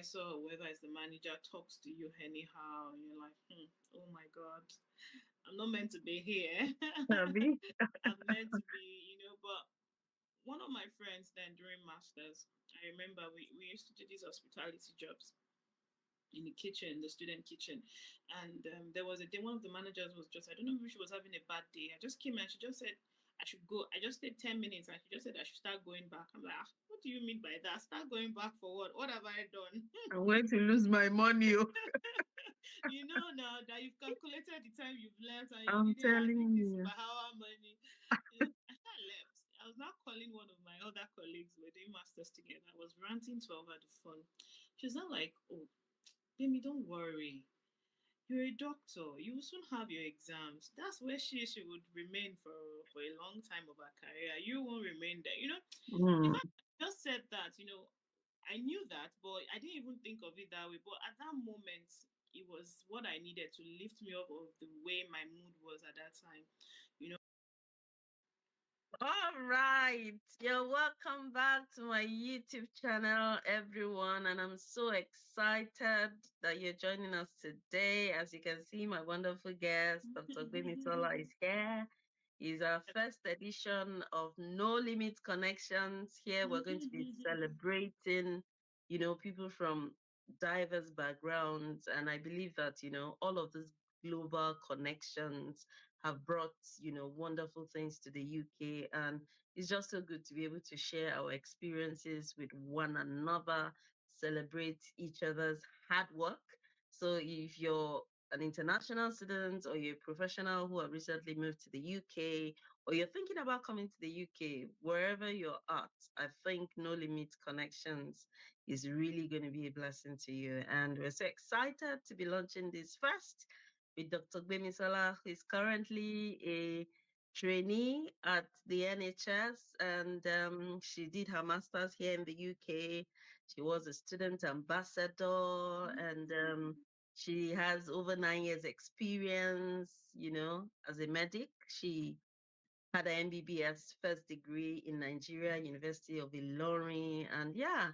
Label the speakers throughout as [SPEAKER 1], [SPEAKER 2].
[SPEAKER 1] supervisor or whoever is the manager talks to you anyhow, you're like, oh my God, I'm not meant to be here.
[SPEAKER 2] Abby?
[SPEAKER 1] I'm meant to be, but one of my friends then during masters, I remember we used to do these hospitality jobs in the kitchen, the student kitchen. And there was a day one of the managers was just, I don't know if she was having a bad day. I just came and she just said I should go. I just stayed 10 minutes and she just said I should start going back. I'm like, what do you mean by that? Start going back for what? What have I done?
[SPEAKER 2] I'm going to lose my money. Oh.
[SPEAKER 1] You know now that you've calculated the time you've left and you
[SPEAKER 2] I'm
[SPEAKER 1] didn't add in
[SPEAKER 2] telling
[SPEAKER 1] this per
[SPEAKER 2] you.
[SPEAKER 1] hour money. I left. I was now calling one of my other colleagues. We're doing masters together. I was ranting to her over the phone. She was not like, oh, Demi, don't worry. You're a doctor. You will soon have your exams. That's where she would remain for a long time of her career. You won't remain there. In
[SPEAKER 2] Mm.
[SPEAKER 1] fact, I just said that, I knew that, but I didn't even think of it that way. But at that moment, it was what I needed to lift me up of the way my mood was at that time. You know.
[SPEAKER 2] All right. You're welcome back to my YouTube channel, everyone. And I'm so excited that you're joining us today. As you can see, my wonderful guest, Dr. Gbemisola, is here. It's our first edition of No Limit Connections. Here, we're going to be celebrating, people from diverse backgrounds. And I believe that, all of these global connections have brought, wonderful things to the UK. And it's just so good to be able to share our experiences with one another, celebrate each other's hard work. So if you're an international student or you're a professional who have recently moved to the UK or you're thinking about coming to the UK, wherever you're at, I think No Limit Connections is really going to be a blessing to you. And we're so excited to be launching this first with Dr. Gbemisola, who is currently a trainee at the NHS, and she did her master's here in the UK. She was a student ambassador, and she has over 9 years experience, as a medic. She had an MBBS first degree in Nigeria, University of Ilorin. And yeah,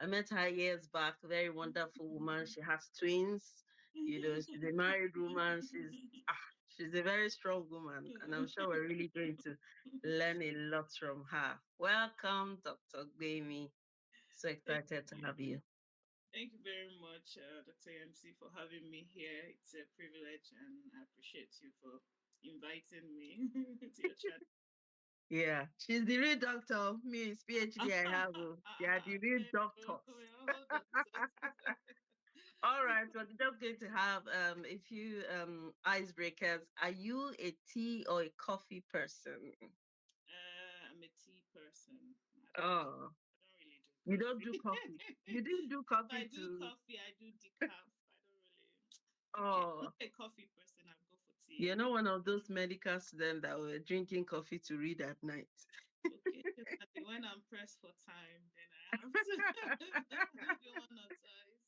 [SPEAKER 2] I met her years back, very wonderful woman. She has twins, she's a married woman. She's a very strong woman. And I'm sure we're really going to learn a lot from her. Welcome, Dr. Gbemi. So
[SPEAKER 1] Thank
[SPEAKER 2] excited to have you.
[SPEAKER 1] Thank you very much, Dr. MC, for having me here. It's a privilege, and I appreciate you for inviting me to your channel.
[SPEAKER 2] Yeah, she's the real doctor. Me, it's PhD I have. Oh. They are the real doctors.
[SPEAKER 1] We're all doctors.
[SPEAKER 2] All right, we're just going to have a few icebreakers. Are you a tea or a coffee person?
[SPEAKER 1] I'm a tea person.
[SPEAKER 2] Oh,
[SPEAKER 1] I don't really do
[SPEAKER 2] you don't
[SPEAKER 1] coffee.
[SPEAKER 2] do coffee. You didn't do
[SPEAKER 1] If
[SPEAKER 2] coffee
[SPEAKER 1] I do
[SPEAKER 2] too.
[SPEAKER 1] coffee, I do decaf. I don't really. Okay, I'm
[SPEAKER 2] Oh,
[SPEAKER 1] not a coffee person. I go for
[SPEAKER 2] you're
[SPEAKER 1] tea.
[SPEAKER 2] not one of those medical students that were drinking coffee to read at night.
[SPEAKER 1] Occasionally, when I'm pressed for time, then I have to maybe one or twice.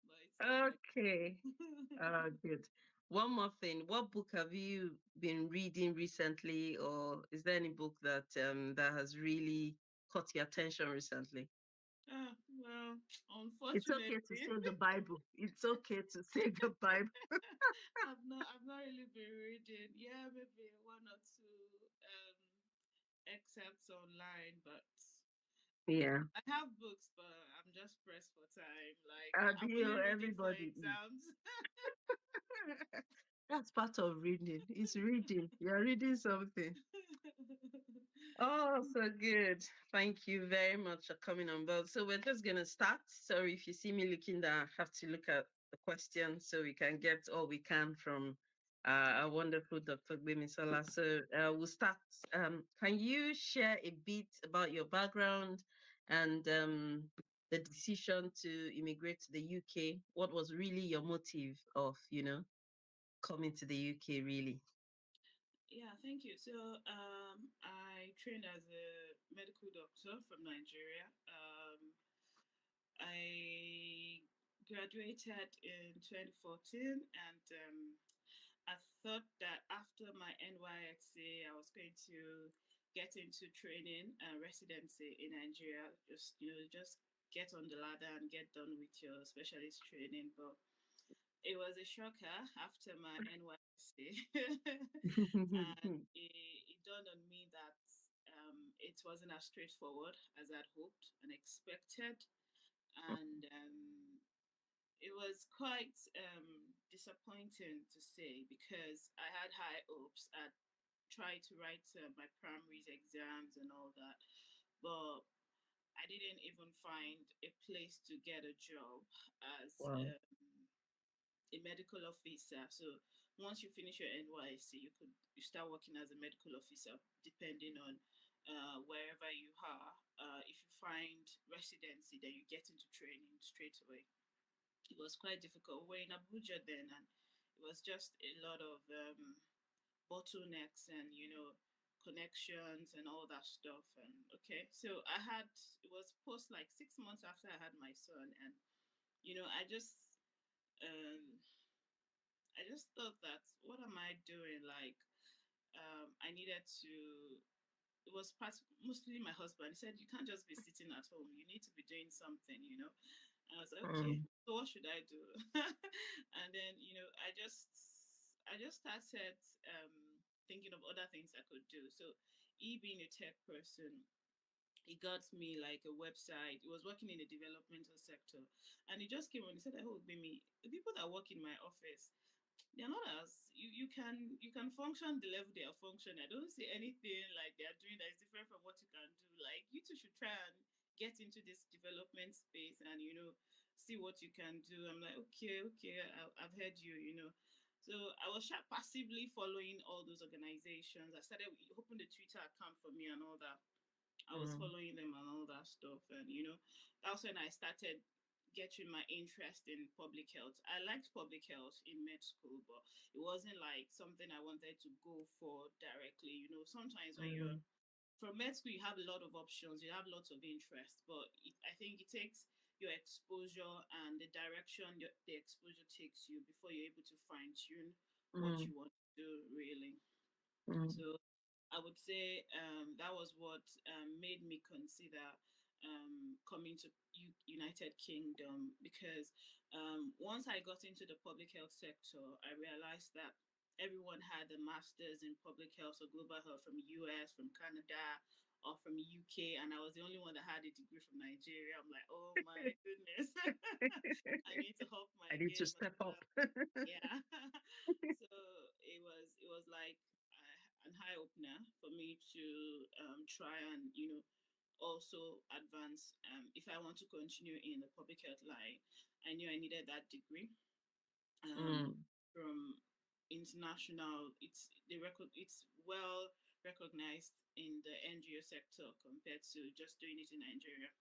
[SPEAKER 1] But it's not like.
[SPEAKER 2] Okay. Good. One more thing. What book have you been reading recently, or is there any book that has really caught your attention recently?
[SPEAKER 1] Well,
[SPEAKER 2] It's
[SPEAKER 1] unfortunately,
[SPEAKER 2] okay to say the Bible. It's okay to say the Bible.
[SPEAKER 1] I've not really been reading. Yeah, maybe one or two excerpts online, but
[SPEAKER 2] Yeah.
[SPEAKER 1] I have books, but I'm just pressed for time. Like I'm only
[SPEAKER 2] Adio,
[SPEAKER 1] reading for
[SPEAKER 2] everybody is.
[SPEAKER 1] exams.
[SPEAKER 2] That's part of reading. It's reading. You're reading something. Oh, so good. Thank you very much for coming on board. So we're just gonna start. Sorry if you see me looking down, I have to look at the question so we can get all we can from our wonderful Dr. Gbemisola. So we'll start. Can you share a bit about your background and the decision to immigrate to the UK? What was really your motive of, coming to the UK really?
[SPEAKER 1] Yeah, thank you. So, I trained as a medical doctor from Nigeria. I graduated in 2014, and I thought that after my NYXC, I was going to get into training and residency in Nigeria. Just get on the ladder and get done with your specialist training. But it was a shocker after my NYC. And it dawned on me that it wasn't as straightforward as I'd hoped and expected. And it was quite disappointing to say, because I had high hopes. I tried to write my primaries exams and all that, but I didn't even find a place to get a job as
[SPEAKER 2] Wow.
[SPEAKER 1] a medical officer. So once you finish your NYC, you start working as a medical officer, depending on wherever you are. If you find residency, then you get into training straight away. It was quite difficult. We're in Abuja then, and it was just a lot of bottlenecks and connections and all that stuff. And okay, so it was post like 6 months after I had my son, and you know I just um I just thought that, what am I doing? Like, I needed to. It was mostly my husband. He said, "You can't just be sitting at home. You need to be doing something." And I was like, "Okay,
[SPEAKER 2] Mm,
[SPEAKER 1] so what should I do?" And then I just started thinking of other things I could do. So, he being a tech person, he got me like a website. He was working in the developmental sector, and he just came on. He said, "I hope me the people that work in my office, they're not as you can function the level they are functioning. I don't see anything like they are doing that is different from what you can do. Like, you two should try and get into this development space and see what you can do." I'm like, okay, okay, I've heard you. So I was passively following all those organizations. I started opened the Twitter account for me and all that. I was
[SPEAKER 2] mm,
[SPEAKER 1] following them and all that stuff. And that's when I started getting my interest in public health. I liked public health in med school, but it wasn't like something I wanted to go for directly. Sometimes when you're
[SPEAKER 2] mm,
[SPEAKER 1] from med school, you have a lot of options, you have lots of interest, but I think it takes your exposure and the direction the exposure takes you before you're able to fine tune what
[SPEAKER 2] mm,
[SPEAKER 1] you want to do, really.
[SPEAKER 2] mm,
[SPEAKER 1] So I would say that was what made me consider coming to United Kingdom, because once I got into the public health sector, I realized that everyone had a master's in public health or global health from US, from Canada, or from UK, and I was the only one that had a degree from Nigeria. I'm like, oh my goodness, I need to help
[SPEAKER 2] I
[SPEAKER 1] my
[SPEAKER 2] need to
[SPEAKER 1] game as
[SPEAKER 2] step
[SPEAKER 1] well.
[SPEAKER 2] up.
[SPEAKER 1] Yeah. So it was like an eye opener for me to try and also advance. If I want to continue in the public health line, I knew I needed that degree
[SPEAKER 2] Mm,
[SPEAKER 1] from international. It's well recognized in the NGO sector compared to just doing it in Nigeria.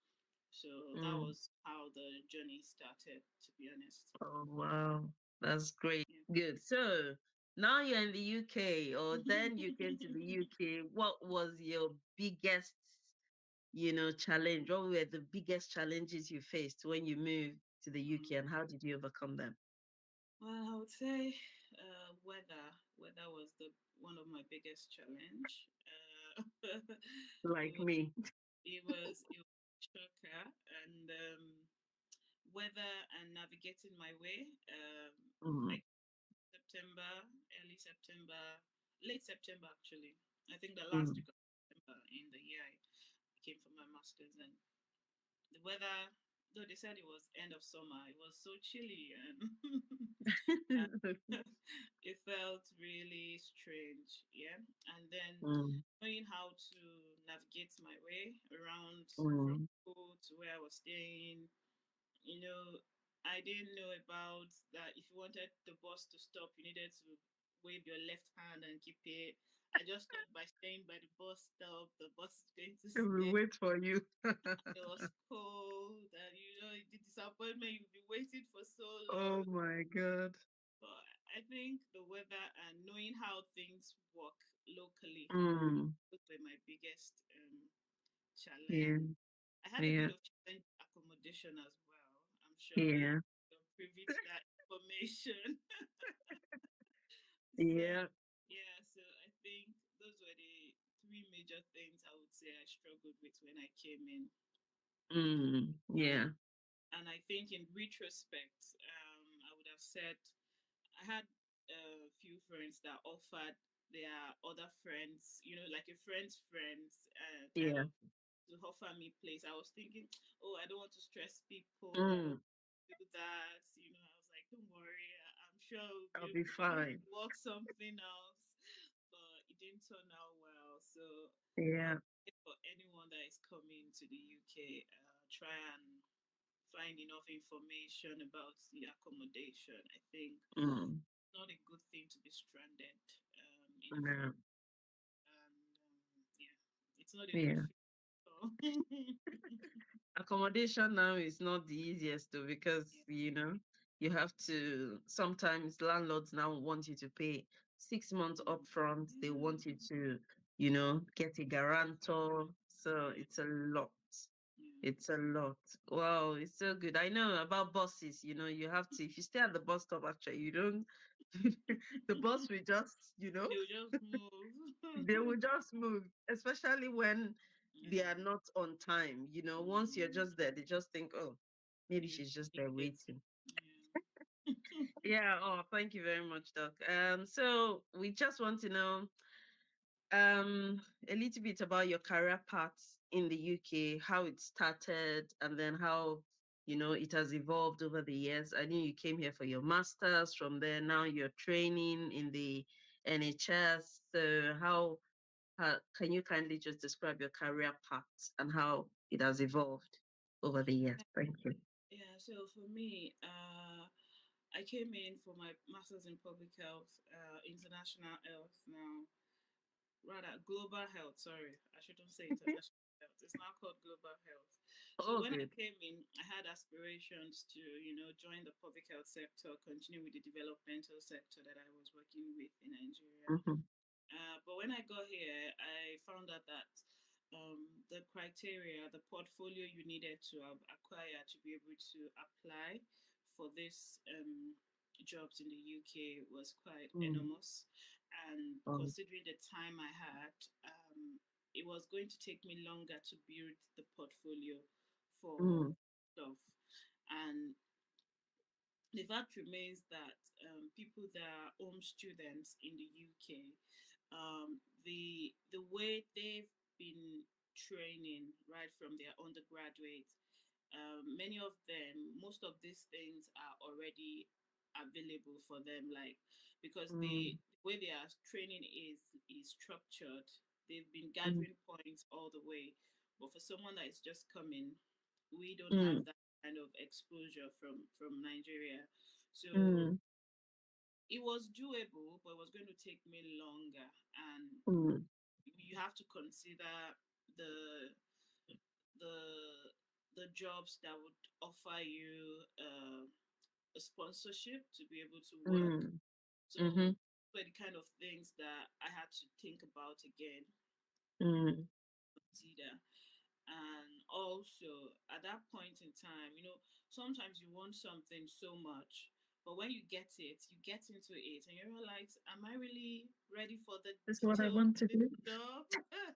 [SPEAKER 1] So that
[SPEAKER 2] mm.
[SPEAKER 1] was how the journey started, to be honest.
[SPEAKER 2] Oh, wow. That's great.
[SPEAKER 1] Yeah.
[SPEAKER 2] Good. So now you're in the UK, or then you came to the UK. What was your biggest, challenge? What were the biggest challenges you faced when you moved to the UK, and how did you overcome them?
[SPEAKER 1] Well, I would say weather. Weather was the one of my biggest challenge. It
[SPEAKER 2] Like
[SPEAKER 1] was
[SPEAKER 2] me.
[SPEAKER 1] it was a shocker, and weather and navigating my way.
[SPEAKER 2] Mm,
[SPEAKER 1] Like September, early September, late September actually. I think the last
[SPEAKER 2] mm.
[SPEAKER 1] week of September in the year I came for my masters, and the weather. Though they said it was end of summer, it was so chilly and it felt really strange, yeah. And then
[SPEAKER 2] Mm,
[SPEAKER 1] knowing how to navigate my way around from
[SPEAKER 2] mm.
[SPEAKER 1] school to where I was staying, you know, I didn't know about that. If you wanted the bus to stop, you needed to wave your left hand and keep it. I just thought by staying by the bus stop, the bus is going to
[SPEAKER 2] We
[SPEAKER 1] stay.
[SPEAKER 2] wait for you.
[SPEAKER 1] It was cold, and the disappointment, you've been waiting for so
[SPEAKER 2] Oh
[SPEAKER 1] long.
[SPEAKER 2] my God.
[SPEAKER 1] But I think the weather and knowing how things work locally,
[SPEAKER 2] Mm,
[SPEAKER 1] those were my biggest
[SPEAKER 2] yeah,
[SPEAKER 1] challenge. I had a
[SPEAKER 2] yeah,
[SPEAKER 1] bit of challenge accommodation as well. I'm sure
[SPEAKER 2] yeah,
[SPEAKER 1] you're privy to that information. So
[SPEAKER 2] yeah.
[SPEAKER 1] yeah, so I think those were the three major things I would say I struggled with when I came in.
[SPEAKER 2] Yeah.
[SPEAKER 1] And I think in retrospect, I would have said I had a few friends that offered their other friends, like a friend's friends, kind
[SPEAKER 2] Yeah.
[SPEAKER 1] of to offer me place. I was thinking, oh, I don't want to stress people. I don't
[SPEAKER 2] Mm.
[SPEAKER 1] do that. I was like, don't worry. I'm sure we'll
[SPEAKER 2] I'll
[SPEAKER 1] be
[SPEAKER 2] be
[SPEAKER 1] able to
[SPEAKER 2] fine.
[SPEAKER 1] work something else. But it didn't turn out well. So I
[SPEAKER 2] Yeah.
[SPEAKER 1] would say for anyone that is coming to the UK, try and find enough information about the accommodation. I think
[SPEAKER 2] Mm.
[SPEAKER 1] not a good thing to be stranded in a foreign,
[SPEAKER 2] Yeah.
[SPEAKER 1] and yeah, it's not a good
[SPEAKER 2] Yeah.
[SPEAKER 1] feeling.
[SPEAKER 2] Accommodation now is not the easiest though, because
[SPEAKER 1] Yeah.
[SPEAKER 2] you have to, sometimes landlords now want you to pay 6 months upfront. They
[SPEAKER 1] Yeah.
[SPEAKER 2] want you to, get a
[SPEAKER 1] Cover.
[SPEAKER 2] guarantor. So
[SPEAKER 1] Yeah.
[SPEAKER 2] it's a lot.
[SPEAKER 1] Yeah.
[SPEAKER 2] It's a lot. Wow, it's so good. I know about buses, you have to, if you stay at the bus stop, actually, you don't, the bus will just,
[SPEAKER 1] They will just move.
[SPEAKER 2] they will just move, especially when they are
[SPEAKER 1] Yeah.
[SPEAKER 2] not on time. Once you're
[SPEAKER 1] Mm.
[SPEAKER 2] just there, they just think, oh, maybe
[SPEAKER 1] You
[SPEAKER 2] she's just
[SPEAKER 1] need
[SPEAKER 2] there
[SPEAKER 1] it.
[SPEAKER 2] waiting.
[SPEAKER 1] Yeah.
[SPEAKER 2] Yeah. Oh, thank you very much, Doc. So we just want to know a little bit about your career path in the UK, how it started, and then how it has evolved over the years. I knew you came here for your masters. From there, now you're training in the NHS. So can you kindly just describe your career path and how it has evolved over the years? Thank you.
[SPEAKER 1] Yeah. So for me, I came in for my master's in public health, international health now. Rather global health. Sorry, I shouldn't say international health. It's now called global health. So
[SPEAKER 2] Oh,
[SPEAKER 1] when I
[SPEAKER 2] good.
[SPEAKER 1] came in, I had aspirations to, join the public health sector, continue with the developmental sector that I was working with in Nigeria.
[SPEAKER 2] Mm-hmm.
[SPEAKER 1] But when I got here, I found out that the criteria, the portfolio you needed to have acquired to be able to apply for this jobs in the UK was quite
[SPEAKER 2] Mm.
[SPEAKER 1] enormous. And
[SPEAKER 2] Oh.
[SPEAKER 1] considering the time I had, it was going to take me longer to build the portfolio for
[SPEAKER 2] Mm.
[SPEAKER 1] stuff. And the fact remains that people that are home students in the UK, the way they've been training right from their undergraduate, many of them, most of these things are already available for them. Like because
[SPEAKER 2] Mm.
[SPEAKER 1] the way their training is structured, they've been
[SPEAKER 2] Mm.
[SPEAKER 1] gathering points all the way. But for someone that is just coming, we don't have
[SPEAKER 2] Mm.
[SPEAKER 1] that kind of exposure from Nigeria. So
[SPEAKER 2] Mm.
[SPEAKER 1] it was doable, but it was going to take me longer. And
[SPEAKER 2] Mm.
[SPEAKER 1] you have to consider the the the jobs that would offer you a sponsorship to be able to work.
[SPEAKER 2] Mm.
[SPEAKER 1] So
[SPEAKER 2] Mm-hmm.
[SPEAKER 1] were the kind of things that I had to think about again,
[SPEAKER 2] Mm.
[SPEAKER 1] consider. And also at that point in time, sometimes you want something so much, but when you get into it and you realize, am I really ready for the
[SPEAKER 2] That's what I
[SPEAKER 1] details
[SPEAKER 2] want to
[SPEAKER 1] of this
[SPEAKER 2] do.
[SPEAKER 1] job? Yeah,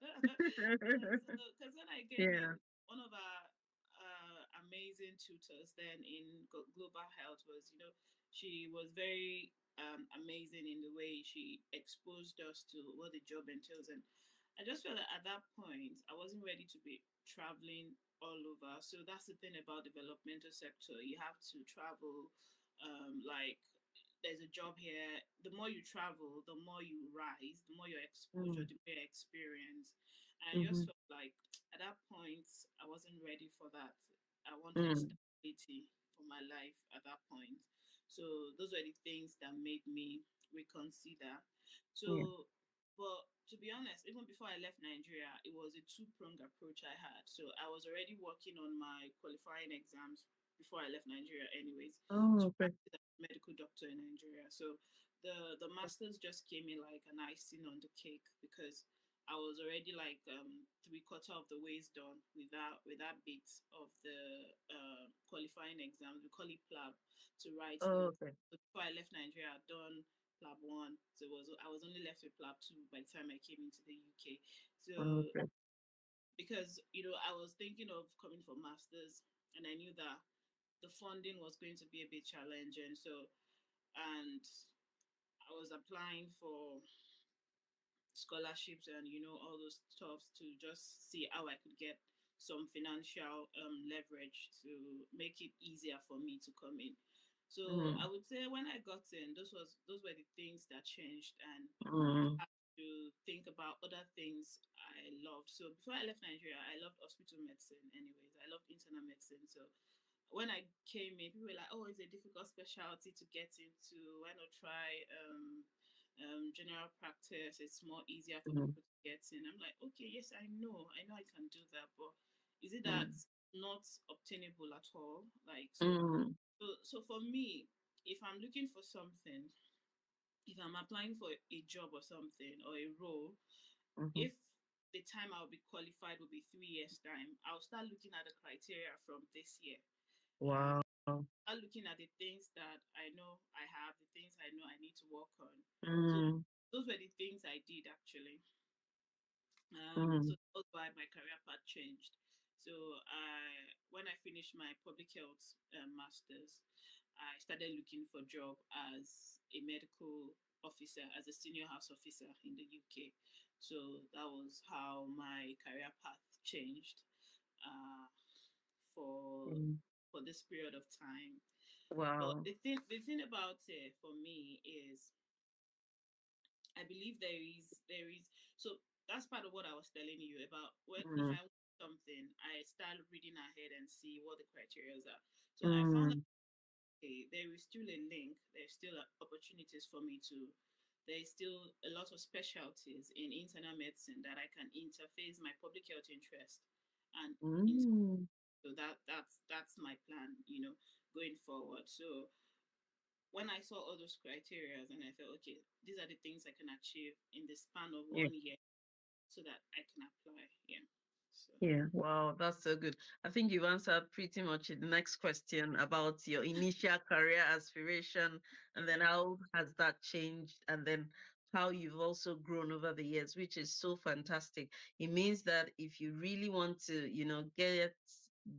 [SPEAKER 1] so because when I came
[SPEAKER 2] Yeah.
[SPEAKER 1] in, one of our amazing tutors then in global health was, she was very amazing in the way she exposed us to what the job entails. And I just felt that at that point, I wasn't ready to be traveling all over. So that's the thing about developmental sector. You have to travel, like there's a job here. The more you travel, the more you rise, the more your exposure,
[SPEAKER 2] Mm.
[SPEAKER 1] the more your experience. And I just
[SPEAKER 2] Mm-hmm.
[SPEAKER 1] felt like at that point, I wasn't ready for that. I wanted
[SPEAKER 2] Mm.
[SPEAKER 1] stability for my life at that point. So those were the things that made me reconsider.
[SPEAKER 2] Yeah.
[SPEAKER 1] So, but to be honest, even before I left Nigeria, it was a two-pronged approach I had. So I was already working on my qualifying exams before I left Nigeria, anyways,
[SPEAKER 2] Oh,
[SPEAKER 1] to
[SPEAKER 2] okay.
[SPEAKER 1] practice as a medical doctor in Nigeria. So the masters just came in like an icing on the cake because I was already like three-quarter of the ways done with that bit of the qualifying exams. We call it PLAB to write the
[SPEAKER 2] Oh,
[SPEAKER 1] exam.
[SPEAKER 2] okay.
[SPEAKER 1] So before I left Nigeria, I'd done PLAB one. So I was only left with PLAB two by the time I came into the UK.
[SPEAKER 2] Oh,
[SPEAKER 1] So
[SPEAKER 2] okay.
[SPEAKER 1] because I was thinking of coming for masters, and I knew that the funding was going to be a bit challenging. So, and I was applying for scholarships and all those stuff to just see how I could get some financial leverage to make it easier for me to come in. So I
[SPEAKER 2] Mm,
[SPEAKER 1] would say when I got in, those were the things that changed, and I
[SPEAKER 2] mm,
[SPEAKER 1] had to think about other things I loved. So before I left Nigeria, I loved hospital medicine. Anyways, I loved internal medicine. So when I came in, people were like, "Oh, it's a difficult specialty to get into. Why not try general practice? It's more easier for
[SPEAKER 2] mm,
[SPEAKER 1] people to get in." I'm like, "Okay, yes, I know I can do that, but is it that
[SPEAKER 2] mm,
[SPEAKER 1] not obtainable at all? Like,
[SPEAKER 2] mm,
[SPEAKER 1] so for me, if I'm looking for something, if I'm applying for a job or something or a role,
[SPEAKER 2] mhm.
[SPEAKER 1] if the time I'll be qualified will be 3 years time, I'll start looking at the criteria from this year.
[SPEAKER 2] Wow.
[SPEAKER 1] Start looking at the things that I know I have, the things I know I need to work on. So
[SPEAKER 2] Mm,
[SPEAKER 1] those were the things I did actually. So
[SPEAKER 2] mm,
[SPEAKER 1] that's why my career path changed. So when I finished my public health masters, I started looking for job as a medical officer, as a senior house officer in the UK. So that was how my career path changed uh, for
[SPEAKER 2] mm.
[SPEAKER 1] this period of time. But
[SPEAKER 2] Wow.
[SPEAKER 1] the thing about it for me is I believe there is so that's part of what I was telling you about when if
[SPEAKER 2] Mm,
[SPEAKER 1] I want something, I start reading ahead and see what the criteria are. So I found that
[SPEAKER 2] mm,
[SPEAKER 1] okay, there is still a link, there's still opportunities for me to there's still a lot of specialties in internal medicine that I can interface my public health interest and into
[SPEAKER 2] mm.
[SPEAKER 1] so that's my plan, going forward. So when I saw all those criteria and I felt, okay, these are the things I can achieve in the span of
[SPEAKER 2] Yeah.
[SPEAKER 1] 1 year so that I can apply. Yeah. So,
[SPEAKER 2] Yeah, wow, that's so good. I think you've answered pretty much the next question about your initial career aspiration and then
[SPEAKER 1] yeah.
[SPEAKER 2] how has that changed and then how you've also grown over the years, which is so fantastic. It means that if you really want to, get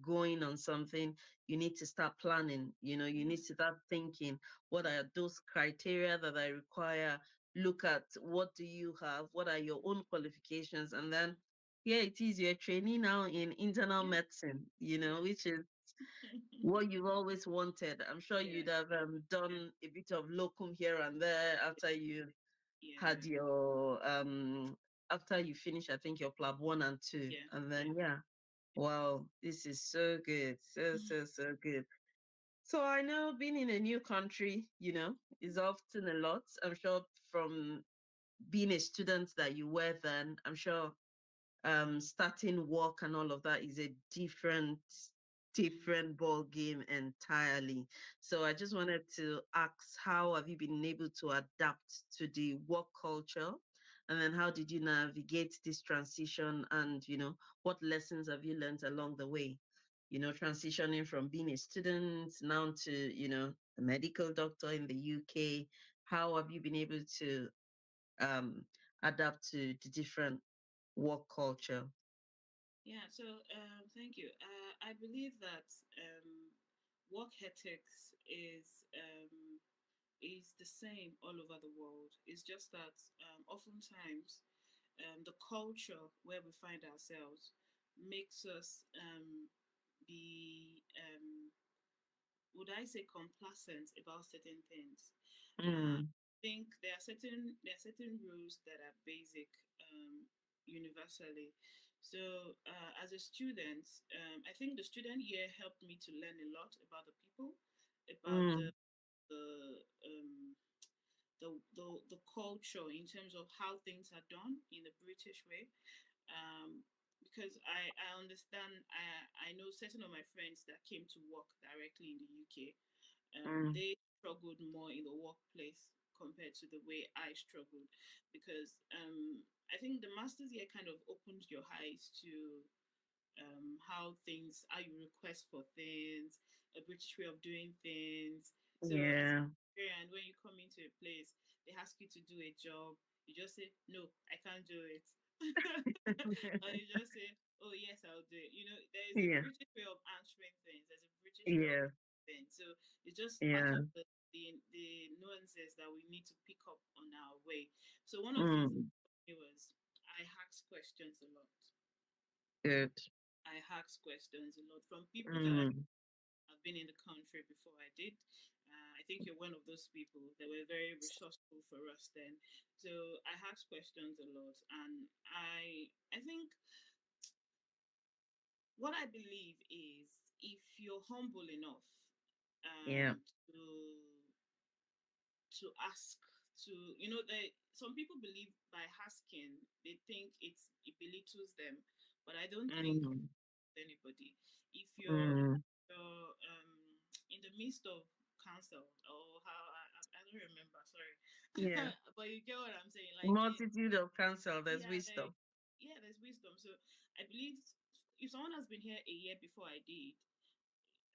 [SPEAKER 2] going on something, you need to start planning, you need
[SPEAKER 1] Yeah.
[SPEAKER 2] to start thinking, what are those criteria that I require? Look at what do you have? What are your own qualifications? And then here it is, you're training now in internal
[SPEAKER 1] Yeah.
[SPEAKER 2] medicine,
[SPEAKER 1] Yeah.
[SPEAKER 2] which is what you've always wanted. I'm sure
[SPEAKER 1] Yeah.
[SPEAKER 2] you'd have
[SPEAKER 1] Yeah.
[SPEAKER 2] done a bit of locum here and there had
[SPEAKER 1] Yeah.
[SPEAKER 2] your after you finish, I think your plab 1 and 2.
[SPEAKER 1] Yeah.
[SPEAKER 2] And
[SPEAKER 1] Yeah.
[SPEAKER 2] then yeah. Wow, this is so good. So, so, so good. So I know being in a new country, is often a lot. I'm sure from being a student that you were then, I'm sure starting work and all of that is a
[SPEAKER 1] Mm.
[SPEAKER 2] different ball game entirely. So I
[SPEAKER 1] Yeah.
[SPEAKER 2] just wanted to ask, how have you been able to adapt to the work culture? And then how did you navigate this transition? And, what lessons have you learned along the way? Transitioning from being a student now to, a medical doctor in the UK. How have you been able to um, adapt to the different work culture?
[SPEAKER 1] Yeah. So, thank you. I believe that work ethics is the same all over the world. It's just that oftentimes the culture where we find ourselves makes us be, would I say, complacent about certain things. I
[SPEAKER 2] Mm,
[SPEAKER 1] think there are certain rules that are basic universally. So as a student, I think the student year helped me to learn a lot about the people, about the
[SPEAKER 2] mm,
[SPEAKER 1] the um, the culture in terms of how things are done in the British way. Um, because I understand, I know certain of my friends that came to work directly in the UK,
[SPEAKER 2] mm,
[SPEAKER 1] they struggled more in the workplace compared to the way I struggled, because I think the master's year kind of opened your eyes to how you request for things, a British way of doing things. So as
[SPEAKER 2] yeah.
[SPEAKER 1] and when you come into a place, they ask you to do a job, you just say, "No, I can't do it." Or you just say, "Oh, yes, a
[SPEAKER 2] Yeah.
[SPEAKER 1] British way of answering things. There's a British way of
[SPEAKER 2] Yeah.
[SPEAKER 1] doing things. So it's just part
[SPEAKER 2] Yeah.
[SPEAKER 1] of the nuances that we need to pick up on our way. So one of the things
[SPEAKER 2] Mm.
[SPEAKER 1] that it was I ask questions a lot.
[SPEAKER 2] Good.
[SPEAKER 1] I ask questions a lot from people that
[SPEAKER 2] Mm.
[SPEAKER 1] have been in the country before I did. I think you're one of those people that were very resourceful for us then. So I ask questions a lot, and I think what I believe is if you're humble enough
[SPEAKER 2] Yeah.
[SPEAKER 1] to ask to they some people believe by asking they think it belittles them, but I don't think
[SPEAKER 2] Mm.
[SPEAKER 1] anybody if
[SPEAKER 2] Mm.
[SPEAKER 1] you're in the midst of counsel or how I don't remember,
[SPEAKER 2] Yeah.
[SPEAKER 1] sorry. But you get what I'm saying, like
[SPEAKER 2] Multitude of counsel, there's
[SPEAKER 1] yeah,
[SPEAKER 2] wisdom.
[SPEAKER 1] there's wisdom. So I believe if someone has been here a year before I did,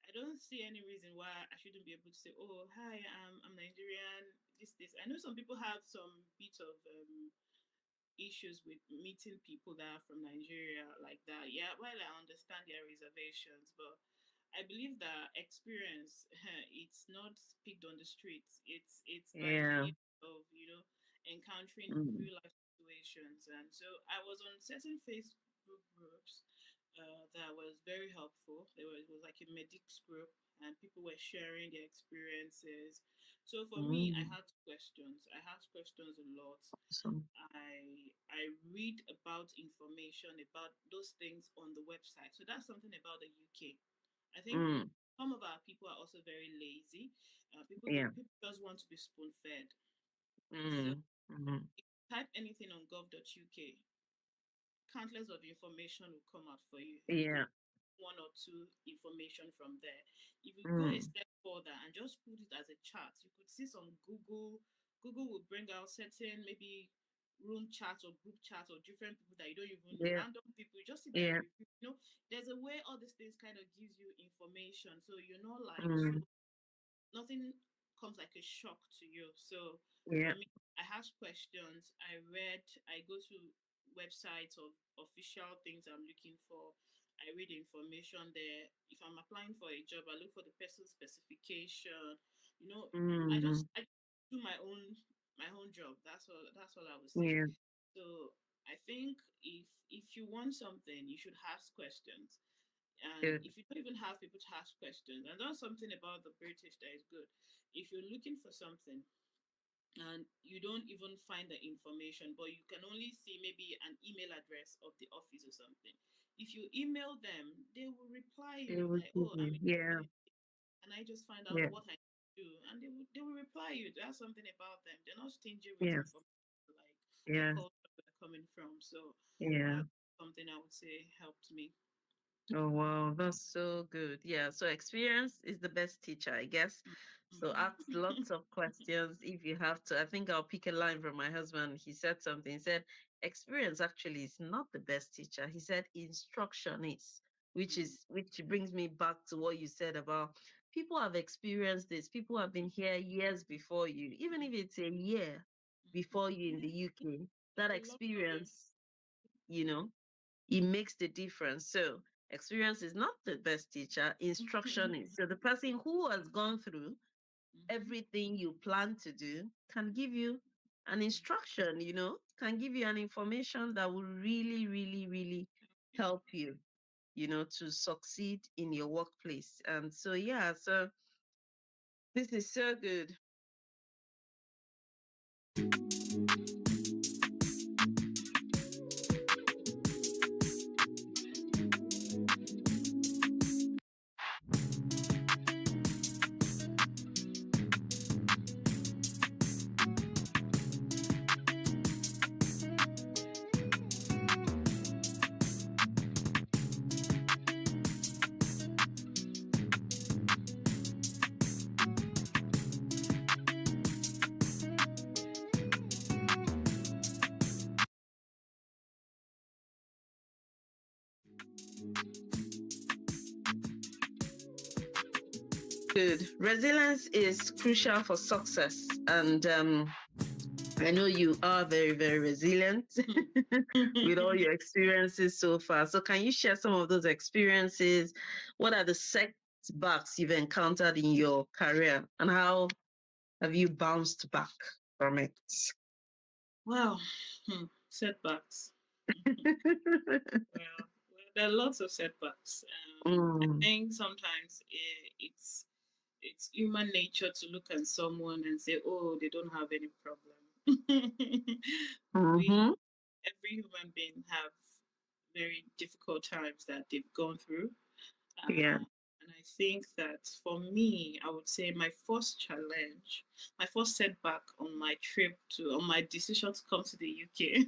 [SPEAKER 1] I don't see any reason why I shouldn't be able to say, "Oh, hi, I'm Nigerian." This. I know some people have some bit of issues with meeting people that are from Nigeria like that. Yeah, well, I understand their reservations, but I believe that experience it's not picked on the streets. It's by the
[SPEAKER 2] Yeah.
[SPEAKER 1] years of encountering
[SPEAKER 2] Mm.
[SPEAKER 1] real life situations, and so I was on certain Facebook groups that was very helpful. It was like a medics group, and people were sharing their experiences. So for me, I
[SPEAKER 2] Mm.
[SPEAKER 1] had questions. I asked questions a lot.
[SPEAKER 2] So,
[SPEAKER 1] I read about information about those things on the website. So that's something about the UK. I think
[SPEAKER 2] mm.
[SPEAKER 1] some of our people are also very lazy.
[SPEAKER 2] Yeah.
[SPEAKER 1] People just want to be spoon fed. So
[SPEAKER 2] Mm. Mm.
[SPEAKER 1] type anything on gov.uk, countless of information will come out for you. You
[SPEAKER 2] Yeah.
[SPEAKER 1] could one or two information from there. If you go a
[SPEAKER 2] Mm.
[SPEAKER 1] step further and just put it as a chart, you could see some Google. Google will bring out certain maybe room chats or group chats or different people that you don't even know,
[SPEAKER 2] Yeah.
[SPEAKER 1] random people. You just see their
[SPEAKER 2] Yeah.
[SPEAKER 1] review. There's a way all these things kind of gives you information, so you're not like so
[SPEAKER 2] Mm.
[SPEAKER 1] nothing comes like a shock to you. So for
[SPEAKER 2] Yeah.
[SPEAKER 1] me, I ask questions, I read, I go to websites of official things I'm looking for. I read information there. If I'm applying for a job, I look for the person's specification. You know,
[SPEAKER 2] Mm.
[SPEAKER 1] I do my own job. That's all I would say.
[SPEAKER 2] Yeah.
[SPEAKER 1] So I think if you want something, you should ask questions. And
[SPEAKER 2] Good.
[SPEAKER 1] if you don't even have people to ask questions, and that's something about the British that is good. If you're looking for something and you don't even find the information, but you can only see maybe an email address of the office or something, if you email them, they will reply
[SPEAKER 2] They
[SPEAKER 1] you
[SPEAKER 2] will
[SPEAKER 1] like,
[SPEAKER 2] give
[SPEAKER 1] "Oh, I'm
[SPEAKER 2] you. Yeah.
[SPEAKER 1] and I just find out
[SPEAKER 2] Yeah.
[SPEAKER 1] what I do," and they will reply you. That's something about them. They're not stingy with
[SPEAKER 2] Yeah.
[SPEAKER 1] information, like the
[SPEAKER 2] Yeah.
[SPEAKER 1] culture they're coming from. So
[SPEAKER 2] Yeah.
[SPEAKER 1] that's something I would say helped me.
[SPEAKER 2] Oh wow, that's so good. Yeah, so experience is the best teacher, I guess. So ask lots
[SPEAKER 1] Mm-hmm.
[SPEAKER 2] of questions if you have to. I think I'll pick a line from my husband. He said something. He said, experience actually is not the best teacher. He said instruction is, which brings me back to what you said about people have experienced this. People have been here years before you, even if it's a year before you in the
[SPEAKER 1] Yeah,
[SPEAKER 2] UK, that
[SPEAKER 1] it's a lot of it.
[SPEAKER 2] experience, you know, it makes the difference. So experience is not the best teacher, instruction is. So the person who has gone through
[SPEAKER 1] Mm-hmm.
[SPEAKER 2] everything you plan to do can give you an instruction, can give you an information that will really, really, really
[SPEAKER 1] Yeah.
[SPEAKER 2] help you, to succeed in your workplace. And so, yeah, so this is so good. Good. Resilience is crucial for success. And I know you are very, very resilient with all your experiences so far. So, can you share some of those experiences? What are the setbacks you've encountered in your career, and how have you bounced back from it?
[SPEAKER 1] Wow. Setbacks. Well, there are lots of setbacks. I
[SPEAKER 2] Mm,
[SPEAKER 1] think sometimes it's human nature to look at someone and say, "Oh, they don't have any problem." we
[SPEAKER 2] mm-hmm.
[SPEAKER 1] every human being have very difficult times that they've gone through.
[SPEAKER 2] Yeah.
[SPEAKER 1] And I think that for me, I would say my first challenge, my first setback on my trip on my decision to come to the UK,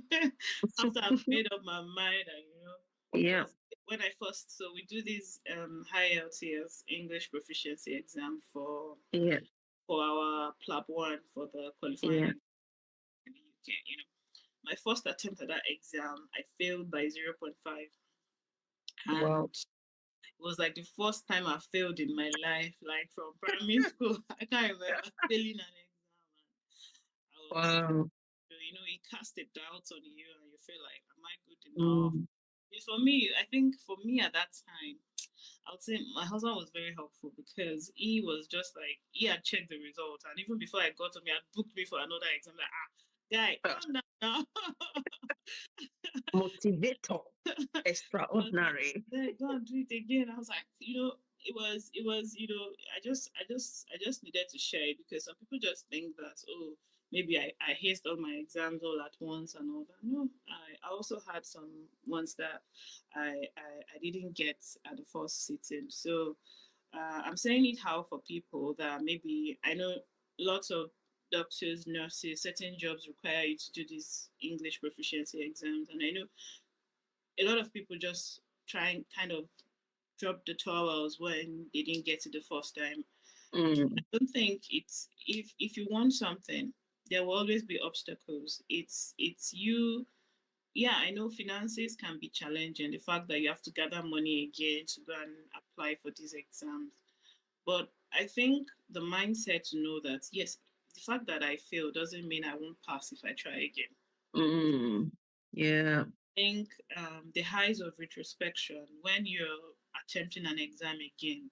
[SPEAKER 1] after I've made up my mind, and
[SPEAKER 2] Yeah.
[SPEAKER 1] was when I first, so we do this high LTS English proficiency exam
[SPEAKER 2] Yeah.
[SPEAKER 1] for our PLAB 1 for the qualifying
[SPEAKER 2] Yeah.
[SPEAKER 1] exam in the UK. My first attempt at that exam, I failed by 0.5.
[SPEAKER 2] Wow.
[SPEAKER 1] And it was like the first time I failed in my life, like from primary school. I can't remember failing an exam. And I was,
[SPEAKER 2] Wow.
[SPEAKER 1] it cast a doubt on you, and you feel like, am I good enough?
[SPEAKER 2] Mm.
[SPEAKER 1] For me, I think for me at that time, I would say my husband was very helpful because he was just like, he had checked the results. And even before I got to me, had booked me for another exam. Like, guy,
[SPEAKER 2] Ah,
[SPEAKER 1] calm down now.
[SPEAKER 2] motivator.
[SPEAKER 1] was like,
[SPEAKER 2] Extraordinary.
[SPEAKER 1] "Hey, go and do it again." I was like, it was, I just needed to share it because some people just think that, oh, maybe I aced all my exams all at once and all that. No, I also had some ones that I didn't get at the first sitting. So I'm saying it how for people that maybe I know lots of doctors, nurses, certain jobs require you to do these English proficiency exams, and I know a lot of people just try and kind of drop the towels when they didn't get it the first time. I
[SPEAKER 2] Mm.
[SPEAKER 1] don't think it's if you want something, there will always be obstacles. It's you. Yeah, I know finances can be challenging. The fact that you have to gather money again to go and apply for these exams, but I think the mindset to know that yes, the fact that I fail doesn't mean I won't pass if I try again.
[SPEAKER 2] Mm. Yeah.
[SPEAKER 1] Think the highs of retrospection when you're attempting an exam again.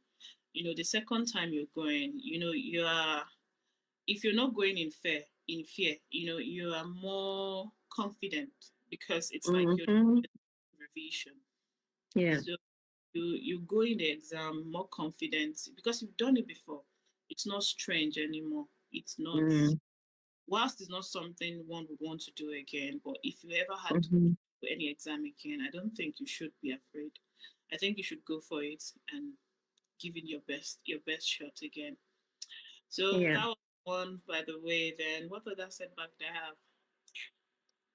[SPEAKER 1] The second time you're going, you are if you're not going in fear, you are more confident because it's like you're
[SPEAKER 2] Mm-hmm.
[SPEAKER 1] revision.
[SPEAKER 2] Yeah.
[SPEAKER 1] So you go in the exam more confident because you've done it before. It's not strange anymore. It's not
[SPEAKER 2] Mm.
[SPEAKER 1] whilst it's not something one would want to do again, but if you ever had to
[SPEAKER 2] Mm-hmm.
[SPEAKER 1] do any exam again, I don't think you should be afraid. I think you should go for it and give it your best shot again. So
[SPEAKER 2] Yeah.
[SPEAKER 1] that was one, by the way. Then what other setback did I have?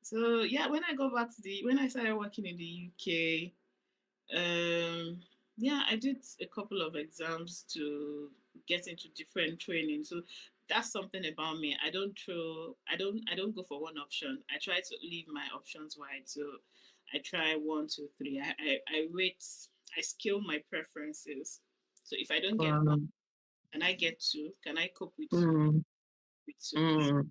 [SPEAKER 1] So yeah, when I started working in the UK, yeah, I did a couple of exams to get into different training. So that's something about me. I don't go for one option. I try to leave my options wide. So I try one, two, three. I rate, I scale my preferences. So if I don't get one,
[SPEAKER 2] Wow.
[SPEAKER 1] can I get two? Can I cope
[SPEAKER 2] Mm.
[SPEAKER 1] with two?
[SPEAKER 2] Mm.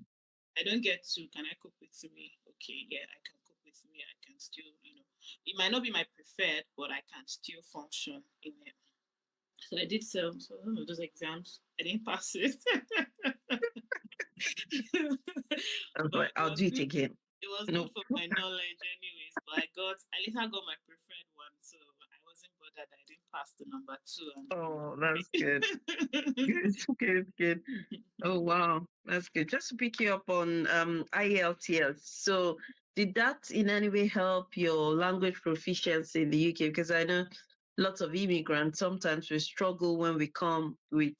[SPEAKER 1] I don't get two. Can I cope with three? Okay, yeah, I can cope with three. I can still, it might not be my preferred, but I can still function in it. So I did some of those exams. I didn't pass it.
[SPEAKER 2] I was
[SPEAKER 1] But
[SPEAKER 2] like, I'll do it again.
[SPEAKER 1] it was good
[SPEAKER 2] No.
[SPEAKER 1] for my knowledge anyways. But I later got my preferred one, so I wasn't bothered. I didn't pass the number two and
[SPEAKER 2] Oh, that's good.
[SPEAKER 1] number
[SPEAKER 2] Good, good, good.
[SPEAKER 1] three.
[SPEAKER 2] Oh wow, that's good. Just to pick you up on IELTS. So did that in any way help your language proficiency in the UK? Because I know lots of immigrants sometimes we struggle when we come with,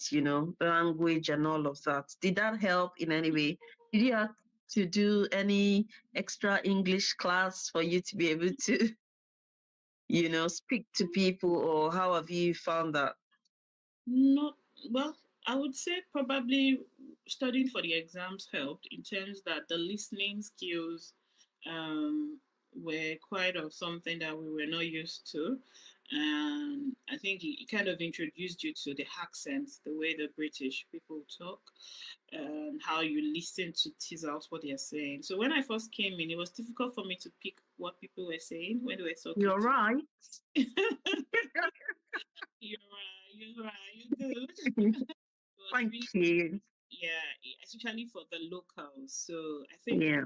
[SPEAKER 2] language and all of that. Did that help in any way? Did you have to do any extra English class for you to be able to, speak to people, or how have you found that?
[SPEAKER 1] Not well. I would say probably studying for the exams helped in terms that the listening skills were quite of something that we were not used to. And I think he kind of introduced you to the accent, the way the British people talk, and how you listen to tease out what they're saying. So when I first came in, it was difficult for me to pick what people were saying when they were talking
[SPEAKER 2] You're
[SPEAKER 1] to
[SPEAKER 2] right.
[SPEAKER 1] me. You're right, you're right, you're good. It was
[SPEAKER 2] Thank
[SPEAKER 1] really,
[SPEAKER 2] you.
[SPEAKER 1] yeah, especially for the locals. So I think
[SPEAKER 2] Yeah.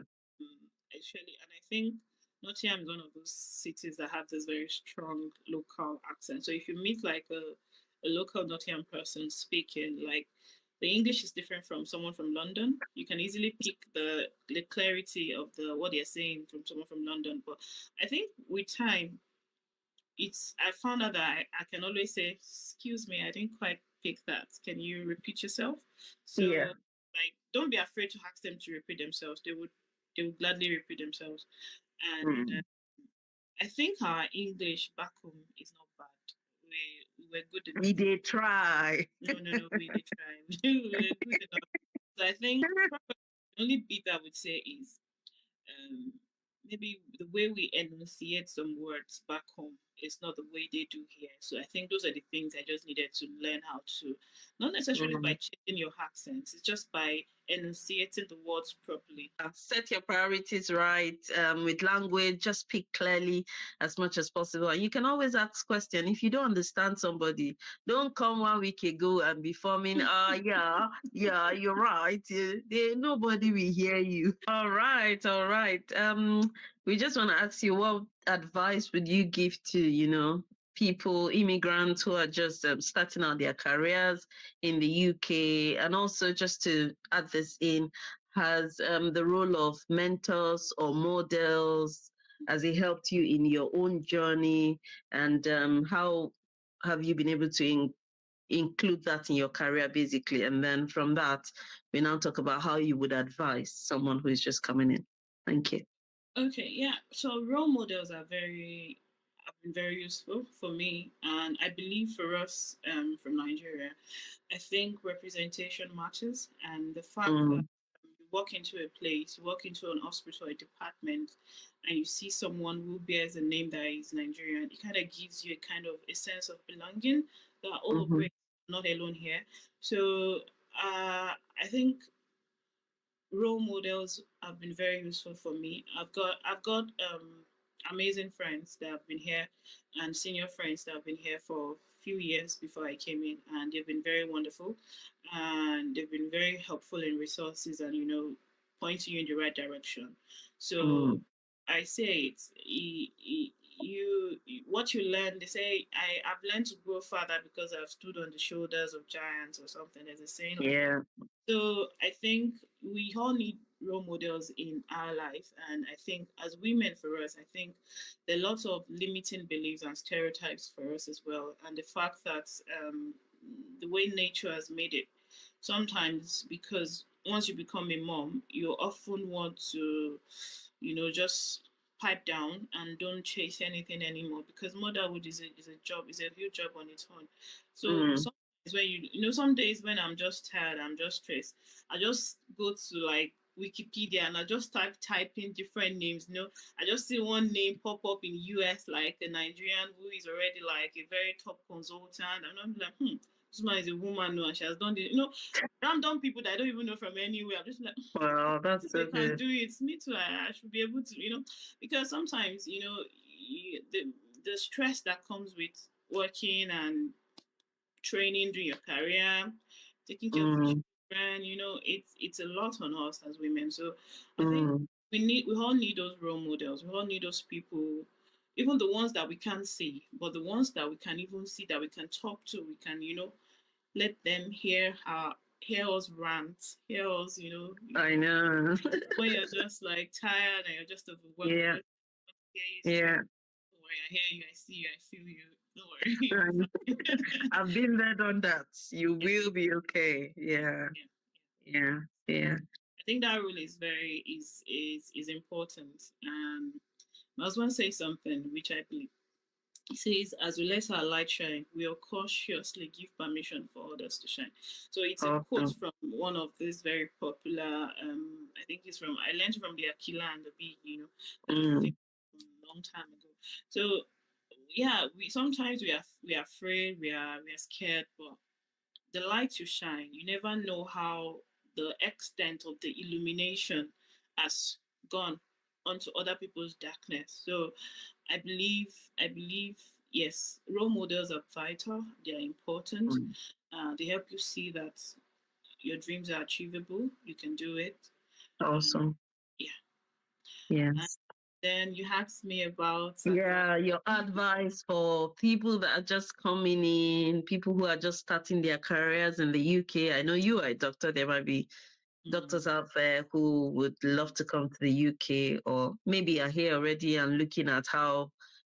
[SPEAKER 1] actually, and I think Nottingham is one of those cities that have this very strong local accent. So if you meet like a local Nottingham person speaking, like the English is different from someone from London. You can easily pick the clarity of the what they're saying from someone from London. But I think with time, it's I found out that I can always say, "Excuse me, I didn't quite pick that. Can you repeat yourself?"
[SPEAKER 2] Yeah.
[SPEAKER 1] So like, don't be afraid to ask them to repeat themselves. They would gladly repeat themselves. And
[SPEAKER 2] Mm.
[SPEAKER 1] I think our English back home is not bad. We were good
[SPEAKER 2] We
[SPEAKER 1] enough.
[SPEAKER 2] did try.
[SPEAKER 1] No, no, no, we did try. We were good enough. So I think probably the only bit I would say is um, maybe the way we enunciate some words back home is not the way they do here. So I think those are the things I just needed to learn how to, not necessarily by
[SPEAKER 2] Mm.
[SPEAKER 1] changing your accents, it's just by enunciating the words properly.
[SPEAKER 2] Set your priorities right with language. Just speak clearly as much as possible. And you can always ask question if you don't understand somebody. Don't come 1 week ago and be forming. Yeah, yeah, you're right. Nobody will hear you. All right, all right. We just want to ask you, what advice would you give to people, immigrants who are just starting out their careers in the UK, and also just to add this in, has the role of mentors or models, has it helped you in your own journey, and how have you been able to include that in your career, basically? And then from that, we now talk about how you would advise someone who is just coming in. Thank you.
[SPEAKER 1] Okay, yeah. So role models are very have been very useful for me, and I believe for us from Nigeria, I think representation matters, and the fact that
[SPEAKER 2] Mm,
[SPEAKER 1] you walk into a place, you walk into an hospital, a department, and you see someone who bears a name that is Nigerian, it kind of gives you a kind of a sense of belonging that oh
[SPEAKER 2] mhm,
[SPEAKER 1] great, I'm not alone here. So I think role models have been very useful for me. I've got amazing friends that have been here and senior friends that have been here for a few years before I came in, and they've been very wonderful, and they've been very helpful in resources and pointing you in the right direction. So
[SPEAKER 2] mm.
[SPEAKER 1] I say it. You what you learn. They say I've learned to grow further because I've stood on the shoulders of giants or something. There's a saying like that.
[SPEAKER 2] Yeah,
[SPEAKER 1] So I think we all need role models in our life. And I think as women, for us, I think there are lots of limiting beliefs and stereotypes for us as well. And the fact that the way nature has made it, sometimes because once you become a mom, you often want to, just pipe down and don't chase anything anymore because motherhood is a job, is a huge job on its own. So
[SPEAKER 2] mm,
[SPEAKER 1] sometimes when some days when I'm just tired, I'm just stressed, I just go to like Wikipedia and I just start typing different names. I just see one name pop up in US, like a Nigerian who is already like a very top consultant, and I'm like, this man is a woman, no, and she has done this. Random people that I don't even know from anywhere. I'm just like,
[SPEAKER 2] well, that's
[SPEAKER 1] if they
[SPEAKER 2] so
[SPEAKER 1] can
[SPEAKER 2] good.
[SPEAKER 1] do it, me too. I should be able to, because sometimes, the stress that comes with working and training during your career, taking care of the
[SPEAKER 2] Mm,
[SPEAKER 1] children, it's a lot on us as women. So I think
[SPEAKER 2] mm.
[SPEAKER 1] we all need those role models. We all need those people, even the ones that we can't see, but the ones that we can even see, that we can talk to. We can, let them hear us rant, hear us,
[SPEAKER 2] I know.
[SPEAKER 1] when you're just like tired and you're just overwhelmed. They
[SPEAKER 2] Yeah,
[SPEAKER 1] just hear you say,
[SPEAKER 2] yeah.
[SPEAKER 1] "Don't worry, I hear you, I see you, I feel you. Don't worry, you'll be
[SPEAKER 2] Um,
[SPEAKER 1] fine."
[SPEAKER 2] I've been there, done that. You
[SPEAKER 1] Yeah,
[SPEAKER 2] will be okay. Yeah,
[SPEAKER 1] yeah.
[SPEAKER 2] yeah, yeah.
[SPEAKER 1] I think that rule is very is important. My husband says something which I believe. He says, "As we let our light shine, we will cautiously give permission for others to shine." So it's a quote
[SPEAKER 2] Awesome.
[SPEAKER 1] from one of these very popular. I think it's from I learned from the Aquila and the Bee. That film
[SPEAKER 2] Mm,
[SPEAKER 1] from a long time ago. So yeah, we sometimes we are afraid, we are scared, but the light you shine, you never know how the extent of the illumination has gone onto other people's darkness. So I believe, yes, role models are vital. They are important.
[SPEAKER 2] Mm.
[SPEAKER 1] They help you see that your dreams are achievable. You can do it. Um,
[SPEAKER 2] Awesome.
[SPEAKER 1] yeah. And
[SPEAKER 2] Yes.
[SPEAKER 1] then you asked me about advice.
[SPEAKER 2] Yeah, your advice for people that are just coming in, people who are just starting their careers in the UK. I know you are a doctor. There might be
[SPEAKER 1] Mm.
[SPEAKER 2] doctors out there who would love to come to the UK or maybe are here already and looking at how,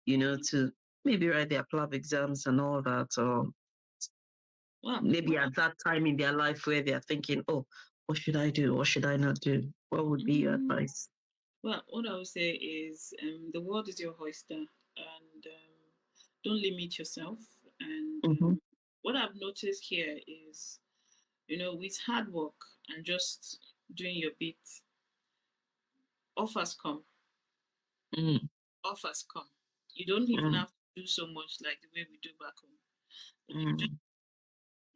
[SPEAKER 2] to maybe write their PLAB exams and all that, or
[SPEAKER 1] Well,
[SPEAKER 2] maybe at that time in their life where they're thinking, oh, what should I do? What should I not do? What would be your
[SPEAKER 1] mm,
[SPEAKER 2] advice?
[SPEAKER 1] what I would say is the world is your oyster, and don't limit yourself. And
[SPEAKER 2] Mm-hmm.
[SPEAKER 1] what I've noticed here is, with hard work and just doing your bit, offers come,
[SPEAKER 2] Mm,
[SPEAKER 1] offers come. You don't even
[SPEAKER 2] mm,
[SPEAKER 1] have to do so much like the way we do back home. You just
[SPEAKER 2] mm,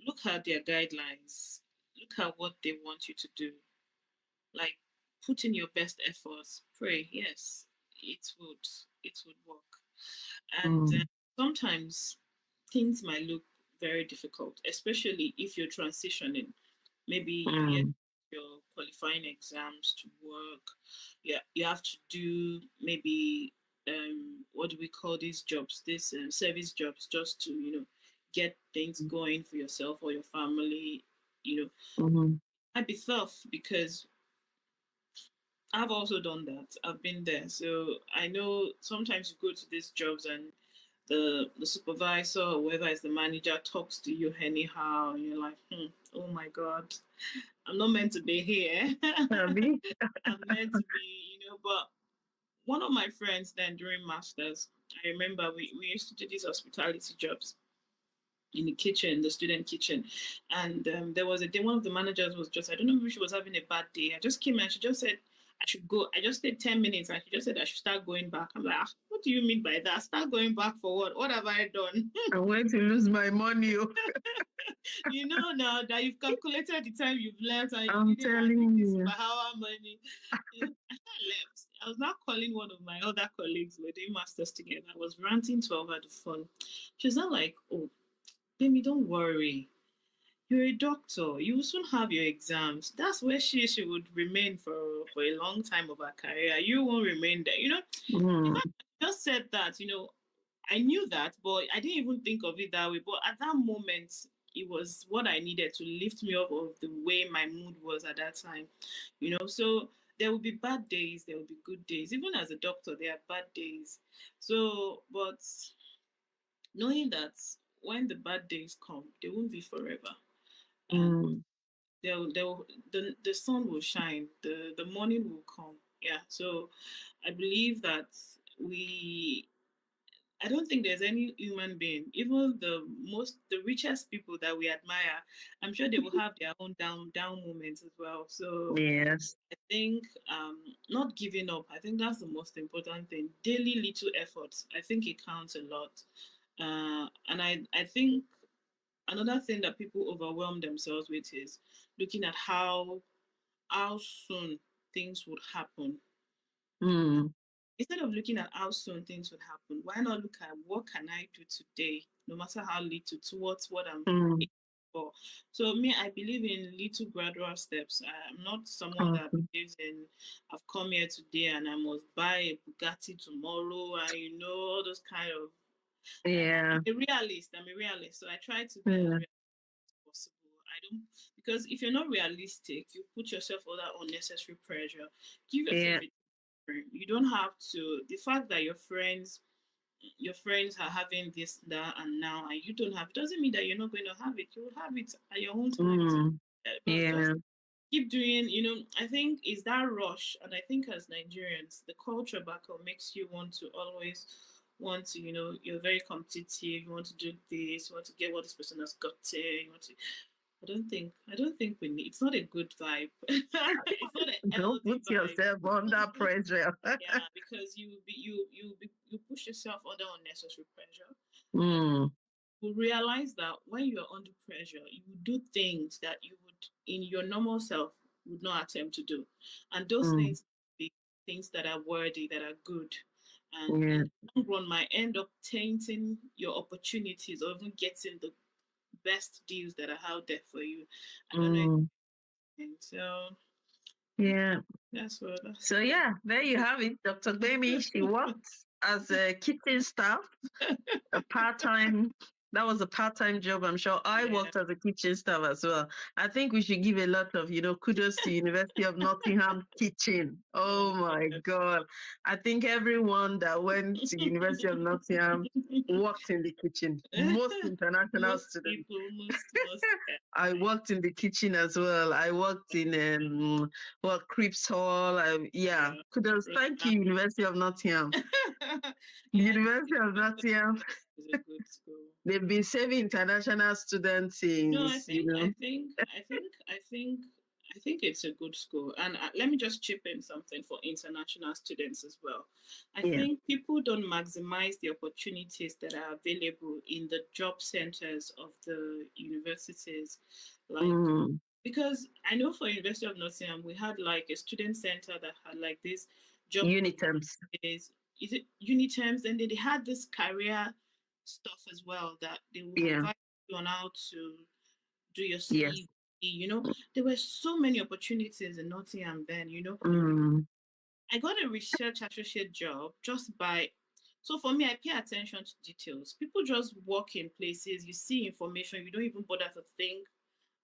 [SPEAKER 1] look at their guidelines, look at what they want you to do. Like, put in your best efforts, pray. Yes, it would work. And
[SPEAKER 2] mm,
[SPEAKER 1] sometimes things might look very difficult, especially if you're transitioning. Maybe
[SPEAKER 2] mm,
[SPEAKER 1] your qualifying exams to work. Yeah, you have to do maybe what do we call these jobs? These service jobs, just to get things going for yourself or your family. You know,
[SPEAKER 2] mm,
[SPEAKER 1] might be tough because I've also done that. I've been there. So I know sometimes you go to these jobs and the supervisor or whoever is the manager talks to you anyhow and you're like, oh my God, I'm not meant to be here.
[SPEAKER 2] Abby?
[SPEAKER 1] I'm meant to be, but one of my friends then during masters, I remember we used to do these hospitality jobs in the kitchen, the student kitchen. And there was a day, one of the managers was just, I don't know if she was having a bad day. I just came and she just said, I should go. I just stayed 10 minutes and she just said I should start going back. I'm like, what do you mean by that? Start going back for what? What have I done?
[SPEAKER 2] I'm going to lose my money. Oh.
[SPEAKER 1] You know now that you've calculated the time you've left and you've
[SPEAKER 2] I'm
[SPEAKER 1] needed at least
[SPEAKER 2] telling
[SPEAKER 1] per
[SPEAKER 2] you.
[SPEAKER 1] hour money. I left. I was not calling one of my other colleagues. We're doing masters together. I was ranting to her over the phone. She was not like, oh, baby, don't worry. You're a doctor. You will soon have your exams. That's where she would remain for a long time of her career. You won't remain there. In
[SPEAKER 2] Mm,
[SPEAKER 1] fact, I just said that. I knew that, but I didn't even think of it that way. But at that moment, it was what I needed to lift me up of the way my mood was at that time. So there will be bad days, there will be good days. Even as a doctor, there are bad days. So, but knowing that when the bad days come, they won't be forever. And
[SPEAKER 2] mm,
[SPEAKER 1] the sun will shine, the morning will come. Yeah. So I believe that we I don't think there's any human being, even the richest people that we admire, I'm sure they will have their own down moments as well. So
[SPEAKER 2] yes.
[SPEAKER 1] I think not giving up, I think that's the most important thing. Daily little efforts, I think it counts a lot. And I think another thing that people overwhelm themselves with is looking at how soon things would happen.
[SPEAKER 2] Mm,
[SPEAKER 1] Instead of looking at how soon things would happen, why not look at what can I do today, no matter how little, towards what I'm
[SPEAKER 2] mm,
[SPEAKER 1] aiming for. So me, I believe in little gradual steps. I'm not someone that
[SPEAKER 2] awesome.
[SPEAKER 1] believes in I've come here today and I must buy a Bugatti tomorrow and all those kind of
[SPEAKER 2] Yeah.
[SPEAKER 1] I'm a realist. So I try to be as
[SPEAKER 2] Yeah.
[SPEAKER 1] realistic as possible. I don't because if you're not realistic, you put yourself under unnecessary pressure. Give yourself
[SPEAKER 2] Yeah.
[SPEAKER 1] a you don't have to the fact that your friends are having this that and now and you don't have it doesn't mean that you're not going to have it. You will have it at your own time too.
[SPEAKER 2] Mm,
[SPEAKER 1] But
[SPEAKER 2] yeah.
[SPEAKER 1] just keep doing, I think is that rush. And I think as Nigerians the culture back home makes you want to always want to, you're very competitive, you want to do this, you want to get what this person has gotten, you want to I don't think we need. It's not a good vibe. It's not a
[SPEAKER 2] Don't
[SPEAKER 1] healthy
[SPEAKER 2] put
[SPEAKER 1] vibe.
[SPEAKER 2] yourself under pressure.
[SPEAKER 1] Yeah, because you push yourself under unnecessary pressure, and
[SPEAKER 2] Mm,
[SPEAKER 1] you realize that when you're under pressure, you would do things that you would in your normal self would not attempt to do, and those
[SPEAKER 2] mm,
[SPEAKER 1] things be things that are worthy, that are good, and
[SPEAKER 2] yeah.
[SPEAKER 1] in the long run might end up tainting your opportunities or even getting the best deals that are out there for you. I don't know.
[SPEAKER 2] Mm,
[SPEAKER 1] So
[SPEAKER 2] yeah.
[SPEAKER 1] that's what that's
[SPEAKER 2] So yeah, there you
[SPEAKER 1] that's
[SPEAKER 2] have it. Dr. Gbemi, she worked as a kitchen staff, a part-time. That was a part-time job. I'm sure I
[SPEAKER 1] yeah.
[SPEAKER 2] worked as a kitchen staff as well. I think we should give a lot of, kudos to University of Nottingham kitchen.
[SPEAKER 1] Oh
[SPEAKER 2] Oh my
[SPEAKER 1] yes.
[SPEAKER 2] God. I think everyone that went to University of Nottingham worked in the kitchen. Most international
[SPEAKER 1] Most
[SPEAKER 2] students.
[SPEAKER 1] people, most.
[SPEAKER 2] I worked in the kitchen as well. I worked in Cripps Hall. Yeah,
[SPEAKER 1] Yeah.
[SPEAKER 2] kudos. Thank you, University of Nottingham. The
[SPEAKER 1] Yeah,
[SPEAKER 2] University of Nottingham.
[SPEAKER 1] it's a good school.
[SPEAKER 2] They've been serving international students
[SPEAKER 1] No, I
[SPEAKER 2] since,
[SPEAKER 1] think, I think, I think, I think, I think it's a good school. And let me just chip in something for international students as well. I
[SPEAKER 2] Yeah.
[SPEAKER 1] think people don't maximize the opportunities that are available in the job centers of the universities, like
[SPEAKER 2] Mm,
[SPEAKER 1] because I know for University of Nottingham we had like a student center that had like this job
[SPEAKER 2] Uniterms.
[SPEAKER 1] opportunities. Is it uniterms? And then they had this career stuff as well that they will
[SPEAKER 2] Yeah.
[SPEAKER 1] advise you on how to do your
[SPEAKER 2] Yes.
[SPEAKER 1] CV. There were so many opportunities in Nottingham then.
[SPEAKER 2] Mm,
[SPEAKER 1] I got a research associate job just by. So for me, I pay attention to details. People just walk in places, you see information, you don't even bother to think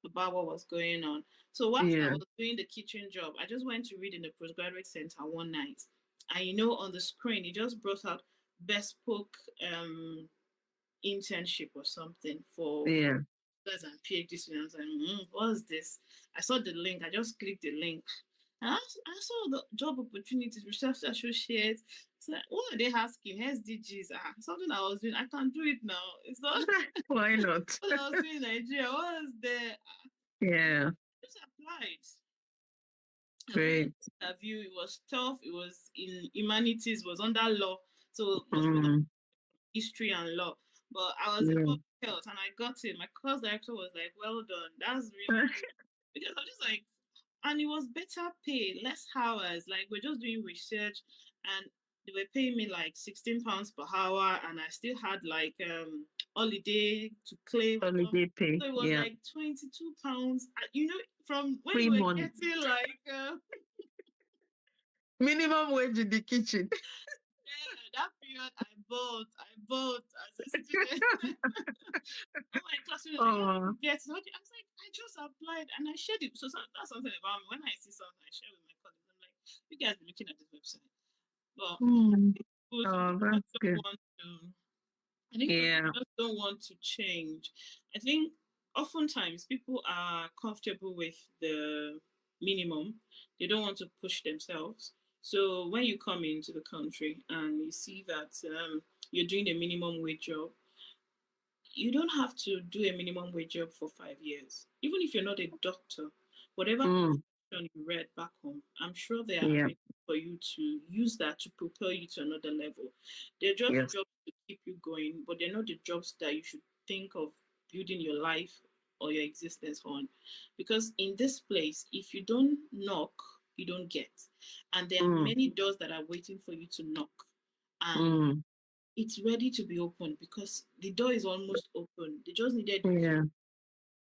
[SPEAKER 1] about what was going on. So whilst I
[SPEAKER 2] yeah.
[SPEAKER 1] was doing the kitchen job, I just went to read in the postgraduate center one night. And on the screen, it just brought out bespoke internship or something for
[SPEAKER 2] Yeah.
[SPEAKER 1] masters and PhD students. And what's this? I saw the link. I just clicked the link. And I saw the job opportunities, research associates. It's like, what are they asking? SDGs. Something I was doing. I can do it now. It's not
[SPEAKER 2] Why not?
[SPEAKER 1] what I was doing in Nigeria. What was there?
[SPEAKER 2] Yeah.
[SPEAKER 1] Just applied. I went for
[SPEAKER 2] Great.
[SPEAKER 1] the interview. It was tough. It was in humanities. It was under law. So most people
[SPEAKER 2] Mm,
[SPEAKER 1] history and law. But I was in
[SPEAKER 2] yeah.
[SPEAKER 1] public health and I got it. My course director was like, well done. That's really good. Because I'm just like, and it was better pay, less hours. Like we're just doing research and they were paying me like £16 per hour and I still had like holiday to claim and all.
[SPEAKER 2] Holiday pay.
[SPEAKER 1] So it was
[SPEAKER 2] Yeah.
[SPEAKER 1] like £22. From when
[SPEAKER 2] Free
[SPEAKER 1] you were
[SPEAKER 2] money.
[SPEAKER 1] getting like
[SPEAKER 2] Minimum wage in the kitchen.
[SPEAKER 1] yeah, that period I bought as a student. All my classmates were like, how did
[SPEAKER 2] Oh.
[SPEAKER 1] you get it? I was like, I just applied and I shared it. So that's something about me. When I see something, I share with my colleagues. I'm like, you guys be looking at this website. But
[SPEAKER 2] Mm.
[SPEAKER 1] people
[SPEAKER 2] Oh,
[SPEAKER 1] just
[SPEAKER 2] that's
[SPEAKER 1] don't
[SPEAKER 2] good.
[SPEAKER 1] want to, I think people
[SPEAKER 2] Yeah.
[SPEAKER 1] just don't want to change. I think oftentimes people are comfortable with the minimum. They don't want to push themselves. So when you come into the country and you see that you're doing a minimum wage job, you don't have to do a minimum wage job for 5 years. Even if you're not a doctor, whatever
[SPEAKER 2] Mm.
[SPEAKER 1] profession you read back home, I'm sure there are
[SPEAKER 2] Yeah.
[SPEAKER 1] avenues for you to use that to propel you to another level. They're just
[SPEAKER 2] Yes.
[SPEAKER 1] jobs to keep you going, but they're not the jobs that you should think of building your life or your existence on. Because in this place, if you don't knock, you don't get. And there are
[SPEAKER 2] Mm.
[SPEAKER 1] many doors that are waiting for you to knock. And
[SPEAKER 2] Mm.
[SPEAKER 1] it's ready to be opened because the door is almost open. They just needed you to.
[SPEAKER 2] Yeah.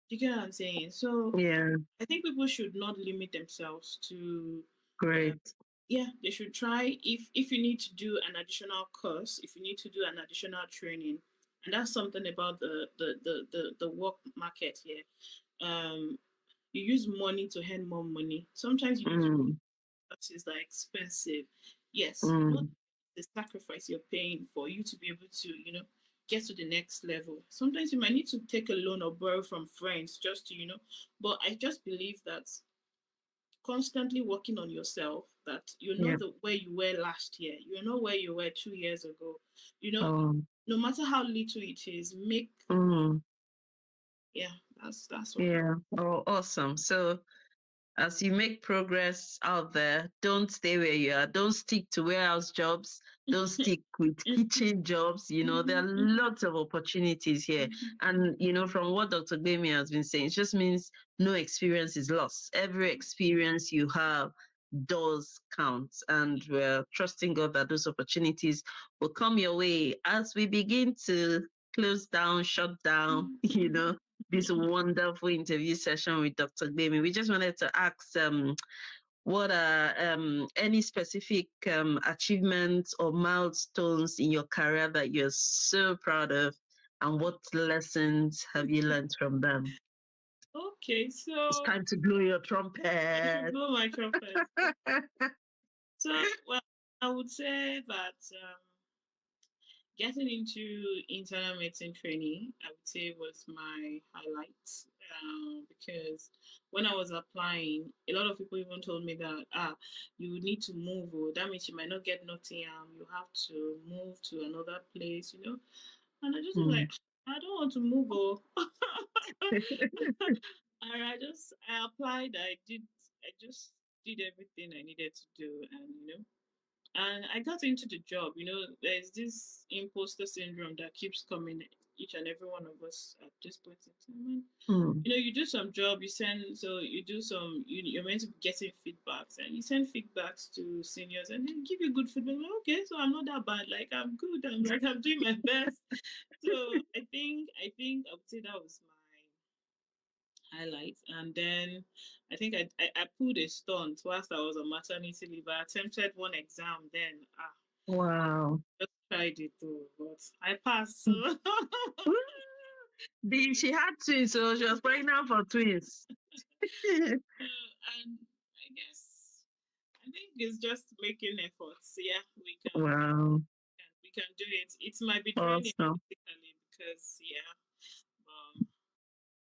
[SPEAKER 1] You get what I'm saying? So
[SPEAKER 2] Yeah.
[SPEAKER 1] I think people should not limit themselves to. Uh,
[SPEAKER 2] Great.
[SPEAKER 1] yeah, they should try. If you need to do an additional course, if you need to do an additional training, and that's something about the work market here. Um, you use money to earn more money. Sometimes you need to
[SPEAKER 2] Mm.
[SPEAKER 1] classes that are expensive. Yes, not
[SPEAKER 2] Mm.
[SPEAKER 1] the sacrifice you're paying for you to be able to, get to the next level. Sometimes you might need to take a loan or borrow from friends just to, but I just believe that constantly working on yourself, that you're
[SPEAKER 2] Yeah.
[SPEAKER 1] not where you were last year, you're not where you were 2 years ago. You know,
[SPEAKER 2] Oh.
[SPEAKER 1] no matter how little it is, make,
[SPEAKER 2] Mm.
[SPEAKER 1] yeah, That's what I.
[SPEAKER 2] Yeah. Oh, awesome. So as you make progress out there, don't stay where you are. Don't stick to warehouse jobs. Don't stick with kitchen jobs. There are lots of opportunities here. And, from what Dr. Gbemi has been saying, it just means no experience is lost. Every experience you have does count. And we're trusting God that those opportunities will come your way as we begin to close down, shut down, this wonderful interview session with Dr. Gbemi. We just wanted to ask what are any specific achievements or milestones in your career that you're so proud of, and what lessons have you learned from them?
[SPEAKER 1] Okay,
[SPEAKER 2] It's
[SPEAKER 1] so
[SPEAKER 2] time to blow your
[SPEAKER 1] I should
[SPEAKER 2] trumpet.
[SPEAKER 1] blow my trumpet. So, well, I would say that getting into internal medicine training, I would say, was my highlight, because when I was applying, a lot of people even told me that you would need to move, or that means you might not get Nottingham. You have to move to another place. And I just was
[SPEAKER 2] Mm.
[SPEAKER 1] like, I don't want to move, and I applied. I just did everything I needed to do, and I got into the job. There's this imposter syndrome that keeps coming each and every one of us at this point in time. And,
[SPEAKER 2] Mm.
[SPEAKER 1] you do some job, you do some, you're meant to be getting feedbacks, and you send feedbacks to seniors, and they give you good feedback. Like, okay, so I'm not that bad. Like, I'm good. I'm doing my best. So I think I would say that was my highlights. And then I think I pulled a stunt whilst I was on maternity leave. I attempted one exam then.
[SPEAKER 2] Wow.
[SPEAKER 1] Just tried it too, but I passed. So,
[SPEAKER 2] She
[SPEAKER 1] yes.
[SPEAKER 2] had twins, so she was pregnant for twins.
[SPEAKER 1] And I guess I think it's just making efforts. Yeah,
[SPEAKER 2] Wow.
[SPEAKER 1] we can do it. It might be draining
[SPEAKER 2] Awesome.
[SPEAKER 1] physically because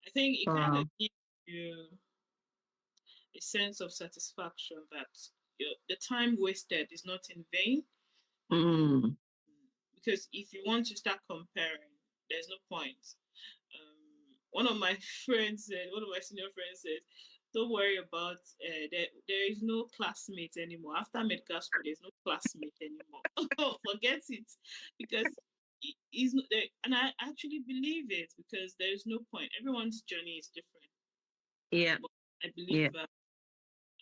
[SPEAKER 1] I think it kind of
[SPEAKER 2] Wow.
[SPEAKER 1] gives you a sense of satisfaction that the time wasted is not in vain.
[SPEAKER 2] Mm.
[SPEAKER 1] Because if you want to start comparing, there's no point. One of my one of my senior friends said, "Don't worry about there is no classmate anymore. After medical school, there's no classmate anymore. Forget it, because it is not there." And I actually believe it because there is no point. Everyone's journey is different,
[SPEAKER 2] Yeah.
[SPEAKER 1] but I
[SPEAKER 2] Yeah.
[SPEAKER 1] believe that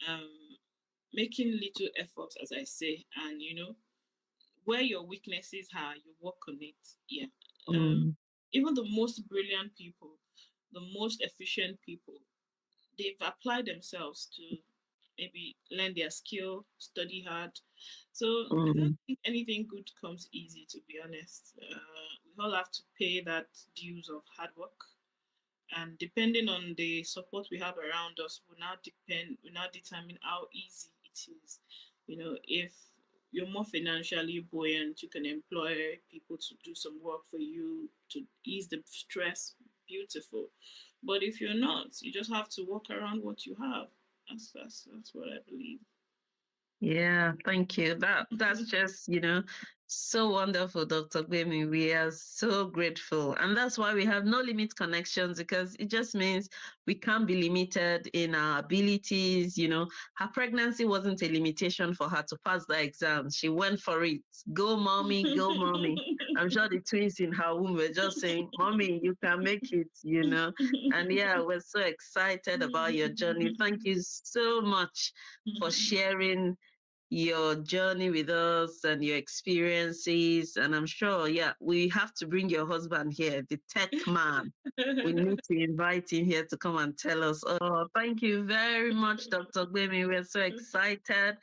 [SPEAKER 1] um, making little efforts, as I say, and where your weaknesses are, you work on it. Yeah. Um,
[SPEAKER 2] Mm.
[SPEAKER 1] Even the most brilliant people, the most efficient people, they've applied themselves to maybe learn their skill, study hard. So I don't
[SPEAKER 2] Mm.
[SPEAKER 1] think anything good comes easy, to be honest. We all have to pay that dues of hard work. And depending on the support we have around us will now determine how easy it is. If you're more financially buoyant, you can employ people to do some work for you to ease the stress. Beautiful. But if you're not, you just have to work around what you have. That's what I believe.
[SPEAKER 2] Yeah, thank you. That's just, so wonderful, Dr. Gbemi. We are so grateful. And that's why we have no limit connections, because it just means we can't be limited in our abilities. Her pregnancy wasn't a limitation for her to pass the exam. She went for it. Go, mommy, go, mommy. I'm sure the twins in her womb were just saying, Mommy, you can make it. And yeah, we're so excited about your journey. Thank you so much for sharing your journey with us and your experiences. And I'm sure, yeah, we have to bring your husband here, the tech man. We need to invite him here to come and tell us. Oh, thank you very much, Dr. Gbemi. We're so excited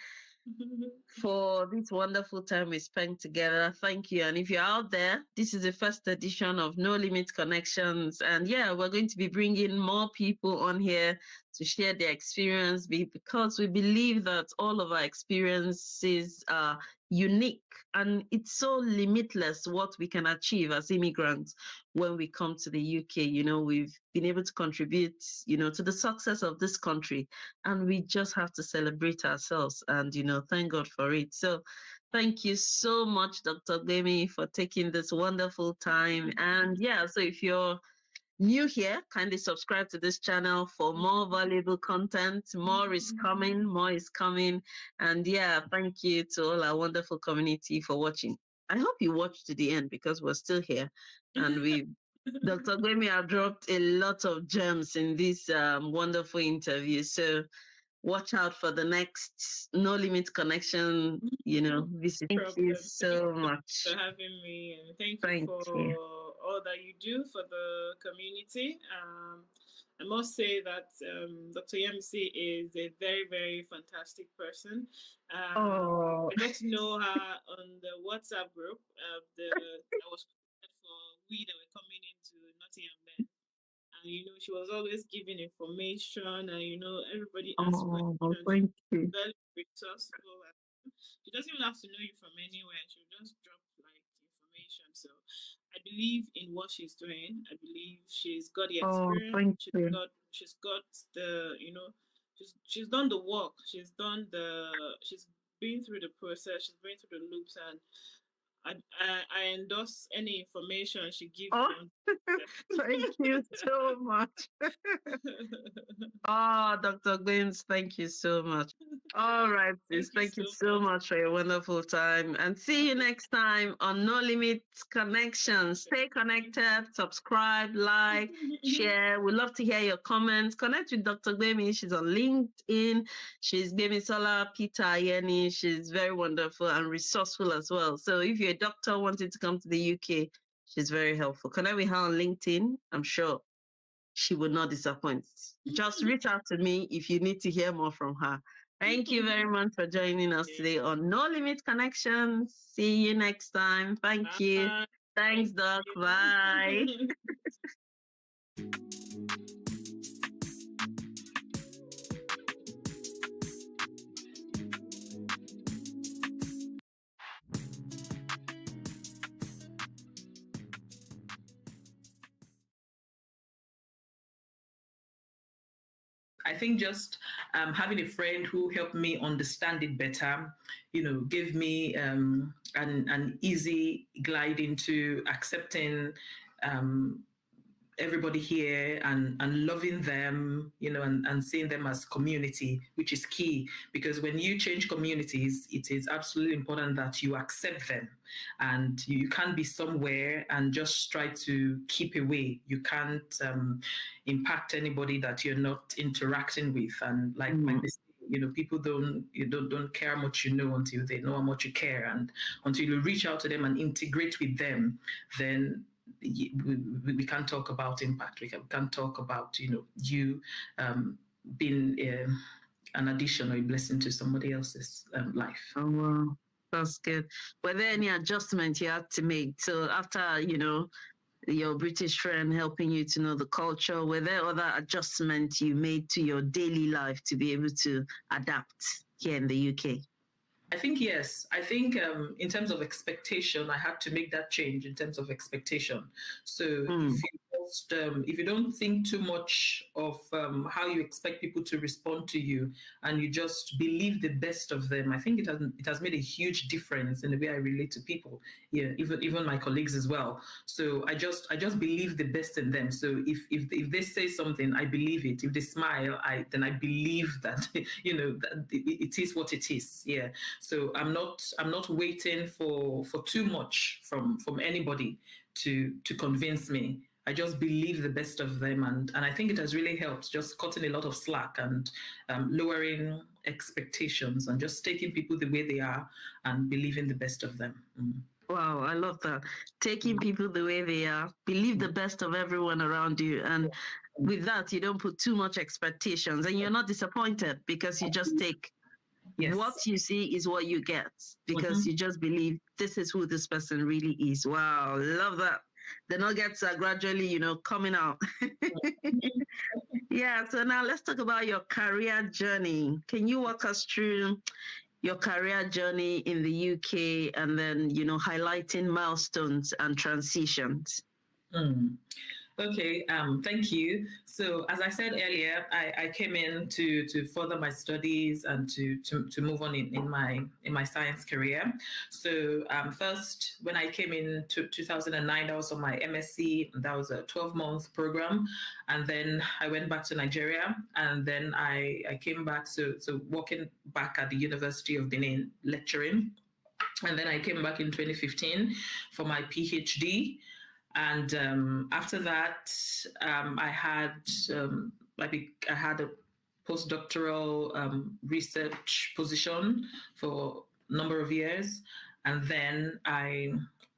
[SPEAKER 2] for this wonderful time we spent together. Thank you. And if you're out there, this is the first edition of No Limit Connections. And yeah, we're going to be bringing more people on here to share their experience because we believe that all of our experiences are unique, and it's so limitless what we can achieve as immigrants when we come to the UK. We've been able to contribute, to the success of this country, and we just have to celebrate ourselves and thank God for it. So thank you so much, Dr. Gbemi, for taking this wonderful time. And yeah, so if you're new here, kindly subscribe to this channel for more valuable content. More is coming, more is coming. And yeah, thank you to all our wonderful community for watching. I hope you watched to the end because we're still here. And Dr. Gwemi have dropped a lot of gems in this wonderful interview. So watch out for the next No Limit Connection, visit. Thank you so much
[SPEAKER 1] for having me, and thank you
[SPEAKER 2] Thank
[SPEAKER 1] for
[SPEAKER 2] you.
[SPEAKER 1] all that you do for the community. I must say that Dr. Yemisi is a very, very fantastic person.
[SPEAKER 2] Oh,
[SPEAKER 1] I got to know her on the WhatsApp group that was created for we that were coming into Nottingham then. And she was always giving information, and everybody asked questions.
[SPEAKER 2] thank you.
[SPEAKER 1] Very resourceful. She doesn't even have to know you from anywhere. She'll just drop like information. So I believe in what she's doing. I believe she's got the
[SPEAKER 2] Oh,
[SPEAKER 1] experience.
[SPEAKER 2] thank
[SPEAKER 1] She's
[SPEAKER 2] you.
[SPEAKER 1] got the she's done the work. She's been through the process. She's been through the loops, and I endorse any information she gives on.
[SPEAKER 2] Thank you so much. Dr. Gwims, thank you so much. All right, sis. Thank you so much for your wonderful time. And see you next time on No Limit Connections. Stay connected, subscribe, like, share. We love to hear your comments. Connect with Dr. Gbemi. She's on LinkedIn. She's Gbemisola Peter Ayeni. She's very wonderful and resourceful as well. So if you're a doctor wanting to come to the UK, she's very helpful. Connect with her on LinkedIn. I'm sure she would not disappoint. Just reach out to me if you need to hear more from her. Thank you very much for joining us today on No Limit Connections. See you next time. Thank you. Thanks, Doc. Bye.
[SPEAKER 3] I think just having a friend who helped me understand it better, gave me an easy glide into accepting everybody here and loving them, and seeing them as community, which is key, because when you change communities, it is absolutely important that you accept them, and you can't be somewhere and just try to keep away. You can't impact anybody that you're not interacting with, and like this, people don't care how much you know until they know how much you care, and until you reach out to them and integrate with them, then we can't talk about impact. We can't talk about you being an addition or a blessing to somebody else's life.
[SPEAKER 2] Oh, wow. That's good. Were there any adjustments you had to make? So after, your British friend helping you to know the culture, were there other adjustments you made to your daily life to be able to adapt here in the UK?
[SPEAKER 3] I think yes. I think in terms of expectation, I had to make that change in terms of expectation. So if you don't think too much of how you expect people to respond to you, and you just believe the best of them, I think it has made a huge difference in the way I relate to people. Yeah, even my colleagues as well. So I just believe the best in them. So if they say something, I believe it. If they smile, then I believe that that it is what it is. Yeah. So I'm not waiting for too much from anybody to convince me. I just believe the best of them, and I think it has really helped, just cutting a lot of slack and lowering expectations and just taking people the way they are and believing the best of them.
[SPEAKER 2] Wow, I love that. Taking people the way they are, believe the best of everyone around you. And with that, you don't put too much expectations, and you're not disappointed because you just take what you see is what you get, because you just believe this is who this person really is. Wow, love that. The nuggets are gradually, coming out. Yeah, so now let's talk about your career journey. Can you walk us through your career journey in the UK, and then, highlighting milestones and transitions?
[SPEAKER 3] Okay, thank you. So, as I said earlier, I came in to further my studies and to move on in my science career. So, first, when I came in to 2009, that was on my MSc. That was a 12-month program, and then I went back to Nigeria, and then I came back so working back at the University of Benin lecturing, and then I came back in 2015 for my PhD. And after that, I had I had a postdoctoral research position for a number of years, and then I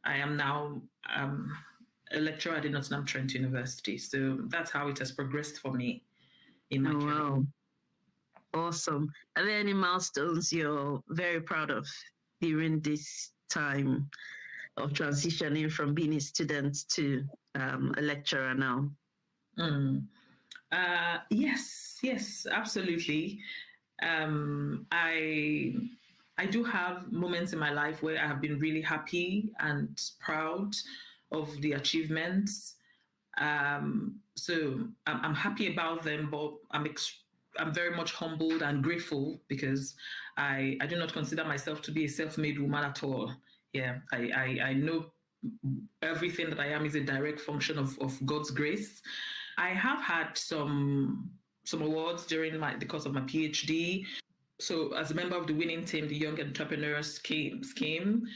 [SPEAKER 3] am now a lecturer at the Nottingham Trent University. So that's how it has progressed for me in my career.
[SPEAKER 2] Wow. Awesome. Are there any milestones you're very proud of during this time of transitioning from being a student to a lecturer now?
[SPEAKER 3] Yes, absolutely. I do have moments in my life where I have been really happy and proud of the achievements. So I'm happy about them, but I'm very much humbled and grateful because I do not consider myself to be a self-made woman at all. Yeah, I know everything that I am is a direct function of God's grace. I have had some awards during the course of my PhD. So, as a member of the winning team, the Young Entrepreneurs Scheme,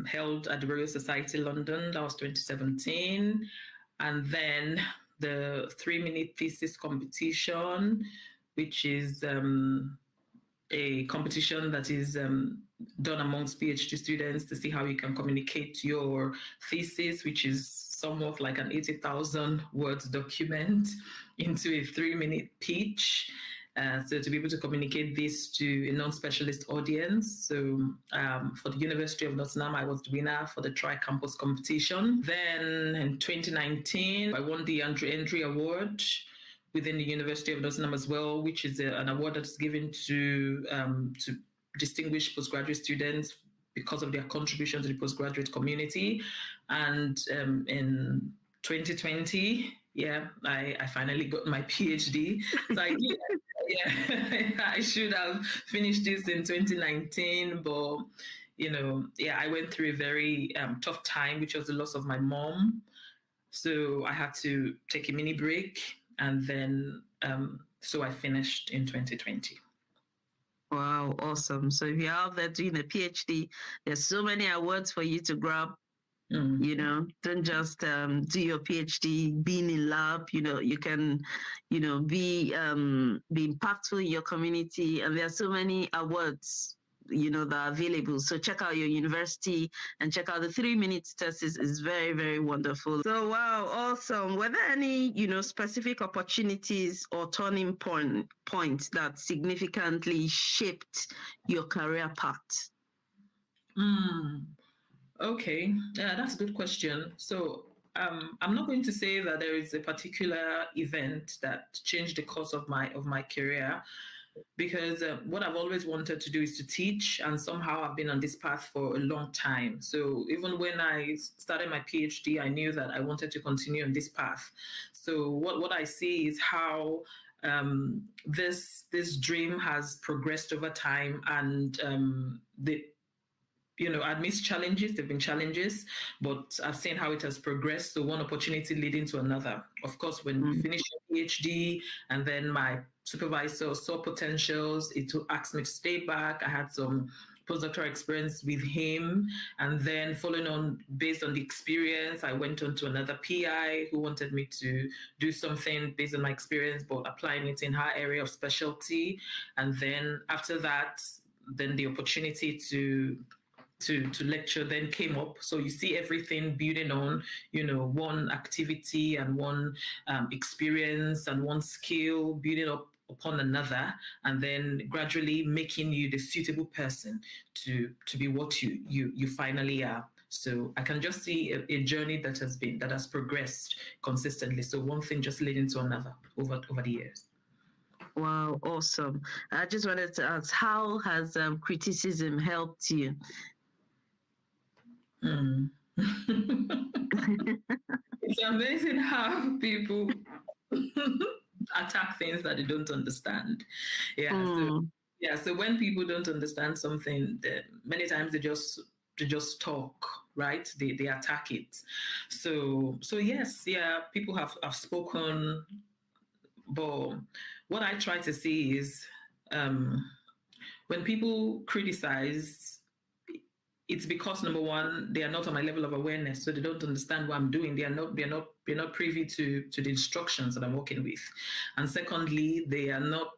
[SPEAKER 3] held at the Royal Society London, that was 2017, and then the 3-minute thesis competition, which is a competition that is done amongst PhD students to see how you can communicate your thesis, which is somewhat like an 80,000 words document, into a 3-minute pitch. So to be able to communicate this to a non-specialist audience. So for the University of Nottingham, I was the winner for the Tri-Campus competition. Then in 2019, I won the Andrew Entry Award within the University of Nottingham as well, which is an award that's given to distinguished postgraduate students because of their contribution to the postgraduate community. And in 2020, I finally got my PhD. So I did. I should have finished this in 2019, but I went through a very tough time, which was the loss of my mom. So I had to take a mini break, and then so I finished in 2020.
[SPEAKER 2] Wow, awesome. So if you're out there doing a PhD, there's so many awards for you to grab. Don't just do your PhD being in lab. You can be impactful in your community, and there are so many awards that are available. So check out your university and check out the 3-minute thesis. Is very, very wonderful. So wow, awesome. Were there any specific opportunities or turning points that significantly shaped your career path?
[SPEAKER 3] Okay, yeah, that's a good question. So I'm not going to say that there is a particular event that changed the course of my career, because what I've always wanted to do is to teach, and somehow I've been on this path for a long time. So even when I started my PhD, I knew that I wanted to continue on this path. So what I see is how this dream has progressed over time, and amidst challenges, there've been challenges, but I've seen how it has progressed. So one opportunity leading to another. Of course, when we finished your PhD, and then my supervisor saw potentials, it asked me to stay back. I had some postdoctoral experience with him, and then following on based on the experience, I went on to another PI who wanted me to do something based on my experience, but applying it in her area of specialty. And then after that, then the opportunity to lecture then came up. So you see everything building on, one activity and one experience and one skill building up upon another, and then gradually making you the suitable person to be what you finally are. So I can just see a journey that has progressed consistently. So one thing just leading to another over the years.
[SPEAKER 2] Wow, awesome. I just wanted to ask, how has criticism helped you?
[SPEAKER 3] It's amazing how people attack things that they don't understand. Yeah. So yeah. So when people don't understand something, many times they just talk, right? They attack it. So yes, yeah. People have spoken, but what I try to see is when people criticize, it's because number one, they are not on my level of awareness, so they don't understand what I'm doing. They're not privy to the instructions that I'm working with. And secondly, they are not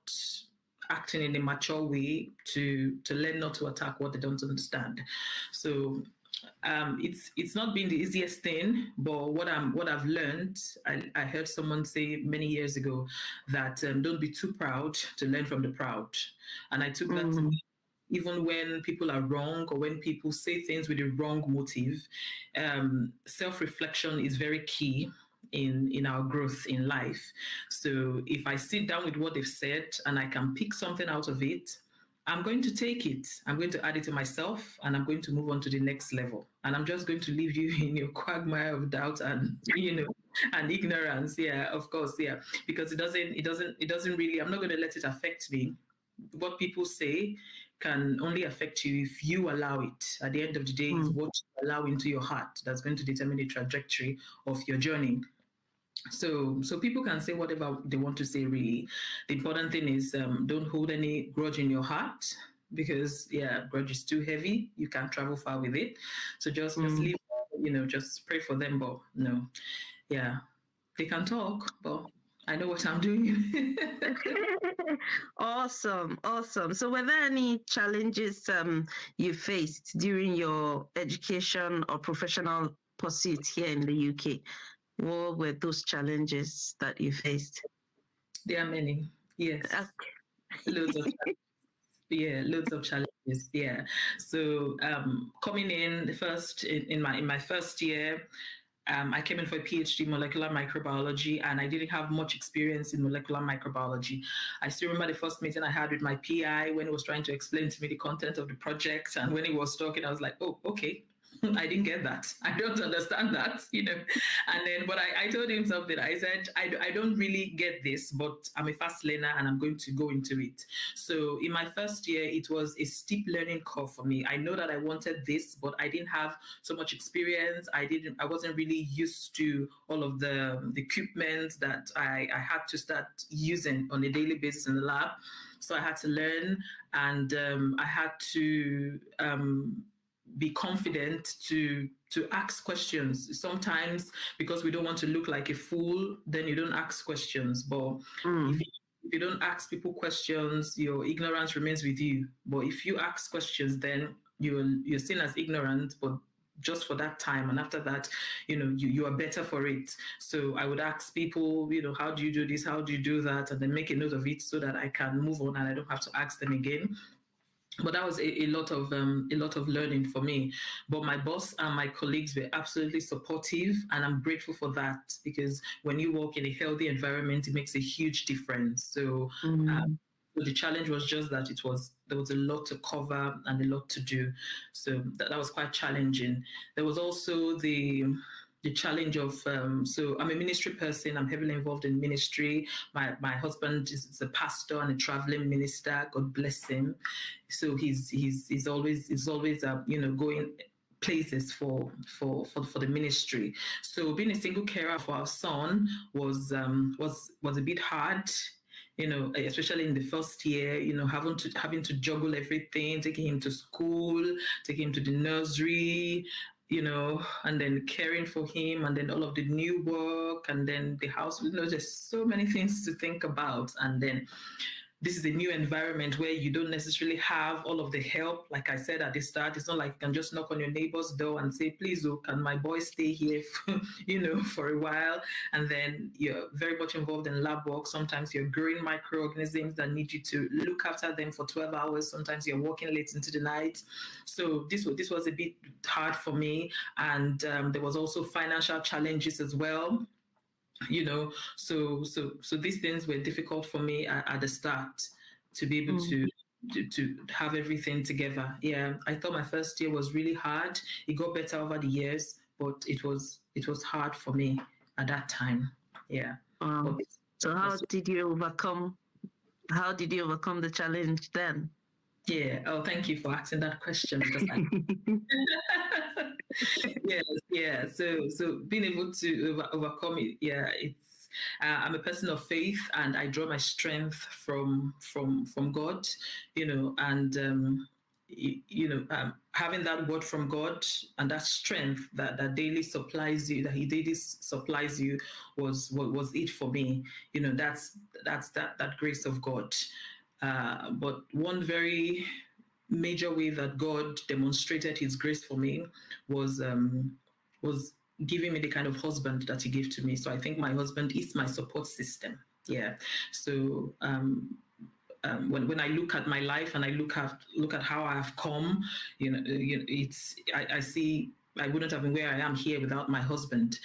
[SPEAKER 3] acting in a mature way to learn not to attack what they don't understand. So it's not been the easiest thing, but what I've learned, I heard someone say many years ago that don't be too proud to learn from the proud, and I took that to me. Even when people are wrong or when people say things with the wrong motive, self-reflection is very key in our growth in life. So if I sit down with what they've said and I can pick something out of it, I'm going to take it, I'm going to add it to myself, and I'm going to move on to the next level. And I'm just going to leave you in your quagmire of doubt and and ignorance. Yeah, of course, yeah, because it doesn't really. I'm not going to let it affect me. What people say can only affect you if you allow it. At the end of the day, it's what you allow into your heart that's going to determine the trajectory of your journey. So people can say whatever they want to say. Really, the important thing is don't hold any grudge in your heart, because yeah, grudge is too heavy. You can't travel far with it. So just leave. Just pray for them. But no, yeah, they can talk, but I know what I'm doing.
[SPEAKER 2] Awesome, awesome. So, were there any challenges you faced during your education or professional pursuits here in the UK? What were those challenges that you faced?
[SPEAKER 3] There are many. Yes, loads of loads of challenges. Yeah. So coming in the first in my first year, I came in for a PhD in molecular microbiology, and I didn't have much experience in molecular microbiology. I still remember the first meeting I had with my PI when he was trying to explain to me the content of the project. And when he was talking, I was like, oh, okay. I didn't get that. I don't understand that. And then, but I told him something. I said, I don't really get this, but I'm a fast learner and I'm going to go into it. So in my first year, it was a steep learning curve for me. I know that I wanted this, but I didn't have so much experience. I wasn't really used to all of the equipment that I had to start using on a daily basis in the lab. So I had to learn, and I had to be confident to ask questions. Sometimes, because we don't want to look like a fool, then you don't ask questions. But if you don't ask people questions, your ignorance remains with you. But if you ask questions, then you're seen as ignorant, but just for that time, and after that, you are better for it. So I would ask people, how do you do this, how do you do that, and then make a note of it so that I can move on and I don't have to ask them again. But that was a lot of learning for me. But my boss and my colleagues were absolutely supportive, and I'm grateful for that, because when you work in a healthy environment, it makes a huge difference. So the challenge was just that there was a lot to cover and a lot to do. So that was quite challenging. There was also the challenge of so I'm a ministry person. I'm heavily involved in ministry. My husband is a pastor and a traveling minister. God bless him. So he's always going places for the ministry. So being a single carer for our son was a bit hard, especially in the first year, having to juggle everything, taking him to school, taking him to the nursery, and then caring for him, and then all of the new work, and then the house. There's so many things to think about. And then this is a new environment where you don't necessarily have all of the help. Like I said at the start, it's not like you can just knock on your neighbor's door and say, please, can my boy stay here, for a while? And then you're very much involved in lab work. Sometimes you're growing microorganisms that need you to look after them for 12 hours. Sometimes you're working late into the night. So this was a bit hard for me. And there was also financial challenges as well. So these things were difficult for me at the start, to be able to have everything together. Yeah, I thought my first year was really hard. It got better over the years, but it was hard for me at that time. Yeah.
[SPEAKER 2] So how did you overcome the challenge then?
[SPEAKER 3] Yeah. Oh, thank you for asking that question, because yeah. So being able to overcome it, yeah, it's I'm a person of faith, and I draw my strength from God, and having that word from God and that strength that daily supplies you, that He daily supplies you, was it for me. That's that grace of God. But one very major way that God demonstrated His grace for me was giving me the kind of husband that He gave to me. So I think my husband is my support system. Yeah. So when I look at my life and I look at how I have come, I see I wouldn't have been where I am here without my husband.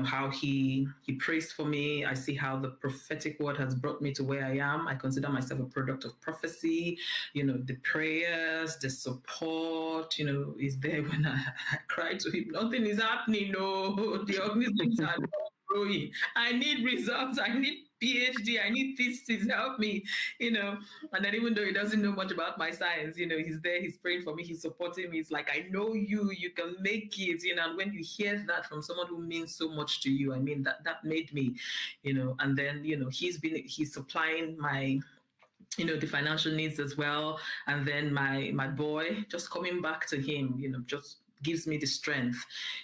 [SPEAKER 3] How he prays for me. I see how the prophetic word has brought me to where I am. I consider myself a product of prophecy. The prayers, the support, is there when I cry to him. Nothing is happening. No, the organisms are not growing. I need results. I need PhD. I need this to help me, And then even though he doesn't know much about my science, he's there, he's praying for me, he's supporting me. It's like, I know you can make it, And when you hear that from someone who means so much to you, I mean, that made me, And then, he's supplying my, the financial needs as well. And then my boy, just coming back to him, just gives me the strength,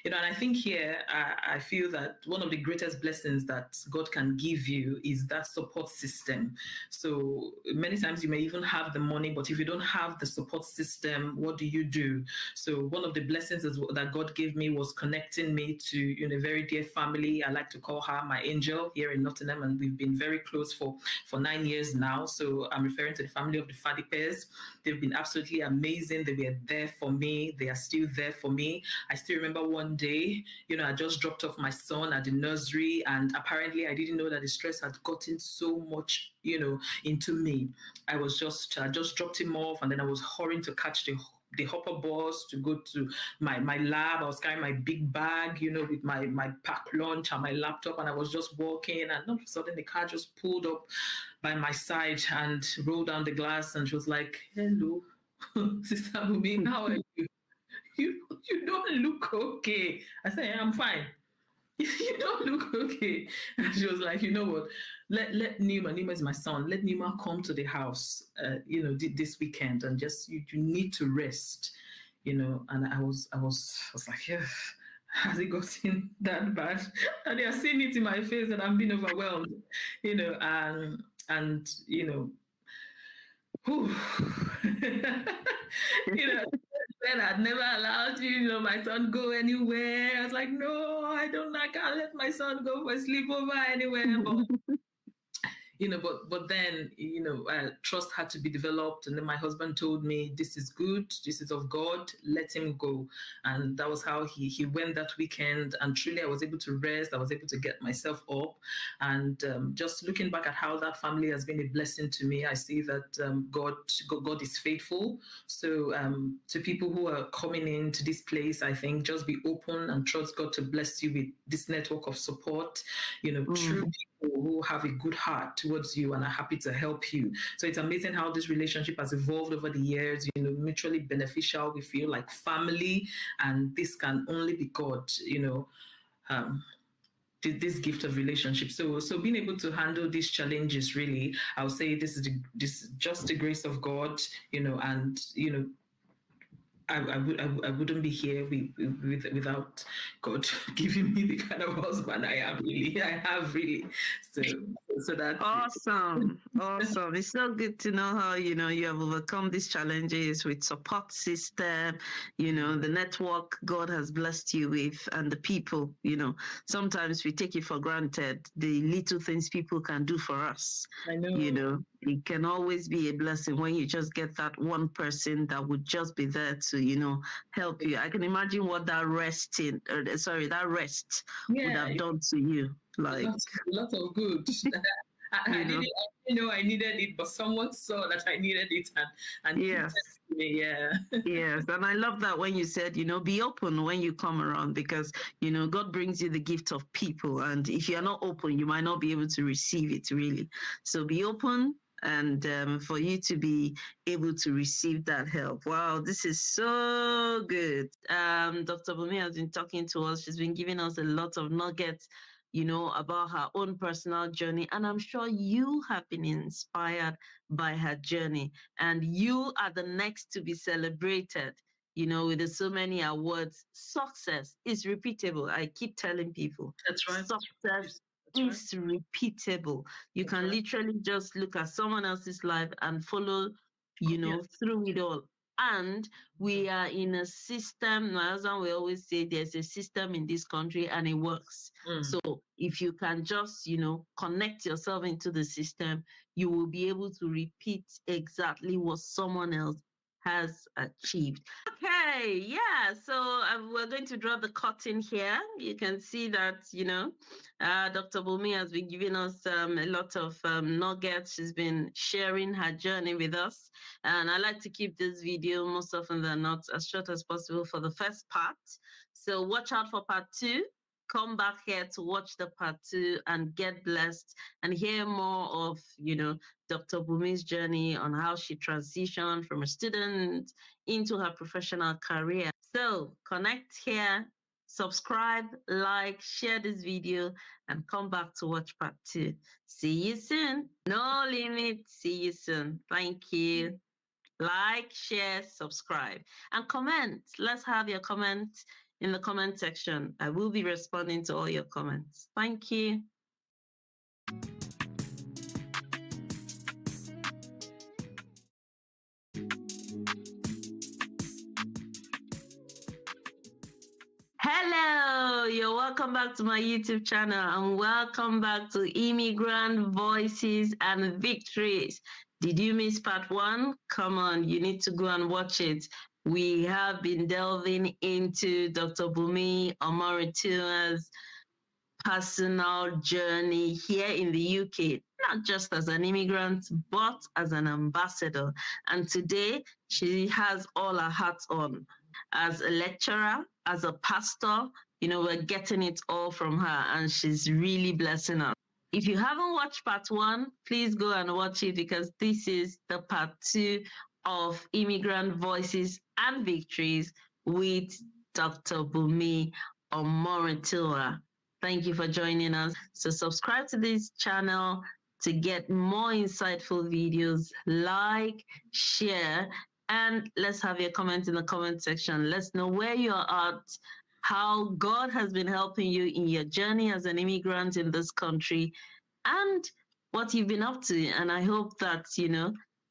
[SPEAKER 3] and I think here I feel that one of the greatest blessings that God can give you is that support system. So many times you may even have the money, but if you don't have the support system, what do you do? So one of the blessings that God gave me was connecting me to a very dear family. I like to call her my angel here in Nottingham, and we've been very close for 9 years now. So I'm referring to the family of the Fadipes. They've been absolutely amazing. They were there for me. They are still there for me. I still remember one day, I just dropped off my son at the nursery, and apparently I didn't know that the stress had gotten so much, into me. I just dropped him off, and then I was hurrying to catch the hopper bus to go to my lab. I was carrying my big bag, with my packed lunch and my laptop, and I was just walking, and all of a sudden the car just pulled up by my side and rolled down the glass, and she was like, "Hello, Sister Bumi, how are you? You don't look okay." I said, "I'm fine." "You don't look okay." And she was like, "You know what? Let Nima is my son. Let Nima come to the house, this weekend, and just you need to rest, And I was like, yeah. Has it gotten that bad? And they are seeing it in my face that I'm being overwhelmed, and whew, said I'd never allowed my son go anywhere. I was like, no, I can't let my son go for a sleepover anywhere. But then, trust had to be developed. And then my husband told me, this is good. This is of God. Let him go. And that was how he went that weekend. And truly, I was able to rest. I was able to get myself up. And just looking back at how that family has been a blessing to me, I see that God is faithful. So to people who are coming into this place, I think just be open and trust God to bless you with this network of support, true people who have a good heart towards you and are happy to help you. So it's amazing how this relationship has evolved over the years, mutually beneficial. We feel like family, and this can only be God, this gift of relationship. So being able to handle these challenges, really, I would say this is just the grace of God, and I wouldn't be here without God giving me the kind of husband I have really. So that's
[SPEAKER 2] awesome. Awesome. It's so good to know how, you have overcome these challenges with support system, the network God has blessed you with, and the people, sometimes we take it for granted, the little things people can do for us.
[SPEAKER 3] I know.
[SPEAKER 2] It can always be a blessing when you just get that one person that would just be there to, help you. I can imagine what that rest would have done to you. Like
[SPEAKER 3] a lot of good. I didn't know I needed it, but someone saw that I needed it and gifted
[SPEAKER 2] Yes.
[SPEAKER 3] it to me. Yeah.
[SPEAKER 2] Yes, and I love that when you said, be open when you come around, because, God brings you the gift of people. And if you're not open, you might not be able to receive it, really. So be open, and for you to be able to receive that help. Wow, this is so good. Dr. Bumi has been talking to us. She's been giving us a lot of nuggets, about her own personal journey. And I'm sure you have been inspired by her journey. And you are the next to be celebrated, with so many awards. Success is repeatable. I keep telling people.
[SPEAKER 3] That's right.
[SPEAKER 2] Success
[SPEAKER 3] That's
[SPEAKER 2] is repeatable. You
[SPEAKER 3] That's
[SPEAKER 2] can
[SPEAKER 3] right.
[SPEAKER 2] literally just look at someone else's life and follow, through it all. And we are in a system. My husband will always say there's a system in this country and it works. So if you can just, connect yourself into the system, you will be able to repeat exactly what someone else has achieved. Okay, yeah, so we're going to draw the curtain here. You can see that, Dr. Bumi has been giving us a lot of nuggets. She's been sharing her journey with us. And I like to keep this video most often than not as short as possible for the first part. So watch out for part 2. Come back here to watch the part 2 and get blessed and hear more of, Dr. Bumi's journey on how she transitioned from a student into her professional career. So connect here, subscribe, like, share this video, and come back to watch part 2. See you soon. No limit. See you soon. Thank you. Like, share, subscribe, and comment. Let's have your comments in the comment section. I will be responding to all your comments. Thank you. Hello, you're welcome back to my YouTube channel, and welcome back to Immigrant Voices and Victories. Did you miss part 1? Come on, you need to go and watch it. We have been delving into Dr. Bumi Omoritura's personal journey here in the UK, not just as an immigrant, but as an ambassador. And today, she has all her hats on. As a lecturer, as a pastor, we're getting it all from her, and she's really blessing us. If you haven't watched part 1, please go and watch it, because this is the part 2 of Immigrant Voices and Victories with Dr. Bumi Omoritua. Thank you for joining us. So subscribe to this channel to get more insightful videos. Like, share, and let's have your comments in the comment section. Let's know where you are at, how God has been helping you in your journey as an immigrant in this country, and what you've been up to. And I hope that,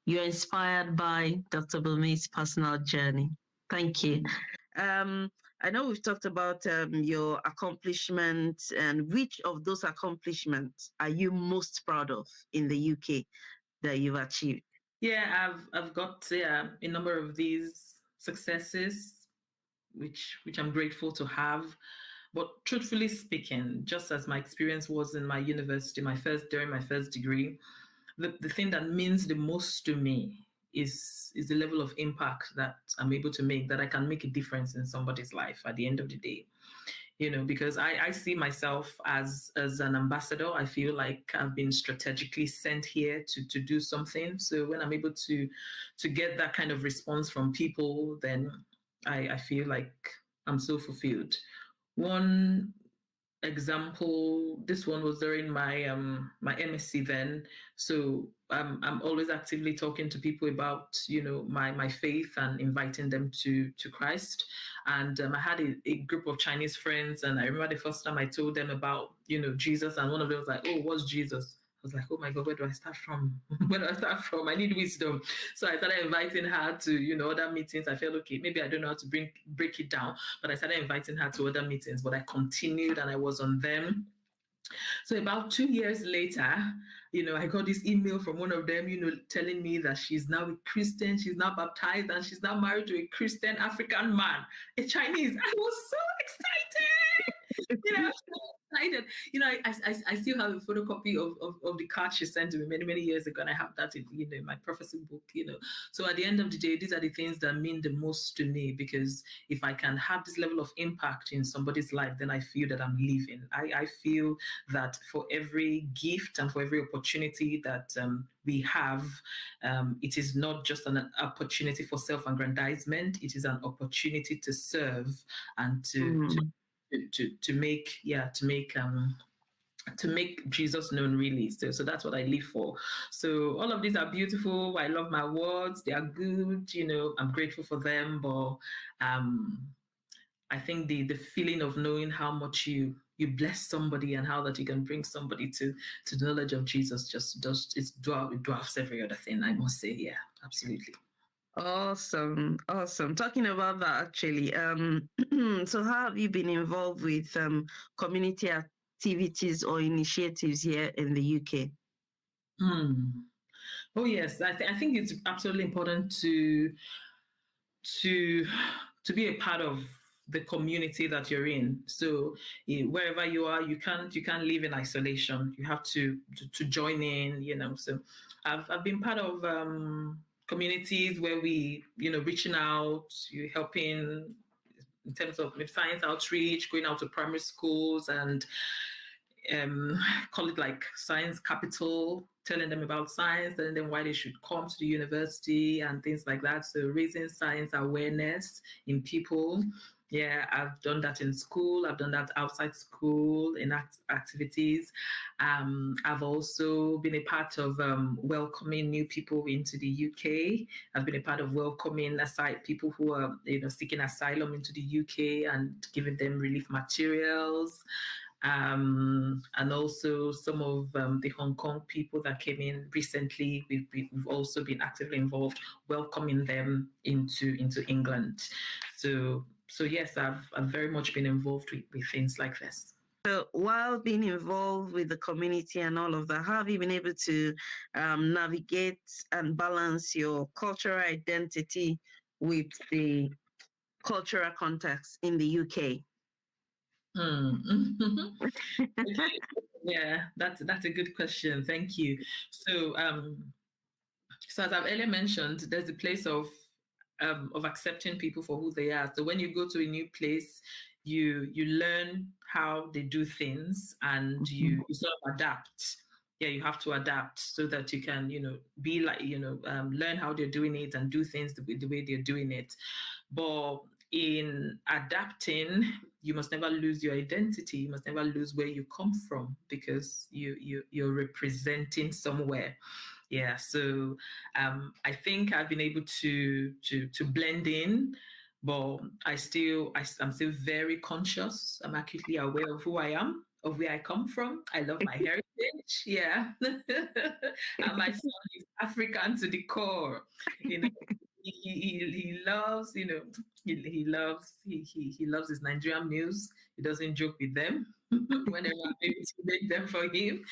[SPEAKER 2] you're inspired by Dr. Bumi's personal journey. Thank you. I know we've talked about your accomplishments, and which of those accomplishments are you most proud of in the UK that you've achieved?
[SPEAKER 3] Yeah, I've got a number of these successes, which I'm grateful to have. But truthfully speaking, just as my experience was in my university, during my first degree, the thing that means the most to me is the level of impact that I'm able to make, that I can make a difference in somebody's life at the end of the day. Because I see myself as an ambassador. I feel like I've been strategically sent here to do something. So when I'm able to get that kind of response from people, then I feel like I'm so fulfilled. One example, this one was during my my MSc then. So I'm always actively talking to people about my faith and inviting them to Christ. And I had a group of Chinese friends, and I remember the first time I told them about Jesus, and one of them was like, "Oh, what's Jesus?" I was like, "Oh my God, where do I start from? Where do I start from? I need wisdom." So I started inviting her to other meetings. I felt, okay, maybe I don't know how to break it down, but I started inviting her to other meetings. But I continued, and I was on them. So about 2 years later, I got this email from one of them, telling me that she's now a Christian, she's now baptized, and she's now married to a Christian African man, a Chinese. I was so excited. excited. I still have a photocopy of the card she sent to me many, many years ago, and I have that in my prophecy book. So at the end of the day, these are the things that mean the most to me, because if I can have this level of impact in somebody's life, then I feel that I'm living. I feel that for every gift and for every opportunity that we have, it is not just an opportunity for self-aggrandizement. It is an opportunity to serve and to make Jesus known, really. So that's what I live for. So all of these are beautiful. I love my words. They are good. I'm grateful for them. But I think the feeling of knowing how much you bless somebody and how that you can bring somebody to the knowledge of Jesus it dwarfs every other thing, I must say. Yeah, absolutely.
[SPEAKER 2] Awesome. Talking about that, actually, so how have you been involved with community activities or initiatives here in the UK?
[SPEAKER 3] Oh yes, I think it's absolutely important to be a part of the community that you're in. So wherever you are, you can't live in isolation. You have to join in. So I've been part of communities where we reaching out, you helping in terms of science outreach, going out to primary schools and call it like science capital, telling them about science, telling them why they should come to the university and things like that. So raising science awareness in people. Yeah, I've done that in school. I've done that outside school in activities. I've also been a part of welcoming new people into the UK. I've been a part of welcoming people who are seeking asylum into the UK and giving them relief materials. And also some of the Hong Kong people that came in recently, we've also been actively involved, welcoming them into England. So yes, I've very much been involved with things like this.
[SPEAKER 2] So while being involved with the community and all of that, how have you been able to navigate and balance your cultural identity with the cultural context in the UK?
[SPEAKER 3] Okay. Yeah, that's a good question. Thank you. So as I've earlier mentioned, there's a place of accepting people for who they are. So when you go to a new place, you learn how they do things, and you sort of adapt. Yeah, you have to adapt so that you can, be like, learn how they're doing it and do things the way they're doing it. But in adapting, you must never lose your identity. You must never lose where you come from, because you're representing somewhere. Yeah, so I think I've been able to blend in, but I'm still very conscious. I'm acutely aware of who I am, of where I come from. I love my heritage. Yeah, and my son is African to the core. He loves, he loves his Nigerian meals. He doesn't joke with them whenever I'm able to make them for him.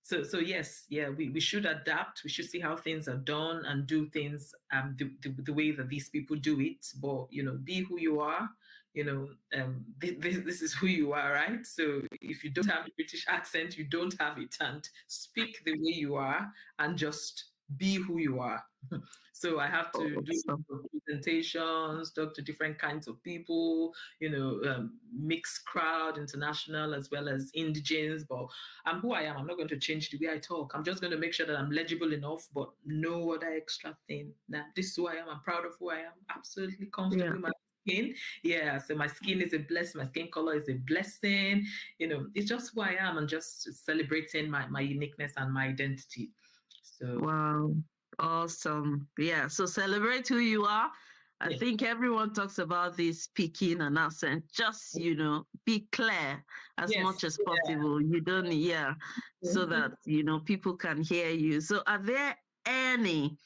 [SPEAKER 3] So yes, yeah, we should adapt. We should see how things are done and do things the way that these people do it. But be who you are. This is who you are, right? So if you don't have the British accent, you don't have it, and speak the way you are, and just be who you are. So I have to do presentations, talk to different kinds of people, mixed crowd, international as well as indigenous. But I'm who I am. I'm not going to change the way I talk. I'm just going to make sure that I'm legible enough, but no other extra thing. Now, this is who I am. I'm proud of who I am. Absolutely comfortable with my skin. Yeah, so my skin is a blessing. My skin color is a blessing. It's just who I am, and just celebrating my uniqueness and my identity. So
[SPEAKER 2] wow. Awesome. Yeah. So celebrate who you are. I think everyone talks about this speaking and accent. Just, be clear as much as possible. You don't, so that, people can hear you. So are there any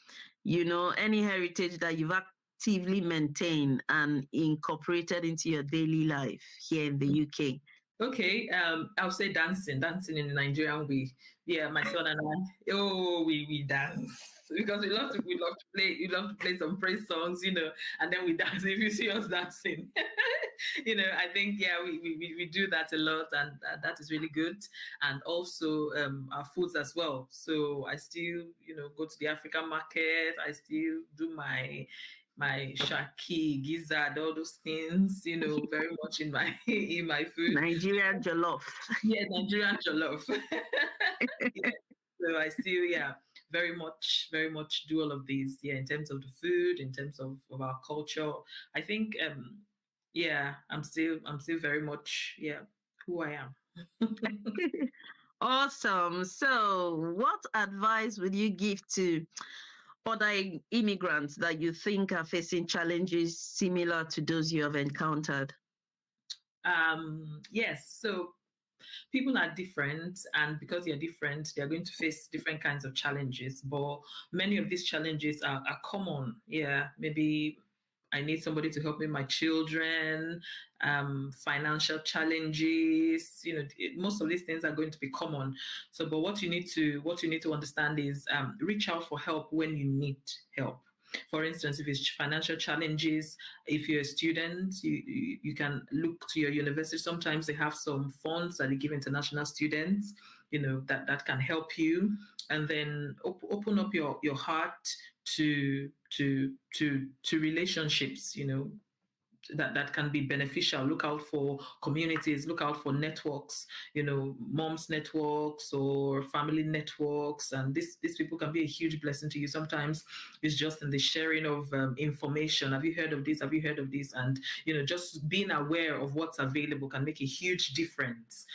[SPEAKER 2] heritage that you've actively maintained and incorporated into your daily life here in the UK?
[SPEAKER 3] Okay, I'll say dancing in the Nigerian way. Yeah, my son and I, we dance because we love to play some praise songs, and then we dance. If you see us dancing, I think yeah, we do that a lot, and that is really good. And also our foods as well. So I still go to the African market. I still do my shaki, gizzard, all those things, very much in my in my food.
[SPEAKER 2] Nigerian jollof.
[SPEAKER 3] Yeah, Nigerian jollof. Yeah. So I still, yeah, very much do all of these. Yeah, in terms of the food, in terms of our culture. I think yeah, I'm still very much, yeah, who I am.
[SPEAKER 2] Awesome. So, what advice would you give to other immigrants that you think are facing challenges similar to those you have encountered?
[SPEAKER 3] Yes, so people are different, and because they're different, they're going to face different kinds of challenges, but many of these challenges are common. Yeah, maybe I need somebody to help me with my children, financial challenges. Most of these things are going to be common. So, but what you need to understand is reach out for help when you need help. For instance, if it's financial challenges, if you're a student, you can look to your university. Sometimes they have some funds that they give international students, that can help you. And then open up your heart to relationships, that can be beneficial. Look out for communities, look out for networks, moms networks or family networks, and these people can be a huge blessing to you. Sometimes it's just in the sharing of information. Have you heard of this? Have you heard of this? And just being aware of what's available can make a huge difference,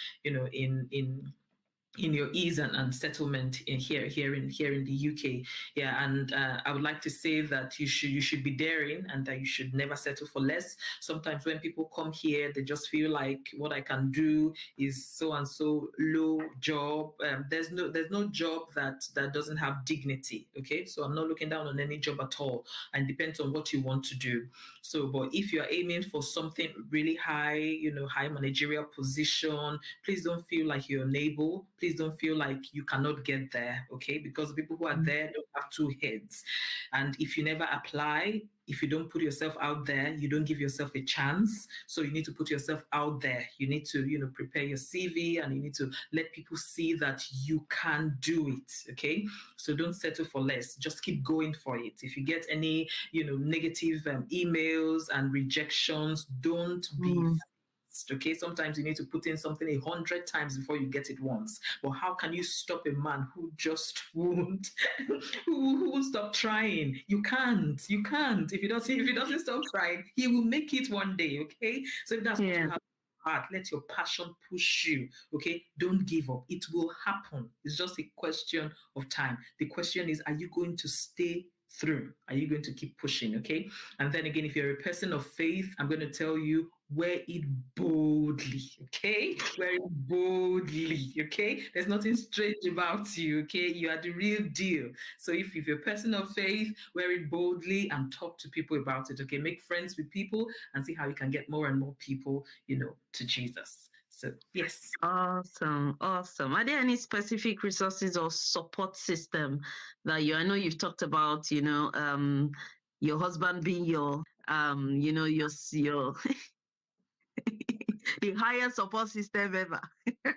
[SPEAKER 3] in your ease and settlement here in the UK. Yeah, and I would like to say that you should be daring, and that you should never settle for less. Sometimes when people come here, they just feel like what I can do is so and so low job. There's no job that doesn't have dignity. Okay, so I'm not looking down on any job at all, and depends on what you want to do. So, but if you're aiming for something really high, high managerial position, please don't feel like you're unable. Please don't feel like you cannot get there, okay? Because the people who are there don't have two heads. And if you never apply, if you don't put yourself out there, you don't give yourself a chance. So you need to put yourself out there. You need to, prepare your CV, and you need to let people see that you can do it, okay? So don't settle for less. Just keep going for it. If you get any, negative emails and rejections, don't be okay. Sometimes you need to put in something 100 times before you get it once. But how can you stop a man who just won't who won't stop trying? You can't. If he doesn't stop trying, he will make it one day. Okay, so if that's what you have, heart, let your passion push you. Okay, don't give up. It will happen. It's just a question of time. The question is, are you going to stay through? Are you going to keep pushing? Okay. And then again, if you're a person of faith, I'm going to tell you, wear it boldly. Okay, wear it boldly. Okay, there's nothing strange about you. Okay, you are the real deal. So if you're a person of faith, wear it boldly and talk to people about it. Okay, make friends with people and see how you can get more and more people, to Jesus. So yes.
[SPEAKER 2] Awesome. Are there any specific resources or support system that I know you've talked about, your husband being your the highest support system ever.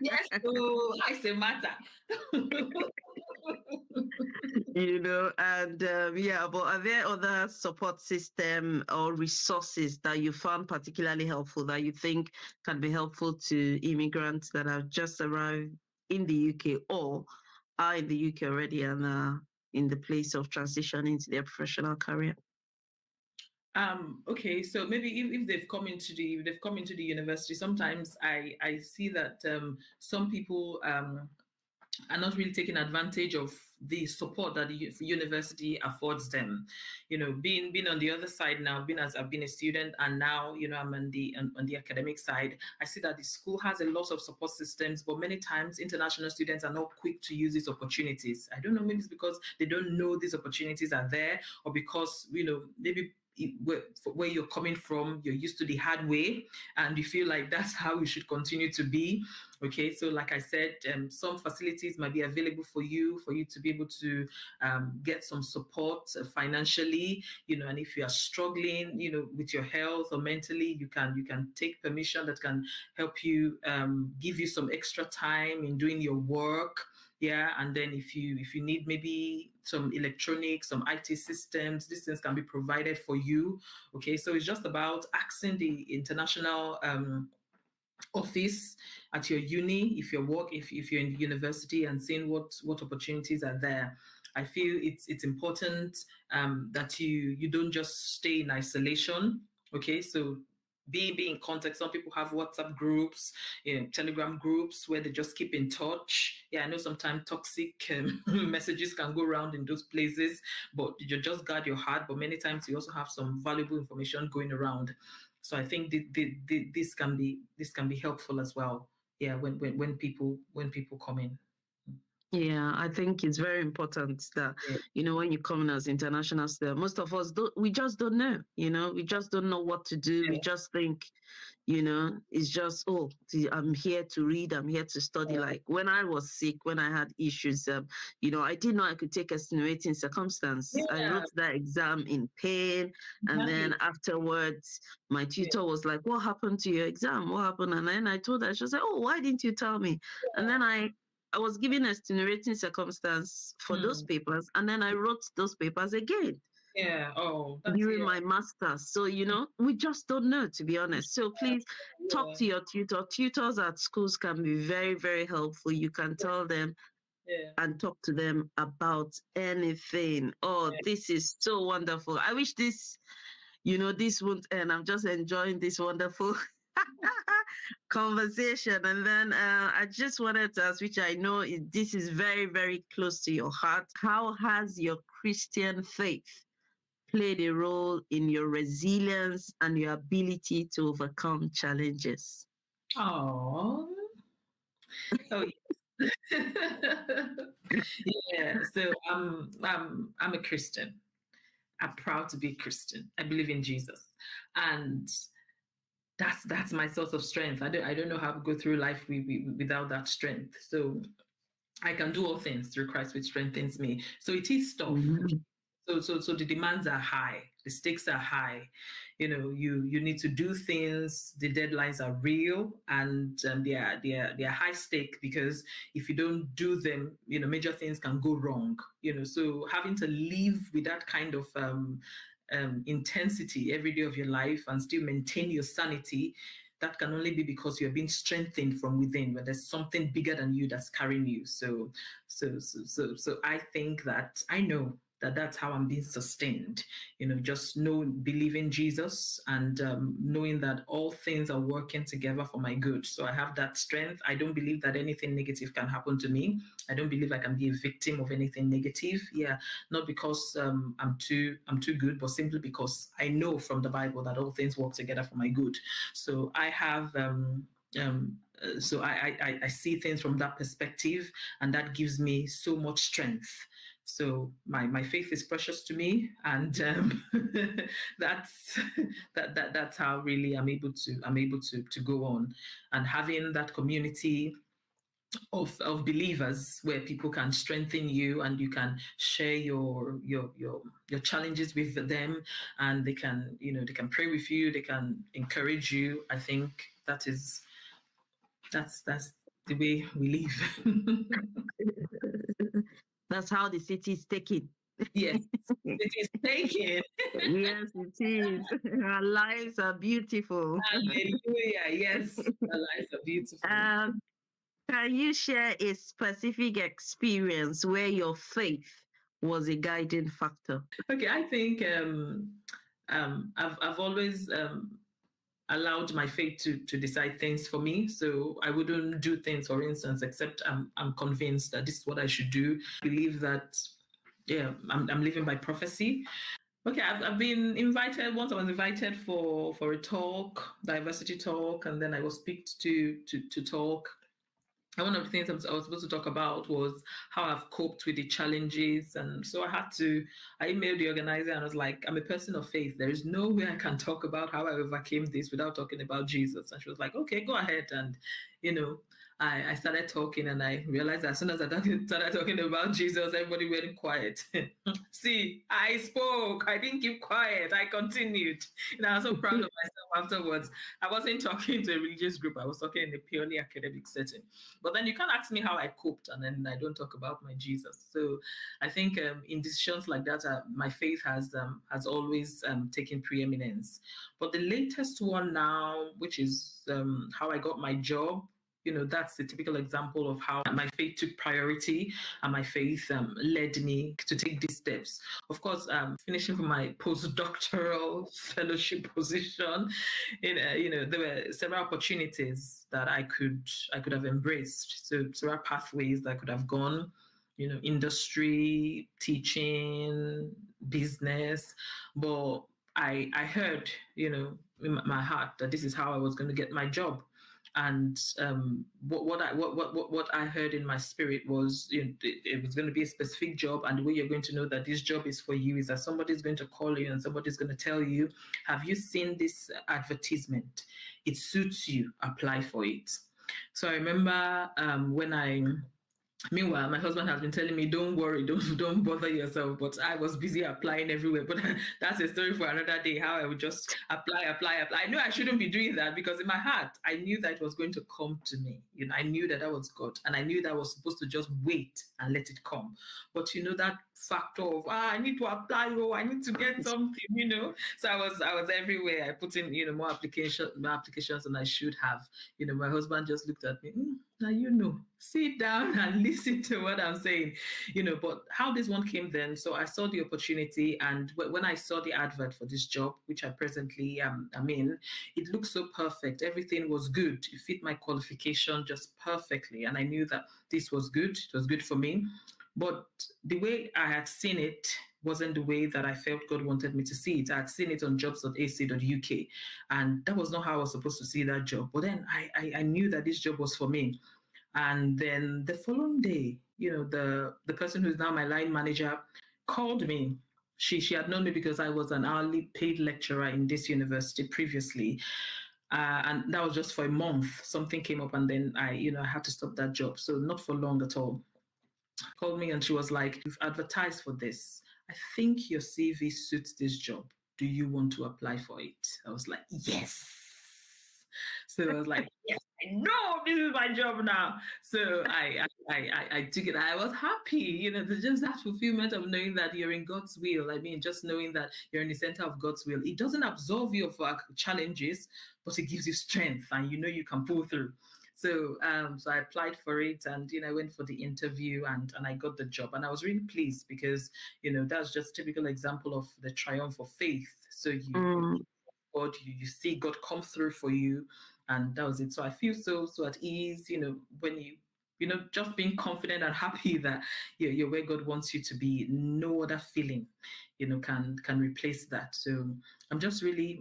[SPEAKER 3] Yes, I say matter.
[SPEAKER 2] And but are there other support system or resources that you found particularly helpful that you think can be helpful to immigrants that have just arrived in the UK or are in the UK already and are in the place of transitioning into their professional career?
[SPEAKER 3] Okay, so maybe if they've come into the university, sometimes I see that some people are not really taking advantage of the support that the university affords them. Being on the other side now, I've been a student, and now I'm on the academic side. I see that the school has a lot of support systems, but many times international students are not quick to use these opportunities. I don't know, maybe it's because they don't know these opportunities are there, or because maybe where you're coming from, you're used to the hard way, and you feel like that's how you should continue to be. Okay, so like I said, some facilities might be available for you to be able to get some support financially, and if you are struggling, with your health or mentally, you can take permission that can help you, give you some extra time in doing your work. Yeah, and then if you need maybe some electronics, some IT systems, these things can be provided for you. Okay, so it's just about asking the international office at your uni, if you're in university, and seeing what opportunities are there. I feel it's important that you don't just stay in isolation. Okay, so be in contact. Some people have WhatsApp groups, Telegram groups where they just keep in touch. Yeah, I know sometimes toxic messages can go around in those places, but you just guard your heart. But many times you also have some valuable information going around. So I think this can be helpful as well. Yeah, when people come in.
[SPEAKER 2] Yeah, I think it's very important that,
[SPEAKER 3] Yeah.
[SPEAKER 2] when you come in as international student, most of us we just don't know, we just don't know what to do.
[SPEAKER 3] Yeah.
[SPEAKER 2] We just think, it's just, oh, I'm here to read, I'm here to study.
[SPEAKER 3] Yeah.
[SPEAKER 2] Like when I was sick, when I had issues, I didn't know I could take extenuating circumstance. I
[SPEAKER 3] Yeah,
[SPEAKER 2] wrote that exam in pain. And
[SPEAKER 3] exactly.
[SPEAKER 2] then afterwards, my tutor was like, what happened to your exam? What happened? And then I told her, she was like, oh, why didn't you tell me? And then I was given extenuating circumstance for those papers, and then I wrote those papers again
[SPEAKER 3] Yeah. Oh, that's
[SPEAKER 2] during my master's. So, we just don't know, to be honest. So please talk
[SPEAKER 3] yeah.
[SPEAKER 2] to your tutor. Tutors at schools can be very, very helpful. You can tell them
[SPEAKER 3] Yeah.
[SPEAKER 2] and talk to them about anything. Oh, this is so wonderful. I wish this won't end. I'm just enjoying this wonderful conversation. And then I just wanted to ask, which I know this is very, very close to your heart. How has your Christian faith played a role in your resilience and your ability to overcome challenges?
[SPEAKER 3] Oh. Oh, yes. Yeah. So I'm a Christian. I'm proud to be a Christian. I believe in Jesus, and that's my source of strength. I don't know how to go through life without that strength. So I can do all things through Christ, which strengthens me. So it is tough.
[SPEAKER 2] Mhm.
[SPEAKER 3] So the demands are high, the stakes are high. You need to do things. The deadlines are real, and they are high stake, because if you don't do them, major things can go wrong. So having to live with that kind of intensity every day of your life and still maintain your sanity, that can only be because you're being strengthened from within, where there's something bigger than you that's carrying you. So I think that I know that that's how I'm being sustained. Just believing Jesus, and knowing that all things are working together for my good. So I have that strength. I don't believe that anything negative can happen to me. I don't believe I can be a victim of anything negative. Yeah, not because I'm too good, but simply because I know from the Bible that all things work together for my good. So I have. So I see things from that perspective, and that gives me so much strength. So my faith is precious to me, and that's that's how really I'm able to go on, and having that community of believers where people can strengthen you, and you can share your challenges with them, and they can they can pray with you, they can encourage you. I think that's the way we live.
[SPEAKER 2] That's how the city is taken.
[SPEAKER 3] Yes, it is taken.
[SPEAKER 2] Yes, it is. Our lives are beautiful.
[SPEAKER 3] Hallelujah. Yes, our lives are beautiful.
[SPEAKER 2] Can you share a specific experience where your faith was a guiding factor?
[SPEAKER 3] Okay, I think I've always allowed my faith to decide things for me. So I wouldn't do things, for instance, except I'm convinced that this is what I should do. I believe that, yeah, I'm living by prophecy. Okay, I've been invited. Once I was invited for a talk, diversity talk, and then I was picked to talk. And one of the things I was supposed to talk about was how I've coped with the challenges. And so I emailed the organizer and I was like, I'm a person of faith. There is no way I can talk about how I overcame this without talking about Jesus. And she was like, okay, go ahead. And, you know, I started talking and I realized that as soon as I started talking about Jesus, everybody went quiet. See, I spoke. I didn't keep quiet. I continued. I was so proud of myself afterwards. I wasn't talking to a religious group. I was talking in a purely academic setting. But then you can't ask me how I coped and then I don't talk about my Jesus. So I think in decisions like that, my faith has always taken preeminence. But the latest one now, which is how I got my job, that's the typical example of how my faith took priority and my faith led me to take these steps. Of course, finishing for my postdoctoral fellowship position, there were several opportunities that I could have embraced. So several pathways that I could have gone. Industry, teaching, business, but I heard, in my heart that this is how I was going to get my job. And what I heard in my spirit was, it was going to be a specific job, and the way you're going to know that this job is for you is that somebody's going to call you and somebody's going to tell you, have you seen this advertisement? It suits you, apply for it. So I remember meanwhile, my husband has been telling me, don't worry, don't bother yourself. But I was busy applying everywhere. But that's a story for another day, how I would just apply. I knew I shouldn't be doing that because in my heart, I knew that it was going to come to me. I knew that was God. And I knew that I was supposed to just wait and let it come. But that factor of, I need to apply, I need to get something, So I was everywhere. I put in, more applications than I should have. My husband just looked at me, now sit down and listen to what I'm saying, but how this one came then. So I saw the opportunity, and when I saw the advert for this job, which I presently am in, it looked so perfect. Everything was good. It fit my qualification just perfectly. And I knew that this was good. It was good for me. But the way I had seen it wasn't the way that I felt God wanted me to see it. I had seen it on jobs.ac.uk, and that was not how I was supposed to see that job. But then I knew that this job was for me. And then the following day, the person who's now my line manager called me. She had known me because I was an hourly paid lecturer in this university previously. And that was just for a month. Something came up and then I had to stop that job. So not for long at all. Called me and she was like, you've advertised for this. I think your CV suits this job. Do you want to apply for it? I was like, yes. So I was like, yes, I know this is my job now. So I took it. I was happy, just that fulfillment of knowing that you're in God's will. I mean, just knowing that you're in the center of God's will. It doesn't absolve you of challenges, but it gives you strength and you can pull through. So so I applied for it and, I went for the interview and I got the job. And I was really pleased because, that's just a typical example of the triumph of faith. So God, you see God come through for you. And that was it. So I feel so at ease, when you just being confident and happy that you're where God wants you to be. No other feeling, can replace that. So I'm just really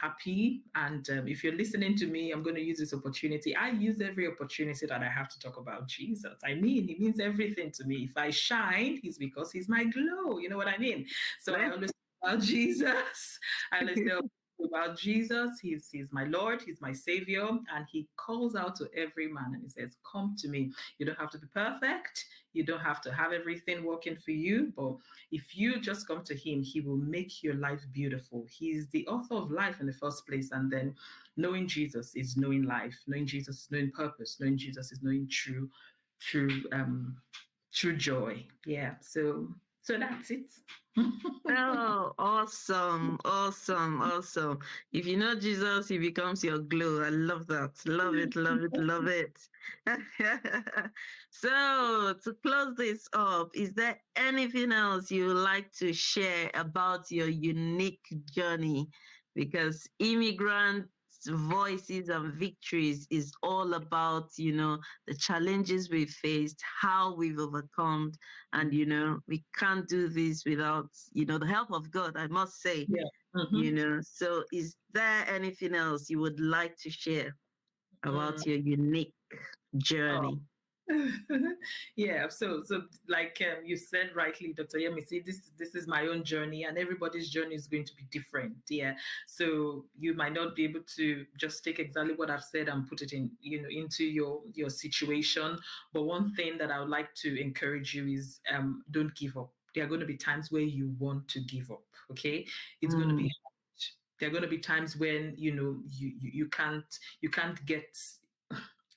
[SPEAKER 3] happy. And if you're listening to me, I'm going to use this opportunity. I use every opportunity that I have to talk about Jesus. I mean, he means everything to me. If I shine, it's because he's my glow. You know what I mean? So I always talk about Jesus. I always tell about Jesus. He's my Lord, he's my Savior, and he calls out to every man and he says, come to me. You don't have to be perfect, you don't have to have everything working for you, but if you just come to him, he will make your life beautiful. He's the author of life in the first place, and then knowing Jesus is knowing life, knowing Jesus is knowing purpose, knowing Jesus is knowing true joy. Yeah, so that's it.
[SPEAKER 2] Oh, awesome. If you know Jesus, he becomes your glow. I love that. Love it. So, to close this up, is there anything else you would like to share about your unique journey? Because Immigrant Voices and Victories is all about, the challenges we faced, how we've overcome, and, we can't do this without, the help of God, I must say.
[SPEAKER 3] Yeah. Mm-hmm.
[SPEAKER 2] So is there anything else you would like to share about your unique? journey?
[SPEAKER 3] Yeah, so like you said rightly, Dr. Yemi, see, this is my own journey, and everybody's journey is going to be different. Yeah, so you might not be able to just take exactly what I've said and put it in, into your situation. But one thing that I would like to encourage you is don't give up. There are going to be times where you want to give up. Okay, it's going to be hard. There are going to be times when you can't get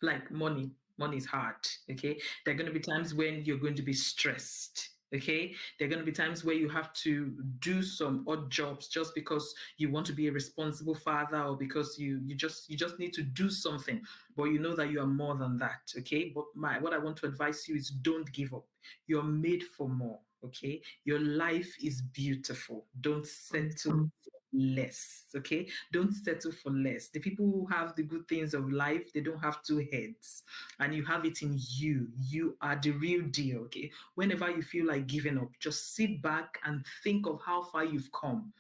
[SPEAKER 3] like money is hard. Okay, there are going to be times when you're going to be stressed. Okay, there are going to be times where you have to do some odd jobs just because you want to be a responsible father, or because you just need to do something, but you know that you are more than that. Okay, but what I want to advise you is don't give up. You're made for more. Okay, your life is beautiful. Don't settle
[SPEAKER 2] Awesome.
[SPEAKER 3] less. Okay, don't settle for less. The people who have the good things of life, they don't have two heads, and you have it in you. You are the real deal. Okay, whenever you feel like giving up, just sit back and think of how far you've come.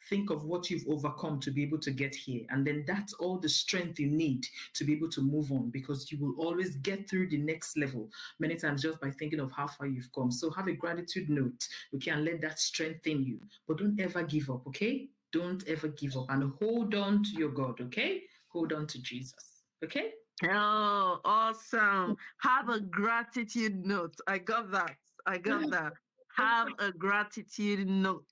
[SPEAKER 3] Think of what you've overcome to be able to get here, and then that's all the strength you need to be able to move on, because you will always get through the next level many times just by thinking of how far you've come. So have a gratitude note, okay, and let that strengthen you. But don't ever give up, okay? Don't ever give up, and hold on to your God, okay? Hold on to Jesus, okay?
[SPEAKER 2] Oh, awesome. Have a gratitude note. I got that. I got that. Have a gratitude note,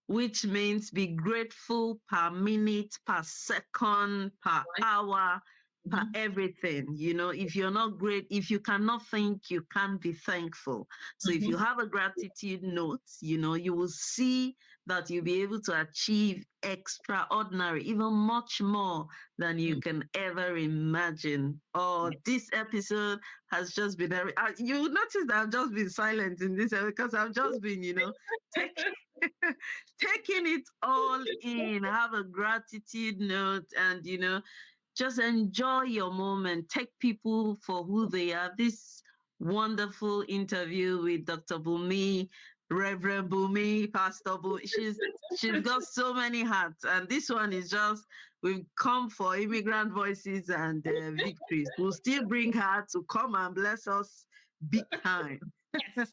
[SPEAKER 2] which means be grateful per minute, per second, per hour, per
[SPEAKER 3] Mhm.
[SPEAKER 2] everything. If you're not great, if you cannot think, you can't be thankful. So if you
[SPEAKER 3] Mhm.
[SPEAKER 2] have a gratitude note, you will see that you'll be able to achieve extraordinary, even much more than you can ever imagine. Oh, this episode has just been, you will notice that I've just been silent in this because I've just been, taking taking it all in. Have a gratitude note, and just enjoy your moment. Take people for who they are. This wonderful interview with Dr. Bumi, Reverend Bumi, Pastor Bumi. She's got so many hats, and this one is just, we've come for Immigrant Voices and Victories. We'll still bring her to come and bless us big time.
[SPEAKER 3] Yes.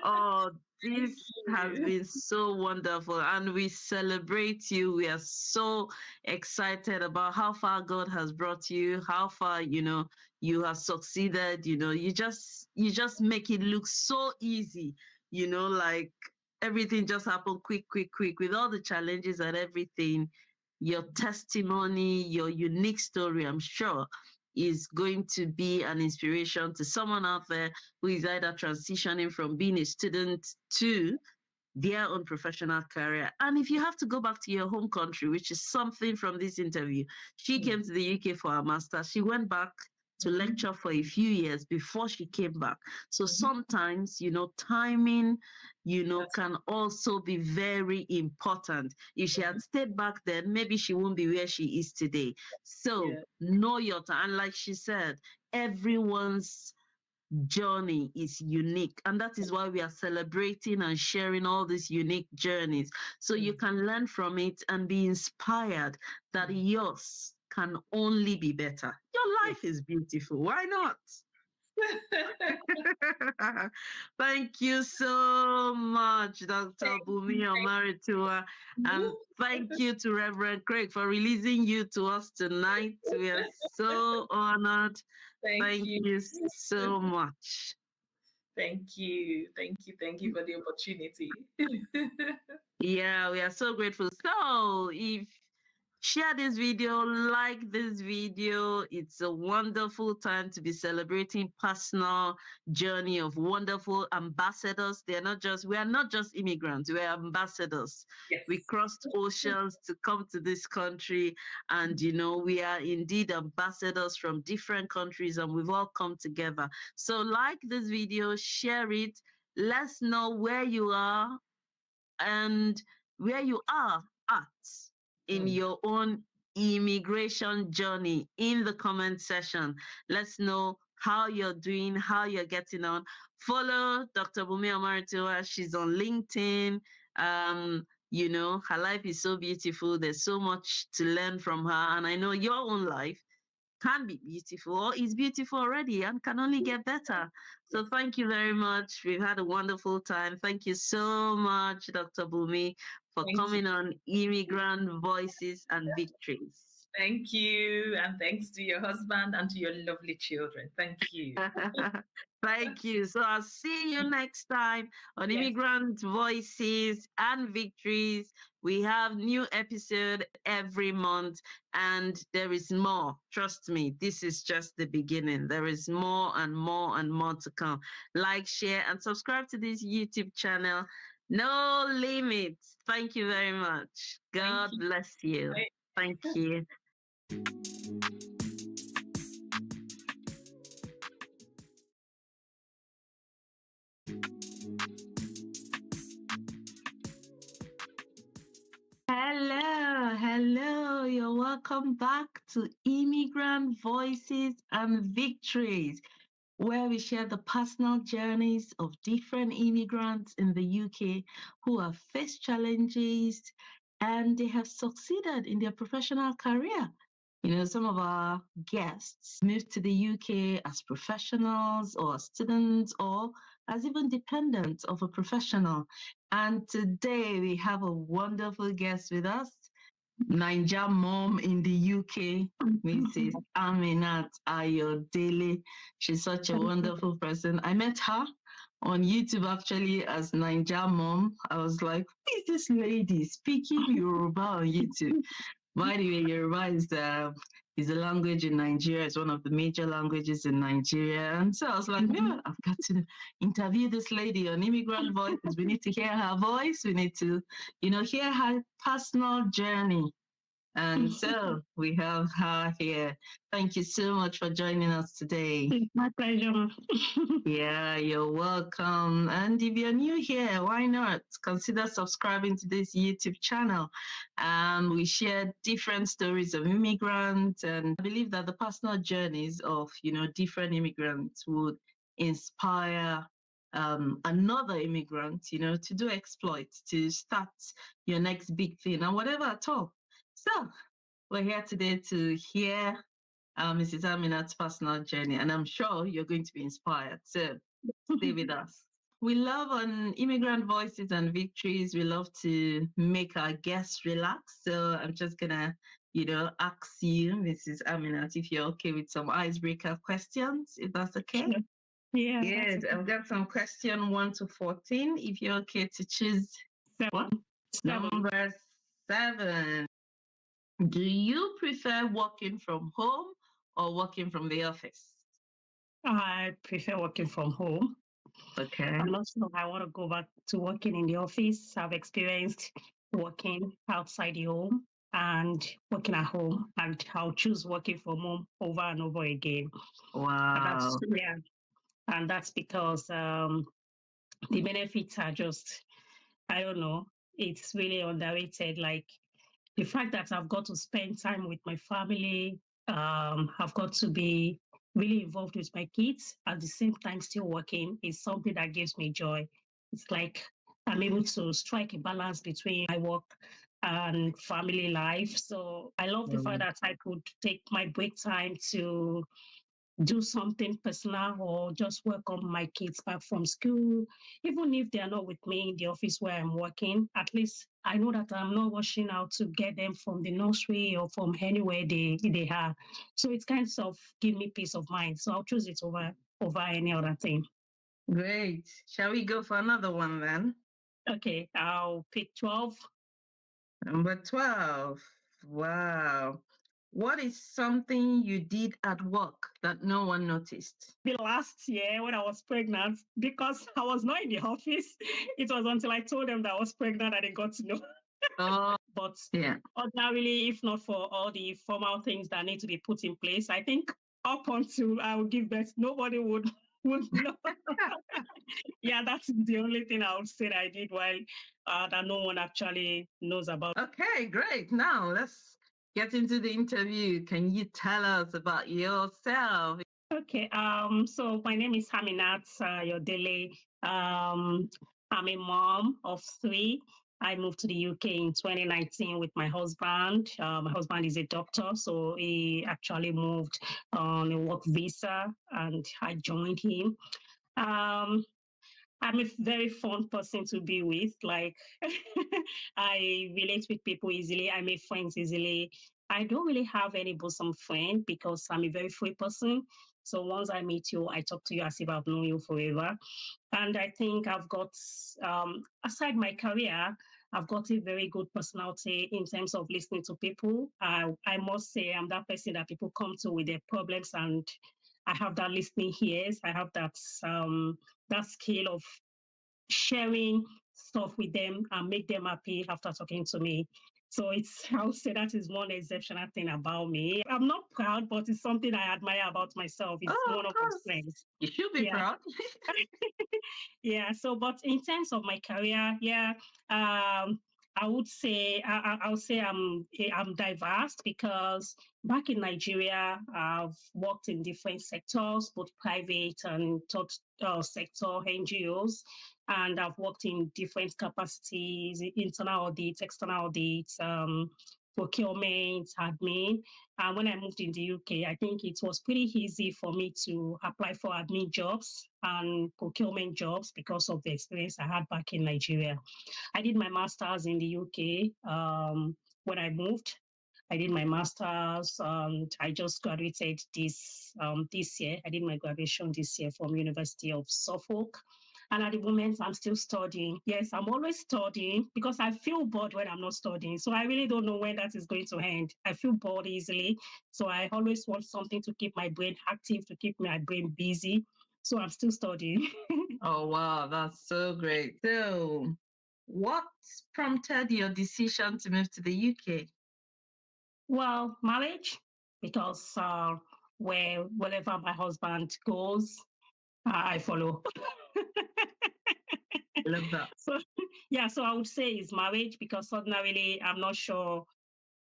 [SPEAKER 2] Oh,
[SPEAKER 3] Thank
[SPEAKER 2] this has
[SPEAKER 3] you.
[SPEAKER 2] been so wonderful, and we celebrate you. We are so excited about how far God has brought you, how far you have succeeded. You just make it look so easy. Like everything just happened quick, quick, quick, with all the challenges and everything. Your testimony, your unique story, I'm sure, is going to be an inspiration to someone out there who is either transitioning from being a student to their own professional career. And if you have to go back to your home country, which is something from this interview, she came to the UK for her master's. She went back to lecture for a few years before she came back. So sometimes, timing,
[SPEAKER 3] That's
[SPEAKER 2] can also be very important. If she had stayed back then, maybe she won't be where she is today. So
[SPEAKER 3] yeah.
[SPEAKER 2] know your time. And like she said, everyone's journey is unique, and that is why we are celebrating and sharing all these unique journeys, so you can learn from it and be inspired that yours can only be better. Your life is beautiful, why not? Thank you so much, Dr. Bumi Omaritua, and thank you to Reverend Craig for releasing you to us tonight. We are so honored.
[SPEAKER 3] Thank
[SPEAKER 2] Thank
[SPEAKER 3] you.
[SPEAKER 2] you so much.
[SPEAKER 3] Thank you. Thank you. Thank you for the opportunity.
[SPEAKER 2] Yeah, we are so grateful. So, if share this video, like this video, it's a wonderful time to be celebrating personal journey of wonderful ambassadors. We are not just immigrants, we are ambassadors.
[SPEAKER 3] Yes.
[SPEAKER 2] We crossed oceans to come to this country, and we are indeed ambassadors from different countries, and we've all come together. So, like this video, share it. Let's know where you are and where you are at in
[SPEAKER 3] Mm.
[SPEAKER 2] your own immigration journey in the comment section. Let's know how you're doing, how you're getting on. Follow Dr. Bumi Amaritua. She's on LinkedIn. Her life is so beautiful. There's so much to learn from her. And I know your own life can be beautiful or is beautiful already and can only get better. So thank you very much. We've had a wonderful time. Thank you so much, Dr. Bumi, for
[SPEAKER 3] Thank you.
[SPEAKER 2] coming on Immigrant Voices and Victories.
[SPEAKER 3] Thank you. And thanks to your husband and to your lovely children. Thank you.
[SPEAKER 2] Thank you. So I'll see you next time on
[SPEAKER 3] Yes.
[SPEAKER 2] Immigrant Voices and Victories. We have new episode every month and there is more. Trust me, this is just the beginning. There is more and more and more to come. Like, share, and subscribe to this YouTube channel. No limits. Thank you very much. God bless you.
[SPEAKER 3] Bye.
[SPEAKER 2] Thank you. Hello. You're welcome back to Immigrant Voices and Victories, where we share the personal journeys of different immigrants in the UK who have faced challenges and they have succeeded in their professional career. You know, some of our guests moved to the UK as professionals or students or as even dependents of a professional. And today we have a wonderful guest with us, Naija mom in the UK, Mrs. Aminat Ayodele. She's such a wonderful person. I met her on YouTube actually as Naija mom. I was like, who is this lady speaking Yoruba on YouTube? By the way, Yoruba is a language in Nigeria. It's one of the major languages in Nigeria. And so I was like, yeah, I've got to interview this lady on Immigrant Voices. We need to hear her voice. We need to, hear her personal journey. And so we have her here. Thank you so much for joining us today.
[SPEAKER 4] It's my pleasure.
[SPEAKER 2] Yeah, you're welcome. And if you're new here, why not consider subscribing to this YouTube channel? We share different stories of immigrants, and I believe that the personal journeys of different immigrants would inspire another immigrant, to do exploits, to start your next big thing, and whatever at all. So we're here today to hear Mrs. Aminat's personal journey, and I'm sure you're going to be inspired. So stay with us. We love on Immigrant Voices and Victories. We love to make our guests relax. So I'm just gonna, ask you, Mrs. Aminat, if you're okay with some icebreaker questions, if that's okay.
[SPEAKER 4] Sure. Yeah.
[SPEAKER 2] Good. I've got some question 1 to 14. If you're okay to choose
[SPEAKER 4] 7.
[SPEAKER 2] Number 7. Do you prefer working from home or working from the office?
[SPEAKER 4] I prefer working from home.
[SPEAKER 2] Okay.
[SPEAKER 4] And also, I want to go back to working in the office. I've experienced working outside the home and working at home, and I'll choose working from home over and over again.
[SPEAKER 2] Wow.
[SPEAKER 4] And that's because the benefits are just, I don't know, it's really underrated. Like the fact that I've got to spend time with my family, I've got to be really involved with my kids at the same time still working is something that gives me joy. It's like I'm able to strike a balance between my work and family life. So I love the fact that I could take my break time to do something personal or just welcome my kids back from school. Even if they are not with me in the office where I'm working, at least I know that I'm not rushing out to get them from the nursery or from anywhere they are. So it's kind of give me peace of mind. So I'll choose it over any other thing.
[SPEAKER 2] Great. Shall we go for another one then?
[SPEAKER 4] Okay, I'll pick 12.
[SPEAKER 2] Number 12. Wow. What is something you did at work that no one noticed?
[SPEAKER 4] The last year when I was pregnant, because I was not in the office, it was until I told them that I was pregnant that they got to know. But ordinarily, if not for all the formal things that need to be put in place, I think up until I would give birth, nobody would know. Yeah, that's the only thing I would say that I did while that no one actually knows about.
[SPEAKER 2] Okay, great. Now let's get into the interview. Can you tell us about yourself?
[SPEAKER 4] Okay, so my name is Aminat Ayodele. I'm a mom of 3. I moved to the UK in 2019 with my husband. My husband is a doctor, so he actually moved on a work visa, and I joined him. Um, I'm a very fun person to be with. Like, I relate with people easily. I make friends easily. I don't really have any bosom friend because I'm a very free person. So once I meet you, I talk to you as if I've known you forever. And I think I've got, aside my career, I've got a very good personality in terms of listening to people. I must say I'm that person that people come to with their problems, and I have that listening ears. I have that skill of sharing stuff with them and make them happy after talking to me. So I would say that is one exceptional thing about me. I'm not proud, but it's something I admire about myself. It's
[SPEAKER 2] Oh,
[SPEAKER 4] one
[SPEAKER 2] of
[SPEAKER 4] of my
[SPEAKER 2] course.
[SPEAKER 4] strengths.
[SPEAKER 2] You should be
[SPEAKER 4] Yeah.
[SPEAKER 2] proud.
[SPEAKER 4] Yeah. So, but in terms of my career, yeah, I would say I would say I'm diverse because back in Nigeria, I've worked in different sectors, both private and third sector NGOs, and I've worked in different capacities: internal audit, external audit, procurement, admin. And when I moved in the UK, I think it was pretty easy for me to apply for admin jobs and procurement jobs because of the experience I had back in Nigeria. I did my master's in the UK when I moved. I did my master's, and I just graduated this year. I did my graduation this year from University of Suffolk. And at the moment, I'm still studying. Yes, I'm always studying because I feel bored when I'm not studying. So I really don't know when that is going to end. I feel bored easily. So I always want something to keep my brain active, to keep my brain busy. So I'm still studying.
[SPEAKER 2] Oh, wow. That's so great. So, what prompted your decision to move to the UK?
[SPEAKER 4] Well, marriage, because wherever my husband goes, I follow.
[SPEAKER 2] I love that.
[SPEAKER 4] So, yeah, so I would say it's marriage because ordinarily I'm not sure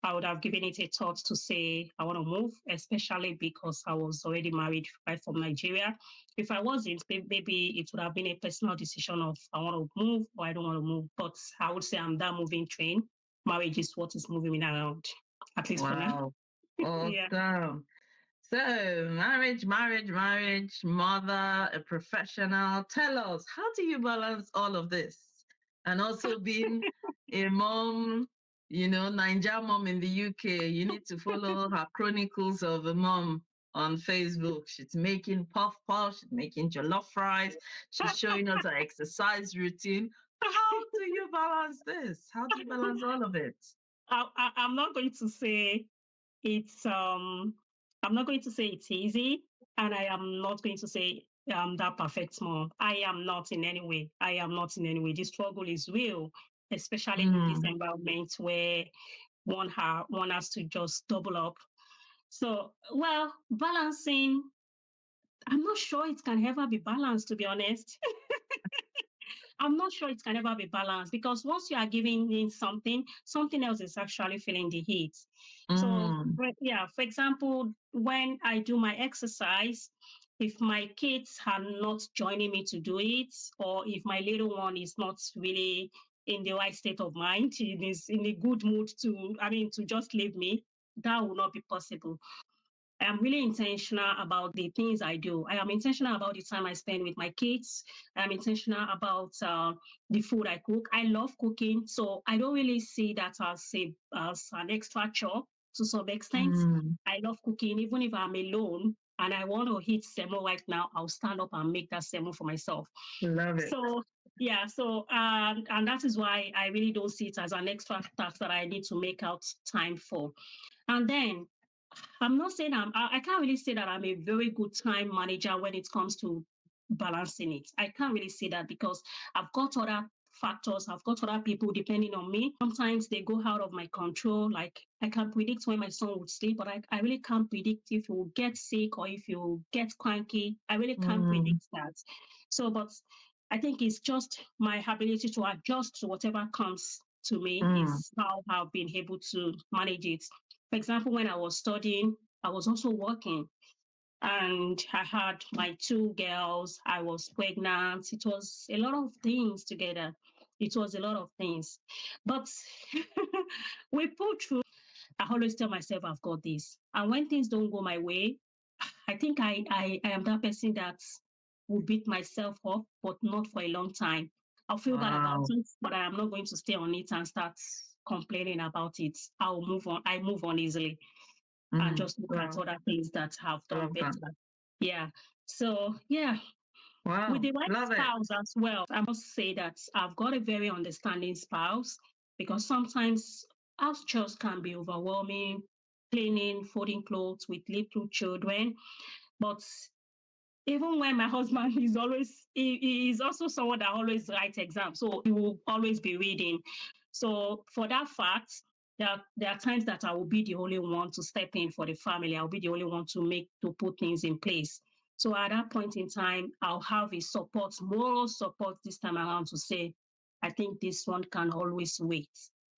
[SPEAKER 4] I would have given it a thought to say I want to move, especially because I was already married right from Nigeria. If I wasn't, maybe it would have been a personal decision of I want to move or I don't want to move. But I would say I'm that moving train. Marriage is what is moving me around, at least for now.
[SPEAKER 2] Wow.
[SPEAKER 4] Yeah.
[SPEAKER 2] Awesome. So, marriage, mother, a professional. Tell us, how do you balance all of this? And also being a mom, Naija mom in the UK, you need to follow her chronicles of a mom on Facebook. She's making puff puff, she's making jollof fries, she's showing us her exercise routine. How do you balance this? How do you balance all of it?
[SPEAKER 4] I'm not going to say it's I'm not going to say it's easy, and I am not going to say that perfect mom. I am not in any way. I am not in any way. The struggle is real, especially in this environment where one has to just double up. So, well, balancing. I'm not sure it can ever be balanced, to be honest. I'm not sure it can ever be balanced because once you are giving in something, something else is actually feeling the heat. So, yeah, for example, when I do my exercise, if my kids are not joining me to do it, or if my little one is not really in the right state of mind, he is in a good mood to just leave me, that will not be possible. I am really intentional about the things I do. I am intentional about the time I spend with my kids. I'm intentional about the food I cook. I love cooking, so I don't really see that as an extra chore to some extent. I love cooking, even if I'm alone and I want to eat semo right now, I'll stand up and make that semo for myself.
[SPEAKER 2] Love it.
[SPEAKER 4] So yeah, and that is why I really don't see it as an extra task that I need to make out time for. And then I'm not saying I can't really say that I'm a very good time manager when it comes to balancing it. I can't really say that because I've got other factors, I've got other people depending on me. Sometimes they go out of my control. Like I can predict when my son would sleep, but I really can't predict if he will get sick or if he will get cranky. I really can't predict that. So, but I think it's just my ability to adjust to whatever comes to me is how I've been able to manage it. For example, when I was studying, I was also working and I had my two girls. I was pregnant. It was a lot of things together. It was a lot of things. But we pulled through. I always tell myself I've got this. And when things don't go my way, I think I am that person that will beat myself up, but not for a long time. I'll feel bad about
[SPEAKER 2] Wow.
[SPEAKER 4] it, but I am not going to stay on it and start complaining about it. I'll move on. I move on easily and just look at
[SPEAKER 2] Wow.
[SPEAKER 4] other things that have
[SPEAKER 2] I
[SPEAKER 4] done
[SPEAKER 2] love that.
[SPEAKER 4] better. Yeah. So yeah, with
[SPEAKER 2] Wow.
[SPEAKER 4] the right
[SPEAKER 2] Love it.
[SPEAKER 4] spouse as well, I must say that I've got a very understanding spouse, because sometimes house chores can be overwhelming, cleaning, folding clothes with little children. But even when my husband is always, he is also someone that always writes exams, so he will always be reading. So for that fact, there are times that I will be the only one to step in for the family. I'll be the only one to put things in place. So at that point in time, I'll have a support, moral support this time around, to say, I think this one can always wait.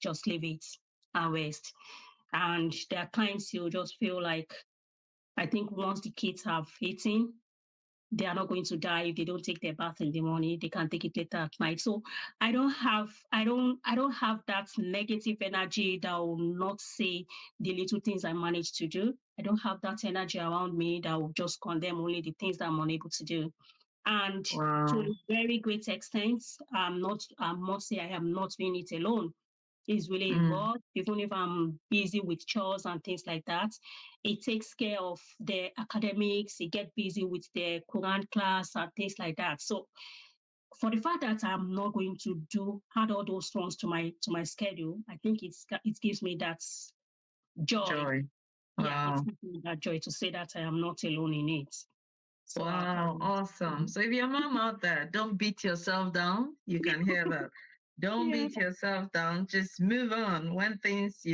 [SPEAKER 4] Just leave it and rest. And there are times you'll just feel like, I think once the kids have eaten, they are not going to die if they don't take their bath in the morning. They can take it later at night. So I don't have that negative energy that will not say the little things I manage to do. I don't have that energy around me that will just condemn only the things that I'm unable to do. And to
[SPEAKER 2] Wow.
[SPEAKER 4] a very great extent, I must say I am not doing it alone. Is really
[SPEAKER 2] Mm.
[SPEAKER 4] involved, even if I'm busy with chores and things like that. It takes care of their academics, it get busy with their Quran class and things like that. So for the fact that I'm not going to add all those ones to my schedule, I think it gives me that joy.
[SPEAKER 2] Joy.
[SPEAKER 4] Yeah, it
[SPEAKER 2] Wow.
[SPEAKER 4] gives me that joy to say that I am not alone in it. So
[SPEAKER 2] Wow. Awesome.
[SPEAKER 4] mhm.
[SPEAKER 2] So if your mom out there, don't beat yourself down. You can hear that. Don't
[SPEAKER 4] Yeah.
[SPEAKER 2] beat yourself down. Just move on. When things,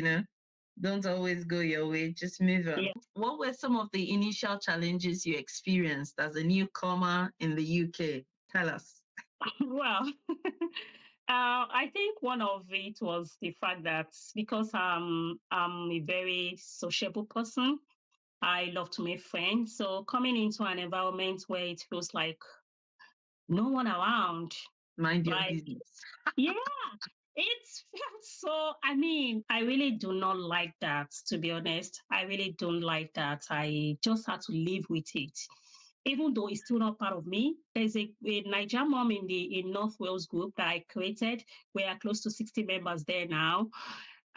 [SPEAKER 2] don't always go your way, just move on.
[SPEAKER 4] Yeah.
[SPEAKER 2] What were some of the initial challenges you experienced as a newcomer in the UK? Tell us.
[SPEAKER 4] Well, I think one of it was the fact that because I'm a very sociable person, I love to make friends. So coming into an environment where it feels like no one around,
[SPEAKER 2] Mind your
[SPEAKER 4] like,
[SPEAKER 2] business.
[SPEAKER 4] yeah, it felt so. I mean, I really do not like that, to be honest. I really don't like that. I just had to live with it. Even though it's still not part of me, there's a Niger mom in North Wales group that I created. We are close to 60 members there now.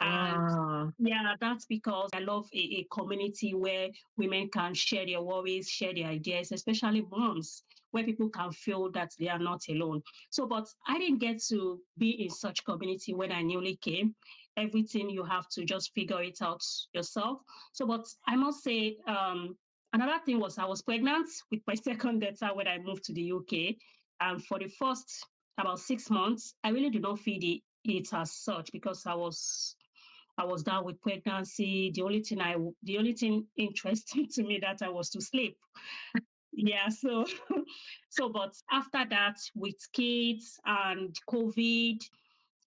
[SPEAKER 4] And
[SPEAKER 2] Wow.
[SPEAKER 4] yeah, that's because I love a community where women can share their worries, share their ideas, especially moms, where people can feel that they are not alone. So, but I didn't get to be in such community when I newly came. Everything you have to just figure it out yourself. So, but I must say, another thing was I was pregnant with my second daughter when I moved to the UK. And for the first about 6 months, I really did not feel it as such, because I was down with pregnancy. The only thing interesting to me that I was to sleep. Yeah, so but after that, with kids and COVID,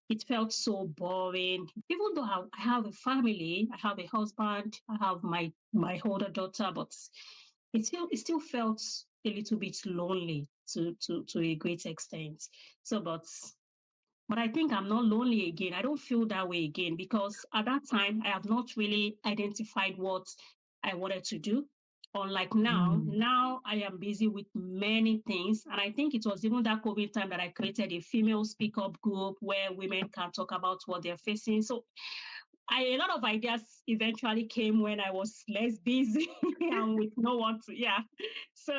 [SPEAKER 4] it felt so boring. Even though I have a family, I have a husband, I have my older daughter, but it still felt a little bit lonely to a great extent. So, but I think I'm not lonely again. I don't feel that way again, because at that time I have not really identified what I wanted to do. Unlike
[SPEAKER 2] Mm.
[SPEAKER 4] now I am busy with many things. And I think it was even that COVID time that I created a female speak up group where women can talk about what they're facing. So a lot of ideas eventually came when I was less busy and with no one to, yeah. So,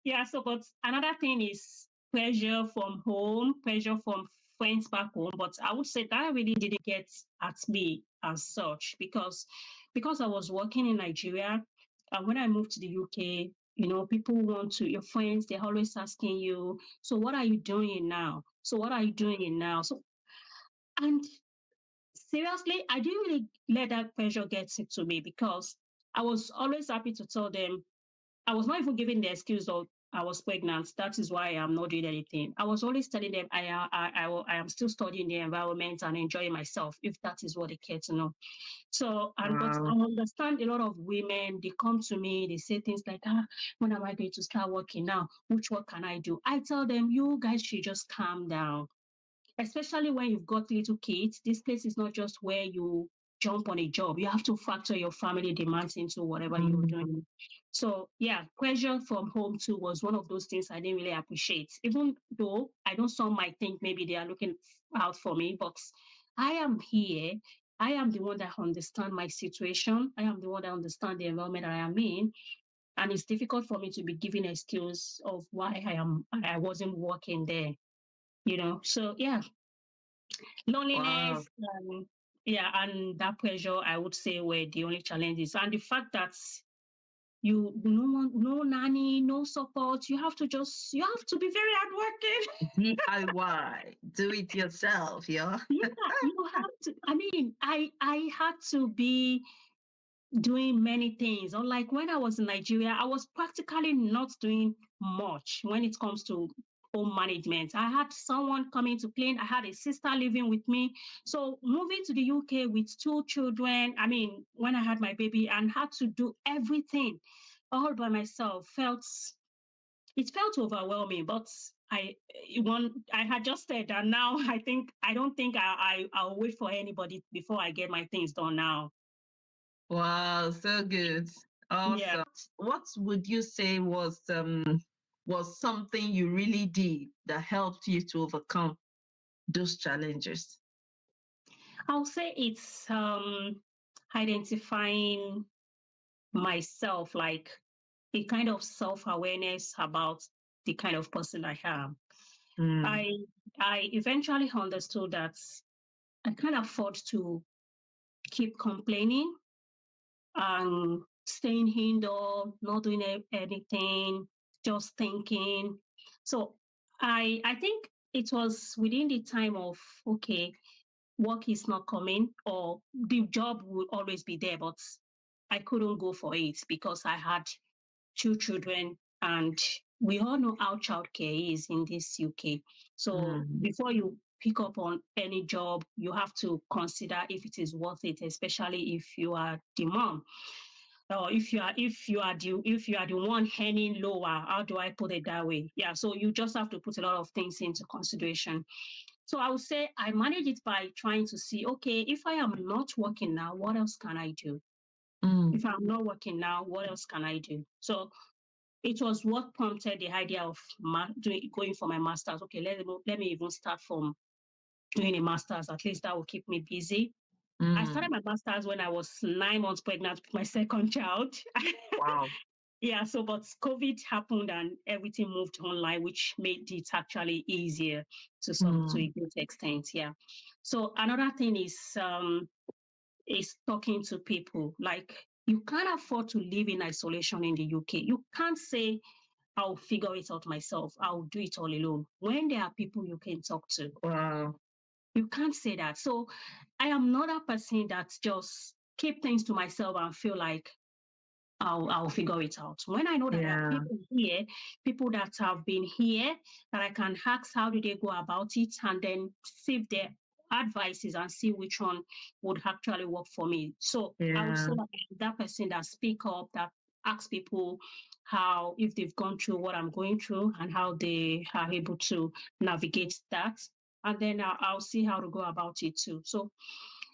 [SPEAKER 4] yeah. So, but another thing is pressure from home, pressure from friends back home. But I would say that really didn't get at me as such, because I was working in Nigeria. And when I moved to the UK, people want to, your friends, they're always asking you, so what are you doing now? So what are you doing now? So, and seriously, I didn't really let that pressure get to me, because I was always happy to tell them. I was not even giving the excuse of I was pregnant. That is why I'm not doing anything. I was always telling them I am still studying the environment and enjoying myself, if that is what they care to know. So, but I
[SPEAKER 2] Wow.
[SPEAKER 4] understand a lot of women, they come to me, they say things like, when am I going to start working now? Which work can I do? I tell them, you guys should just calm down. especially when you've got little kids. This place is not just where you jump on a job. You have to factor your family demands into whatever you're doing. So yeah, pressure from home too was one of those things I didn't really appreciate. Even though I know some might think maybe they are looking out for me, but I am here. I am the one that understand my situation. I am the one that understand the environment I am in. And it's difficult for me to be giving excuse of why I wasn't working there, you know. So yeah,
[SPEAKER 2] Wow.
[SPEAKER 4] loneliness, yeah, and that pressure I would say were the only challenges. And the fact that you no one, no nanny, no support, you have to be very hardworking.
[SPEAKER 2] DIY, do it yourself, yeah.
[SPEAKER 4] Yeah, you have to. I mean, I had to be doing many things. Unlike when I was in Nigeria, I was practically not doing much when it comes to home management. I had someone coming to clean. I had a sister living with me. So moving to the UK with two children, I mean, when I had my baby and had to do everything all by myself, it felt overwhelming. But I had just said that now I don't think I'll wait for anybody before I get my things done now.
[SPEAKER 2] Wow, so good.
[SPEAKER 4] Yeah.
[SPEAKER 2] Awesome. What would you say was something you really did that helped you to overcome those challenges?
[SPEAKER 4] I'll say it's identifying myself, like a kind of self-awareness about the kind of person I am.
[SPEAKER 2] Mm,
[SPEAKER 4] I I eventually understood that I can't afford to keep complaining and staying indoor, not doing anything, just thinking. So I think it was within the time of okay, work is not coming or the job will always be there, but I couldn't go for it because I had two children and we all know how childcare is in this UK. So
[SPEAKER 2] mm,
[SPEAKER 4] before you pick up on any job, you have to consider if it is worth it, especially if you are the mom. Or if you are the one earning lower, how do I put it that way? Yeah, so you just have to put a lot of things into consideration. So I would say I manage it by trying to see, okay, if I am not working now, what else can I do?
[SPEAKER 2] mm,
[SPEAKER 4] If I'm not working now, what else can I do? So it was what prompted the idea of going for my master's. Okay, let me even start from doing a master's. At least that will keep me busy. I started
[SPEAKER 2] mm.
[SPEAKER 4] my master's when I was 9 months pregnant with my second child.
[SPEAKER 2] Wow.
[SPEAKER 4] Yeah, so but COVID happened and everything moved online, which made it actually easier to a
[SPEAKER 2] Mm,
[SPEAKER 4] great extent. Yeah. So another thing is talking to people. Like you can't afford to live in isolation in the UK. You can't say I'll figure it out myself. I'll do it all alone. When there are people you can talk to,
[SPEAKER 2] wow.
[SPEAKER 4] you can't say that. So I am not a person that just keep things to myself and feel like I'll figure it out. When I know that there are
[SPEAKER 2] Yeah.
[SPEAKER 4] people here, people that have been here, that I can ask how do they go about it, and then see if their advices and see which one would actually work for me. So I would say
[SPEAKER 2] Yeah.
[SPEAKER 4] that person that speak up, that asks people how if they've gone through what I'm going through and how they are able to navigate that. And then I'll see how to go about it too. So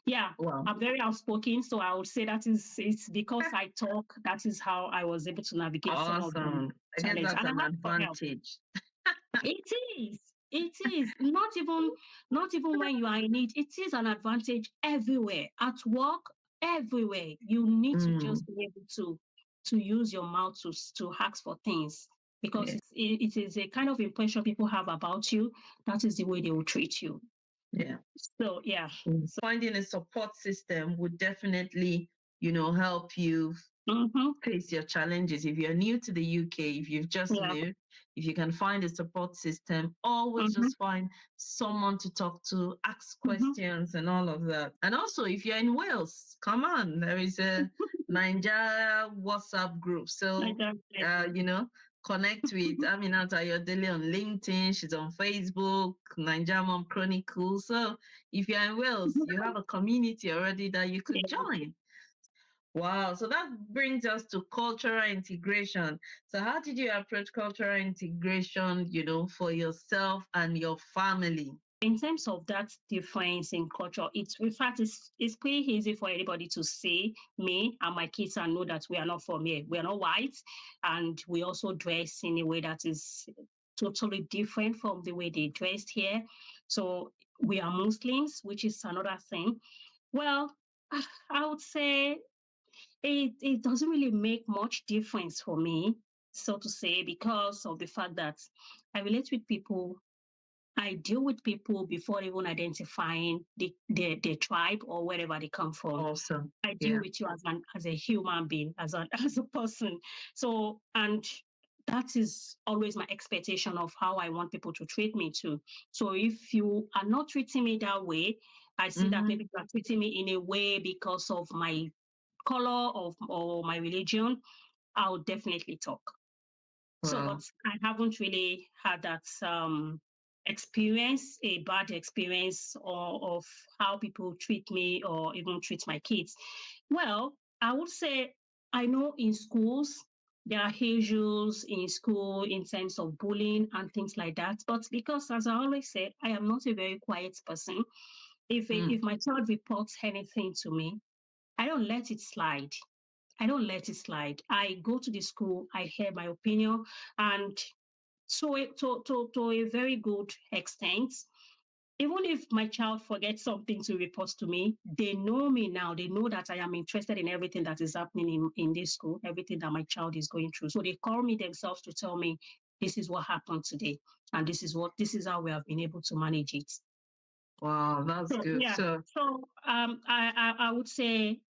[SPEAKER 4] yeah,
[SPEAKER 2] Wow.
[SPEAKER 4] I'm very outspoken, so I would say that is it's because I talk. That is how I was able to navigate some of the
[SPEAKER 2] Awesome. I guess
[SPEAKER 4] challenge,
[SPEAKER 2] that's
[SPEAKER 4] and I
[SPEAKER 2] an
[SPEAKER 4] had for help.
[SPEAKER 2] advantage.
[SPEAKER 4] It is. It is not even when you are in it. It is an advantage everywhere at work, everywhere. You need to
[SPEAKER 2] Mm,
[SPEAKER 4] just be able to use your mouth to ask for things because
[SPEAKER 2] yeah.
[SPEAKER 4] it is a kind of impression people have about you. That is the way they will treat you.
[SPEAKER 2] Yeah.
[SPEAKER 4] So yeah. So,
[SPEAKER 2] Finding a support system would definitely, help you
[SPEAKER 4] mm-hmm,
[SPEAKER 2] face your challenges. If you're new to the UK, if you've just
[SPEAKER 4] yeah.
[SPEAKER 2] moved, if you can find a support system, always
[SPEAKER 4] Mm-hmm,
[SPEAKER 2] just find someone to talk to, ask
[SPEAKER 4] mm-hmm.
[SPEAKER 2] questions, and all of that. And also, if you're in Wales, come on, there is a Nigeria WhatsApp group.
[SPEAKER 4] Like
[SPEAKER 2] So,
[SPEAKER 4] that.
[SPEAKER 2] uh, you know, connect with Aminata Ayodele on LinkedIn. She's on Facebook, Nigeria Mom Chronicles. So, if you're in Wales, you have a community already that you could
[SPEAKER 4] Yeah.
[SPEAKER 2] join. Wow. So that brings us to cultural integration. So how did you approach cultural integration, for yourself and your family?
[SPEAKER 4] in terms of that difference in culture, it's in fact it's pretty easy for anybody to see me and my kids and know that we are not from here. We are not white, and we also dress in a way that is totally different from the way they dressed here. So we are Muslims, which is another thing. Well, I would say it doesn't really make much difference for me, so to say, because of the fact that I relate with people. I deal with people before even identifying the tribe or wherever they come from.
[SPEAKER 3] Awesome.
[SPEAKER 4] I deal with you as a human being, as a person. So, and that is always my expectation of how I want people to treat me too. So if you are not treating me that way, I see that maybe you are treating me in a way because of my color or my religion, I'll definitely talk. So, but I haven't really had that experience, a bad experience of how people treat me or even treat my kids. Well, I would say I know in schools, there are issues in school in terms of bullying and things like that. But because, as I always say, I am not a very quiet person. If my child reports anything to me, I don't let it slide. I don't let it slide. I go to the school, I hear my opinion, and so to a very good extent, even if my child forgets something to report to me, they know me now. They know that I am interested in everything that is happening in this school, everything that my child is going through. So they call me themselves to tell me this is what happened today, and this is how we have been able to manage it.
[SPEAKER 3] Wow, that's good.
[SPEAKER 4] Yeah. So I would say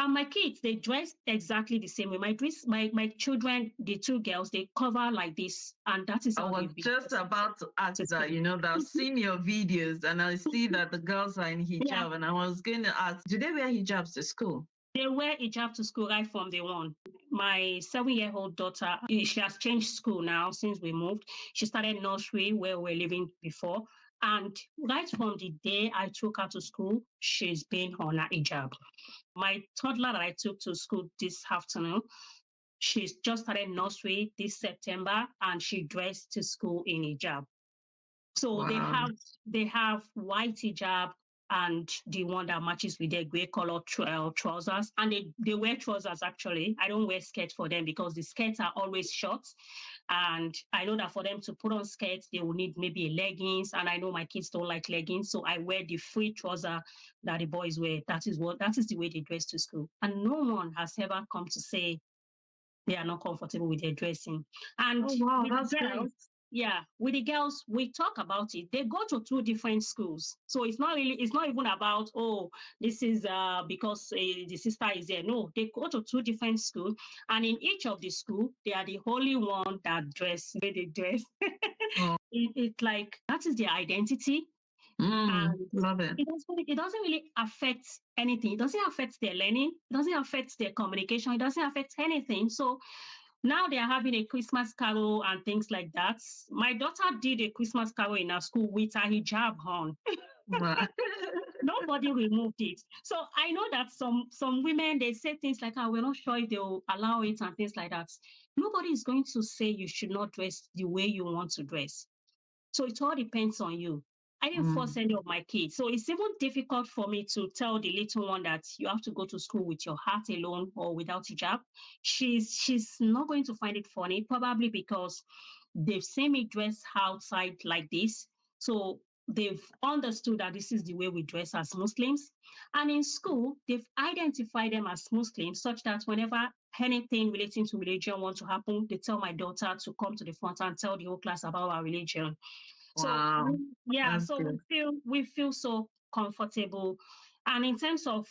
[SPEAKER 4] and my kids, they dress exactly the same way. My children, the two girls, they cover like this, and that is how
[SPEAKER 3] I was just about to ask that. That I've seen your videos and I see that the girls are in hijab, and I was going to ask, do they wear hijabs to school?
[SPEAKER 4] They wear hijab to school right from day one. My 7-year-old daughter, she has changed school now since we moved. She started nursery where we were living before. And right from the day I took her to school, she's been on a hijab. My toddler that I took to school this afternoon, she's just started nursery this September, and she dressed to school in hijab. So they have white hijab and the one that matches with their gray color trousers. And they wear trousers actually. I don't wear skirts for them because the skirts are always short. And I know that for them to put on skirts, they will need maybe a leggings. And I know my kids don't like leggings. So I wear the free trouser that the boys wear. That is the way they dress to school. And no one has ever come to say they are not comfortable with their dressing. And
[SPEAKER 3] with that's
[SPEAKER 4] the girls, with the girls, we talk about it. They go to 2 different schools. So it's not even about, this is because the sister is there. No, they go to 2 different schools. And in each of the school, they are the only one that dress where they dress. It's like, that is their identity.
[SPEAKER 3] Love it.
[SPEAKER 4] It doesn't really affect anything. It doesn't affect their learning. It doesn't affect their communication. It doesn't affect anything. So now they are having a Christmas carol and things like that. My daughter did a Christmas carol in her school with her hijab on. Nobody removed it. So I know that some women, they say things like, we're not sure if they'll allow it and things like that. Nobody is going to say you should not dress the way you want to dress. So it all depends on you. I didn't force any of my kids. So it's even difficult for me to tell the little one that you have to go to school with your heart alone or without hijab. She's not going to find it funny, probably because they've seen me dress outside like this. So they've understood that this is the way we dress as Muslims. And in school, they've identified them as Muslims such that whenever anything relating to religion wants to happen, they tell my daughter to come to the front and tell the whole class about our religion.
[SPEAKER 3] Wow.
[SPEAKER 4] So so we feel so comfortable. And in terms of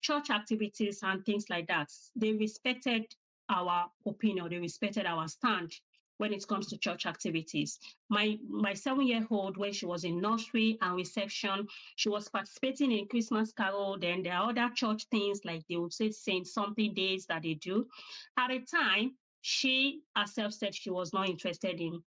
[SPEAKER 4] church activities and things like that, they respected our opinion, they respected our stand when it comes to church activities. My 7-year-old, when she was in nursery and reception, she was participating in Christmas carol. Then there are other church things like they would say Saint something days that they do. At the time, she herself said she was not interested in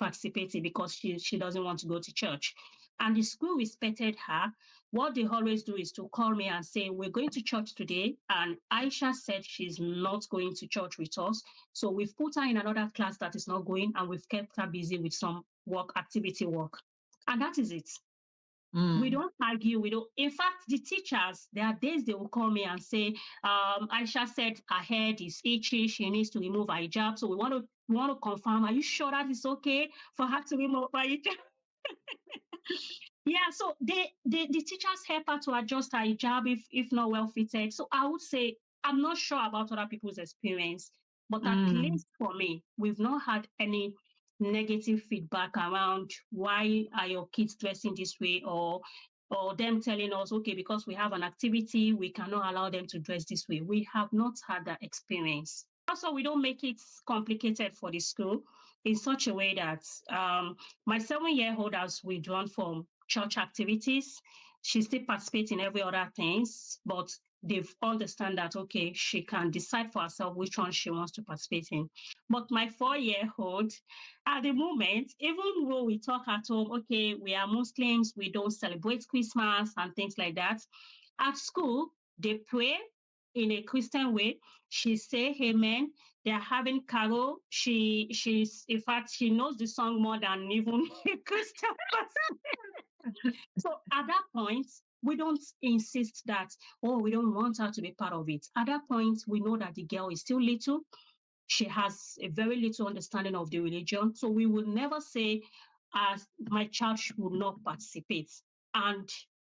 [SPEAKER 4] participating because she doesn't want to go to church. And the school respected her. What they always do is to call me and say, we're going to church today. And Aisha said she's not going to church with us. So we've put her in another class that is not going, and we've kept her busy with some activity work. And that is it. We don't argue. We don't. In fact, the teachers, there are days they will call me and say, Aisha said her head is itchy. She needs to remove her hijab. So we want to confirm. Are you sure that it's okay for her to remove her hijab? Yeah, so the teachers help her to adjust her hijab if not well fitted. So I would say I'm not sure about other people's experience, but at least for me, we've not had any negative feedback around why are your kids dressing this way, or them telling us, okay, because we have an activity, we cannot allow them to dress this way. We have not had that experience. Also, we don't make it complicated for the school in such a way that my 7-year-old has withdrawn from church activities. She still participates in every other things, but they've understand that, okay, she can decide for herself which one she wants to participate in. But my 4-year-old, at the moment, even though we talk at home, okay, we are Muslims, we don't celebrate Christmas and things like that. At school, they pray in a Christian way. She say amen. They're having carol. She's in fact she knows the song more than even a Christian person. So at that point, we don't insist that, oh, we don't want her to be part of it. At that point, we know that the girl is still little. She has a very little understanding of the religion. So we will never say, as my child should not participate. And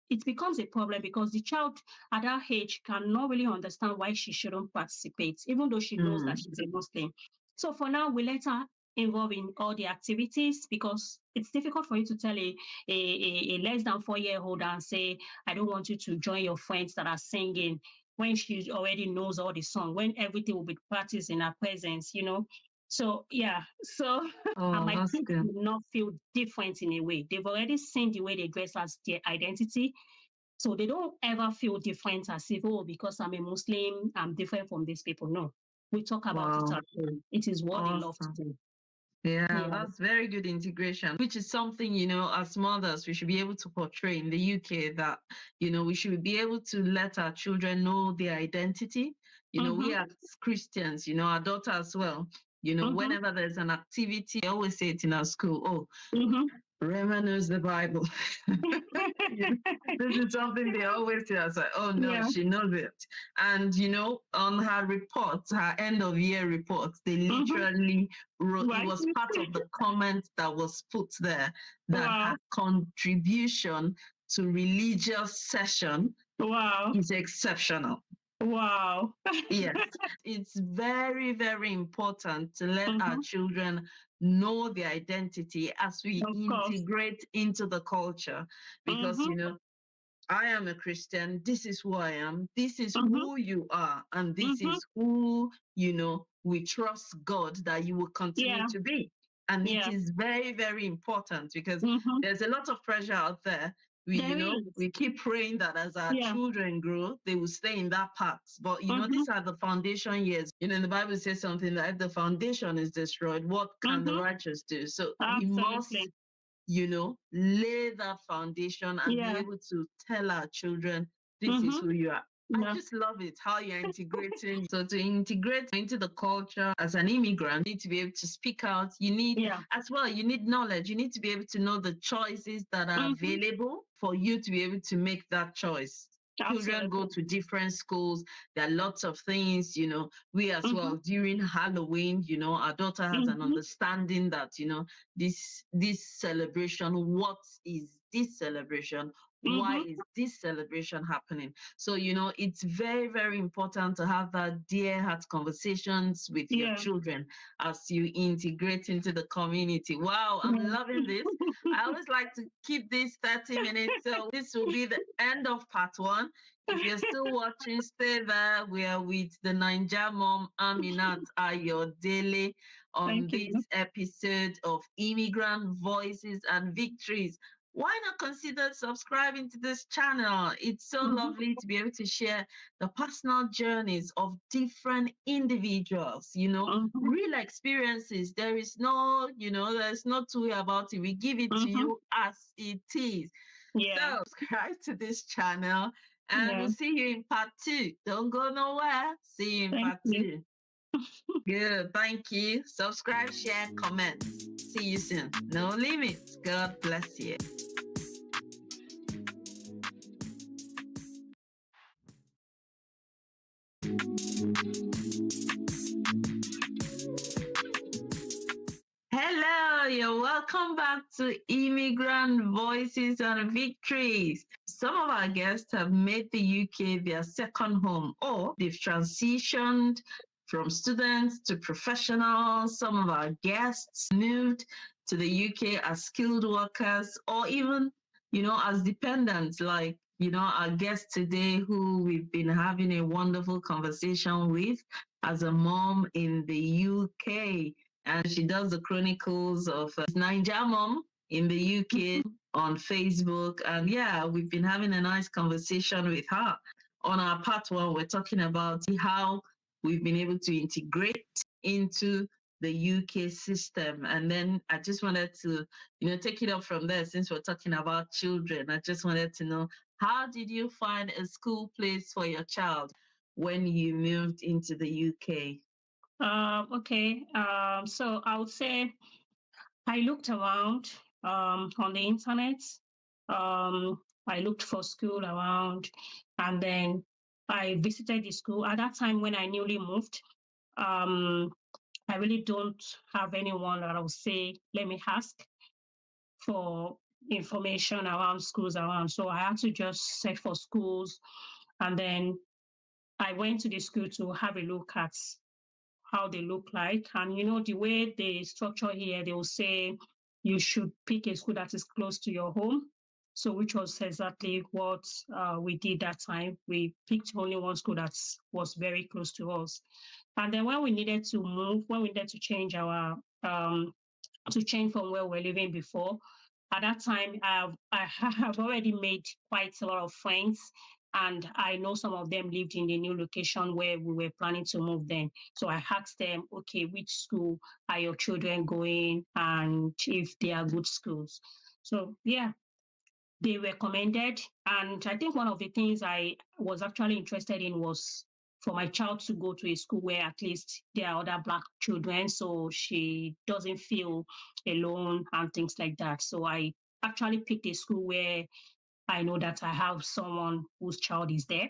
[SPEAKER 4] it becomes a problem because the child at that age cannot really understand why she shouldn't participate, even though she knows that she's a Muslim. So for now, we let her involve in all the activities because it's difficult for you to tell a less than 4-year-old and say, I don't want you to join your friends that are singing, when she already knows all the song, when everything will be practiced in her presence, So yeah, so and my kids will not feel different in a way. They've already seen the way they dress as their identity. So they don't ever feel different as if, oh, because I'm a Muslim, I'm different from these people. No. We talk about it at home. It is what they love to do.
[SPEAKER 2] Yeah, that's very good integration, which is something, as mothers, we should be able to portray in the UK that, we should be able to let our children know their identity. We as Christians, our daughter as well, whenever there's an activity, I always say it in our school, Rema knows the Bible. This is something they always say. I was like, oh no, she knows it. And on her report, her end of year report, they literally wrote, it was part of the comment that was put there, that her contribution to religious session is exceptional.
[SPEAKER 4] Wow.
[SPEAKER 2] Yes, it's very, very important to let our children know their identity as we integrate into the culture. Because, I am a Christian, this is who I am, this is who you are, and this is who, we trust God that you will continue to be. And it is very, very important because there's a lot of pressure out there. We keep praying that as our children grow, they will stay in that path. But, these are the foundation years. The Bible says something that if the foundation is destroyed, what can the righteous do? So we must, lay that foundation and be able to tell our children, this is who you are. I just love it, how you're integrating. So to integrate into the culture as an immigrant, you need to be able to speak out. You need, as well, you need knowledge. You need to be able to know the choices that are available for you to be able to make that choice. Children go to different schools. There are lots of things, we as well, during Halloween, our daughter has an understanding that, this celebration, what is this celebration? Why is this celebration happening? So, it's very, very important to have that dear heart conversations with your children as you integrate into the community. Wow, I'm loving this. I always like to keep this 30 minutes. So this will be the end of part 1. If you're still watching, stay there. We are with the Naija mom, Aminat Ayodele, on this episode of Immigrant Voices and Victories. Why not consider subscribing to this channel? It's so lovely to be able to share the personal journeys of different individuals, real experiences. There is no, there's no two way about it. We give it to you as it is. So subscribe to this channel and we'll see you in part 2. Don't go nowhere. See you in part 2. Good. Thank you. Subscribe, share, comment. See you soon. No limits. God bless you. Hello, you're welcome back to Immigrant Voices and Victories. Some of our guests have made the UK their second home, or they've transitioned from students to professionals. Some of our guests moved to the UK as skilled workers, or even, as dependents, like, our guest today, who we've been having a wonderful conversation with as a mom in the UK. And she does the chronicles of Ninja Mom in the UK on Facebook. And yeah, we've been having a nice conversation with her. On our part one, we're talking about how we've been able to integrate into the UK system. And then I just wanted to, take it up from there, since we're talking about children. I just wanted to know, how did you find a school place for your child when you moved into the UK?
[SPEAKER 4] Okay. So I would say I looked around on the internet. I looked for school around, and then I visited the school. At that time, when I newly moved, I really don't have anyone that I would say, let me ask for information around schools around. So I had to just search for schools, and then I went to the school to have a look at how they look like. And the way they structure here, they will say you should pick a school that is close to your home. So which was exactly what we did that time. We picked only one school that was very close to us. And then when we needed to move, when we needed to change our to change from where we were living before, at that time I have already made quite a lot of friends, and I know some of them lived in the new location where we were planning to move then. So I asked them, okay, which school are your children going, and if they are good schools. So yeah, they recommended. And I think one of the things I was actually interested in was for my child to go to a school where at least there are other Black children, so she doesn't feel alone and things like that. So I actually picked a school where I know that I have someone whose child is there.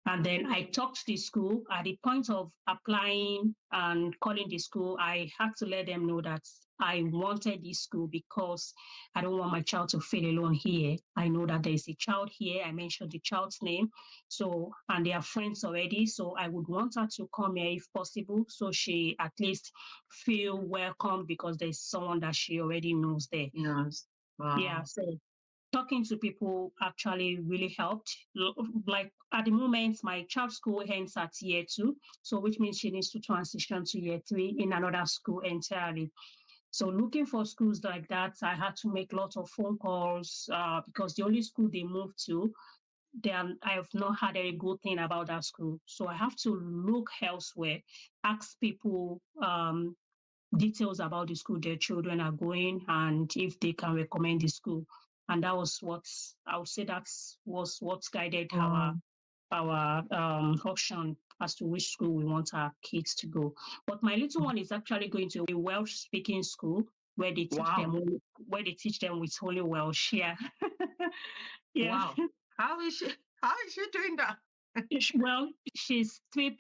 [SPEAKER 4] And then I talked to the school. At the point of applying and calling the school, I had to let them know that I wanted this school because I don't want my child to feel alone here. I know that there is a child here. I mentioned the child's name. So, and they are friends already. So I would want her to come here if possible, so she at least feel welcome because there's someone that she already knows there.
[SPEAKER 2] Yes. Wow.
[SPEAKER 4] Yeah. So talking to people actually really helped. Like at the moment, my child's school ends at year 2, so which means she needs to transition to year 3 in another school entirely. So looking for schools like that, I had to make lots of phone calls because the only school they moved to, I have not had a good thing about that school. So I have to look elsewhere, ask people details about the school their children are going, and if they can recommend the school. And that was what I would say was what guided our option as to which school we want our kids to go. But my little one is actually going to a Welsh speaking school where they teach them with only Welsh. Yeah. Yeah.
[SPEAKER 2] Wow. How is she doing that?
[SPEAKER 4] Well, she's 3+,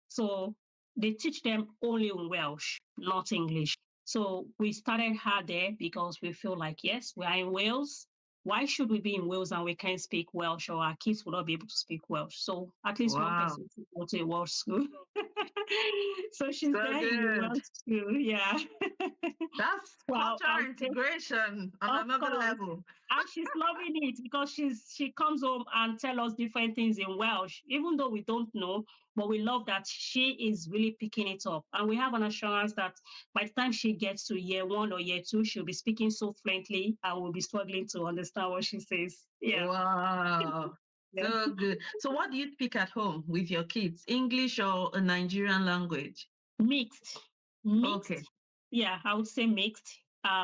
[SPEAKER 4] so they teach them only in Welsh, not English. So we started her there because we feel like, yes, we are in Wales. Why should we be in Wales and we can't speak Welsh, or our kids will not be able to speak Welsh? So at least one person should go to a Welsh school. So she's
[SPEAKER 2] So
[SPEAKER 4] there in a Welsh school. Yeah.
[SPEAKER 2] That's cultural integration on another level.
[SPEAKER 4] And she's loving it because she comes home and tells us different things in Welsh, even though we don't know, but we love that she is really picking it up. And we have an assurance that by the time she gets to year 1 or year 2, she'll be speaking so fluently and we'll be struggling to understand what she says. Yeah.
[SPEAKER 2] Wow. Yeah. So good. So what do you speak at home with your kids? English or a Nigerian language?
[SPEAKER 4] Mixed.
[SPEAKER 2] Okay.
[SPEAKER 4] Yeah, I would say mixed.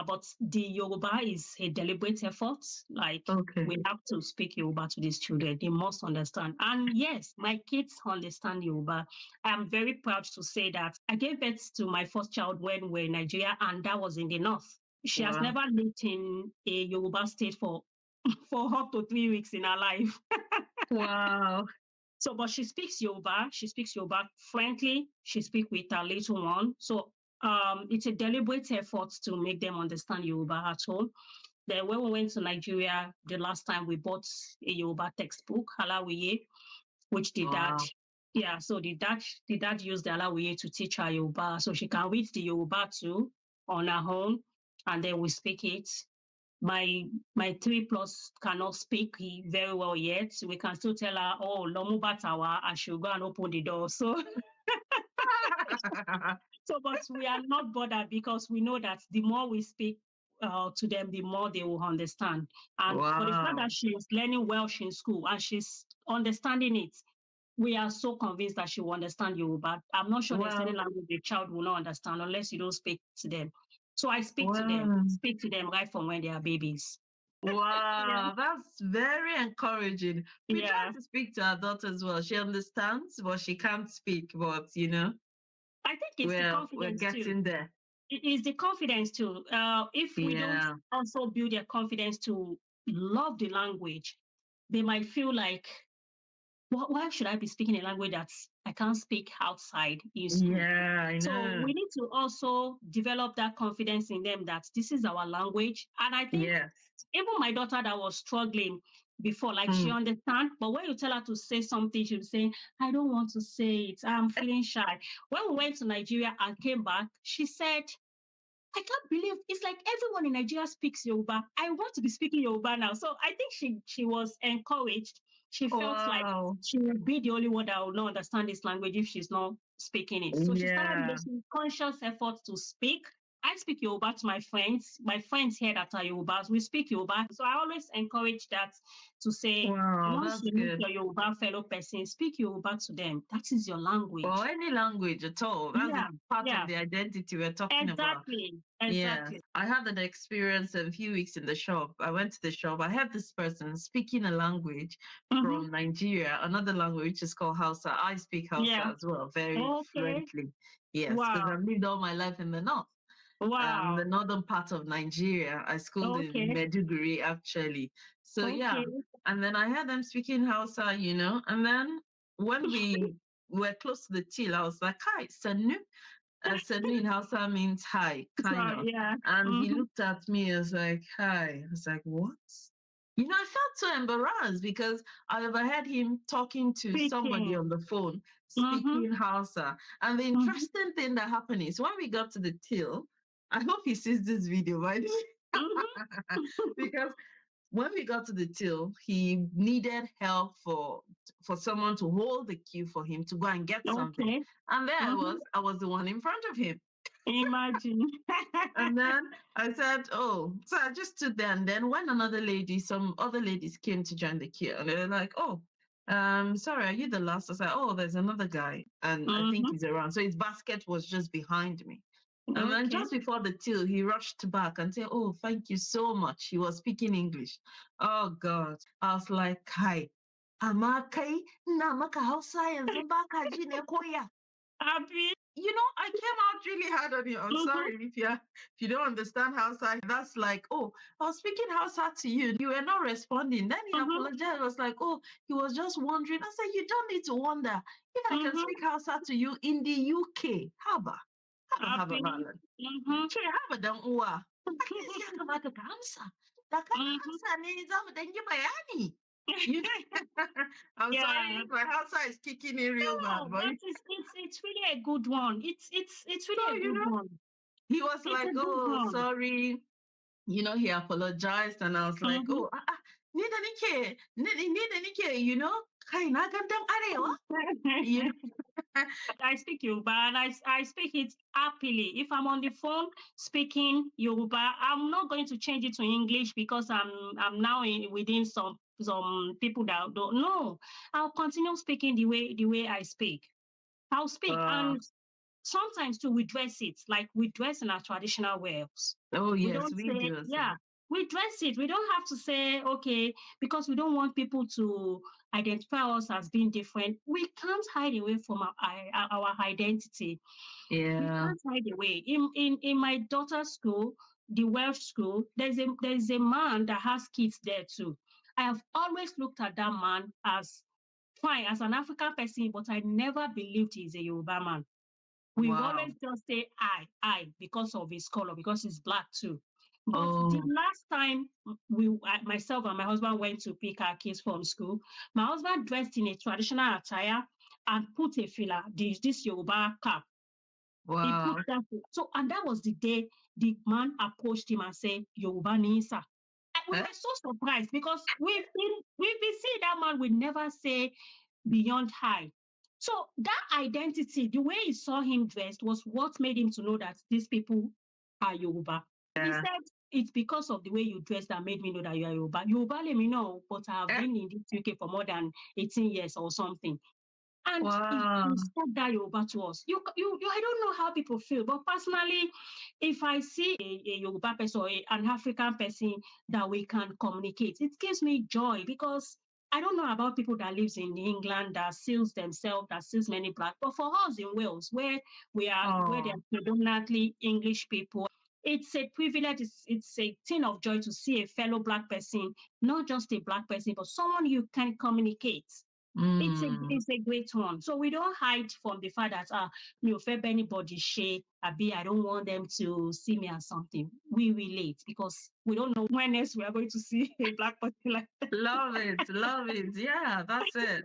[SPEAKER 4] but the Yoruba is a deliberate effort. Like we have to speak Yoruba to these children. They must understand. And yes, my kids understand Yoruba. I'm very proud to say that I gave birth to my first child when we're in Nigeria, and that was in the north. She has never lived in a Yoruba state for up to 3 weeks in her life.
[SPEAKER 2] Wow.
[SPEAKER 4] So, but she speaks Yoruba. She speaks Yoruba fluently. She speaks with her little one. So it's a deliberate effort to make them understand Yoruba at home. Then when we went to Nigeria, the last time we bought a Yoruba textbook, Alawiye, which the dad, so the dad used the Alawiye to teach her Yoruba. So she can read the Yoruba too on her own, and then we speak it. My 3+ cannot speak very well yet. We can still tell her, oh, Lomu Batawa, and she'll go and open the door. So but we are not bothered because we know that the more we speak to them, the more they will understand. And for the fact that she is learning Welsh in school and she's understanding it, we are so convinced that she will understand Yoruba. I'm not sure there's any language the child will not understand unless you don't speak to them. So I speak to them right from when they are babies.
[SPEAKER 2] Wow, that's very encouraging. We try to speak to our daughter as well. She understands, but she can't speak. But
[SPEAKER 4] I think it's the confidence
[SPEAKER 2] we're getting
[SPEAKER 4] too.
[SPEAKER 2] there.
[SPEAKER 4] It is the confidence too. If we don't also build their confidence to love the language, they might feel like, why should I be speaking a language that I can't speak outside in school?
[SPEAKER 2] Yeah, I know.
[SPEAKER 4] So we need to also develop that confidence in them that this is our language. And I think even my daughter that was struggling before, like she understands, but when you tell her to say something, she'll say, I don't want to say it. I'm feeling shy. When we went to Nigeria and came back, she said, I can't believe it's like everyone in Nigeria speaks Yoruba. I want to be speaking Yoruba now. So I think she was encouraged. She felt like she would be the only one that would not understand this language if she's not speaking it. So she started making conscious efforts to speak. I speak Yoruba to my friends. My friends here that are Yorubas, we speak Yoruba. So I always encourage that to say, once you meet your Yoruba fellow person, speak Yoruba to them. That is your language.
[SPEAKER 2] Or any language at all. That's part of the identity we're talking about.
[SPEAKER 4] Exactly.
[SPEAKER 2] Yes. I had an experience a few weeks in the shop. I went to the shop. I had this person speaking a language from Nigeria, another language which is called Hausa. I speak Hausa as well, very fluently. Yes, because I've lived all my life in the north.
[SPEAKER 4] Wow.
[SPEAKER 2] The northern part of Nigeria. I schooled in Maiduguri, actually. So, and then I had them speaking Hausa, and then when we were close to the till, I was like, hi, Sanu. Sanu in Hausa means hi, kind of. And he looked at me and was like, hi. I was like, what? I felt so embarrassed because I overheard him talking to somebody on the phone, speaking Hausa. And the interesting thing that happened is when we got to the till, I hope he sees this video, right? Because when we got to the till, he needed help for someone to hold the queue for him to go and get something. And there I was the one in front of him.
[SPEAKER 4] Imagine.
[SPEAKER 2] And then I said, oh, so I just stood there. And then when some other ladies came to join the queue, and they were like, oh, sorry, are you the last? I said, oh, there's another guy, and I think he's around. So his basket was just behind me. And then just before the till, he rushed back and said, oh, thank you so much. He was speaking English. Oh, God. I was like, hi. Amakai, namaka Hausa yanzu baka ji ne koya. I came out really hard on you. I'm sorry if you don't understand Hausa. That's like, oh, I was speaking Hausa to you. You were not responding. Then he apologized. I was like, oh, he was just wondering. I said, you don't need to wonder. If I can speak Hausa to you in the UK, haba. Haba malam. Ce haba dan uwa. Ake ya kamata ka amsa. Da ka amsa ne za mu dan yi bayani. I'm sorry if my Hausa is kicking in real bad, but
[SPEAKER 4] it's really a good one. It's really a good one.
[SPEAKER 2] He was like, oh, sorry. He apologized, and I was like, oh, ni da nike, kai na gandan arewa.
[SPEAKER 4] I speak Yoruba, and I speak it happily. If I'm on the phone speaking Yoruba, I'm not going to change it to English because I'm now within some people that don't know. I'll continue speaking the way I speak. I'll speak, and sometimes too, we dress it, like we dress in our traditional wears.
[SPEAKER 2] Oh,
[SPEAKER 4] We
[SPEAKER 2] yes,
[SPEAKER 4] don't
[SPEAKER 2] we
[SPEAKER 4] say,
[SPEAKER 2] do as
[SPEAKER 4] yeah,
[SPEAKER 2] well.
[SPEAKER 4] we dress it. We don't have to say, okay, because we don't want people to identify us as being different. We can't hide away from our identity. We
[SPEAKER 2] Yeah.
[SPEAKER 4] can't hide away. In my daughter's school, the Welsh school, there's a man that has kids there too. I have always looked at that man as fine, as an African person, but I never believed he's a Yoruba man. We
[SPEAKER 2] Wow.
[SPEAKER 4] always just say I, because of his color, because he's black too. But the
[SPEAKER 2] Oh,
[SPEAKER 4] last time myself and my husband went to pick our kids from school, my husband dressed in a traditional attire and put a filler, this Yoruba cap. He put
[SPEAKER 2] wow.
[SPEAKER 4] that. So, and that was the day the man approached him and said, Yoruba Nisa. We
[SPEAKER 2] Eh?
[SPEAKER 4] were so surprised because we've been seeing that man would never say beyond high. So that identity, the way he saw him dressed, was what made him to know that these people are Yoruba. He
[SPEAKER 2] Yeah.
[SPEAKER 4] said, it's because of the way you dress that made me know that you are Yoruba. Yoruba, let me know, but I have
[SPEAKER 2] Eh?
[SPEAKER 4] been in this UK for more than 18 years or something. And he
[SPEAKER 2] Wow.
[SPEAKER 4] said that Yoruba to us. I don't know how people feel, but personally, if I see a Yoruba person or an African person that we can communicate, it gives me joy because I don't know about people that lives in England that seals themselves, that seals many black. But for us in Wales, where
[SPEAKER 2] Oh.
[SPEAKER 4] they're predominantly English people, it's a privilege. It's a thing of joy to see a fellow black person, not just a black person, but someone you can communicate.
[SPEAKER 2] Mm.
[SPEAKER 4] It's a great one. So we don't hide from the fact that me offend anybody share, I don't want them to see me as something. We relate because we don't know when else we are going to see a black person like that.
[SPEAKER 2] Love it. Love it. Yeah, that's it.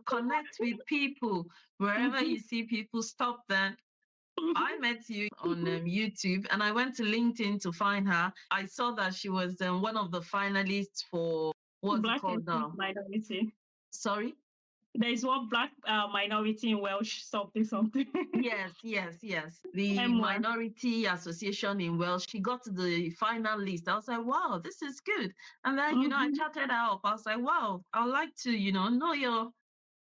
[SPEAKER 2] Connect with people. Wherever
[SPEAKER 4] Mhm,
[SPEAKER 2] you see people, stop them. I
[SPEAKER 4] mhm,
[SPEAKER 2] met you on
[SPEAKER 4] mhm.
[SPEAKER 2] YouTube and I went to LinkedIn to find her. I saw that she was one of the finalists for what's it
[SPEAKER 4] Black
[SPEAKER 2] called
[SPEAKER 4] ethnic
[SPEAKER 2] now?
[SPEAKER 4] minority.
[SPEAKER 2] Sorry?
[SPEAKER 4] There is one black minority in Welsh, something, something.
[SPEAKER 2] Yes, yes, yes. The
[SPEAKER 4] M1.
[SPEAKER 2] Minority Association in Wales, she got to the final list. I was like, wow, this is good. And then, I
[SPEAKER 4] Mhm,
[SPEAKER 2] chatted her up. I was like, wow, I'd like to, know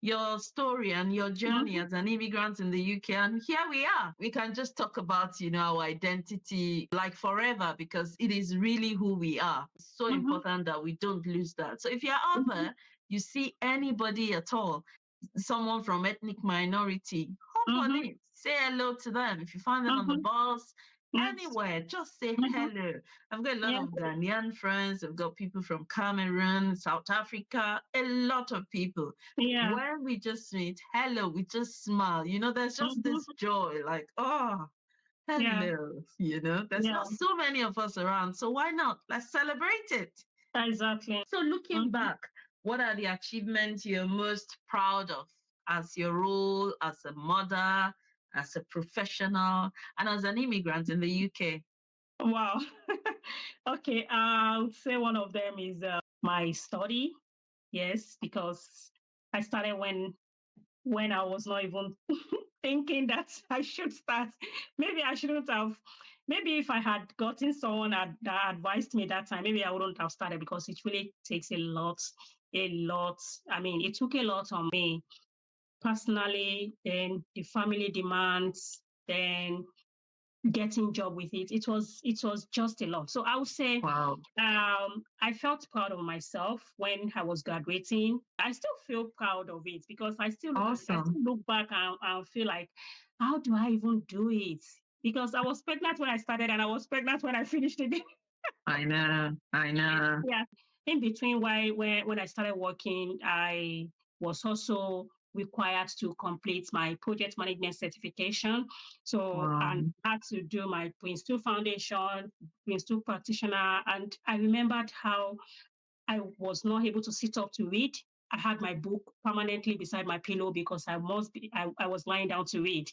[SPEAKER 2] your story and your journey
[SPEAKER 4] mhm,
[SPEAKER 2] as an immigrant in the UK. And here we are. We can just talk about, our identity like forever because it is really who we are. It's so
[SPEAKER 4] mhm,
[SPEAKER 2] important that we don't lose that. So if you're out
[SPEAKER 4] mhm,
[SPEAKER 2] there, you see anybody at all, someone from ethnic minority, hop on
[SPEAKER 4] mhm,
[SPEAKER 2] it, say hello to them. If you find them on the
[SPEAKER 4] mhm.
[SPEAKER 2] bus,
[SPEAKER 4] Yes.
[SPEAKER 2] anywhere, just say
[SPEAKER 4] Mhm.
[SPEAKER 2] hello. I've got a lot
[SPEAKER 4] Yeah.
[SPEAKER 2] of Ghanaian friends, I've got people from Cameroon, South Africa, a lot of people.
[SPEAKER 4] Yeah.
[SPEAKER 2] When we just meet, hello, we just smile. There's just
[SPEAKER 4] Mhm.
[SPEAKER 2] this joy, like, oh,
[SPEAKER 4] Yeah.
[SPEAKER 2] hello. There's
[SPEAKER 4] Yeah.
[SPEAKER 2] not so many of us around. So why not? Let's celebrate it.
[SPEAKER 4] Exactly.
[SPEAKER 2] So looking
[SPEAKER 4] Mhm.
[SPEAKER 2] back, what are the achievements you're most proud of as your role as a mother, as a professional, and as an immigrant in the UK?
[SPEAKER 4] Wow. Okay. I would say one of them is my study. Yes, because I started when I was not even thinking that I should start. Maybe I shouldn't have. Maybe if I had gotten someone that advised me that time, maybe I wouldn't have started because it really takes a lot, a lot. I mean, it took a lot on me personally. Then the family demands. Then getting job with it. It was just a lot. So I would say
[SPEAKER 2] Wow.
[SPEAKER 4] I felt proud of myself when I was graduating. I still feel proud of it because I
[SPEAKER 2] Awesome.
[SPEAKER 4] still look back and feel like, how do I even do it? Because I was pregnant when I started and I was pregnant when I finished it.
[SPEAKER 2] I know. I know.
[SPEAKER 4] Yeah. In between, when I started working, I was also required to complete my project management certification. So,
[SPEAKER 2] Wow.
[SPEAKER 4] and had to do my Prince 2 foundation, Prince 2 practitioner. And I remembered how I was not able to sit up to read. I had my book permanently beside my pillow because I was lying down to read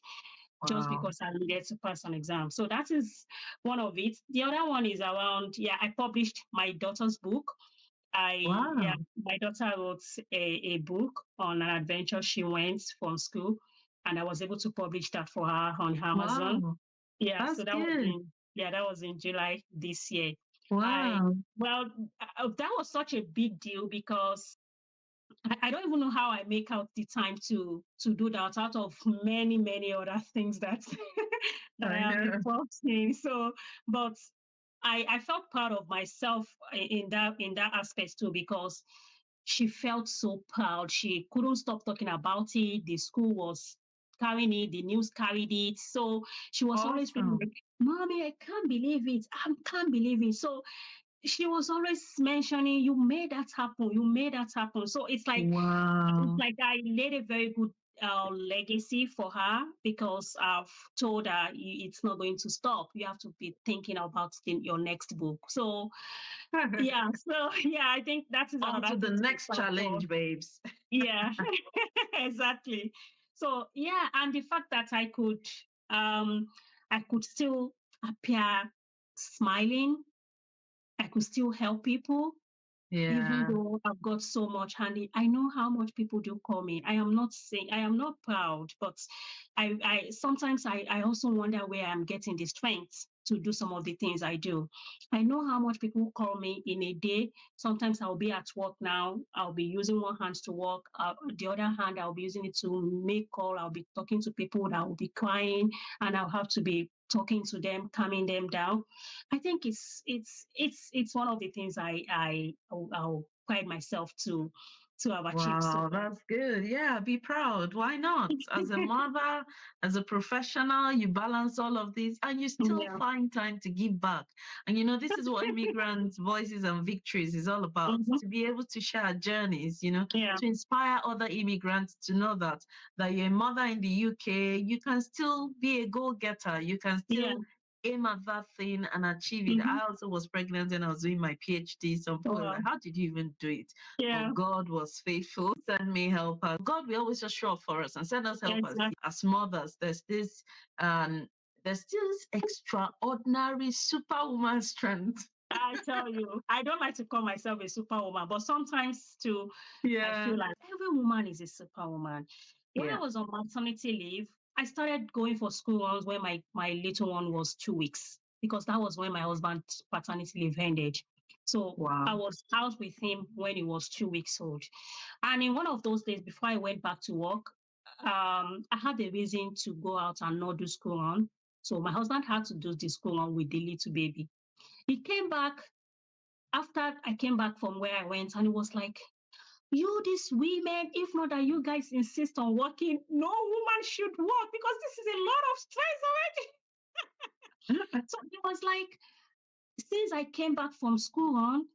[SPEAKER 4] just
[SPEAKER 2] Wow.
[SPEAKER 4] because I needed to pass an exam. So that is one of it. The other one is around, yeah, I published my daughter's book. Yeah,
[SPEAKER 2] Wow.
[SPEAKER 4] my daughter wrote a book on an adventure she went from school, and I was able to publish that for her on Amazon.
[SPEAKER 2] Wow.
[SPEAKER 4] Yeah,
[SPEAKER 2] That's
[SPEAKER 4] so
[SPEAKER 2] good.
[SPEAKER 4] that was in July this year. I
[SPEAKER 2] Wow.
[SPEAKER 4] well, that was such a big deal because I don't even know how I make out the time to do that out of many other things that that I
[SPEAKER 2] I
[SPEAKER 4] am
[SPEAKER 2] know.
[SPEAKER 4] involved in. So, but I felt proud of myself in that aspect too, because she felt so proud. She couldn't stop talking about it. The school was carrying it, the news carried it. So she was always feeling
[SPEAKER 2] Awesome.
[SPEAKER 4] like, Mommy, I can't believe it. I can't believe it. So she was always mentioning, you made that happen, you made that happen. So it's
[SPEAKER 2] Wow.
[SPEAKER 4] like I laid a very good legacy for her, because I've told her it's not going to stop. You have to be thinking about your next book. So yeah, so yeah, I think that is
[SPEAKER 2] On to
[SPEAKER 4] another
[SPEAKER 2] the
[SPEAKER 4] thing to be
[SPEAKER 2] next
[SPEAKER 4] proud for.
[SPEAKER 2] challenge, babes.
[SPEAKER 4] Yeah, exactly. So yeah, and the fact that um I could still appear smiling, I could still help people, even
[SPEAKER 2] Yeah.
[SPEAKER 4] though I've got so much handy. I know how much people do call me. I am not saying I am not proud, but I sometimes I also wonder where I'm getting the strength to do some of the things I do. I know how much people call me in a day. Sometimes I'll be at work now. I'll be using one hand to work. The other hand, I'll be using it to make call. I'll be talking to people that will be crying, and I'll have to be talking to them, calming them down. I think it's one of the things I'll pride myself to have achieved so
[SPEAKER 2] Wow,
[SPEAKER 4] far.
[SPEAKER 2] that's good. Yeah, be proud. Why not? As a mother, as a professional, you balance all of this and you still
[SPEAKER 4] Yeah.
[SPEAKER 2] find time to give back. And this is what Immigrants' Voices and Victories is all about,
[SPEAKER 4] Hmm.
[SPEAKER 2] to be able to share journeys,
[SPEAKER 4] Yeah.
[SPEAKER 2] to inspire other immigrants to know that you're a mother in the UK, you can still be a go-getter. You can
[SPEAKER 4] Yeah.
[SPEAKER 2] still aim at that thing and achieve it.
[SPEAKER 4] Hmm.
[SPEAKER 2] I also was pregnant when I was doing my PhD. Some people were
[SPEAKER 4] Wow.
[SPEAKER 2] like, how did you even do it?
[SPEAKER 4] Yeah.
[SPEAKER 2] But God was faithful, send me helpers. God will always just show up for us and send us helpers.
[SPEAKER 4] Exactly.
[SPEAKER 2] As mothers, um, there's this extraordinary superwoman strength.
[SPEAKER 4] I tell you, I don't like to call myself a superwoman, but sometimes too, I
[SPEAKER 2] Yeah.
[SPEAKER 4] feel like every woman is a superwoman. When I
[SPEAKER 2] Yeah.
[SPEAKER 4] was on maternity leave, I started going for school runs when my little one was 2 weeks, because that was when my husband's paternity leave ended. So I
[SPEAKER 2] Wow.
[SPEAKER 4] was out with him when he was 2 weeks old. And in one of those days before I went back to work, I had a reason to go out and not do school run. So my husband had to do the school run with the little baby. He came back after I came back from where I went, and it was like, you, these women, if not that you guys insist on working, no woman should work, because this is a lot of stress already. So it was like, since I came back from school on,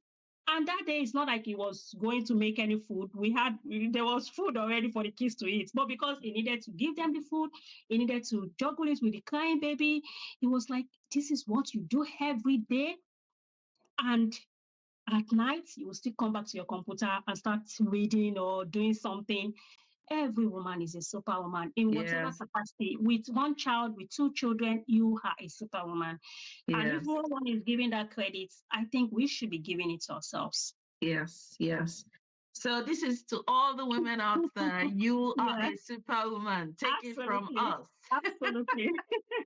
[SPEAKER 4] and that day it's not like he was going to make any food. There was food already for the kids to eat, but because he needed to give them the food, he needed to juggle it with the crying baby. It was like, this is what you do every day, and at night you will still come back to your computer and start reading or doing something. Every woman is a superwoman in whatever
[SPEAKER 2] Yes.
[SPEAKER 4] capacity. With one child, with two children, you are a superwoman. And if
[SPEAKER 2] Yes.
[SPEAKER 4] no one is giving that credit, I think we should be giving it to ourselves.
[SPEAKER 2] Yes. Yes. So this is to all the women out there. You are
[SPEAKER 4] Yeah,
[SPEAKER 2] a superwoman. Take it from
[SPEAKER 4] absolutely.
[SPEAKER 2] us.
[SPEAKER 4] Absolutely.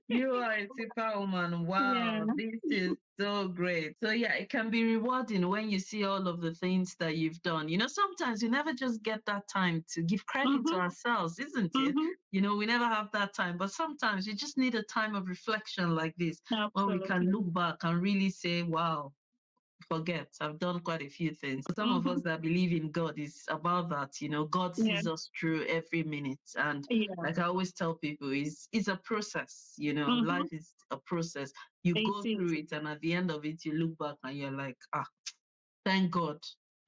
[SPEAKER 2] You are a superwoman.
[SPEAKER 4] Yeah.
[SPEAKER 2] Wow, this is so great. So yeah, it can be rewarding when you see all of the things that you've done. Sometimes we never just get that time to give credit to
[SPEAKER 4] Mm-hmm.
[SPEAKER 2] ourselves, isn't it?
[SPEAKER 4] Mm-hmm.
[SPEAKER 2] We never have that time. But sometimes you just need a time of reflection like this, when we can
[SPEAKER 4] Absolutely.
[SPEAKER 2] look back and really say, wow, forget. I've done quite a few things. Some of
[SPEAKER 4] Mm-hmm.
[SPEAKER 2] us that believe in God is about that. God
[SPEAKER 4] Yeah.
[SPEAKER 2] sees us through every minute. And
[SPEAKER 4] Yeah.
[SPEAKER 2] like I always tell people, it's a process.
[SPEAKER 4] Mm-hmm.
[SPEAKER 2] Life is a process. You
[SPEAKER 4] It
[SPEAKER 2] go
[SPEAKER 4] is.
[SPEAKER 2] through it, and at the end of it, you look back and you're like, thank God,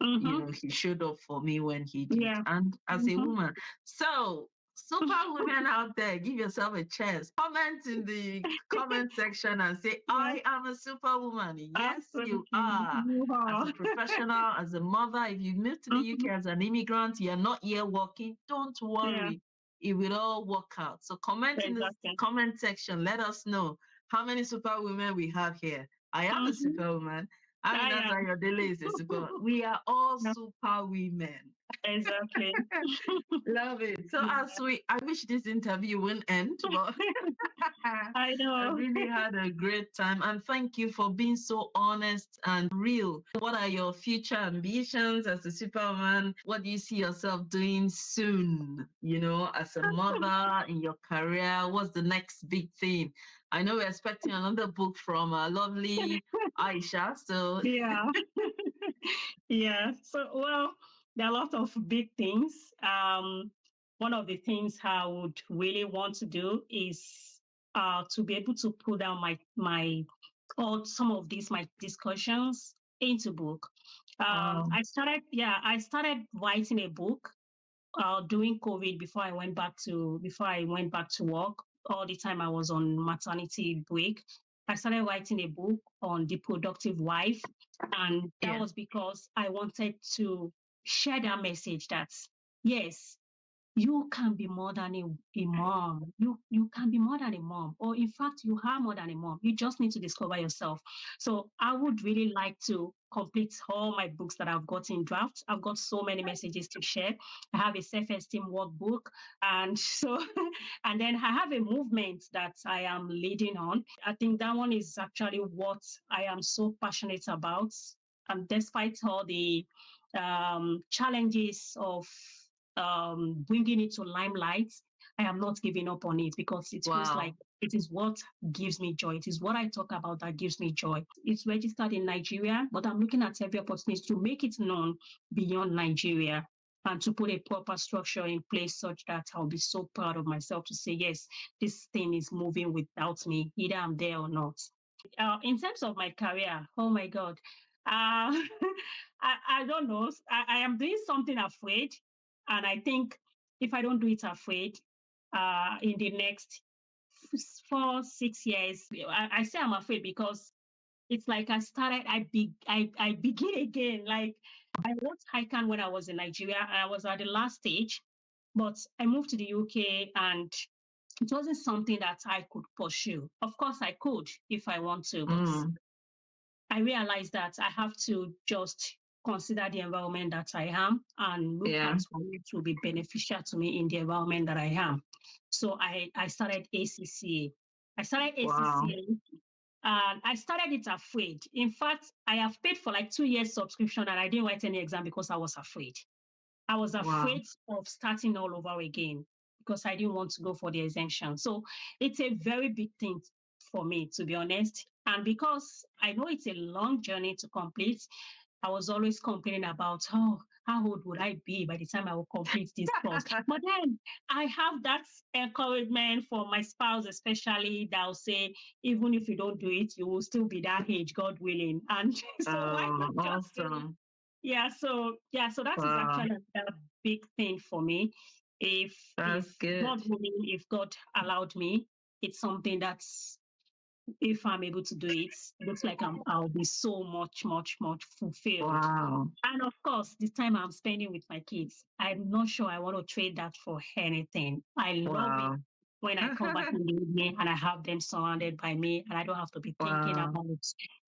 [SPEAKER 4] Mm-hmm.
[SPEAKER 2] he showed up for me when he did.
[SPEAKER 4] Yeah.
[SPEAKER 2] And as a
[SPEAKER 4] Mm-hmm.
[SPEAKER 2] woman, so super women out there, give yourself a chance. Comment in the comment section and say,
[SPEAKER 4] Yeah.
[SPEAKER 2] I am a superwoman. Yes, you
[SPEAKER 4] Absolutely.
[SPEAKER 2] are.
[SPEAKER 4] You
[SPEAKER 2] As
[SPEAKER 4] are.
[SPEAKER 2] a professional, as a mother, if you moved to the
[SPEAKER 4] Mm-hmm.
[SPEAKER 2] UK as an immigrant, you're not here working, don't
[SPEAKER 4] Yeah.
[SPEAKER 2] worry. It will all work out. So comment in the
[SPEAKER 4] Exactly.
[SPEAKER 2] comment section. Let us know how many superwomen we have here. I am a
[SPEAKER 4] Mm-hmm.
[SPEAKER 2] superwoman. That's why your delay is super. We are all super women.
[SPEAKER 4] Exactly.
[SPEAKER 2] Love it. So I wish this interview wouldn't end, but
[SPEAKER 4] I
[SPEAKER 2] I
[SPEAKER 4] know.
[SPEAKER 2] really had a great time. And thank you for being so honest and real. What are your future ambitions as a superwoman? What do you see yourself doing soon? As a mother in your career, what's the next big thing? I know we're expecting another book from lovely Aisha. So
[SPEAKER 4] Yeah. Yeah. So, well, there are a lot of big things. One of the things I would really want to do is to be able to put down or some of these my discussions into book.
[SPEAKER 2] wow.
[SPEAKER 4] I started writing a book during COVID before I went back to work. All the time I was on maternity break, I started writing a book on the productive wife, and that was because I wanted to share that message that yes, you can be more than a mom. You can be more than a mom, or in fact, you are more than a mom. You just need to discover yourself. So I would really like to complete all my books that I've got in draft. I've got so many messages to share. I have a self-esteem workbook, and so and then I have a movement that I am leading on. I think that one is actually what I am so passionate about. And despite all the challenges of bringing it to limelight, I am not giving up on it because it feels like it is what gives me joy. It is what I talk about that gives me joy. It's registered in Nigeria, but I'm looking at every opportunity to make it known beyond Nigeria and to put a proper structure in place such that I'll be so proud of myself to say, yes, this thing is moving without me, either I'm there or not. In terms of my career, oh my God, I don't know. I am doing something afraid. And I think if I don't do it afraid, in the next 4, 6 years, I say I'm afraid because it's like I begin again. Like I wrote ICANN when I was in Nigeria. I was at the last stage, but I moved to the UK and it wasn't something that I could pursue. Of course, I could if I want to, but I realized that I have to just consider the environment that I am and look at what will be beneficial to me in the environment that I am. So I started ACCA. And I started it afraid. In fact, I have paid for like 2 years subscription and I didn't write any exam because I was afraid. I was afraid of starting all over again because I didn't want to go for the exemption. So it's a very big thing for me, to be honest. And because I know it's a long journey to complete, I was always complaining about, oh, how old would I be by the time I will complete this course? But then I have that encouragement from my spouse, especially, that will say, even if you don't do it, you will still be that age, God willing. And so why not just do it? So that is actually a big thing for me. If God willing, if God allowed me, it's something that's, if I'm able to do it, it looks like I'll be so much, much, much fulfilled. And of course, this time I'm spending with my kids, I'm not sure I want to trade that for anything. I love it when I come back in the evening and I have them surrounded by me and I don't have to be thinking about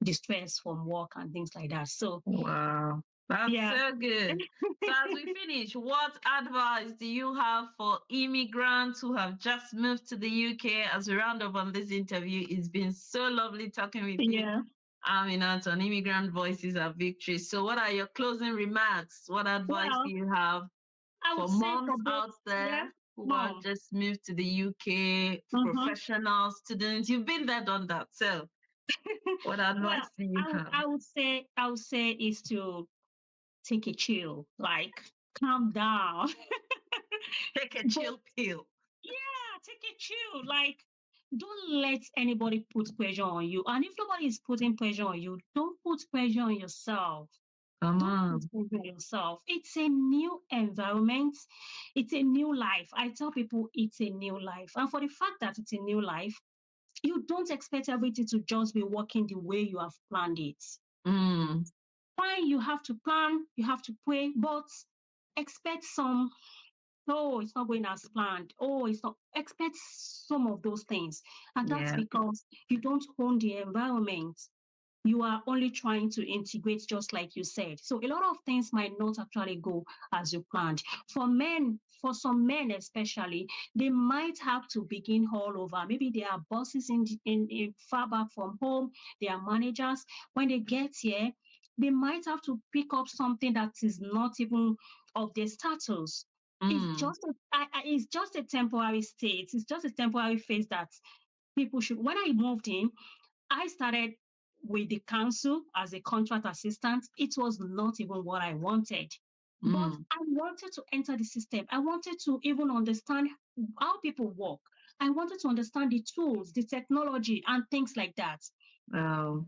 [SPEAKER 4] the stress from work and things like that. So
[SPEAKER 2] that's so good. So as we finish, what advice do you have for immigrants who have just moved to the UK? As we round up on this interview, it's been so lovely talking with you. Aminat on Immigrant Voices at Victories. So what are your closing remarks? What advice do you have for moms out there who have just moved to the UK, professional students? You've been there, done that. So what advice do you have?
[SPEAKER 4] I would say is to take a chill, like calm down.
[SPEAKER 2] Take a chill pill.
[SPEAKER 4] Yeah, take a chill. Like, don't let anybody put pressure on you. And if nobody is putting pressure on you, don't put pressure on yourself.
[SPEAKER 2] Come
[SPEAKER 4] Don't
[SPEAKER 2] on.
[SPEAKER 4] put pressure on yourself. It's a new environment. It's a new life. I tell people it's a new life. And for the fact that it's a new life, you don't expect everything to just be working the way you have planned it. Fine, you have to plan, you have to pray, but expect some, oh, it's not going as planned. Oh, it's not, expect some of those things. And that's because you don't own the environment. you are only trying to integrate, just like you said. So a lot of things might not actually go as you planned. For some men especially, they might have to begin all over. Maybe they are bosses in far back from home, they are managers. When they get here, they might have to pick up something that is not even of their status. It's just a temporary state. It's just a temporary phase that people should. When I moved in, I started with the council as a contract assistant. It was not even what I wanted, but I wanted to enter the system. I wanted to even understand how people work. I wanted to understand the tools, the technology, and things like that.
[SPEAKER 2] Wow.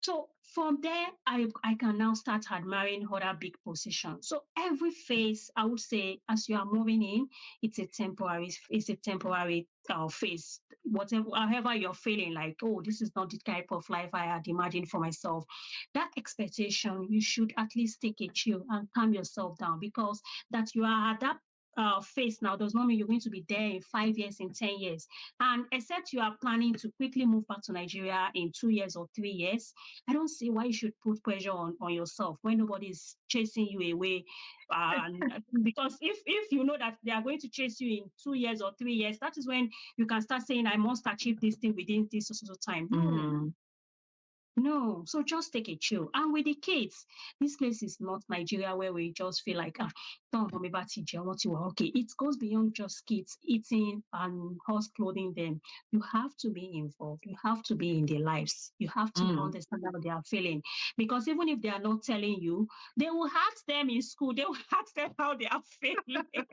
[SPEAKER 4] So from there, I can now start admiring other big positions. So every phase, I would say, as you are moving in, it's a temporary phase. Whatever, however you're feeling like, oh, this is not the type of life I had imagined for myself. That expectation, you should at least take a chill and calm yourself down, because that you are at that phase now does not mean you're going to be there in 5 years, in 10 years. And except you are planning to quickly move back to Nigeria in 2 years or 3 years, I don't see why you should put pressure on yourself when nobody's chasing you away. Because if you know that they are going to chase you in 2 years or 3 years, that is when you can start saying, I must achieve this thing within this time. No, so just take a chill. And with the kids, this place is not Nigeria where we just feel like, okay. It goes beyond just kids eating and us clothing them. You have to be involved. You have to be in their lives. You have to understand how they are feeling. Because even if they are not telling you, they will ask them in school. They will ask them how they are feeling. They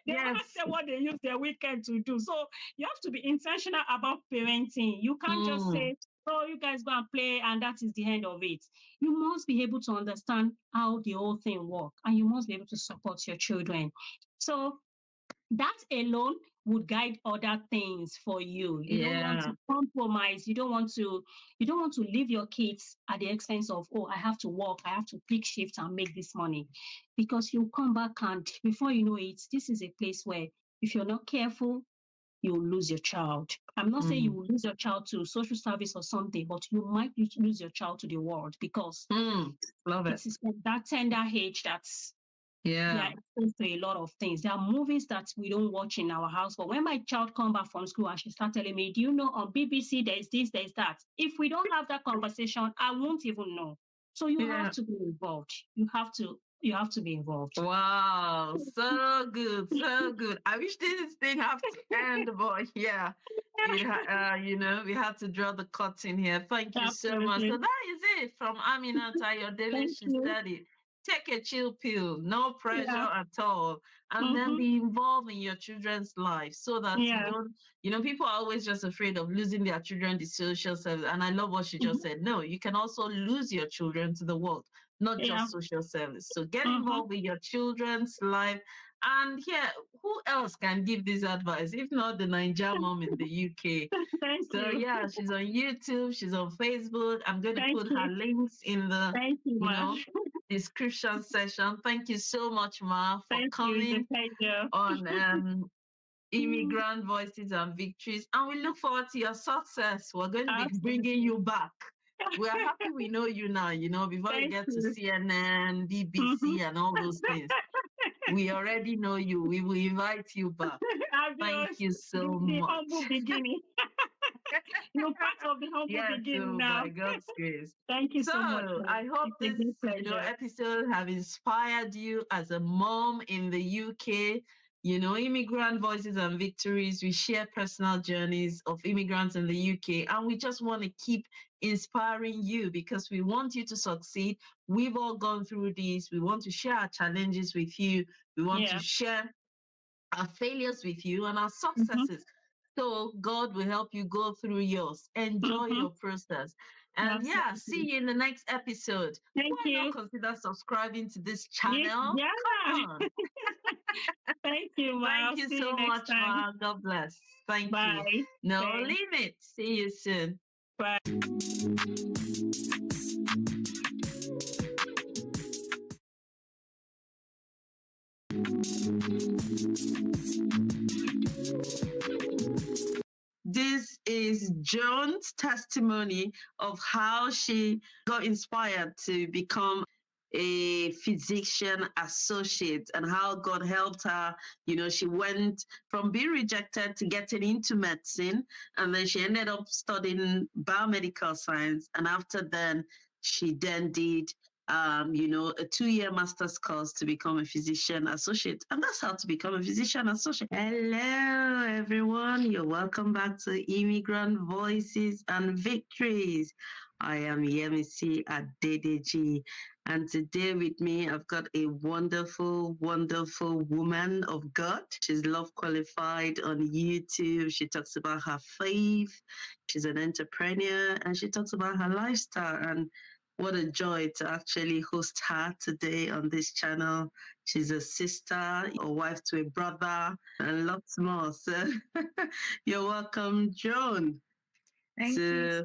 [SPEAKER 4] will ask them what they use their weekend to do. So you have to be intentional about parenting. You can't just say, oh, you guys go and play, and that is the end of it. You must be able to understand how the whole thing works, and you must be able to support your children. So that alone would guide other things for you. You don't want to compromise. You don't want to leave your kids at the expense of, oh, I have to work, I have to pick shifts and make this money. Because you come back and before you know it, this is a place where if you're not careful, you will lose your child. I'm not saying you will lose your child to social service or something, but you might lose your child to the world, because
[SPEAKER 2] Love it.
[SPEAKER 4] it is that tender age that's they are exposed to a lot of things. There are movies that we don't watch in our house, but when my child come back from school and she start telling me, do you know on BBC there's this, there's that? If we don't have that conversation, I won't even know. So you have to be involved. You have to be involved.
[SPEAKER 2] Wow, so good, so good. I wish this thing have to end, but we had to draw the curtain here. Thank you so much. So that is it from Aminata, your daily she study. Take a chill pill, no pressure at all, and then be involved in your children's life so that you don't, people are always just afraid of losing their children to social service. And I love what she just said. No, you can also lose your children to the world, not just social service. So get involved with your children's life. And who else can give this advice if not the Niger mom in the UK? She's on YouTube, she's on Facebook. I'm going to put her links in the description section. Thank you so much, Ma, for coming on Immigrant Voices and Victories. And we look forward to your success. We're going to be bringing you back. We are happy we know you now, before you get to CNN, BBC, and all those things. We already know you. We will invite you back. Thank you so much.
[SPEAKER 4] The humble beginning. You're part of the humble beginning now.
[SPEAKER 2] By God's grace.
[SPEAKER 4] Thank you so much.
[SPEAKER 2] I hope this episode have inspired you as a mom in the UK. Immigrant Voices and Victories, we share personal journeys of immigrants in the UK, and we just want to keep inspiring you because we want you to succeed. We've all gone through this. We want to share our challenges with you. We want to share our failures with you and our successes. So God will help you go through yours. Enjoy your process. And see you in the next episode.
[SPEAKER 4] Thank you.
[SPEAKER 2] Not consider subscribing to this channel? Come on.
[SPEAKER 4] Thank you, Ma.
[SPEAKER 2] Thank you so much, Ma. God bless. Thank you. No limit. See you soon.
[SPEAKER 4] Bye.
[SPEAKER 2] This is Joan's testimony of how she got inspired to become a physician associate and how God helped her. You know, she went from being rejected to getting into medicine, and then she ended up studying biomedical science. And after then, she then did a 2-year master's course to become a physician associate. And that's how to become a physician associate. Hello, everyone. You're welcome back to Immigrant Voices and Victories. I am Yemisi Adedeji. And today with me, I've got a wonderful, wonderful woman of God. She's Love Qualified on YouTube. She talks about her faith. She's an entrepreneur, and she talks about her lifestyle. And what a joy to actually host her today on this channel. She's a sister, a wife to a brother, and lots more. So you're welcome, Joan, to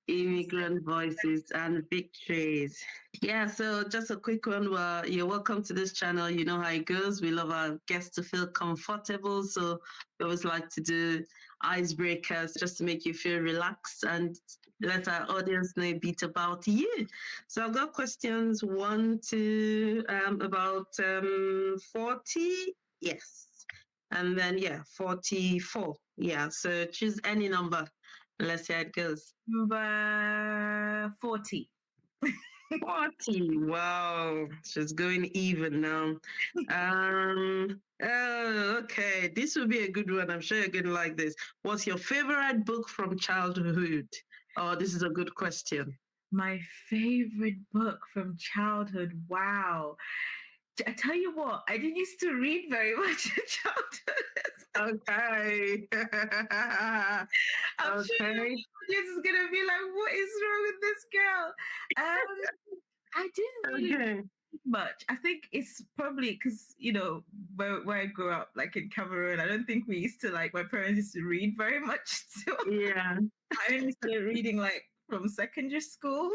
[SPEAKER 2] Immigrant Voices and Victories. Yeah, so just a quick one. You're welcome to this channel. You know how it goes. We love our guests to feel comfortable. So we always like to do icebreakers just to make you feel relaxed and let our audience know a bit about you. So I've got questions 1 to about 40. Yes. And then, 44. Yeah, so choose any number. Let's see how it goes.
[SPEAKER 1] Number 40.
[SPEAKER 2] 40. Wow. She's going even now. Okay. This will be a good one. I'm sure you're going to like this. What's your favorite book from childhood? Oh, this is a good question.
[SPEAKER 1] My favorite book from childhood. Wow. I tell you what, I didn't used to read very much in childhood.
[SPEAKER 2] Okay.
[SPEAKER 1] I'm sure this is going to be like, what is wrong with this girl? I didn't really read much. I think it's probably because, where I grew up, like in Cameroon, I don't think we used to, my parents used to read very much. So
[SPEAKER 2] yeah.
[SPEAKER 1] I only started reading from secondary school.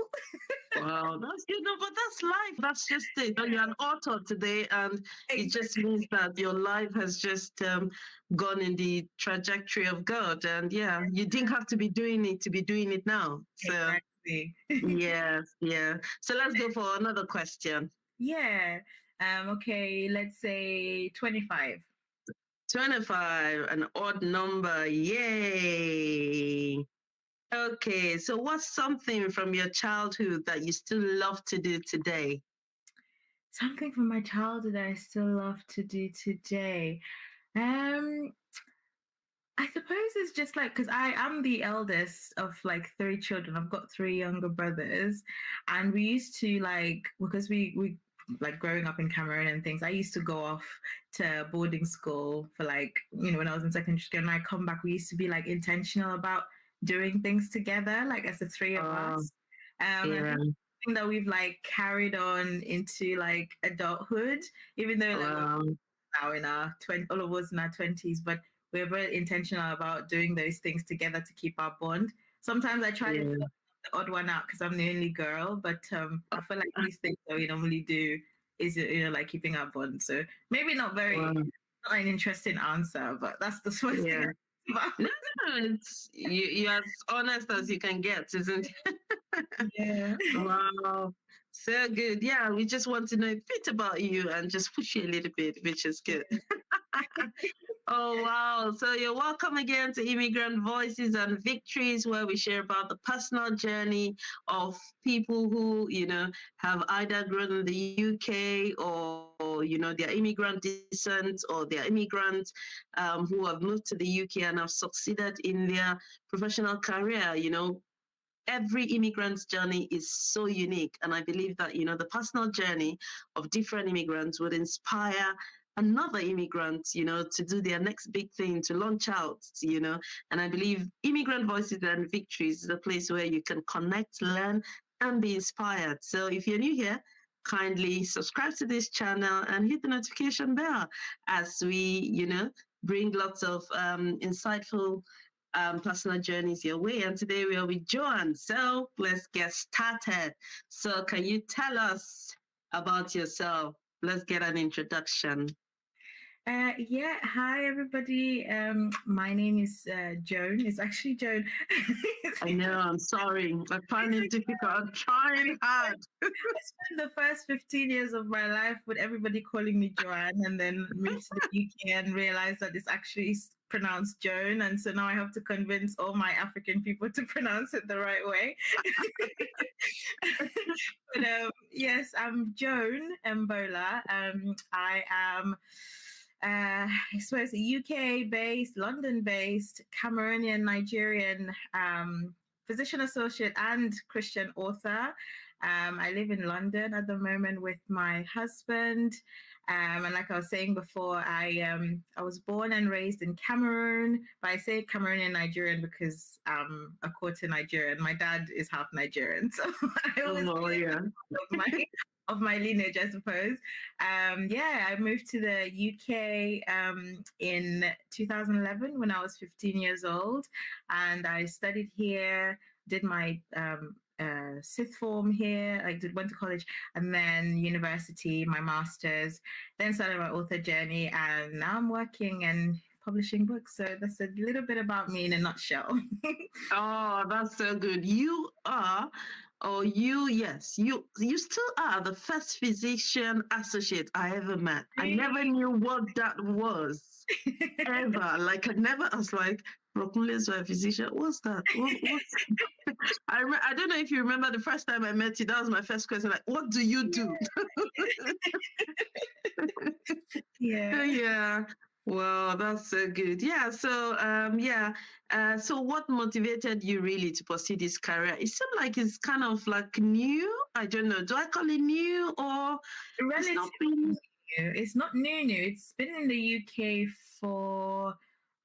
[SPEAKER 2] Wow, that's but that's life. That's just it. You're an author today, and it just means that your life has just gone in the trajectory of God. And you didn't have to be doing it to be doing it now. So
[SPEAKER 1] exactly.
[SPEAKER 2] yes, yeah. So let's go for another question.
[SPEAKER 1] Yeah. Okay, let's say 25.
[SPEAKER 2] 25, an odd number. Yay. Okay, so what's something from your childhood that you still love to do today?
[SPEAKER 1] Something from my childhood that I still love to do today. I suppose it's just because I'm the eldest of 3 children. I've got 3 younger brothers, and we used to because we growing up in Cameroon and things. I used to go off to boarding school for when I was in secondary school, and I come back. We used to be intentional about doing things together, as the 3 of us.
[SPEAKER 2] Yeah.
[SPEAKER 1] And that we've carried on into adulthood, even though now in our all of us in our 20s, but we're very intentional about doing those things together to keep our bond. Sometimes I try to feel the odd one out because I'm the only girl, but I feel like these things that we normally do is keeping our bond. So maybe not not an interesting answer, but that's the first thing.
[SPEAKER 2] No, it's you're as honest as you can get, isn't it?
[SPEAKER 1] Yeah.
[SPEAKER 2] Wow. So good. Yeah, we just want to know a bit about you and just push you a little bit, which is good. Oh, wow. So you're welcome again to Immigrant Voices and Victories, where we share about the personal journey of people who, have either grown in the UK or, they're immigrant descent, or they're immigrants who have moved to the UK and have succeeded in their professional career. Every immigrant's journey is so unique. And I believe that, the personal journey of different immigrants would inspire another immigrant, to do their next big thing, to launch out, and I believe Immigrant Voices and Victories is a place where you can connect, learn, and be inspired. So if you're new here, kindly subscribe to this channel and hit the notification bell as we, bring lots of insightful personal journeys your way. And today we are with Joan. So let's get started. So can you tell us about yourself? Let's get an introduction.
[SPEAKER 5] Yeah, hi everybody. My name is Joan. It's actually Joan.
[SPEAKER 2] I know, I'm sorry. I find it difficult. I'm trying hard.
[SPEAKER 5] I spent the first 15 years of my life with everybody calling me Joanne, and then moved to the UK and realized that it's actually pronounced Joan. And so now I have to convince all my African people to pronounce it the right way. But yes, I'm Joan Mbola. I am I suppose UK based, London based, Cameroonian, Nigerian physician associate and Christian author. I live in London at the moment with my husband. And like I was saying before, I was born and raised in Cameroon, but I say Cameroonian Nigerian because a quarter Nigerian. My dad is half Nigerian, so I always
[SPEAKER 2] yeah.
[SPEAKER 5] of my lineage, I suppose. Yeah, I moved to the UK in 2011 when I was 15 years old, and I studied here, did my sixth form here, went to college, and then university, my master's, then started my author journey, and now I'm working and publishing books. So that's a little bit about me in a nutshell.
[SPEAKER 2] Oh, that's so good. You are, or yes, you still are the first physician associate I ever met. I never knew what that was ever. Like I was like, Rokunle's a physician. What's that? I don't know if you remember the first time I met you. That was my first question. Like, what do you do? Yeah. Well, that's so good. Yeah. So, so what motivated you really to pursue this career? It seemed like it's kind of like new. I don't know. Do I call it new or
[SPEAKER 5] it's not new? It's not new. It's been in the UK for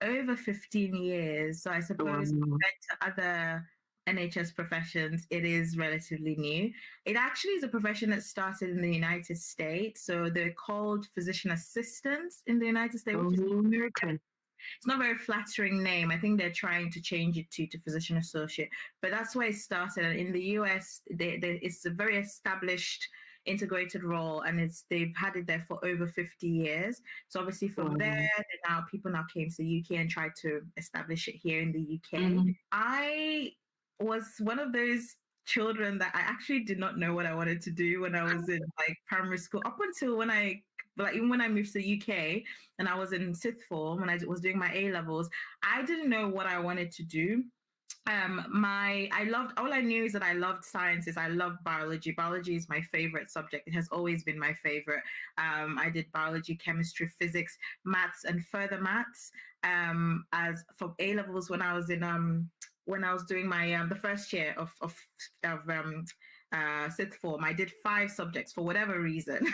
[SPEAKER 5] over 15 years. So I suppose compared to other NHS professions, it is relatively new. It actually is a profession that started in the United States. So they're called physician assistants in the United States, which is it's not a very flattering name. I think they're trying to change it to physician associate, but that's where it started. And in the US, it's a very established integrated role, and they've had it there for over 50 years. So obviously from there, people now came to the UK and tried to establish it here in the UK. I was one of those children that I actually did not know what I wanted to do when I was in like primary school, up until even when I moved to the UK and I was in sixth form and I was doing my A levels, I didn't know what I wanted to do. All I knew is that I loved sciences. I loved biology. Biology is my favorite subject. It has always been my favorite. I did biology, chemistry, physics, maths, and further maths. As for A levels, when I was doing my the first year of sixth form, I did 5 subjects for whatever reason.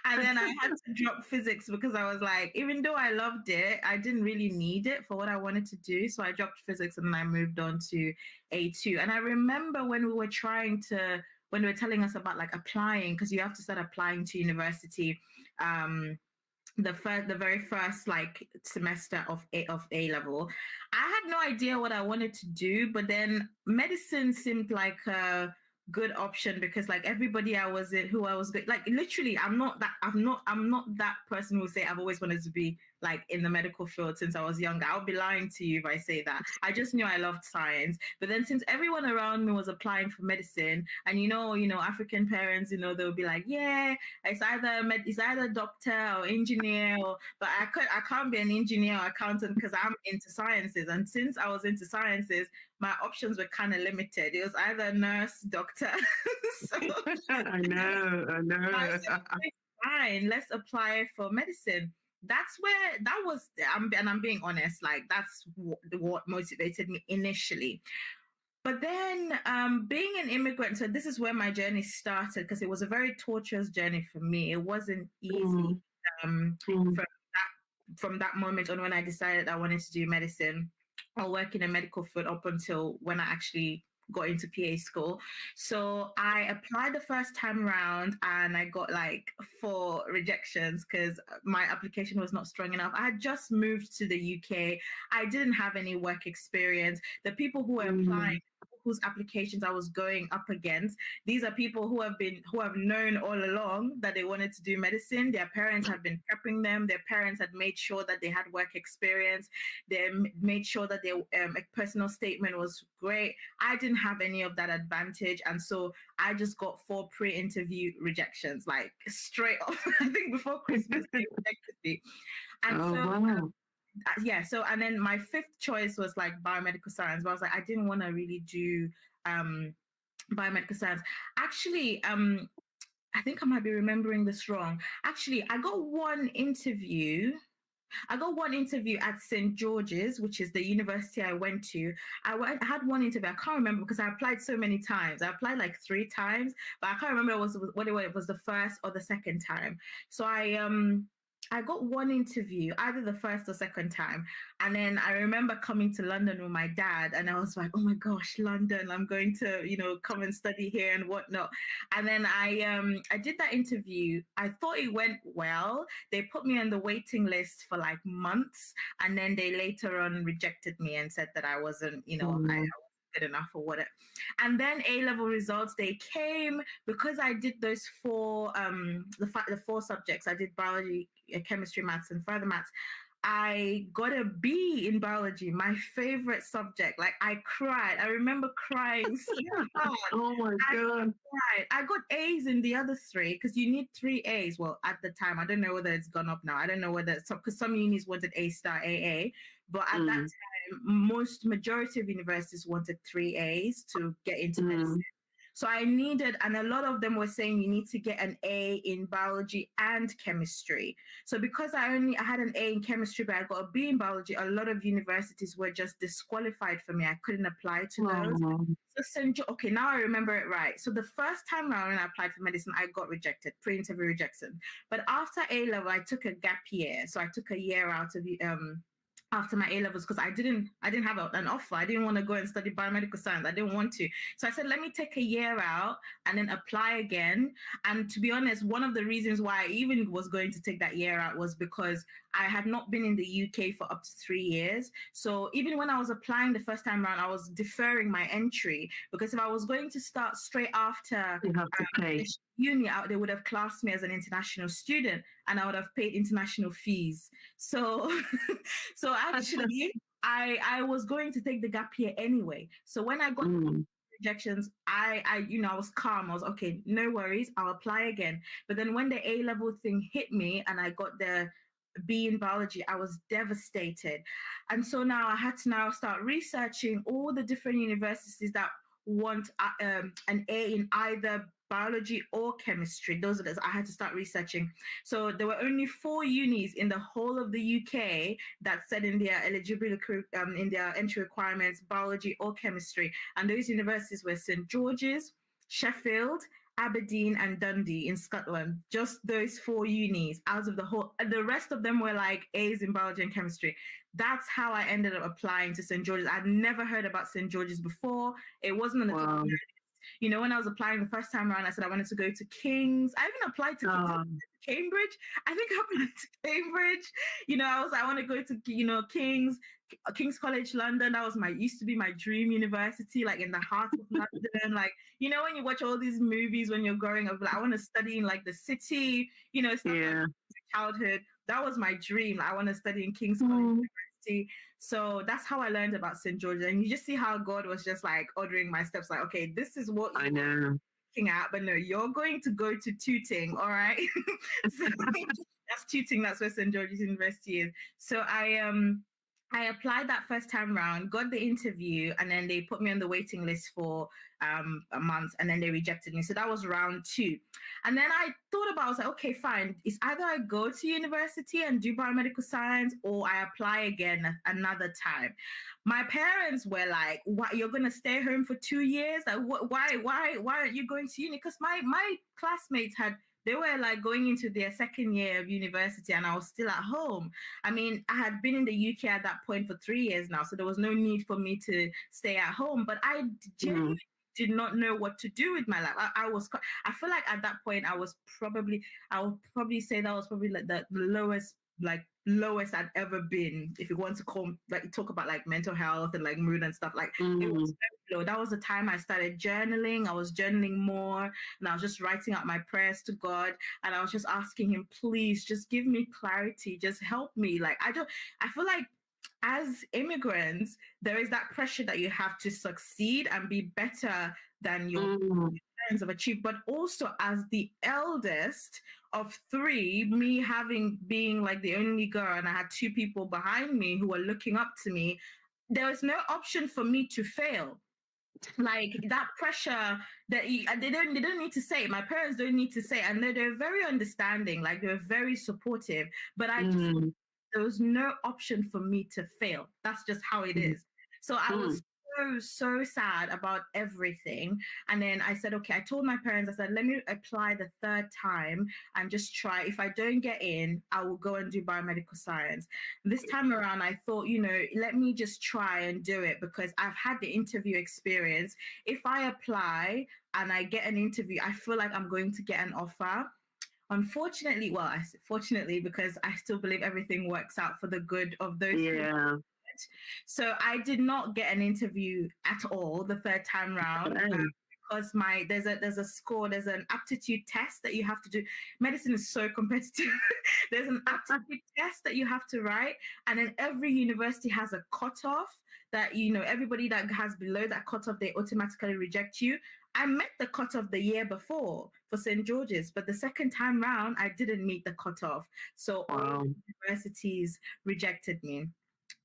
[SPEAKER 5] And then I had to drop physics because I was like, even though I loved it, I didn't really need it for what I wanted to do. So I dropped physics and then I moved on to A2. And I remember when they were telling us about like applying, because you have to start applying to university. The very first like semester of A level, I had no idea what I wanted to do, but then medicine seemed like a good option because like everybody who I was like, literally I'm not that person who will say I've always wanted to be like in the medical field since I was younger. I'll be lying to you if I say that. I just knew I loved science. But then since everyone around me was applying for medicine, and African parents, they'll be like, yeah, it's either doctor or engineer, but I can't be an engineer or accountant because I'm into sciences. And since I was into sciences, my options were kind of limited. It was either nurse, doctor. So
[SPEAKER 2] I know.
[SPEAKER 5] I said, fine, let's apply for medicine. That's where that was, and I'm being honest, like that's what motivated me initially. But then being an immigrant, so this is where my journey started because it was a very torturous journey for me. It wasn't easy from that moment on when I decided I wanted to do medicine or work in a medical field up until when I actually got into PA school. So I applied the first time around and I got like 4 rejections because my application was not strong enough. I had just moved to the UK. I didn't have any work experience. The people who were applying whose applications I was going up against. These are people who have known all along that they wanted to do medicine. Their parents had been prepping them. Their parents had made sure that they had work experience. They made sure that their personal statement was great. I didn't have any of that advantage, and so I just got 4 pre-interview rejections, like straight off. I think before Christmas they rejected me, and so. Yeah, so and then my 5th choice was like biomedical science, but I was like, I didn't want to really do biomedical science. Actually, I think I might be remembering this wrong. Actually, I got one interview at St. George's, which is the university I went to. I had one interview. I can't remember because I applied so many times. I applied like 3 times, but I can't remember whether it was the first or the second time. So I got one interview, either the first or second time. And then I remember coming to London with my dad, and I was like, oh my gosh, London, I'm going to, come and study here and whatnot. And then I did that interview. I thought it went well. They put me on the waiting list for like months. And then they later on rejected me and said that I wasn't, I wasn't good enough or whatever. And then A-level results, they came because I did those 4 the 4 subjects. I did biology, chemistry, maths, and further maths. I got a B in biology, my favorite subject. Like I cried. I remember crying so hard.
[SPEAKER 2] Oh my God.
[SPEAKER 5] I got A's in the other 3 because you need 3 A's. Well, at the time, I don't know whether it's gone up now. I don't know whether because some unis wanted A star AA, but at that time, majority of universities wanted 3 A's to get into medicine. So I needed, and a lot of them were saying you need to get an A in biology and chemistry. So because I had an A in chemistry, but I got a B in biology, a lot of universities were just disqualified for me. I couldn't apply to those. So okay, now I remember it right. So the first time around when I applied for medicine, I got rejected, pre-interview rejection. But after A-level, I took a gap year. So I took a year out of after my A-levels because I didn't have an offer. I didn't want to go and study biomedical science. I didn't want to. So I said, let me take a year out and then apply again. And to be honest, one of the reasons why I even was going to take that year out was because I had not been in the UK for up to 3 years. So even when I was applying the first time around, I was deferring my entry because if I was going to start straight after uni out, they would have classed me as an international student and I would have paid international fees. So so actually I was going to take the gap year anyway. So when I got rejections, I was calm. I was okay, no worries, I'll apply again. But then when the A-level thing hit me and I got the B in biology, I was devastated. And so now I had to start researching all the different universities that want an A in either biology or chemistry. Those are those I had to start researching. So there were only 4 unis in the whole of the UK that said in their eligibility in their entry requirements biology or chemistry, and those universities were St. George's, Sheffield, Aberdeen, and Dundee in Scotland. Just those 4 unis out of the whole. The rest of them were like A's in biology and chemistry. That's how I ended up applying to St. George's. I'd never heard about St. George's before. It wasn't on the top of my list. When I was applying the first time around, I said I wanted to go to King's. I even applied to Cambridge. I think I applied to Cambridge. I want to go to, King's College London. That was used to be my dream university, like in the heart of London. Like, when you watch all these movies when you're growing up, like I want to study in like the city, stuff like childhood. That was my dream. Like, I want to study in King's College University. So that's how I learned about St. George's. And you just see how God was just like ordering my steps. Like, okay, this is what
[SPEAKER 2] I know.
[SPEAKER 5] Looking at, but no, you're going to go to Tooting, all right? So, that's Tooting. That's where St. George's University is. So I applied that first time round, got the interview, and then they put me on the waiting list for a month, and then they rejected me. So that was round 2. And then I thought about, I was like, okay, fine. It's either I go to university and do biomedical science, or I apply again another time. My parents were like, "What? You're gonna stay home for 2 years? Like, why aren't you going to uni?" Because my classmates they were like going into their second year of university and I was still at home. I mean, I had been in the UK at that point for 3 years now, so there was no need for me to stay at home. But I genuinely did not know what to do with my life. I feel like at that point I would probably say that was probably like the lowest like lowest I'd ever been. If you want to talk about like mental health and like mood and stuff, like it was very low. That was the time I started journaling. I was journaling more, and I was just writing out my prayers to God, and I was just asking Him, please, just give me clarity, just help me. Like I feel like as immigrants, there is that pressure that you have to succeed and be better than your parents have achieved. But also, as the eldest of three, me being like the only girl, and I had two people behind me who were looking up to me, there was no option for me to fail. Like that pressure that they don't need to say it. My parents don't need to say it. And they're very understanding, like they're very supportive, but I just there was no option for me to fail. That's just how it is. So I was so sad about everything. And then I said, okay, I told my parents, I said, let me apply the third time and just try. If I don't get in, I will go and do biomedical science. This time around, I thought, let me just try and do it because I've had the interview experience. If I apply and I get an interview, I feel like I'm going to get an offer. Unfortunately, well, I say fortunately because I still believe everything works out for the good of those. Yeah. So I did not get an interview at all the third time round because there's a score, there's an aptitude test that you have to do. Medicine is so competitive. There's an aptitude test that you have to write, and then every university has a cutoff that everybody that has below that cutoff, they automatically reject you. I met the cutoff the year before for St. George's, but the second time round, I didn't meet the cutoff. So all universities rejected me.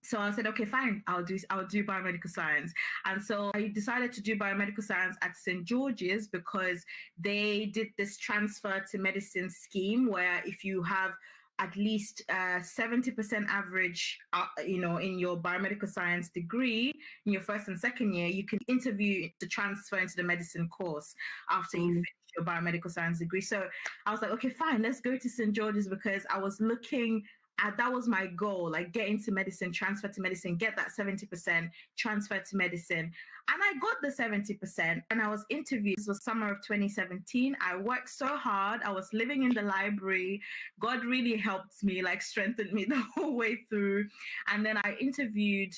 [SPEAKER 5] So I said, okay, fine, I'll do biomedical science. And so I decided to do biomedical science at St. George's because they did this transfer to medicine scheme where if you have at least 70% average, in your biomedical science degree in your first and second year, you can interview to transfer into the medicine course after you finish your biomedical science degree. So I was like, okay, fine, let's go to St. George's because I was looking at, that was my goal, like get into medicine, transfer to medicine, get that 70%, transfer to medicine. And I got the 70% and I was interviewed. This was summer of 2017. I worked so hard. I was living in the library. God really helped me, like strengthened me the whole way through. And then I interviewed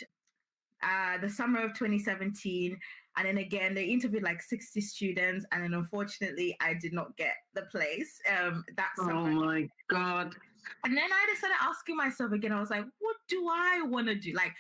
[SPEAKER 5] the summer of 2017. And then again, they interviewed like 60 students. And then unfortunately, I did not get the place that summer.
[SPEAKER 2] Oh my God.
[SPEAKER 5] And then I started asking myself again, I was like, what do I want to do? Like,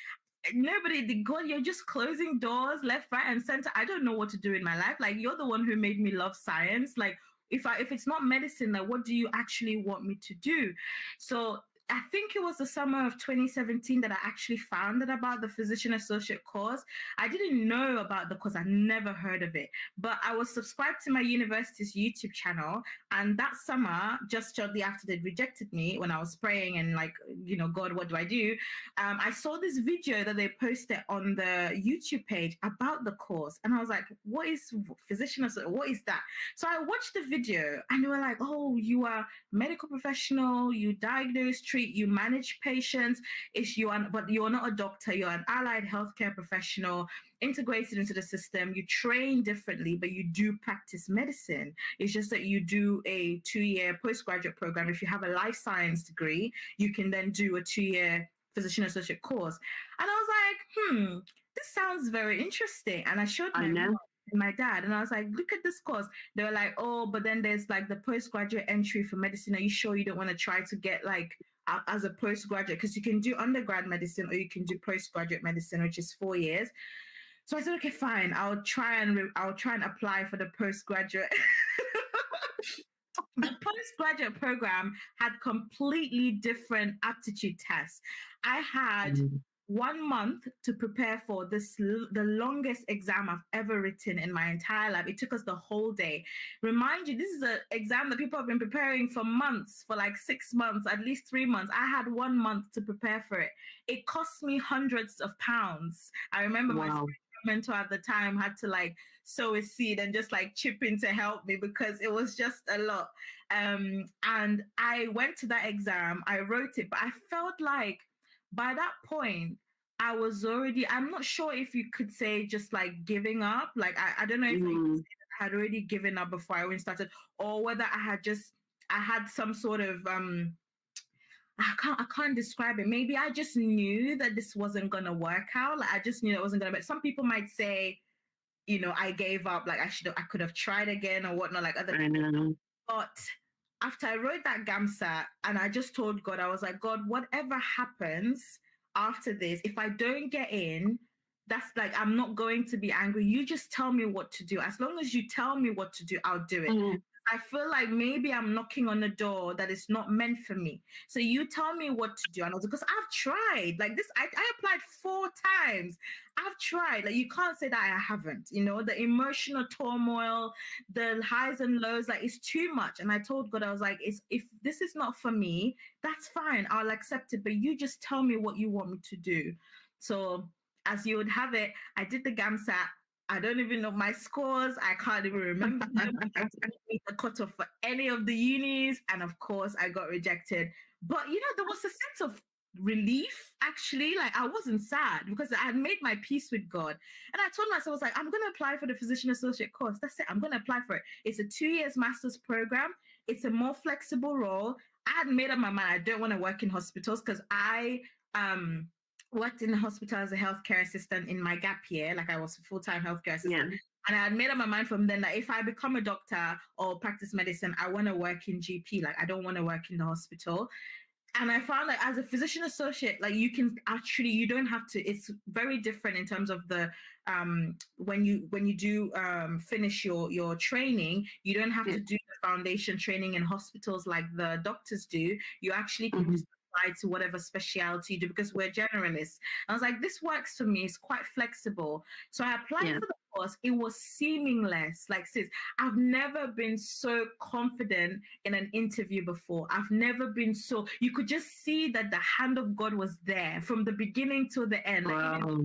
[SPEAKER 5] God, you're just closing doors left, right, and center. I don't know what to do in my life. Like, you're the one who made me love science. Like, if it's not medicine, like, what do you actually want me to do? So I think it was the summer of 2017 that I actually found out about the physician associate course. I didn't know about the course. I never heard of it, but I was subscribed to my university's YouTube channel. And that summer, just shortly after they rejected me, when I was praying and like, God, what do I do? I saw this video that they posted on the YouTube page about the course. And I was like, what is physician associate? What is that? So I watched the video and they were like, oh, you are a medical professional, you diagnose, treat, you manage patients, but you're not a doctor, you're an allied healthcare professional integrated into the system. You train differently, but you do practice medicine. It's just that you do a 2-year postgraduate program. If you have a life science degree, you can then do a 2-year physician associate course. And I was like, this sounds very interesting. And I showed my mom and my dad, and I was like, look at this course. They were like, oh, but then there's like the postgraduate entry for medicine. Are you sure you don't want to try to get like as a postgraduate? Because you can do undergrad medicine or you can do postgraduate medicine, which is 4 years. So I said, okay, fine. I'll try and apply for the postgraduate. The postgraduate program had completely different aptitude tests. I had 1 month to prepare for the longest exam I've ever written in my entire life. It took us the whole day. Remind you, this is an exam that people have been preparing for months, for like 6 months, at least 3 months. I had 1 month to prepare for it. It cost me hundreds of pounds. I remember my mentor at the time had to like sow a seed and just like chip in to help me because it was just a lot. And I went to that exam, I wrote it, but I felt like by that point, I was already, I'm not sure if you could say just like giving up. Like, I don't know if I had already given up before I even started, or whether I had some sort of, I can't describe it. Maybe I just knew that this wasn't gonna work out. Like I just knew it wasn't gonna. But some people might say, you know, I gave up. Like I could have tried again or whatnot. Like other
[SPEAKER 2] I know.
[SPEAKER 5] But after I wrote that GAMSAT, and I just told God, I was like, God, whatever happens after this, if I don't get in, that's like, I'm not going to be angry. You just tell me what to do. As long as you tell me what to do, I'll do it.
[SPEAKER 2] Mm.
[SPEAKER 5] I feel like maybe I'm knocking on a door that is not meant for me. So you tell me what to do. And I was because I've tried like this. I applied 4 times. I've tried. Like you can't say that I haven't, you know, the emotional turmoil, the highs and lows, like it's too much. And I told God, I was like, if this is not for me, that's fine. I'll accept it. But you just tell me what you want me to do. So as you would have it, I did the GAMSAT. I don't even know my scores. I can't even remember them. I didn't meet the cutoff for any of the unis. And of course, I got rejected. But, you know, there was a sense of relief, actually. Like, I wasn't sad because I had made my peace with God. And I told myself, I was like, I'm going to apply for the physician associate course. That's it. I'm going to apply for it. It's a 2 years master's program. It's a more flexible role. I had made up my mind. I don't want to work in hospitals because I worked in the hospital as a healthcare assistant in my gap year. Like I was a full-time healthcare assistant.
[SPEAKER 2] Yeah.
[SPEAKER 5] And I had made up my mind from then that if I become a doctor or practice medicine, I want to work in GP. Like I don't want to work in the hospital. And I found that as a physician associate, like you can actually, you don't have to, it's very different in terms of the, when you do finish your training, you don't have to do the foundation training in hospitals like the doctors do. You actually can just apply to whatever specialty you do because we're generalists. I was like, this works for me. It's quite flexible. So I applied for the course. It was seamless. Like, sis, I've never been so confident in an interview before. I've never been so, you could just see that the hand of God was there from the beginning to the end. Like,
[SPEAKER 2] Wow.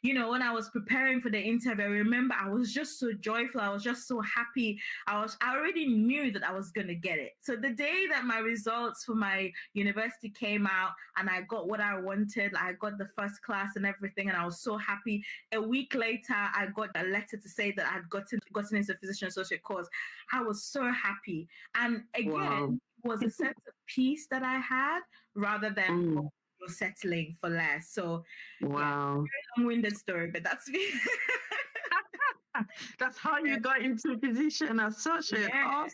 [SPEAKER 5] you know, when I was preparing for the interview, I remember I was just so joyful. I was just so happy. I already knew that I was going to get it. So the day that my results for my university came out and I got what I wanted, I got the first class and everything, and I was so happy. A week later, I got a letter to say that I'd gotten into a physician associate course. I was so happy. And again, it was a sense of peace that I had rather than you're settling for less. So
[SPEAKER 2] wow.
[SPEAKER 5] Long-winded story, but that's me.
[SPEAKER 2] That's how you got into physician associate. Yeah.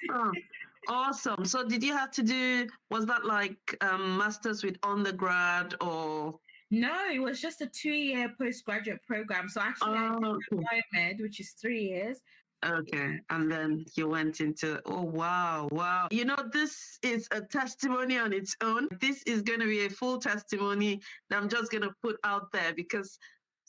[SPEAKER 2] Awesome. So did you have to do, was that like masters with undergrad or?
[SPEAKER 5] No, it was just a 2-year postgraduate program. So actually I did biomed, which is 3 years.
[SPEAKER 2] Okay. And then you went into, oh, wow. You know, this is a testimony on its own. This is going to be a full testimony that I'm just going to put out there because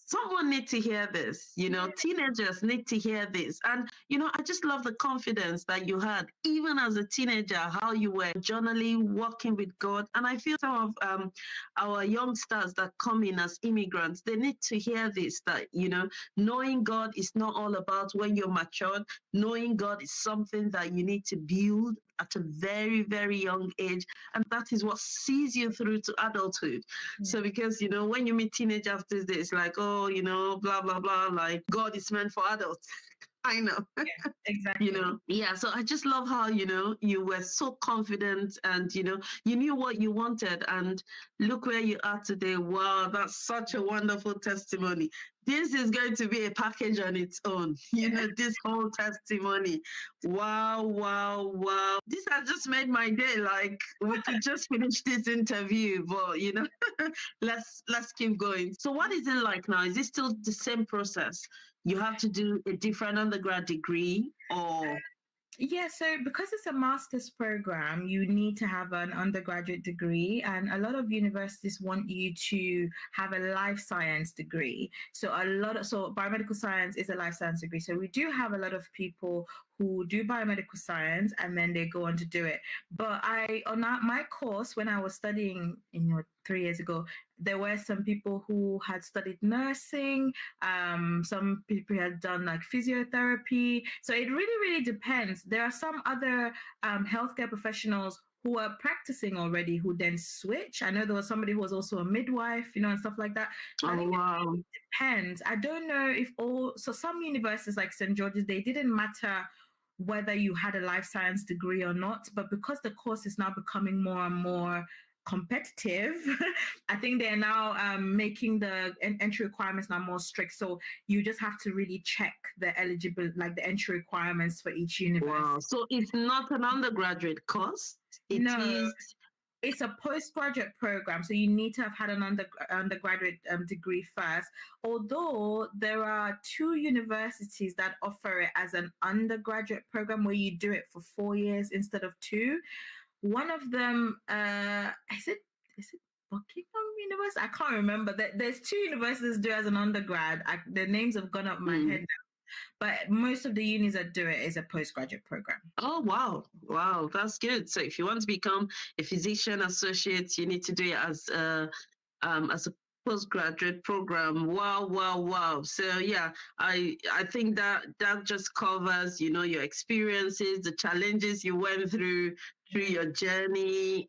[SPEAKER 2] someone needs to hear this, you know, teenagers need to hear this. And, you know, I just love the confidence that you had, even as a teenager, how you were journaling, working with God. And I feel some of our youngsters that come in as immigrants, they need to hear this, that, you know, knowing God is not all about when you're matured. Knowing God is something that you need to build at a very, very young age. And that is what sees you through to adulthood. So because, you know, when you meet teenagers these days, like, oh, you know, blah, blah, blah, like God is meant for adults. I know.
[SPEAKER 5] Yeah, exactly.
[SPEAKER 2] You know, yeah. So I just love how, you know, you were so confident and, you know, you knew what you wanted and look where you are today. Wow, that's such a wonderful testimony. This is going to be a package on its own, you know, this whole testimony. Wow. This has just made my day. Like we could just finish this interview, but you know, let's keep going. So what is it like now? Is it still the same process? You have to do a different undergrad degree or?
[SPEAKER 5] Yeah, so because it's a master's program, you need to have an undergraduate degree, and a lot of universities want you to have a life science degree. So biomedical science is a life science degree. So we do have a lot of people who do biomedical science and then they go on to do it. But on my course, when I was studying, 3 years ago, there were some people who had studied nursing. Some people had done like physiotherapy. So it really, really depends. There are some other healthcare professionals who are practicing already who then switch. I know there was somebody who was also a midwife, and stuff like that. So I think it really depends. I don't know if some universities like St. George's, they didn't matter whether you had a life science degree or not, but because the course is now becoming more and more competitive. I think they're now making the entry requirements now more strict. So you just have to really check the eligible, like the entry requirements for each university.
[SPEAKER 2] Wow. So it's not an undergraduate course.
[SPEAKER 5] No, it's a postgraduate program, so you need to have had an undergraduate degree first. Although there are 2 universities that offer it as an undergraduate program where you do it for 4 years instead of 2. One of them, is it Buckingham University? I can't remember. There's 2 universities do it as an undergrad. The names have gone up my head now. But most of the unis that do it is a postgraduate program.
[SPEAKER 2] Oh, wow, that's good. So if you want to become a physician associate, you need to do it as a postgraduate program. Wow. So yeah, I think that just covers, your experiences, the challenges you went through your journey.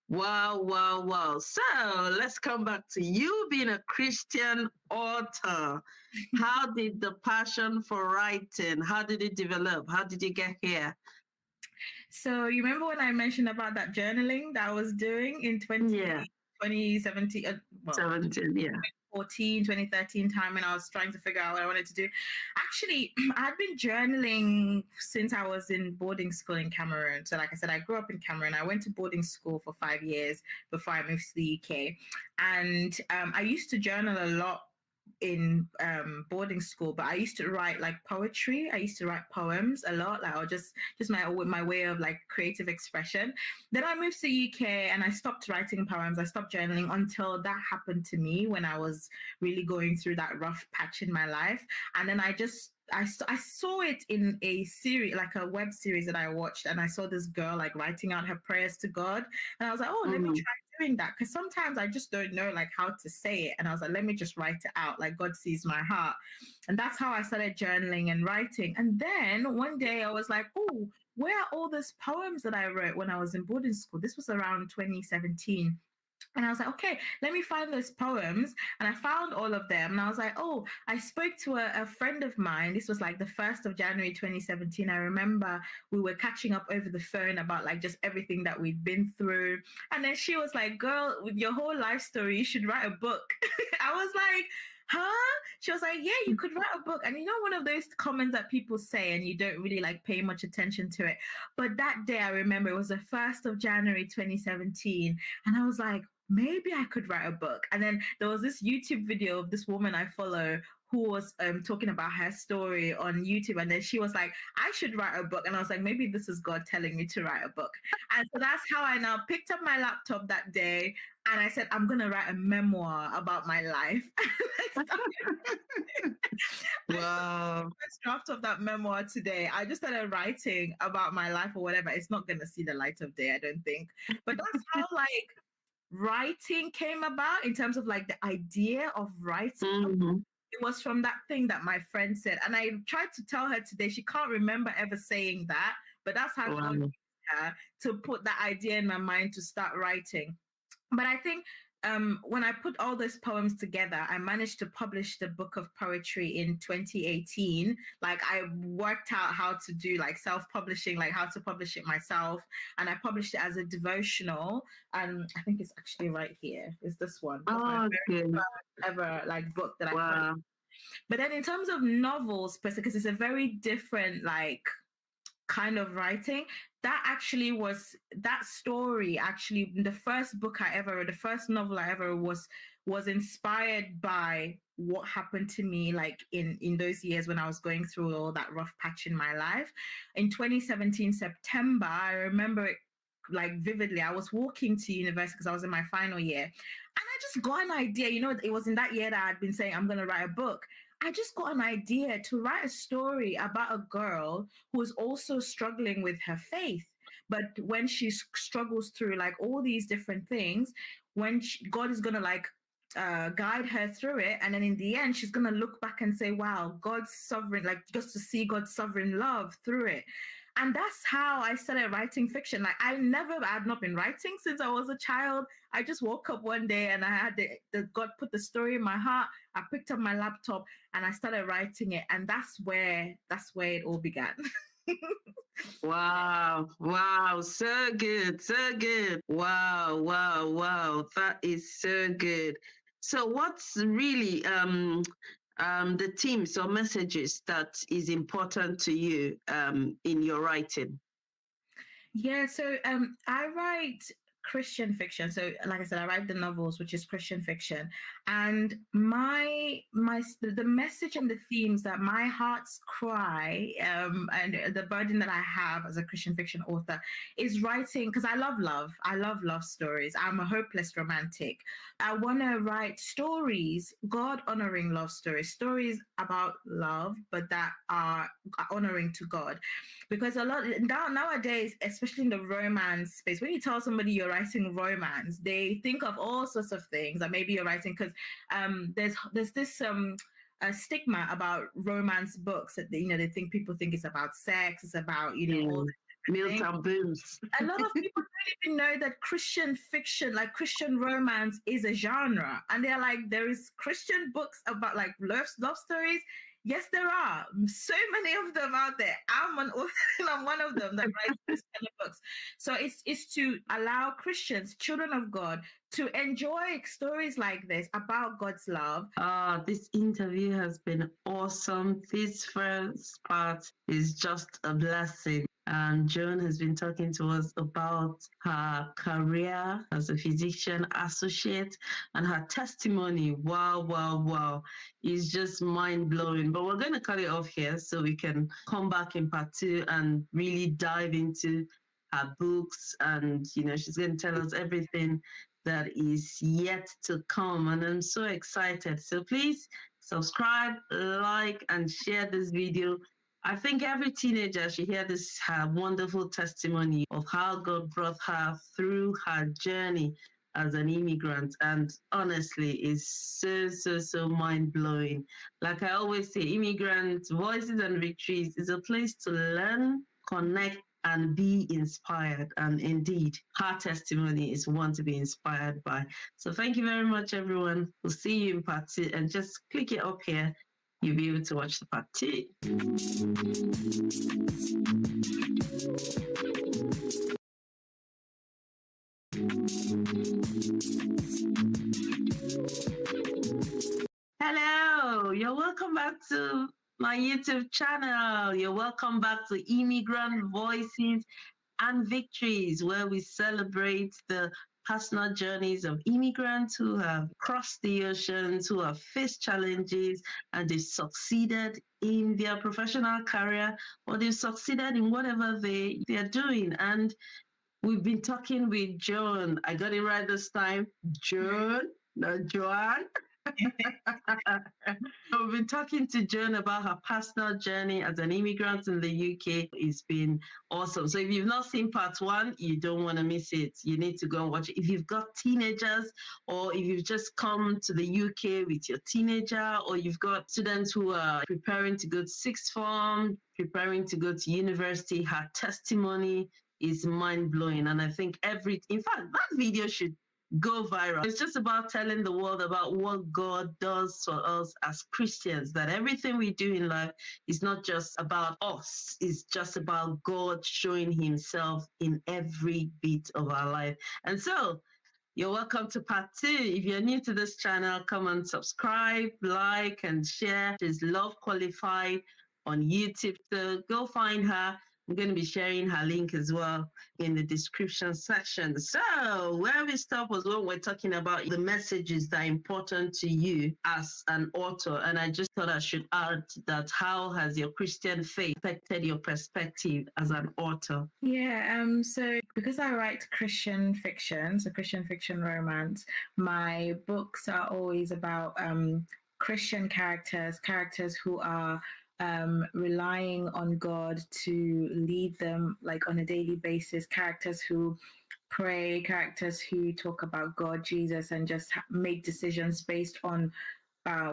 [SPEAKER 2] Wow. So let's come back to you being a Christian author. How did the passion for writing, how did it develop? How did you get here?
[SPEAKER 5] So you remember when I mentioned about that journaling that I was doing in 2017?
[SPEAKER 2] 17, yeah.
[SPEAKER 5] 2014, 2013 time, and I was trying to figure out what I wanted to do. Actually, I'd been journaling since I was in boarding school in Cameroon. So like I said, I grew up in Cameroon. I went to boarding school for 5 years before I moved to the UK. And I used to journal a lot in boarding school, but I used to write like poetry. I used to write poems a lot, like, or just my way of like creative expression. Then I moved to the UK and I stopped writing poems. I stopped journaling until that happened to me when I was really going through that rough patch in my life. And then I saw it in a series, like a web series that I watched, and I saw this girl like writing out her prayers to God, and I was like, oh, let me try doing that, because sometimes I just don't know like how to say it, and I was like, let me just write it out, like God sees my heart. And that's how I started journaling and writing. And then one day I was like, oh, where are all these poems that I wrote when I was in boarding school? This was around 2017. And I was like, okay, let me find those poems. And I found all of them. And I was like, oh, I spoke to a friend of mine. This was like the 1st of January, 2017. I remember we were catching up over the phone about like just everything that we'd been through. And then she was like, girl, with your whole life story, you should write a book. I was like, huh? She was like, yeah, you could write a book. And one of those comments that people say and you don't really like pay much attention to it. But that day I remember it was the 1st of January 2017. And I was like, maybe I could write a book. And then there was this YouTube video of this woman I follow who was talking about her story on YouTube. And then she was like, I should write a book. And I was like, maybe this is God telling me to write a book. And so that's how I now picked up my laptop that day and I said, I'm going to write a memoir about my life.
[SPEAKER 2] Wow.
[SPEAKER 5] First draft of that memoir today. I just started writing about my life or whatever. It's not going to see the light of day, I don't think. But that's how like writing came about, in terms of like the idea of writing. It was from that thing that my friend said. And I tried to tell her today, she can't remember ever saying that, but that's how God used her to put that idea in my mind to start writing. But I think when I put all those poems together, I managed to publish the book of poetry in 2018. Like I worked out how to do like self-publishing, like how to publish it myself. And I published it as a devotional. And I think it's actually right here. It's this one. It's my very first ever like book that I published. But then in terms of novels, because it's a very different like kind of writing, that story actually, the first book I ever wrote, the first novel I ever wrote was inspired by what happened to me like in those years when I was going through all that rough patch in my life. In 2017 September, I remember it like vividly. I was walking to university because I was in my final year, and I just got an idea. It was in that year that I'd been saying I'm going to write a book. I just got an idea to write a story about a girl who is also struggling with her faith. But when she struggles through like all these different things, God is going to like guide her through it. And then in the end, she's going to look back and say, wow, God's sovereign, like just to see God's sovereign love through it. And that's how I started writing fiction. Like I had not been writing since I was a child. I just woke up one day and I had God put the story in my heart. I picked up my laptop and I started writing it. And that's where it all began.
[SPEAKER 2] Wow, wow, so good, so good. Wow, wow, wow. That is so good. So what's really the themes or messages that is important to you in your writing?
[SPEAKER 5] Yeah, so I write Christian fiction. So like I said, I write the novels, which is Christian fiction. And the message and the themes that my heart's cry and the burden that I have as a Christian fiction author is writing, because I love love. I love love stories. I'm a hopeless romantic. I want to write stories, God honoring love stories, stories about love, but that are honoring to God. Because a lot nowadays, especially in the romance space, when you tell somebody you're writing romance, they think of all sorts of things that maybe you're writing, because there's this a stigma about romance books that people think it's about sex, it's about all
[SPEAKER 2] Milk and booms.
[SPEAKER 5] a lot of people don't even know that Christian fiction, like Christian romance, is a genre. And they're like, there is Christian books about like love stories. Yes, there are so many of them out there. I'm I'm one of them that writes these kind of books. So it's to allow Christians, children of God, to enjoy stories like this about God's love.
[SPEAKER 2] This interview has been awesome. This first part is just a blessing. And Joan has been talking to us about her career as a physician associate and her testimony. Wow, wow, wow. It's just mind blowing. But we're going to cut it off here so we can come back in part 2 and really dive into her books. And, she's going to tell us everything that is yet to come. And I'm so excited. So please subscribe, like, and share this video. I think every teenager should hear this, her wonderful testimony of how God brought her through her journey as an immigrant. And honestly, it's so, so, so mind-blowing. Like I always say, Immigrant Voices and Victories is a place to learn, connect, and be inspired. And indeed, her testimony is one to be inspired by. So thank you very much, everyone. We'll see you in part 2. And just click it up here. You'll be able to watch the part 2. Hello, you're welcome back to my YouTube channel. You're welcome back to Immigrant Voices and Victories, where we celebrate the personal journeys of immigrants who have crossed the oceans, who have faced challenges, and they've succeeded in their professional career, or they've succeeded in whatever they're doing. And we've been talking with Joan. I got it right this time. Joan, not Joanne. We've been talking to Joan about her personal journey as an immigrant in the UK. It's been awesome. So if you've not seen part 1, you don't want to miss it. You need to go and watch it. If you've got teenagers, or if you've just come to the UK with your teenager, or you've got students who are preparing to go to sixth form, preparing to go to university, her testimony is mind-blowing. And I think in fact, that video should go viral. It's just about telling the world about what God does for us as Christians, that everything we do in life is not just about us, it's just about God showing himself in every bit of our life. And so, you're welcome to part 2. If you're new to this channel, come and subscribe, like, and share. She's Love Qualified on YouTube. So go find her. I'm going to be sharing her link as well in the description section. So where we stopped was when we're talking about the messages that are important to you as an author. And I just thought I should add that how has your Christian faith affected your perspective as an author?
[SPEAKER 5] Yeah, so because I write Christian fiction, so Christian fiction romance, my books are always about Christian characters who are relying on God to lead them like on a daily basis, characters who pray, characters who talk about God, Jesus, and just make decisions based on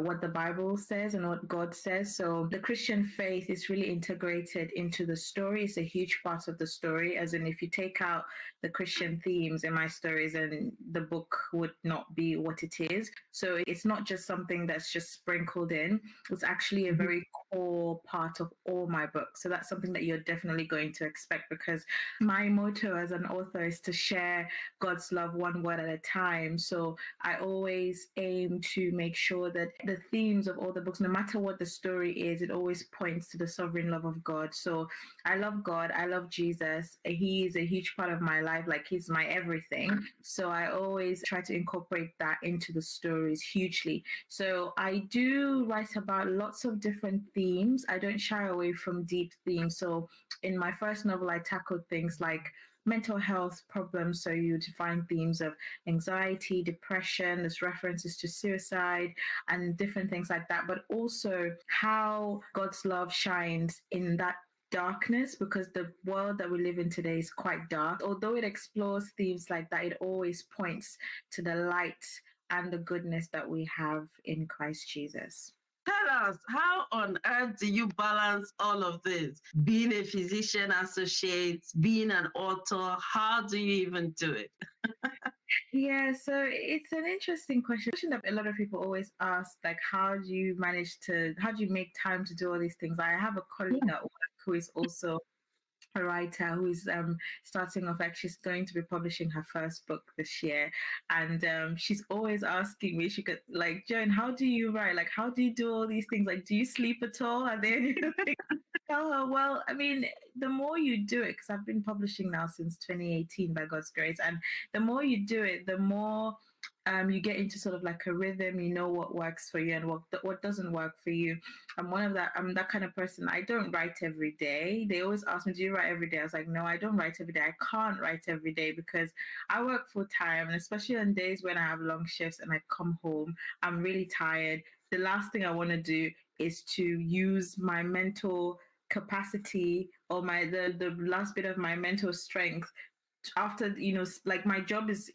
[SPEAKER 5] what the Bible says and what God says. So the Christian faith is really integrated into the story. It's a huge part of the story. As in, if you take out the Christian themes in my stories, and the book would not be what it is. So it's not just something that's just sprinkled in. It's actually a very core part of all my books. So that's something that you're definitely going to expect, because my motto as an author is to share God's love one word at a time. So I always aim to make sure that the themes of all the books, no matter what the story is, it always points to the sovereign love of God. So I love God. I love Jesus. He is a huge part of my life. Like, he's my everything. So I always try to incorporate that into the stories hugely. So I do write about lots of different themes. I don't shy away from deep themes. So in my first novel, I tackled things like mental health problems. So you'd find themes of anxiety, depression, there's references to suicide and different things like that, but also how God's love shines in that darkness, because the world that we live in today is quite dark. Although it explores themes like that, it always points to the light and the goodness that we have in Christ Jesus.
[SPEAKER 2] Tell us, how on earth do you balance all of this? Being a physician associate, being an author, how do you even do it?
[SPEAKER 5] Yeah, so it's an interesting question that a lot of people always ask, like, how do you make time to do all these things? I have a colleague at work who is also a writer who is starting off, like, she's going to be publishing her first book this year, and she's always asking me, she could, like, Joan, how do you write? Like, how do you do all these things? Like, do you sleep at all? Are there any things? Tell her, well, I mean, the more you do it, because I've been publishing now since 2018 by God's grace, and the more you do it, the more you get into sort of like a rhythm. You know what works for you and what doesn't work for you. I'm that kind of person. I don't write every day. They always ask me, do you write every day? I was like, no, I don't write every day. I can't write every day because I work full time, and especially on days when I have long shifts and I come home, I'm really tired. The last thing I want to do is to use my mental capacity or the last bit of my mental strength after, like, my job is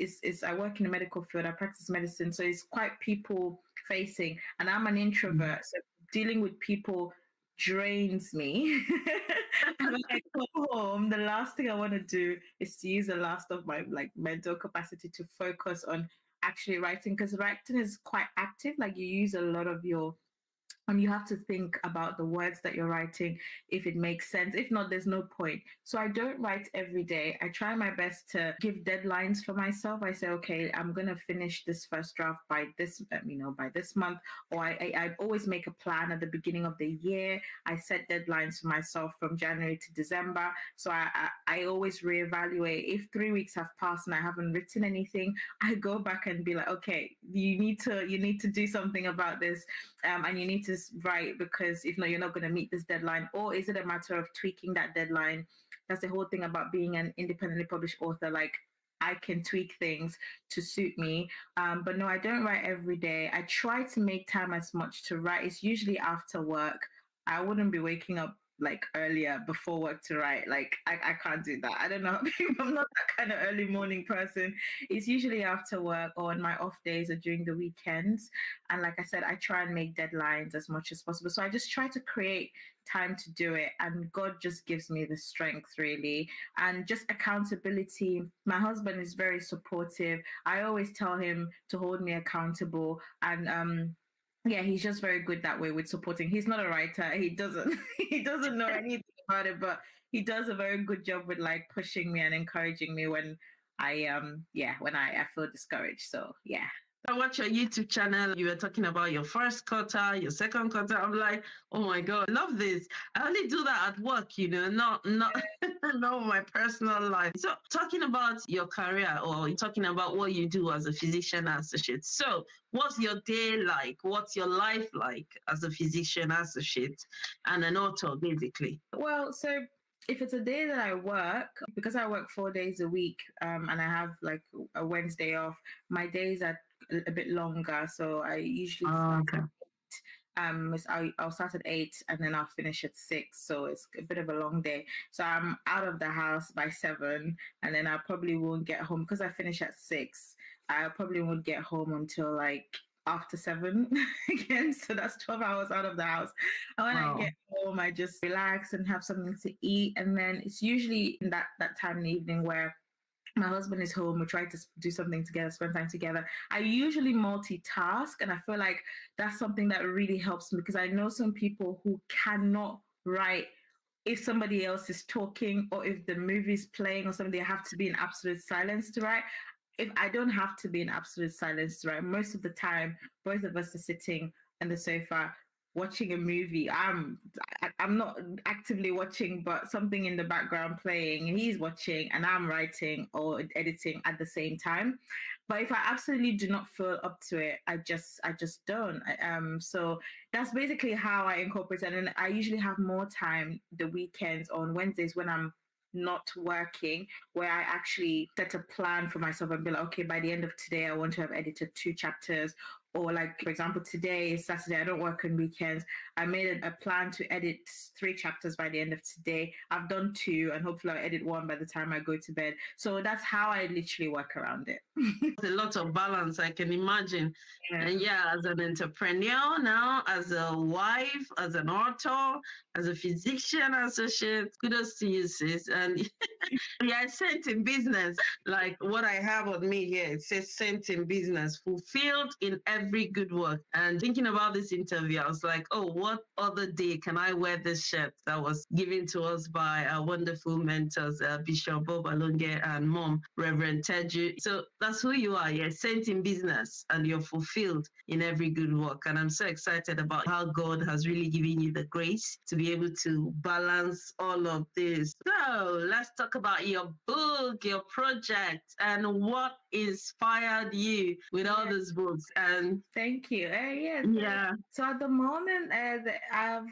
[SPEAKER 5] I work in the medical field. I practice medicine, so it's quite people facing, and I'm an introvert, so dealing with people drains me. And when I come home, the last thing I want to do is to use the last of my, like, mental capacity to focus on actually writing, because writing is quite active. Like, you use a lot of your you have to think about the words that you're writing, if it makes sense. If not, there's no point. So I don't write every day. I try my best to give deadlines for myself. I say, okay, I'm going to finish this first draft by this, by this month. Or I always make a plan at the beginning of the year. I set deadlines for myself from January to December. So I always reevaluate. If 3 weeks have passed and I haven't written anything, I go back and be like, okay, you need to do something about this. And you need to write, because if not, you're not going to meet this deadline. Or is it a matter of tweaking that deadline? That's the whole thing about being an independently published author. Like, I can tweak things to suit me. But no, I don't write every day. I try to make time as much to write. It's usually after work. I wouldn't be waking up like earlier before work to write. Like, I can't do that. I don't know. I'm not that kind of early morning person. It's usually after work or on my off days or during the weekends. And like I said, I try and make deadlines as much as possible. So I just try to create time to do it. And God just gives me the strength, really. And just accountability. My husband is very supportive. I always tell him to hold me accountable. And yeah, he's just very good that way with supporting. He's not a writer. He doesn't he doesn't know anything about it, but he does a very good job with, like, pushing me and encouraging me when I feel discouraged. So yeah.
[SPEAKER 2] I watch your YouTube channel. You were talking about your first quarter, your second quarter. I'm like, oh my God, I love this. I only do that at work, not not my personal life. So talking about your career, or talking about what you do as a physician associate. So what's your day like? What's your life like as a physician associate and an author, basically?
[SPEAKER 5] Well, so if it's a day that I work, because I work 4 days a week, and I have, like, a Wednesday off, my days are a bit longer. So I usually start
[SPEAKER 2] Okay.
[SPEAKER 5] I'll start at 8 and then I'll finish at 6. So it's a bit of a long day. So I'm out of the house by 7, and then I probably won't get home because I finish at 6. I probably won't get home until like after 7 again. So that's 12 hours out of the house. And when I get home, I just relax and have something to eat. And then it's usually in that time in the evening where my husband is home. We try to do something together, spend time together. I usually multitask, and I feel like that's something that really helps me because I know some people who cannot write if somebody else is talking or if the movie's playing or something. They have to be in absolute silence to write. If I don't have to be in absolute silence to write, most of the time, both of us are sitting on the sofa watching a movie. I'm not actively watching, but something in the background playing. He's watching, and I'm writing or editing at the same time. But if I absolutely do not feel up to it, I just don't. So that's basically how I incorporate it. And I usually have more time the weekends on Wednesdays when I'm not working, where I actually set a plan for myself and be like, okay, by the end of today, I want to have edited 2 chapters. Or like, for example, today is Saturday. I don't work on weekends. I made a plan to edit 3 chapters by the end of today. I've done 2, and hopefully I'll edit 1 by the time I go to bed. So that's how I literally work around it.
[SPEAKER 2] A lot of balance, I can imagine.
[SPEAKER 5] Yeah.
[SPEAKER 2] And as an entrepreneur now, as a wife, as an author, as a physician associate, kudos to you, sis. And sent in business, like what I have on me here, it says sent in business, fulfilled in every good work. And thinking about this interview, I was like, oh, what other day can I wear this shirt that was given to us by our wonderful mentors, Bishop Bob Alonge and Mom, Reverend Teju. So that's who you are. You're sent in business and you're fulfilled in every good work. And I'm so excited about how God has really given you the grace to be able to balance all of this. So let's talk about your book, your project, and what inspired you with all these books. And
[SPEAKER 5] thank you. Yes.
[SPEAKER 2] Yeah.
[SPEAKER 5] So at the moment, I've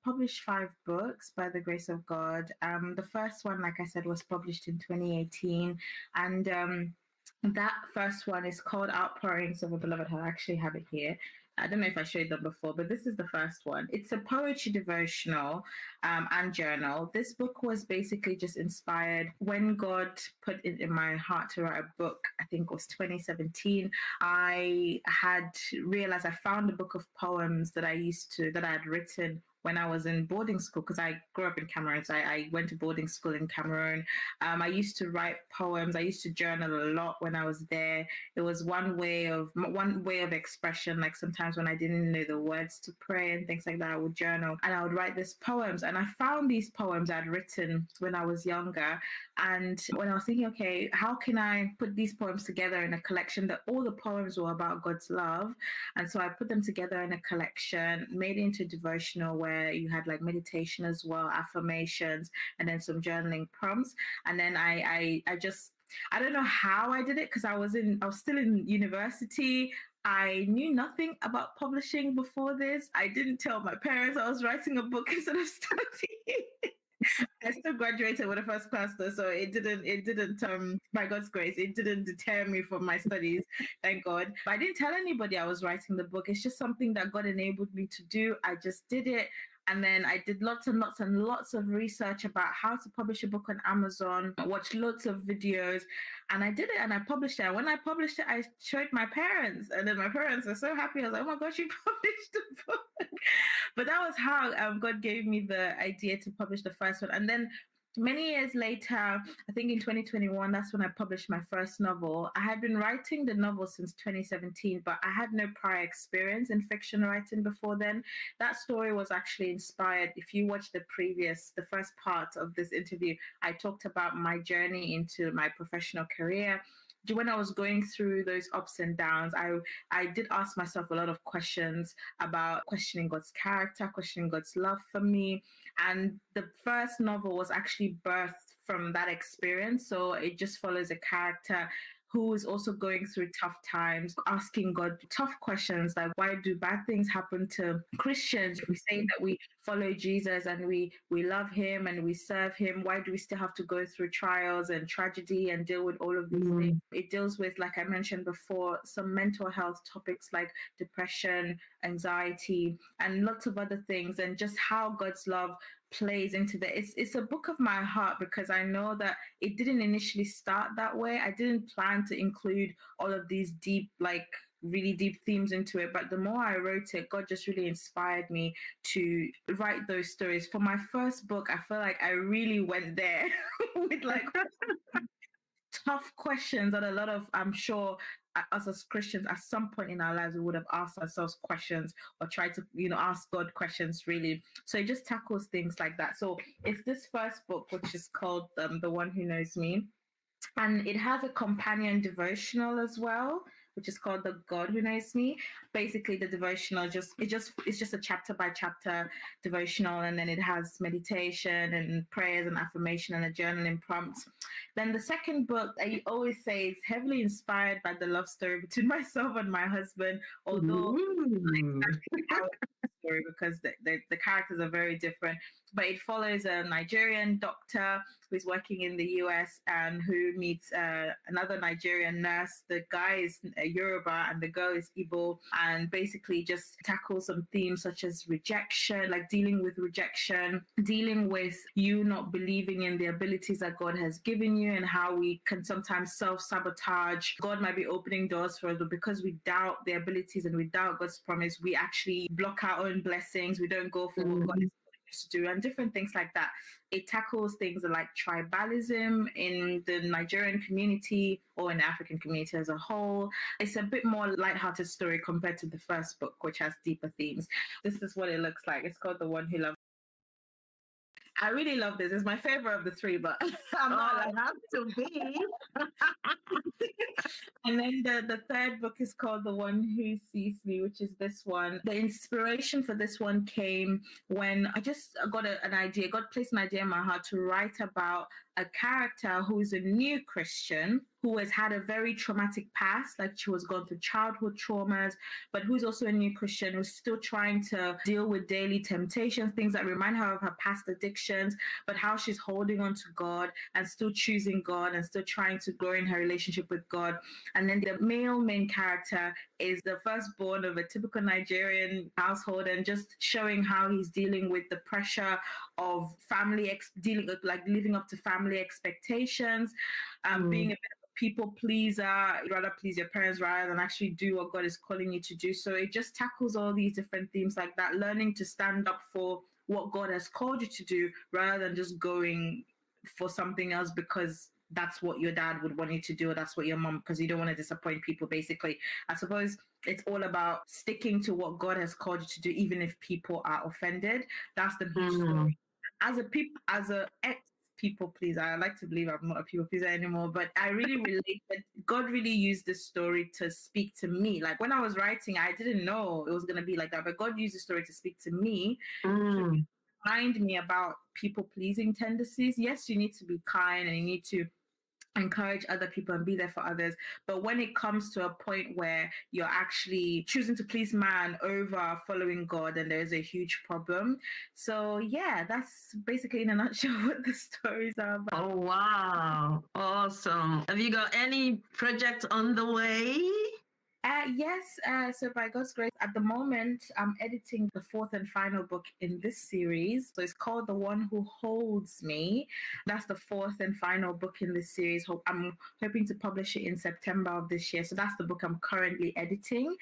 [SPEAKER 5] published 5 books by the grace of God. The first one, like I said, was published in 2018, and that first one is called Outpourings of a Beloved Heart. I actually have it here. I don't know if I showed them before, but this is the first one. It's a poetry devotional and journal. This book was basically just inspired when God put it in my heart to write a book. I think it was 2017. I had realized I found a book of poems that I had written when I was in boarding school, because I grew up in Cameroon. So I went to boarding school in Cameroon. I used to write poems. I used to journal a lot when I was there. It was one way of expression. Like sometimes when I didn't know the words to pray and things like that, I would journal and I would write these poems. And I found these poems I'd written when I was younger. And when I was thinking, okay, how can I put these poems together in a collection that all the poems were about God's love? And so I put them together in a collection, made it into a devotional where you had like meditation as well, affirmations, and then some journaling prompts. And then I don't know how I did it, because I was still in university. I knew nothing about publishing before this. I didn't tell my parents I was writing a book instead of studying. I still graduated with a first class though, so it didn't by God's grace, it didn't deter me from my studies, thank God. But I didn't tell anybody I was writing the book. It's just something that God enabled me to do. I just did it. And then I did lots and lots and lots of research about how to publish a book on Amazon. I watched lots of videos, and I did it, and I published it. And when I published it, I showed my parents, and then my parents were so happy. I was like, oh my gosh, you published the book. But that was how God gave me the idea to publish the first one. And then many years later, I think in 2021, that's when I published my first novel. I had been writing the novel since 2017, but I had no prior experience in fiction writing before then. That story was actually inspired. If you watch the first part of this interview, I talked about my journey into my professional career. When I was going through those ups and downs, I did ask myself a lot of questions about questioning God's character, questioning God's love for me. And the first novel was actually birthed from that experience. So it just follows a character who is also going through tough times, asking God tough questions like, why do bad things happen to Christians? We say that we follow Jesus and we love him and we serve him. Why do we still have to go through trials and tragedy and deal with all of these things? It deals with, like I mentioned before, some mental health topics like depression, anxiety, and lots of other things, and just how God's love plays into that. It's a book of my heart, because I know that it didn't initially start that way. I didn't plan to include all of these deep, like, really deep themes into it. But the more I wrote it, God just really inspired me to write those stories. For my first book, I feel like I really went there with like tough questions that a lot of, I'm sure, us as Christians, at some point in our lives, we would have asked ourselves questions or tried to, ask God questions, really. So it just tackles things like that. So it's this first book, which is called The One Who Knows Me. And it has a companion devotional as well, which is called The God Who Knows Me. Basically, the devotional it's just a chapter by chapter devotional, and then it has meditation and prayers and affirmation and a journaling prompt. Then the second book, I always say, is heavily inspired by the love story between myself and my husband, although our story, because the characters are very different. But it follows a Nigerian doctor who's working in the US and who meets another Nigerian nurse. The guy is Yoruba and the girl is Igbo, and basically just tackles some themes such as rejection, like dealing with rejection, dealing with you not believing in the abilities that God has given you, and how we can sometimes self-sabotage. God might be opening doors for us, but because we doubt the abilities and we doubt God's promise, we actually block our own blessings. We don't go for what God is to do, and different things like that. It tackles things like tribalism in the Nigerian community or in the African community as a whole. It's a bit more lighthearted story compared to the first book, which has deeper themes. This is what it looks like. It's called The One Who Loves. I really love this. It's my favorite of the three, but I'm not.
[SPEAKER 2] I have to be.
[SPEAKER 5] And then the third book is called The One Who Sees Me, which is this one. The inspiration for this one came when I got an idea. God placed an idea in my heart to write about a character who is a new Christian who has had a very traumatic past, like she was going through childhood traumas, but who's also a new Christian who's still trying to deal with daily temptations, things that remind her of her past addictions, but how she's holding on to God and still choosing God and still trying to grow in her relationship with God. And then the male main character is the firstborn of a typical Nigerian household, and just showing how he's dealing with the pressure of family, living up to family expectations, being a bit of a people pleaser. You'd rather please your parents rather than actually do what God is calling you to do. So it just tackles all these different themes like that, learning to stand up for what God has called you to do rather than just going for something else because that's what your dad would want you to do, or that's what your mom, because you don't want to disappoint people, basically. I suppose it's all about sticking to what God has called you to do, even if people are offended. That's the huge story. As a ex-people pleaser, I like to believe I'm not a people pleaser anymore, but I really related. God really used this story to speak to me. Like when I was writing, I didn't know it was going to be like that, but God used the story to speak to me. To remind me about people pleasing tendencies. Yes, you need to be kind and you need to encourage other people and be there for others, but when it comes to a point where you're actually choosing to please man over following God, then there's a huge problem. So yeah, that's basically in a nutshell what the stories are about.
[SPEAKER 2] Oh wow, awesome. Have you got any projects on the way?
[SPEAKER 5] Yes, so by God's grace, at the moment, I'm editing the fourth and final book in this series. So it's called The One Who Holds Me. That's the fourth and final book in this series. I'm hoping to publish it in September of this year. So that's the book I'm currently editing.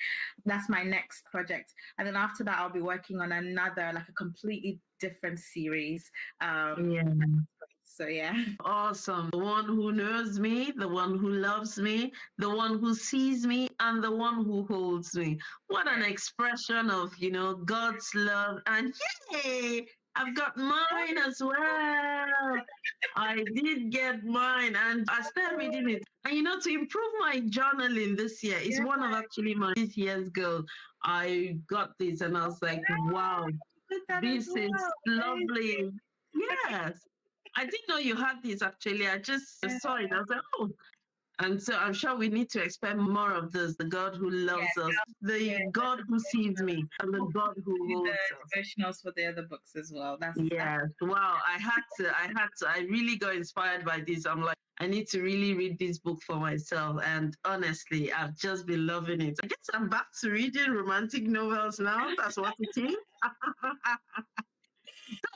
[SPEAKER 5] That's my next project. And then after that, I'll be working on another, like a completely different series. So yeah.
[SPEAKER 2] Awesome. The one who knows me, the one who loves me, the one who sees me, and the one who holds me. What an expression of, God's love. And yay, I've got mine as well. I did get mine, and I started reading it. And to improve my journaling this year, it's one of actually my this year's goal. I got this and I was like, wow, this is lovely. Yes. I didn't know you had this actually. I just saw it. I was like, oh. And so I'm sure we need to expect more of this. The God who loves us, the God who sees me, and the God who holds us.
[SPEAKER 5] Devotionals for the other books as well.
[SPEAKER 2] Wow. I had to. I really got inspired by this. I'm like, I need to really read this book for myself. And honestly, I've just been loving it. I guess I'm back to reading romantic novels now. That's what it is.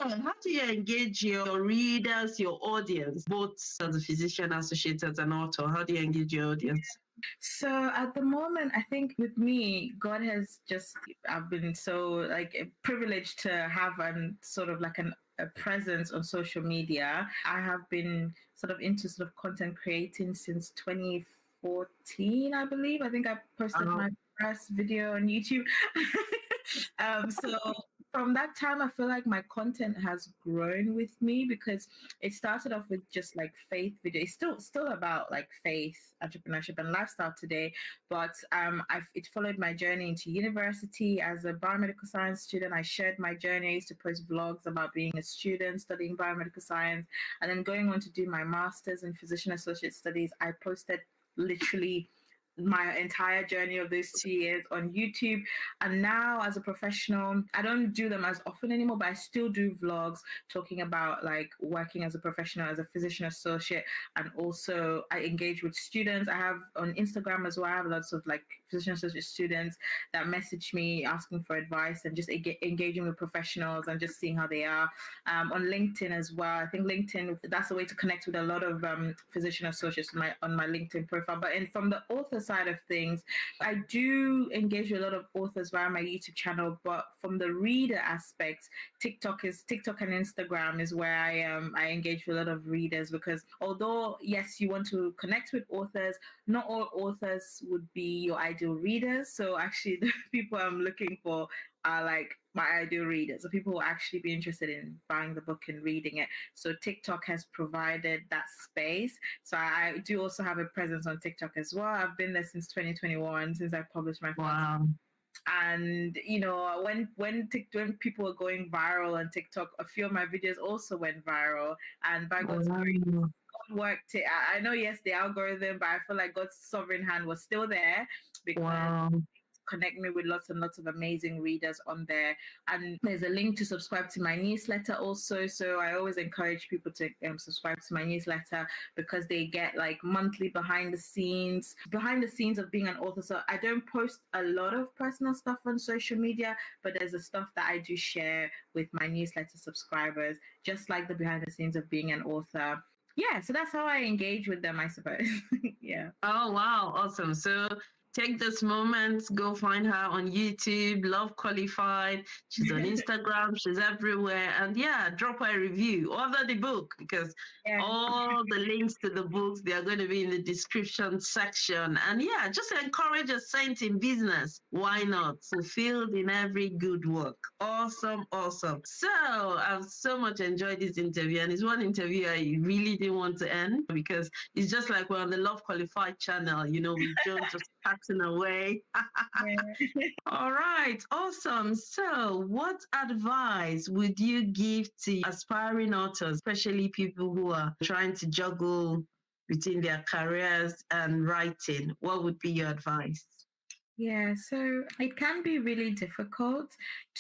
[SPEAKER 2] How do you engage your readers, your audience, both as a physician associate, as an author? How do you engage your audience?
[SPEAKER 5] So at the moment, I think with me, God has just, I've been so like privileged to have sort of like a presence on social media. I have been sort of into sort of content creating since 2014, I believe. I think I posted my first video on YouTube. So from that time, I feel like my content has grown with me because it started off with just like faith video. It's still about like faith, entrepreneurship, and lifestyle today. But it followed my journey into university as a biomedical science student. I shared my journey. I used to post vlogs about being a student studying biomedical science, and then going on to do my master's in physician associate studies. I posted literally my entire journey of those 2 years on YouTube. And now as a professional, I don't do them as often anymore, but I still do vlogs talking about like working as a professional, as a physician associate. And also I engage with students. I have on Instagram as well, I have lots of like physician associate students that message me asking for advice and just engaging with professionals and just seeing how they are. On LinkedIn as well. I think LinkedIn, that's a way to connect with a lot of physician associates on my LinkedIn profile. But from the author side of things, I do engage with a lot of authors via my YouTube channel. But from the reader aspect, TikTok and Instagram is where I engage with a lot of readers, because although yes, you want to connect with authors, not all authors would be your ideal readers. So actually, the people I'm looking for are like my ideal readers, so people will actually be interested in buying the book and reading it. So TikTok has provided that space. So I do also have a presence on TikTok as well. I've been there since 2021, since I published my first. And you know, when people were going viral on TikTok, a few of my videos also went viral. And by God's grace, God worked it. I know, yes, the algorithm, but I feel like God's sovereign hand was still there, because connect me with lots and lots of amazing readers on there. And there's a link to subscribe to my newsletter also. So I always encourage people to subscribe to my newsletter, because they get like monthly behind the scenes of being an author. So I don't post a lot of personal stuff on social media, but there's the stuff that I do share with my newsletter subscribers, just like the behind the scenes of being an author. Yeah, so that's how I engage with them, I suppose. Yeah.
[SPEAKER 2] Oh, wow. Awesome. So take this moment, go find her on YouTube, Love Qualified. She's on Instagram, she's everywhere. And yeah, drop her a review, order the book, because all the links to the books, they are going to be in the description section. And yeah, just encourage a saint in business. Why not? Fulfilled in every good work. Awesome, awesome. So I've so much enjoyed this interview, and it's one interview I really didn't want to end, because it's just like we're on the Love Qualified channel. You know, we don't just chatting away. All right, awesome. So what advice would you give to aspiring authors, especially people who are trying to juggle between their careers and writing? What would be your advice?
[SPEAKER 5] Yeah, so it can be really difficult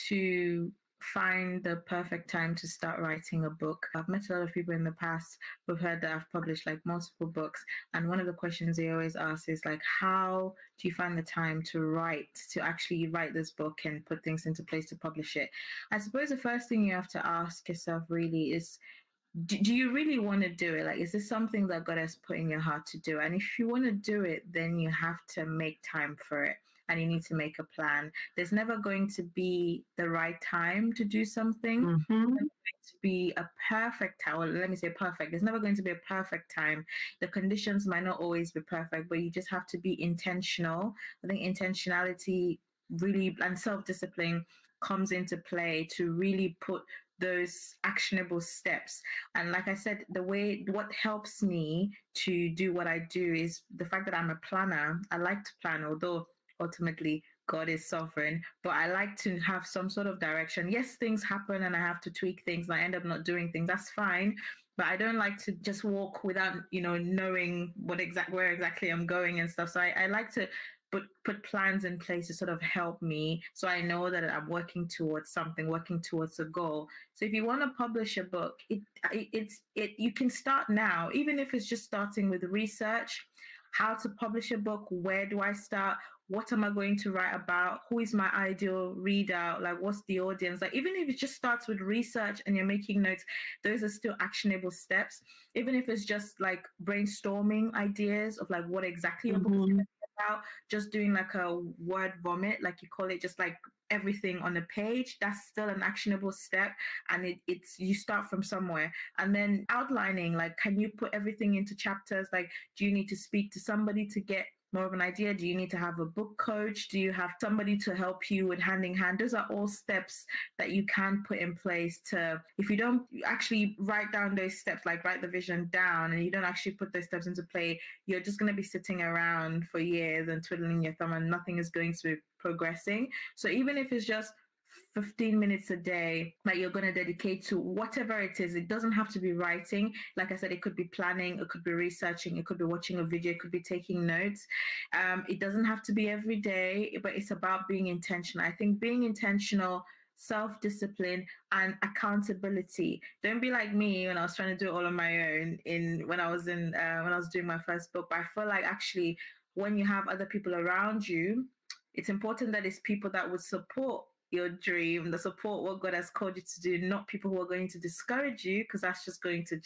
[SPEAKER 5] to find the perfect time to start writing a book. I've met a lot of people in the past who've heard that I've published like multiple books, and one of the questions they always ask is like, how do you find the time to actually write this book and put things into place to publish it? I suppose the first thing you have to ask yourself really is, do you really want to do it? Like, is this something that God has put in your heart to do? And if you want to do it, then you have to make time for it, and you need to make a plan. There's never going to be the right time to do something. There's never going to be a perfect time. Well, let me say perfect. There's never going to be a perfect time. The conditions might not always be perfect, but you just have to be intentional. I think intentionality really and self-discipline comes into play to really put those actionable steps. And like I said, what helps me to do what I do is the fact that I'm a planner. I like to plan, although ultimately God is sovereign, but I like to have some sort of direction. Yes, things happen and I have to tweak things and I end up not doing things. That's fine. But I don't like to just walk without, knowing where exactly I'm going and stuff. So I like to put plans in place to sort of help me, so I know that I'm working towards something, working towards a goal. So if you want to publish a book, you can start now, even if it's just starting with research. How to publish a book? Where do I start? what am I going to write about? Who is my ideal reader? Like, what's the audience? Like, even if it just starts with research and you're making notes, those are still actionable steps. Even if it's just like brainstorming ideas of like what exactly your book is going to be about, just doing like a word vomit, like you call it, just like everything on a page, that's still an actionable step. And it's you start from somewhere. And then outlining, like, can you put everything into chapters? Like, do you need to speak to somebody to get more of an idea? Do you need to have a book coach? Do you have somebody to help you with hand in hand? Those are all steps that you can put in place to, if you don't actually write down those steps, like write the vision down, and you don't actually put those steps into play, you're just going to be sitting around for years and twiddling your thumb and nothing is going to be progressing. So even if it's just 15 minutes a day that you're going to dedicate to whatever it is, it doesn't have to be writing. Like I said, it could be planning, it could be researching, it could be watching a video, it could be taking notes. It doesn't have to be every day, but it's about being intentional. I think being intentional, self-discipline, and accountability. Don't be like me when I was trying to do it all on my own when I was doing my first book. But I feel like actually when you have other people around you, it's important that it's people that would support your dream, that support what God has called you to do, not people who are going to discourage you, because that's just going to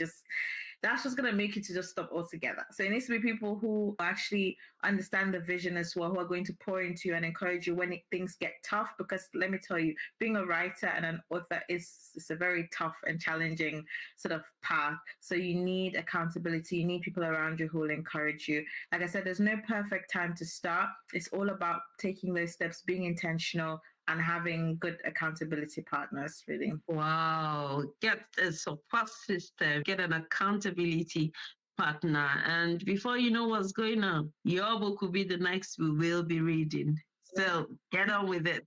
[SPEAKER 5] make you to just stop altogether. So it needs to be people who actually understand the vision as well, who are going to pour into you and encourage you when things get tough. Because let me tell you, being a writer and an author is a very tough and challenging sort of path. So you need accountability. You need people around you who will encourage you. Like I said, there's no perfect time to start. It's all about taking those steps, being intentional, and having good accountability partners, really.
[SPEAKER 2] Wow. Get a support system, get an accountability partner. And before you know what's going on, your book will be the next we will be reading. So get on with it.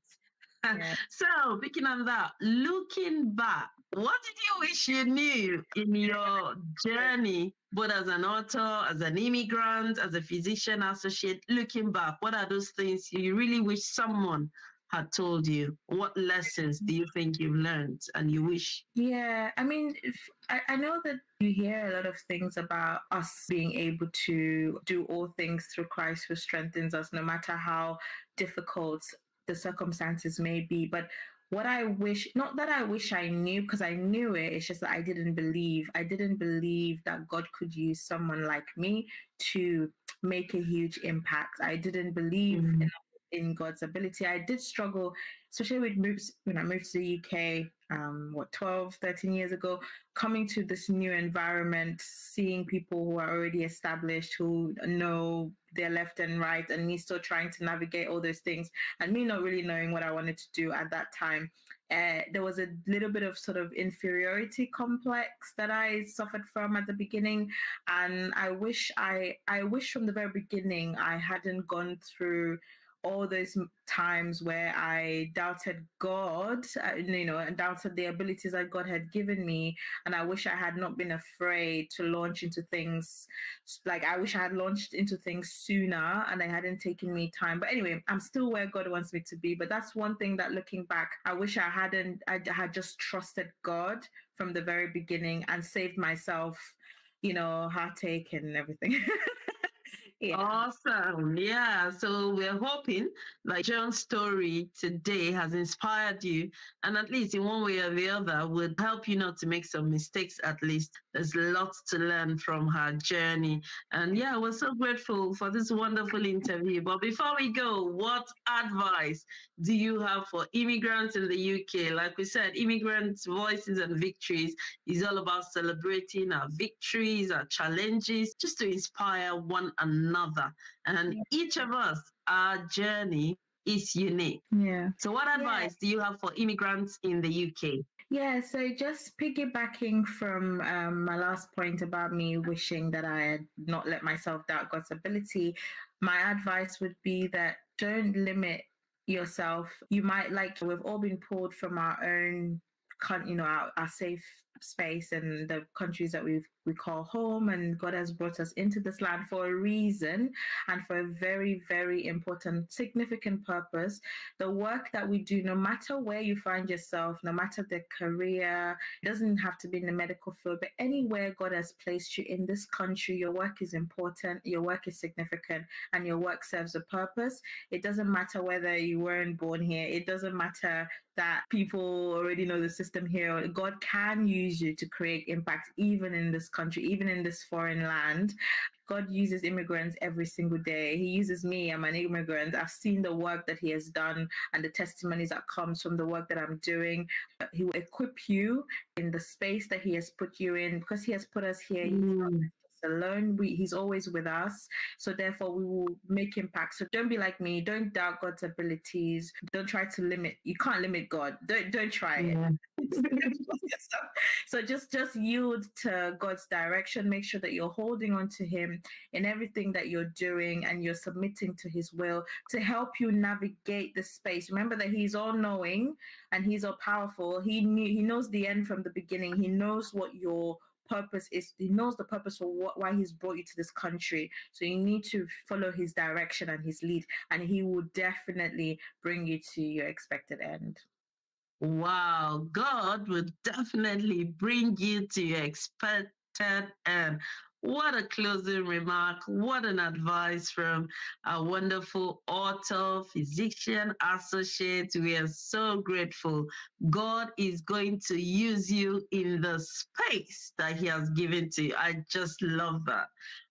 [SPEAKER 5] Yeah.
[SPEAKER 2] So, speaking of that, looking back, what did you wish you knew in your journey, both as an author, as an immigrant, as a physician associate? Looking back, what are those things you really wish someone had told you? What lessons do you think you've learned and you wish?
[SPEAKER 5] Yeah, I mean, I know that you hear a lot of things about us being able to do all things through Christ who strengthens us, no matter how difficult the circumstances may be. But what I wish, not that I wish I knew, because I knew it, it's just that I didn't believe. I didn't believe that God could use someone like me to make a huge impact. I didn't believe in God's ability. I did struggle, especially with moves when I moved to the UK, 12, 13 years ago, coming to this new environment, seeing people who are already established, who know their left and right, and me still trying to navigate all those things, and me not really knowing what I wanted to do at that time. There was a little bit of sort of inferiority complex that I suffered from at the beginning, and I wish from the very beginning I hadn't gone through all those times where I doubted God, and doubted the abilities that God had given me. And I wish I had not been afraid to launch into things. Like, I wish I had launched into things sooner and I hadn't taken me time. But anyway, I'm still where God wants me to be. But that's one thing that, looking back, I wish I had just trusted God from the very beginning and saved myself, heartache and everything.
[SPEAKER 2] Yeah. Awesome. Yeah. So we're hoping like John's story today has inspired you and at least in one way or the other would help you not to make some mistakes. At least there's lots to learn from her journey. And yeah, we're so grateful for this wonderful interview. But before we go, what advice do you have for immigrants in the UK? Like we said, Immigrants' Voices and Victories is all about celebrating our victories, our challenges, just to inspire one another. And each of us, our journey is unique.
[SPEAKER 5] Yeah.
[SPEAKER 2] So what advice do you have for immigrants in the UK?
[SPEAKER 5] Yeah, so just piggybacking from my last point about me wishing that I had not let myself doubt God's ability, my advice would be that don't limit yourself. You might, like, we've all been pulled from our own, our safe space and the countries that we call home, and God has brought us into this land for a reason and for a very, very important, significant purpose. The work that we do, no matter where you find yourself, no matter the career, it doesn't have to be in the medical field, but anywhere God has placed you in this country, your work is important, your work is significant, and your work serves a purpose. It doesn't matter whether you weren't born here. It doesn't matter that people already know the system here. God can use you to create impact even in this country, even in this foreign land. God uses immigrants every single day. He uses me. I'm an immigrant. I've seen the work that he has done and the testimonies that comes from the work that I'm doing. He will equip you in the space that he has put you in, because he has put us here. He's not left us alone. He's always with us. So therefore we will make impact. So don't be like me. Don't doubt God's abilities. Don't try to limit. You can't limit God. Don't try it. So just yield to God's direction. Make sure that you're holding on to him in everything that you're doing, and you're submitting to his will to help you navigate the space. Remember that he's all knowing and he's all powerful. He knows the end from the beginning. He knows what your purpose is. He knows the purpose for why he's brought you to this country. So you need to follow his direction and his lead, and he will definitely bring you to your expected end.
[SPEAKER 2] Wow, God will definitely bring you to your expected end. What a closing remark. What an advice from a wonderful author, physician, associate. We are so grateful. God is going to use you in the space that he has given to you. I just love that.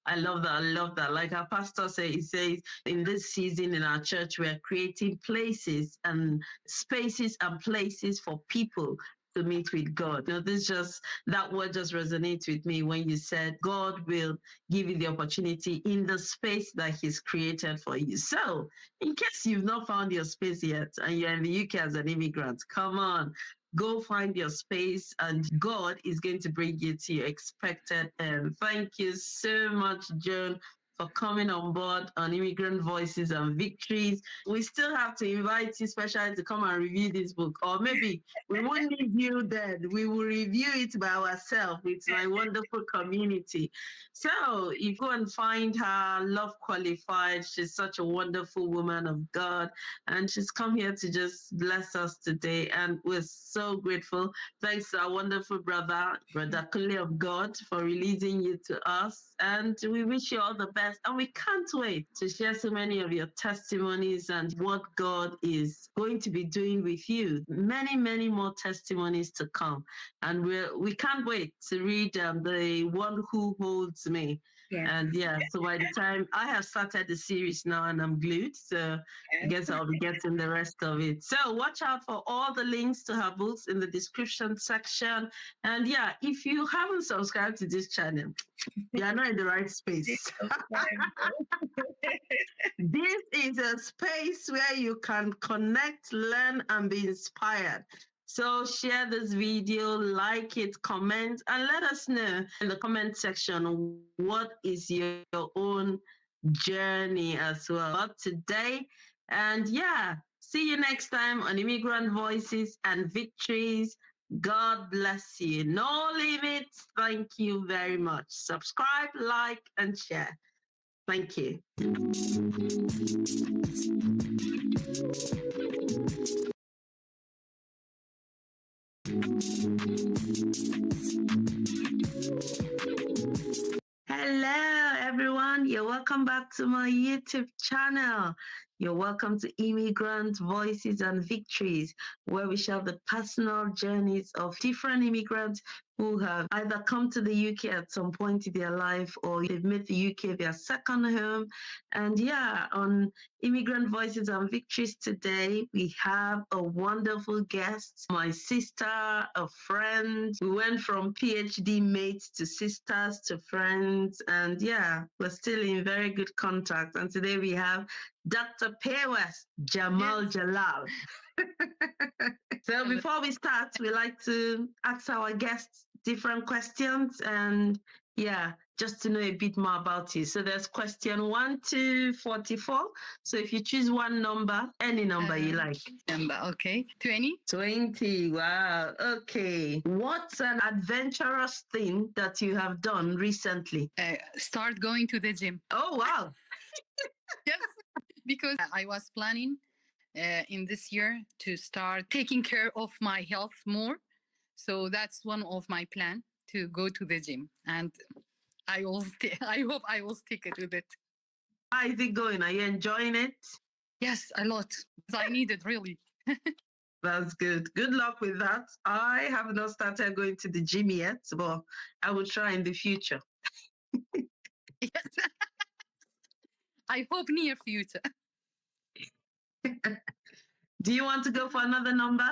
[SPEAKER 2] I love that. I love that. Like our pastor said, he says, in this season in our church, we are creating places and spaces and places for people to meet with God. You know, that word just resonates with me when you said God will give you the opportunity in the space that he's created for you. So in case you've not found your space yet and you're in the UK as an immigrant, come on. Go find your space, and God is going to bring you to your expected end. Thank you so much, Joan, for coming on board on Immigrant Voices and Victories. We still have to invite you specially to come and review this book. Or maybe we won't need you then. We will review it by ourselves with my wonderful community. So you go and find her, Love Qualified. She's such a wonderful woman of God. And she's come here to just bless us today. And we're so grateful. Thanks to our wonderful brother Kunle of God, for releasing you to us. And we wish you all the best. And we can't wait to share so many of your testimonies and what God is going to be doing with you. Many, many more testimonies to come. And we can't wait to read The One Who Holds Me.
[SPEAKER 5] Yeah.
[SPEAKER 2] And so by the time I have started the series now and I'm glued, so I guess I'll be getting the rest of it. So watch out for all the links to her books in the description section. And if you haven't subscribed to this channel, you are not in the right space. This is a space where you can connect, learn, and be inspired. So share this video, like it, comment, and let us know in the comment section what is your own journey as well today. And see you next time on Immigrant Voices and Victories. God bless you. No limits. Thank you very much. Subscribe, like, and share. Thank you. Hello, everyone. You're welcome back to my YouTube channel. You're welcome to Immigrant Voices and Victories, where we share the personal journeys of different immigrants who have either come to the UK at some point in their life, or they've made the UK their second home. And on Immigrant Voices and Victories today, we have a wonderful guest, my sister, a friend. We went from PhD mates to sisters to friends, and we're still in very good contact. And today we have Dr. Paywest Jamal Jalal. So before we start, we like to ask our guests different questions, and Yeah, just to know a bit more about it. So there's question 1 to 44. So if you choose one number, any number you like.
[SPEAKER 6] Number, okay. 20.
[SPEAKER 2] 20. Wow. Okay. What's an adventurous thing that you have done recently?
[SPEAKER 6] Start going to the gym.
[SPEAKER 2] Oh, wow.
[SPEAKER 6] Yes, because I was planning in this year to start taking care of my health more. So that's one of my plan to go to the gym, and I will. I hope I will stick it with it.
[SPEAKER 2] How is it going? Are you enjoying it?
[SPEAKER 6] Yes, a lot. I need it really.
[SPEAKER 2] That's good. Good luck with that. I have not started going to the gym yet, but I will try in the future.
[SPEAKER 6] Yes. I hope near future.
[SPEAKER 2] Do you want to go for another number?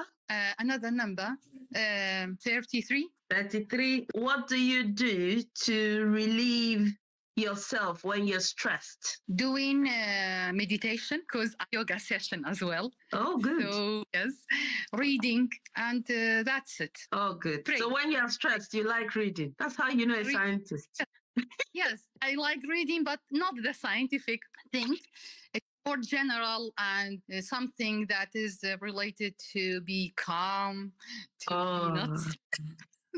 [SPEAKER 6] Another number, 33.
[SPEAKER 2] 33. What do you do to relieve yourself when you're stressed?
[SPEAKER 6] Doing meditation, because yoga session as well.
[SPEAKER 2] Oh, good.
[SPEAKER 6] So yes, reading, and that's it.
[SPEAKER 2] Oh, good.
[SPEAKER 6] Pray.
[SPEAKER 2] So when you're stressed, you like reading. That's how you know a scientist.
[SPEAKER 6] Yes, I like reading, but not the scientific thing. It's more general and something that is related to be calm, to be not.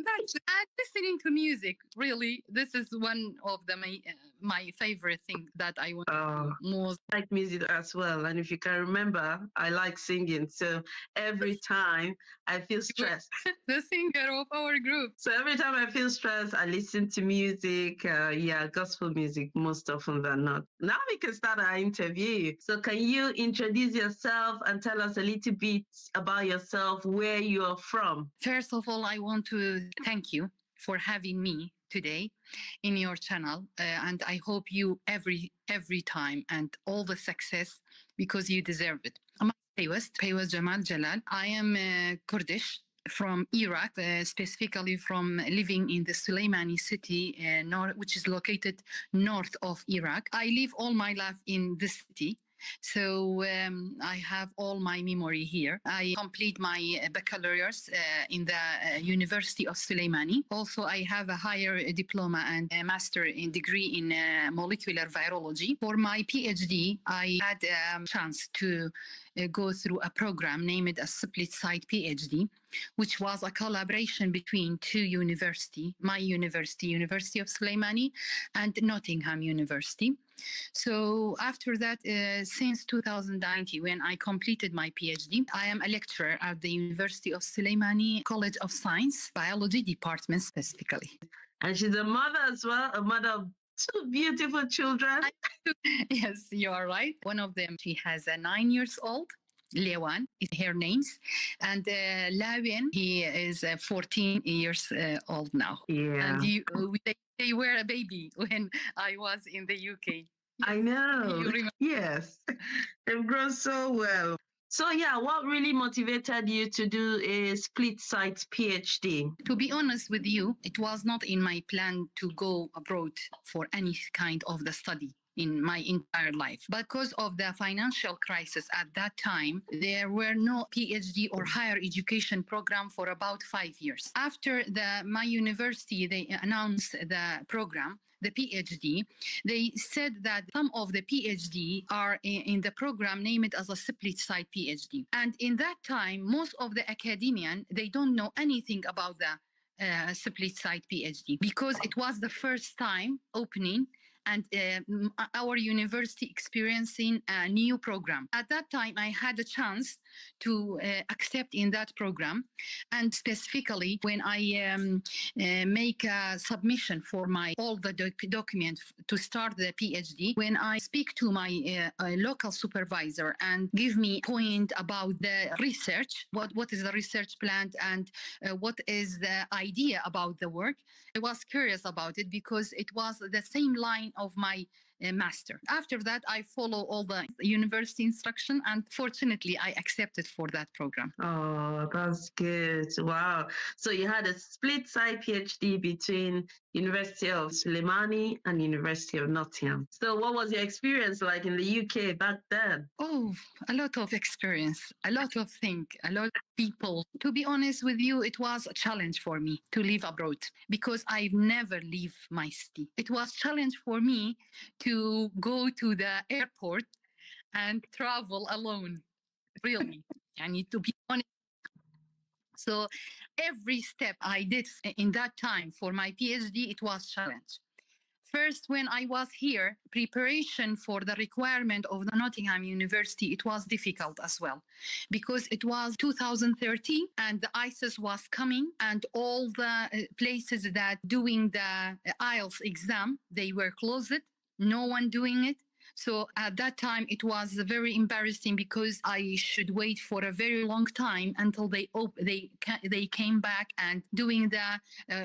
[SPEAKER 6] That's and listening to music. Really, this is one of the my favorite thing that I want to do most.
[SPEAKER 2] I like music as well, and if you can remember, I like singing. So every time I feel stressed,
[SPEAKER 6] the singer of our group.
[SPEAKER 2] So every time I feel stressed, I listen to music. Gospel music most often than not. Now we can start our interview. So can you introduce yourself and tell us a little bit about yourself, where you are from?
[SPEAKER 6] First of all, I want to thank you for having me today in your channel, and I hope you every time and all the success, because you deserve it. I'm Paywaz Jamal Jalal. I am Kurdish from Iraq, specifically from living in the Suleimani city, which is located north of Iraq. I live all my life in this city. So I have all my memory here. I complete my baccalaureate in the University of Suleimani. Also, I have a higher diploma and a master in degree in molecular virology. For my PhD, I had a chance to go through a program named a split site PhD, which was a collaboration between two universities, my university, University of Suleimani, and Nottingham University. So after that, since 2019, when I completed my PhD, I am a lecturer at the University of Suleimani College of Science, Biology Department specifically.
[SPEAKER 2] And she's a mother as well, a mother of two beautiful children.
[SPEAKER 6] Yes, you are right. One of them, she has a 9 years old. Lewan is her names, and Lawin, he is 14 years old now.
[SPEAKER 2] Yeah.
[SPEAKER 6] And they were a baby when I was in the UK.
[SPEAKER 2] I know. Yes, they've grown so well. So yeah, what really motivated you to do a split site PhD?
[SPEAKER 6] To be honest with you, it was not in my plan to go abroad for any kind of the study in my entire life. Because of the financial crisis at that time, there were no PhD or higher education program for about 5 years. After my university, they announced the program, the PhD, they said that some of the PhD are in the program named as a split site PhD. And in that time, most of the academicians, they don't know anything about the split site PhD, because it was the first time opening and our university experiencing a new program. At that time, I had a chance to accept in that program. And specifically, when I make a submission for all the documents to start the PhD, when I speak to my local supervisor and give me point about the research, what is the research plan and what is the idea about the work, I was curious about it because it was the same line of my master. After that, I follow all the university instruction, and fortunately, I accepted for that program.
[SPEAKER 2] Oh, that's good. Wow. So you had a split side PhD between University of Suleimani and University of Nottingham. So what was your experience like in the UK back then?
[SPEAKER 6] Oh, a lot of experience, a lot of things, a lot people. To be honest with you, it was a challenge for me to live abroad because I've never leave my city. It was challenge for me to go to the airport and travel alone. Really, I need to be honest. So every step I did in that time for my PhD, it was challenge. First, when I was here, preparation for the requirement of the Nottingham University, it was difficult as well because it was 2013 and the ISIS was coming and all the places that doing the IELTS exam, they were closed, no one doing it. So at that time, it was very embarrassing because I should wait for a very long time until they came back and doing the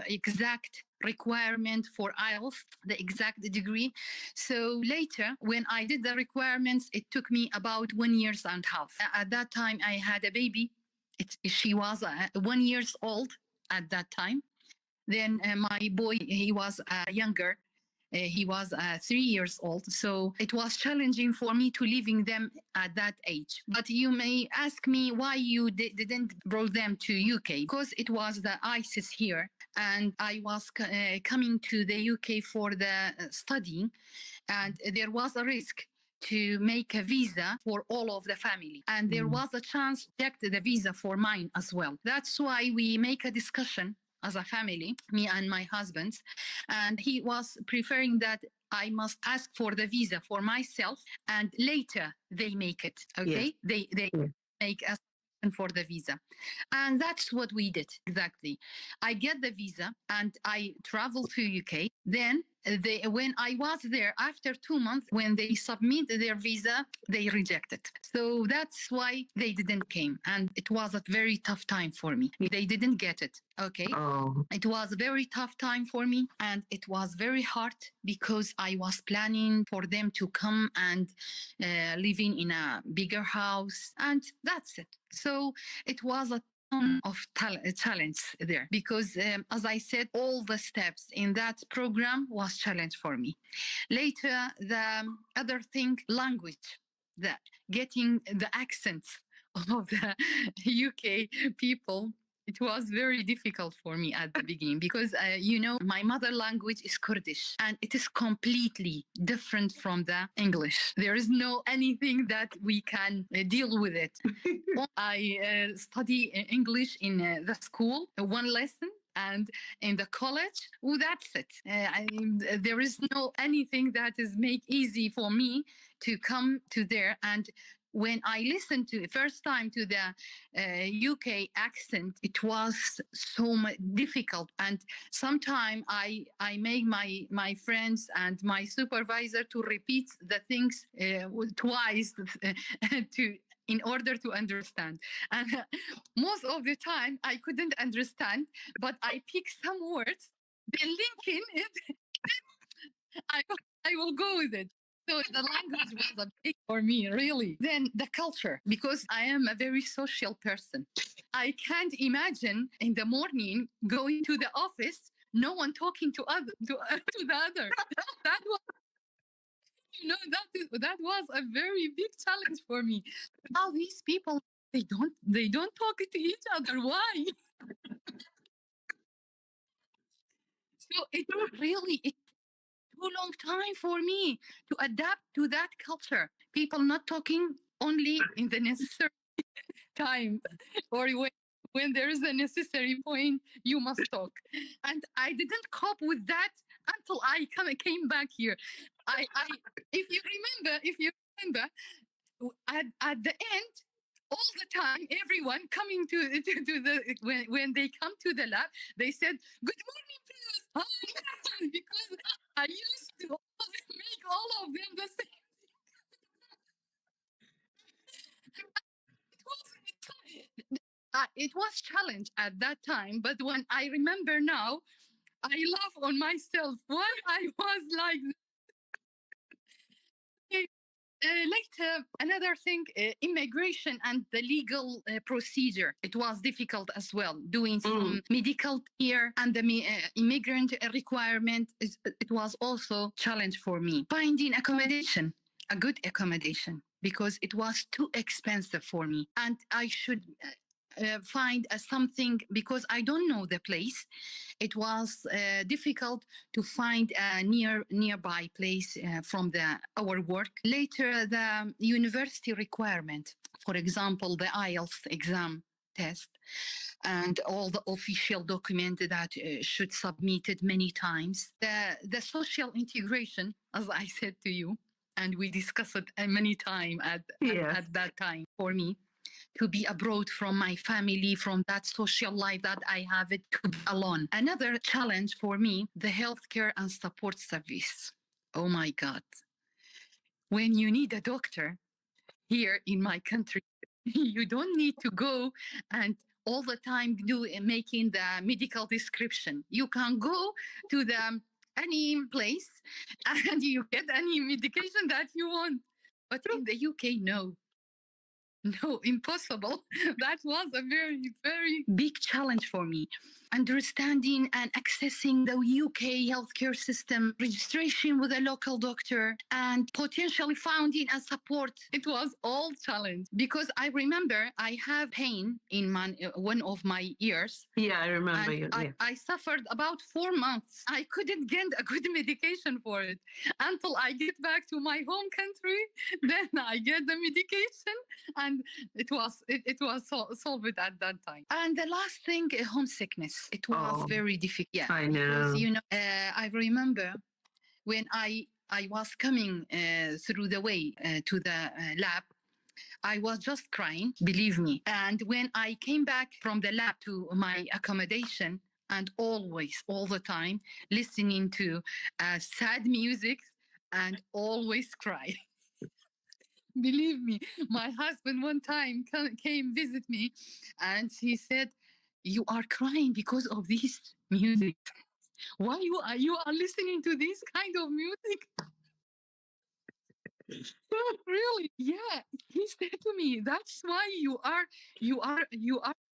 [SPEAKER 6] exact requirement for IELTS, the exact degree. So later, when I did the requirements, it took me about 1.5 years. At that time, I had a baby. She was 1 year old at that time. Then my boy, he was younger. He was 3 years old. So it was challenging for me to leaving them at that age. But you may ask me why you didn't bring them to UK. Because it was the ISIS here. And I was coming to the UK for the studying. And there was a risk to make a visa for all of the family. And there was a chance to check the visa for mine as well. That's why we make a discussion as a family, me and my husband, and he was preferring that I must ask for the visa for myself and later they make it, okay? Yeah. They make a submission for the visa. And that's what we did, exactly. I get the visa and I travel to UK. Then when I was there after 2 months, when they submit their visa, they rejected. So that's why they didn't came. And it was a very tough time for me. They didn't get it. Okay. Oh. It was a very tough time for me. And it was very hard because I was planning for them to come and living in a bigger house. And that's it. So it was a of challenge there because as I said, all the steps in that program was challenge for me. Later, the other thing, language, the getting the accents of the UK people. It was very difficult for me at the beginning because, my mother language is Kurdish and it is completely different from the English. There is no anything that we can deal with it. I study English in the school, one lesson. And in the college, that's it. There is no anything that is make easy for me to come to there. And when I listened to first time to the UK accent, it was so much difficult. And sometimes I make my friends and my supervisor to repeat the things twice in order to understand. And most of the time I couldn't understand, but I picked some words, then link in it, I will go with it. So the language was a big for me, really. Then the culture, because I am a very social person. I can't imagine in the morning going to the office, no one talking to the other. That was, that was a very big challenge for me. How these people they don't talk to each other. Why? So it too long time for me to adapt to that culture. People not talking only in the necessary time or when there is a necessary point, you must talk. And I didn't cope with that until I came back here. If you remember, at the end, all the time, everyone coming to the when they come to the lab, they said, "Good morning, please," because I used to make all of them the same. It was challenge at that time, but when I remember now, I laugh on myself. Why I was like that. Later, another thing, immigration and the legal procedure. It was difficult as well, doing some medical care and the immigrant requirement. It was also challenge for me. Finding accommodation, a good accommodation, because it was too expensive for me. And I should find something because I don't know the place. It was difficult to find a nearby place from our work. Later, the university requirement, for example, the IELTS exam test and all the official document that should submitted many times. The social integration, as I said to you, and we discussed it many times at that time for me to be abroad from my family, from that social life that I have it to be alone. Another challenge for me, the healthcare and support service. Oh my God. When you need a doctor here in my country, you don't need to go and all the time making the medical description. You can go to any place and you get any medication that you want. But in the UK, no. No, impossible. That was a very, very big challenge for me. Understanding and accessing the UK healthcare system, registration with a local doctor, and potentially finding a support. It was all challenge because I remember I have pain in one of my ears.
[SPEAKER 2] Yeah, I remember you.
[SPEAKER 6] I suffered about 4 months. I couldn't get a good medication for it until I get back to my home country. Then I get the medication, and it was solved at that time. And the last thing, homesickness. It was very difficult. Yeah,
[SPEAKER 2] I know.
[SPEAKER 6] Because I remember when I was coming through the way to the lab, I was just crying, believe me. And when I came back from the lab to my accommodation, and always, all the time, listening to sad music and always cry. Believe me, my husband one time came visit me and he said, "You are crying because of this music. Why you are listening to this kind of music?" Really? Yeah. He said to me, "That's why you are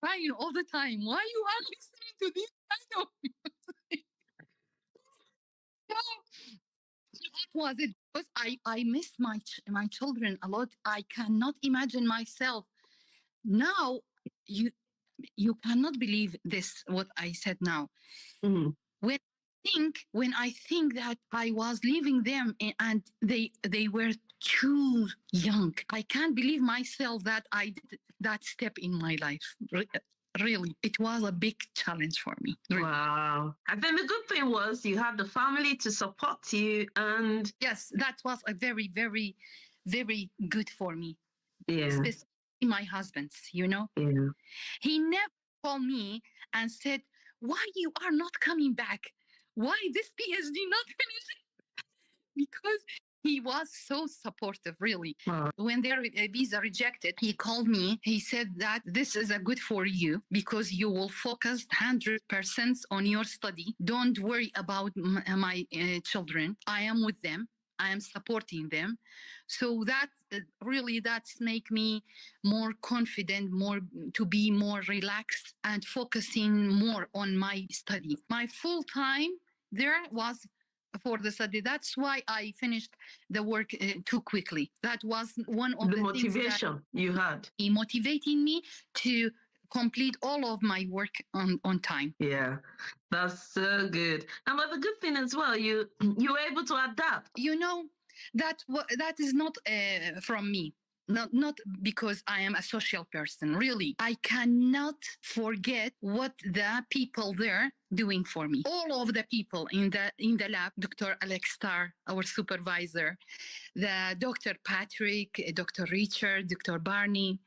[SPEAKER 6] crying all the time. Why you are listening to this kind of music?" What was it? Because I miss my children a lot. I cannot imagine myself now. You cannot believe this what I said now.
[SPEAKER 2] Mm-hmm.
[SPEAKER 6] When I think that I was leaving them and they were too young, I can't believe myself that I did that step in my life. Really, it was a big challenge for me. Really.
[SPEAKER 2] Wow. And then the good thing was you had the family to support you, and
[SPEAKER 6] yes, that was a very, very, very good for me.
[SPEAKER 2] Yeah.
[SPEAKER 6] Especially my husband's,
[SPEAKER 2] Yeah.
[SPEAKER 6] He never called me and said, "Why you are not coming back? Why this PhD not finished?" Because he was so supportive, really.
[SPEAKER 2] Wow.
[SPEAKER 6] When their visa rejected, he called me. He said that this is a good for you because you will focus 100% on your study. Don't worry about my children. I am with them. I am supporting them. So that really that's make me more confident, more to be more relaxed and focusing more on my study. My full time there was for the study. That's why I finished the work too quickly. That was one of the
[SPEAKER 2] motivation
[SPEAKER 6] things
[SPEAKER 2] you had.
[SPEAKER 6] He motivating me to complete all of my work on time.
[SPEAKER 2] Yeah, that's so good. And but the good thing as well, you were able to adapt.
[SPEAKER 6] That is not from me. Not because I am a social person. Really, I cannot forget what the people there doing for me. All of the people in the lab, Dr. Alex Starr, our supervisor, the Dr. Patrick, Dr. Richard, Dr. Barney,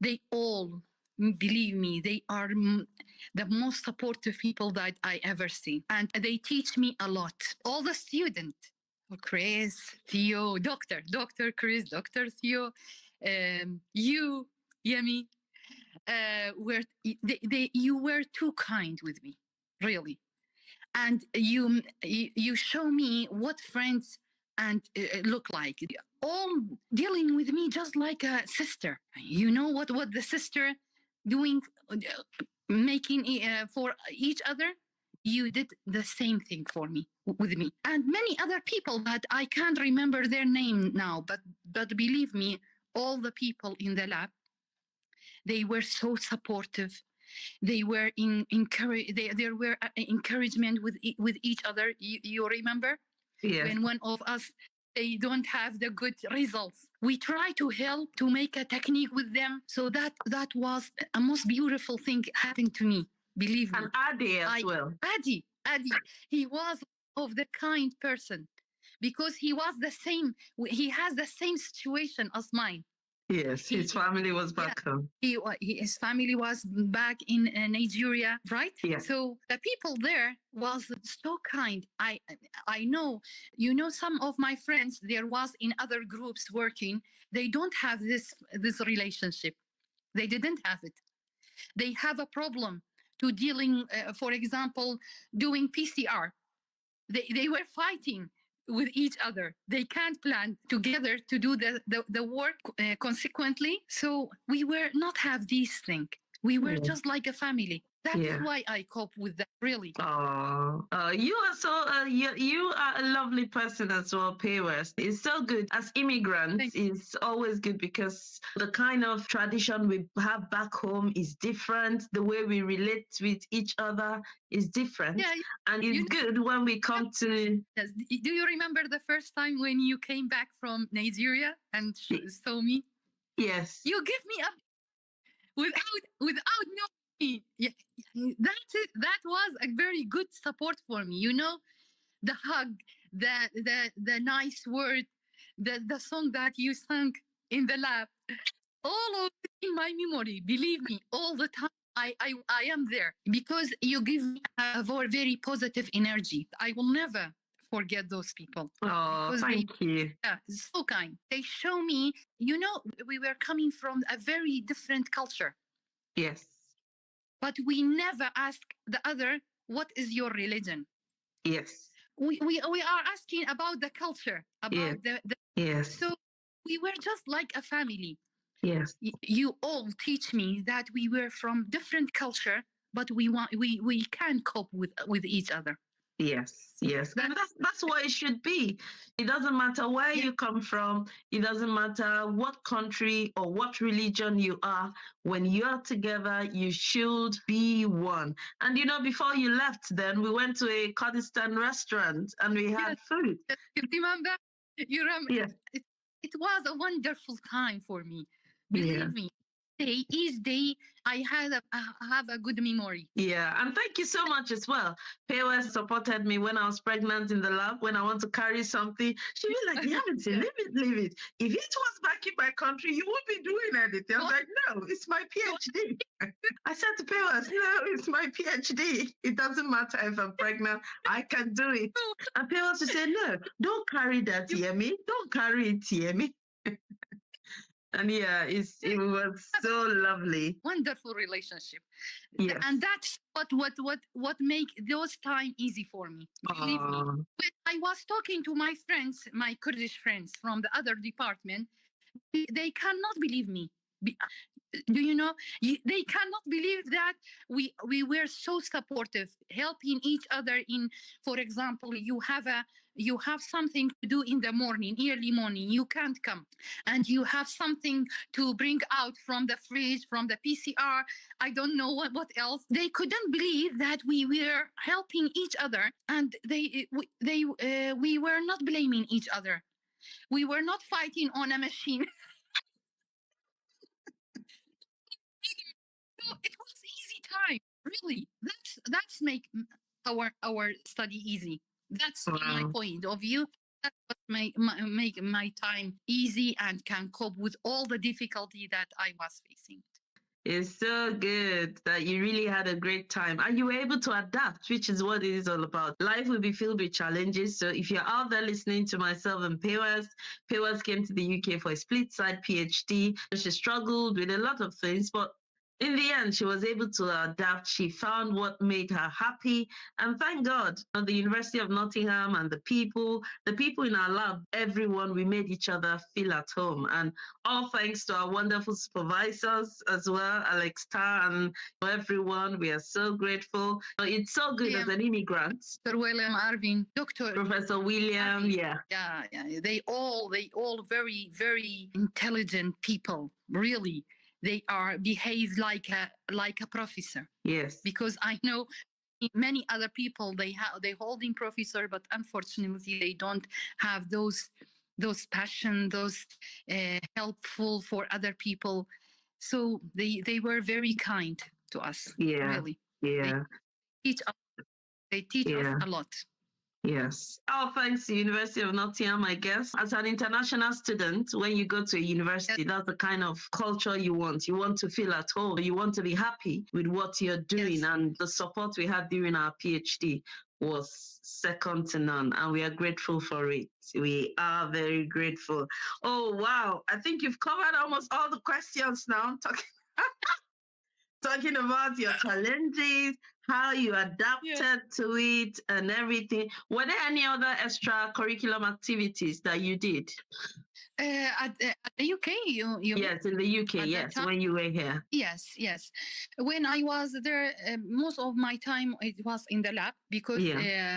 [SPEAKER 6] they all, believe me, they are the most supportive people that I ever see. And they teach me a lot. All the students, Chris, Theo, Dr. Chris, Dr. Theo, you, Yemi, you were too kind with me, really. And you show me what friends and look like. All dealing with me just like a sister. You know what the sister doing, making for each other. You did the same thing for me, with me, and many other people that I can't remember their name now. But believe me, all the people in the lab, They were so supportive. They were there were encouragement with each other. You remember?
[SPEAKER 2] Yes.
[SPEAKER 6] When one of us they don't have the good results, we try to help to make a technique with them. So that was a most beautiful thing happened to me. Believe me.
[SPEAKER 2] And Adi as well.
[SPEAKER 6] Adi, he was of the kind person because he was the same. He has the same situation as mine.
[SPEAKER 2] Yes, his family was back home.
[SPEAKER 6] His family was back in Nigeria, right?
[SPEAKER 2] Yeah.
[SPEAKER 6] So the people there was so kind. I know, some of my friends there was in other groups working. They don't have this relationship. They didn't have it. They have a problem to dealing, for example, doing PCR. They were fighting with each other. They can't plan together to do the work consequently. So we were not have these things. We were just like a family. That's why I cope with that, really.
[SPEAKER 2] You are so you are a lovely person as well, Paywest. It's so good. As immigrants, it's always good because the kind of tradition we have back home is different. The way we relate with each other is different.
[SPEAKER 6] Yeah,
[SPEAKER 2] and it's good when we come to...
[SPEAKER 6] Yes. Do you remember the first time when you came back from Nigeria and saw me?
[SPEAKER 2] Yes.
[SPEAKER 6] You give me up without knowing me. Yeah, that was a very good support for me. The hug, the nice word, the song that you sang in the lab, all of it in my memory. Believe me, all the time. I am there because you give me a very positive energy. I will never forget those people.
[SPEAKER 2] Oh, thank you.
[SPEAKER 6] Yeah, so kind. They show me, we were coming from a very different culture.
[SPEAKER 2] Yes.
[SPEAKER 6] But we never ask the other, what is your religion?
[SPEAKER 2] Yes.
[SPEAKER 6] We are asking about the culture, about the
[SPEAKER 2] Yes.
[SPEAKER 6] So we were just like a family.
[SPEAKER 2] Yes.
[SPEAKER 6] You all teach me that we were from different culture, but we can cope with each other.
[SPEAKER 2] Yes. And that's what it should be. It doesn't matter where you come from. It doesn't matter what country or what religion you are. When you're together, you should be one. And before you left, then we went to a Kurdistan restaurant and we had food.
[SPEAKER 6] You remember?
[SPEAKER 2] Yeah.
[SPEAKER 6] It was a wonderful time for me. Believe me. Each day I have a good memory.
[SPEAKER 2] Yeah, and thank you so much as well. Paywest supported me when I was pregnant in the lab. When I want to carry something, she'd be like, leave it. If it was back in my country, you won't be doing anything. I was like, no, it's my PhD. I said to Paywest, no, it's my PhD. It doesn't matter if I'm pregnant, I can do it. And Paywest would say, no, don't carry that, Yemi. Don't carry it, Yemi. And it was so lovely.
[SPEAKER 6] Wonderful relationship.
[SPEAKER 2] Yes.
[SPEAKER 6] And that's what make those time easy for me. Believe me. When I was talking to my friends, my Kurdish friends from the other department, they cannot believe me. Do you know? They cannot believe that we were so supportive, helping each other in, for example, you have something to do in the morning, early morning, you can't come. And you have something to bring out from the fridge, from the PCR, I don't know what else. They couldn't believe that we were helping each other, and we were not blaming each other. We were not fighting on a machine. So it was easy time, really. That's make our study easy. That's my point of view. That's what make my time easy and can cope with all the difficulty that I was facing.
[SPEAKER 2] It's so good that you really had a great time and you were able to adapt, which is what it is all about. Life will be filled with challenges. So if you're out there listening to myself and Paywest came to the UK for a split-side PhD. She struggled with a lot of things, but in the end, she was able to adapt. She found what made her happy. And thank God, at the University of Nottingham and the people in our lab, everyone, we made each other feel at home. And all thanks to our wonderful supervisors as well, Alex Tarr and everyone. We are so grateful. It's so good as an immigrant.
[SPEAKER 6] Dr. William Arvin,
[SPEAKER 2] Professor William,
[SPEAKER 6] Arvin. Yeah. They all very, very intelligent people, really. they are behave like a professor.
[SPEAKER 2] Yes.
[SPEAKER 6] Because I know many other people, they holding professor, but unfortunately they don't have those passion, those helpful for other people. So they were very kind to us.
[SPEAKER 2] Yeah.
[SPEAKER 6] Really.
[SPEAKER 2] Yeah.
[SPEAKER 6] They teach us a lot.
[SPEAKER 2] Yes. Oh, thanks to University of Nottingham, I guess. As an international student, when you go to a university, that's the kind of culture you want. You want to feel at home. You want to be happy with what you're doing.
[SPEAKER 6] Yes.
[SPEAKER 2] And the support we had during our PhD was second to none. And we are grateful for it. We are very grateful. Oh, wow. I think you've covered almost all the questions now. I'm talking about your challenges, how you adapted to it and everything. Were there any other extra curriculum activities that you did?
[SPEAKER 6] At the UK, you
[SPEAKER 2] Yes, in the UK, yes, when you were here.
[SPEAKER 6] Yes. When I was there, most of my time it was in the lab because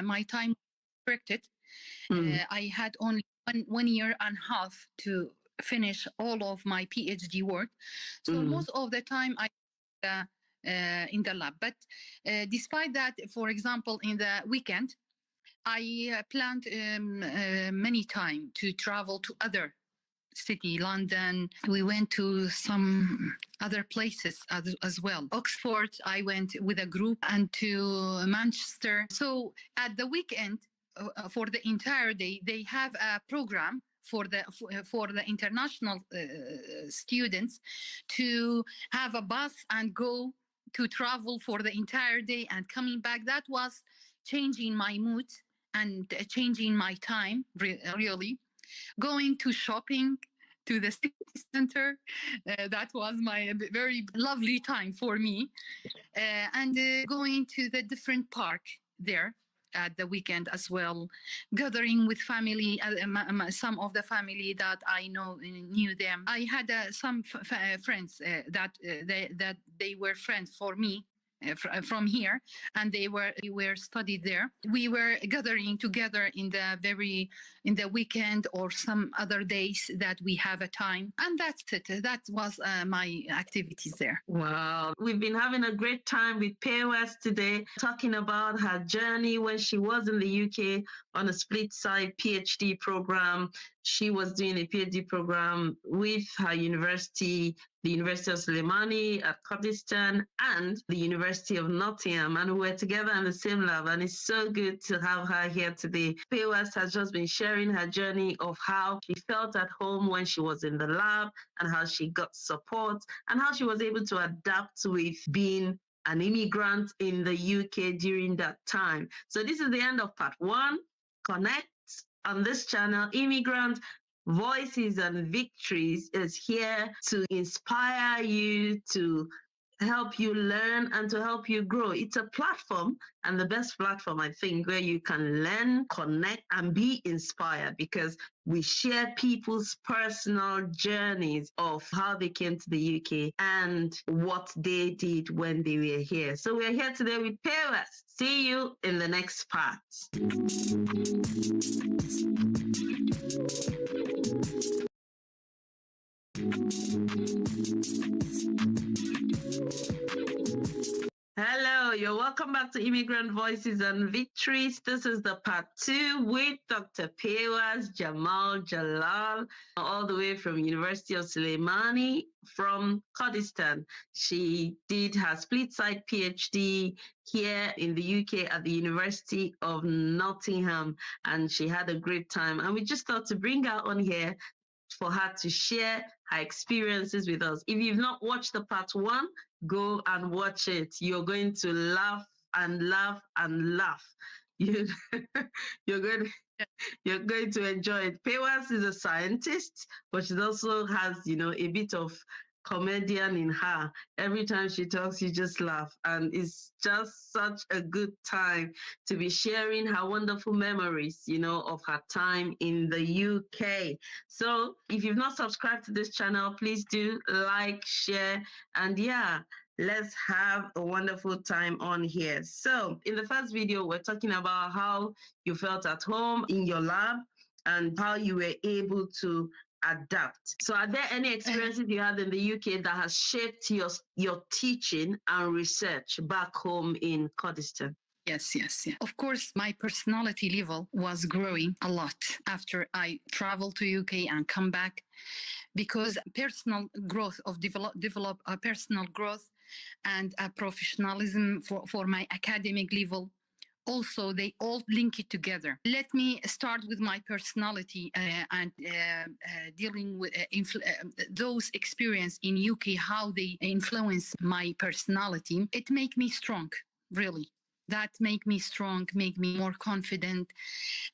[SPEAKER 6] my time was restricted. I had only 1 year and a half to finish all of my PhD work. So most of the time I in the lab. But despite that, for example, in the weekend, I planned many time to travel to other city, London. We went to some other places as well. Oxford, I went with a group, and to Manchester. So at the weekend, for the entire day, they have a program for the international students to have a bus and go to travel for the entire day and coming back. That was changing my mood and changing my time, really. Going to shopping to the city center, that was my very lovely time for me. And going to the different park there at the weekend as well, gathering with family, some of the family that I knew them. I had some friends that they were friends for me from here, and we were studied there. We were gathering together in the weekend or some other days that we have a time, and that's it. That was my activities there.
[SPEAKER 2] Wow, we've been having a great time with Paywest today, talking about her journey when she was in the UK on a split side PhD program. She was doing a PhD program with her university, the University of Soleimani at Kurdistan, and the University of Nottingham, and we were together in the same lab, and it's so good to have her here today. Paywest has just been sharing her journey of how she felt at home when she was in the lab, and how she got support, and how she was able to adapt with being an immigrant in the UK during that time. So this is the end of part 1. Connect on this channel. Immigrant Voices and Victories is here to inspire you, to help you learn, and to help you grow. It's a platform, and the best platform, I think, where you can learn, connect, and be inspired, because we share people's personal journeys of how they came to the UK and what they did when they were here. So we're here today with Paywest. See you in the next part. Hello, you're welcome back to Immigrant Voices and Victories. This is the part 2 with Dr. Paywest Jamal Jalal, all the way from University of Soleimani from Kurdistan. She did her split-side PhD here in the UK at the University of Nottingham, and she had a great time. And we just thought to bring her on here for her to share her experiences with us. If you've not watched the part 1, go and watch it. You're going to laugh and laugh and laugh. You're going to enjoy it. Paywest is a scientist, but she also has, a bit of comedian in her. Every time she talks, you just laugh, and it's just such a good time to be sharing her wonderful memories, of her time in the UK. So if you've not subscribed to this channel, please do like, share, and let's have a wonderful time on here. So in the first video, we're talking about how you felt at home in your lab and how you were able to adapt. So are there any experiences you had in the UK that has shaped your teaching and research back home in Kurdistan?
[SPEAKER 6] Yes. Of course, my personality level was growing a lot after I traveled to UK and come back, because personal growth of develop personal growth and professionalism for my academic level. Also, they all link it together. Let me start with my personality and dealing with those experience in UK, how they influence my personality. It make me strong, really. That make me strong, make me more confident,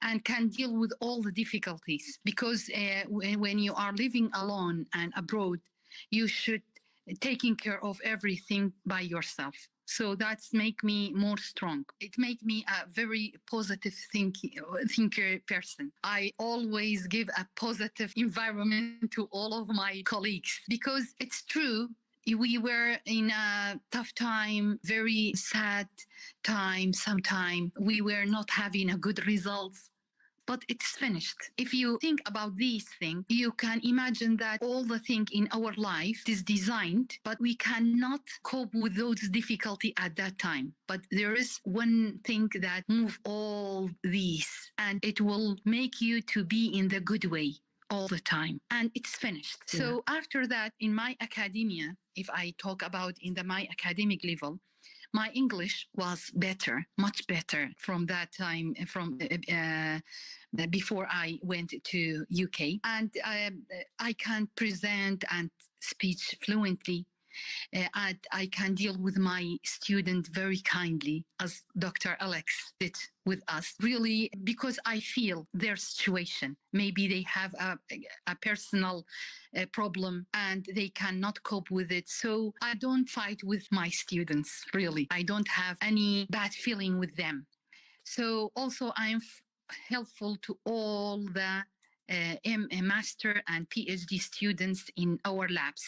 [SPEAKER 6] and can deal with all the difficulties. Because when you are living alone and abroad, you should taking care of everything by yourself. So that's make me more strong. It make me a very positive thinker person. I always give a positive environment to all of my colleagues, because it's true. We were in a tough time, very sad time. Sometime we were not having a good results, but it's finished. If you think about these things, you can imagine that all the thing in our life is designed, but we cannot cope with those difficulty at that time. But there is one thing that move all these, and it will make you to be in the good way all the time, and it's finished. Yeah. So after that, in my academia, if I talk about my academic level, my English was better, much better from that time, from before I went to UK. And I can present and speak fluently. And I can deal with my student very kindly, as Dr. Alex did with us, really, because I feel their situation. Maybe they have a personal problem and they cannot cope with it. So I don't fight with my students, really. I don't have any bad feeling with them. So also I'm helpful to all the master and PhD students in our labs.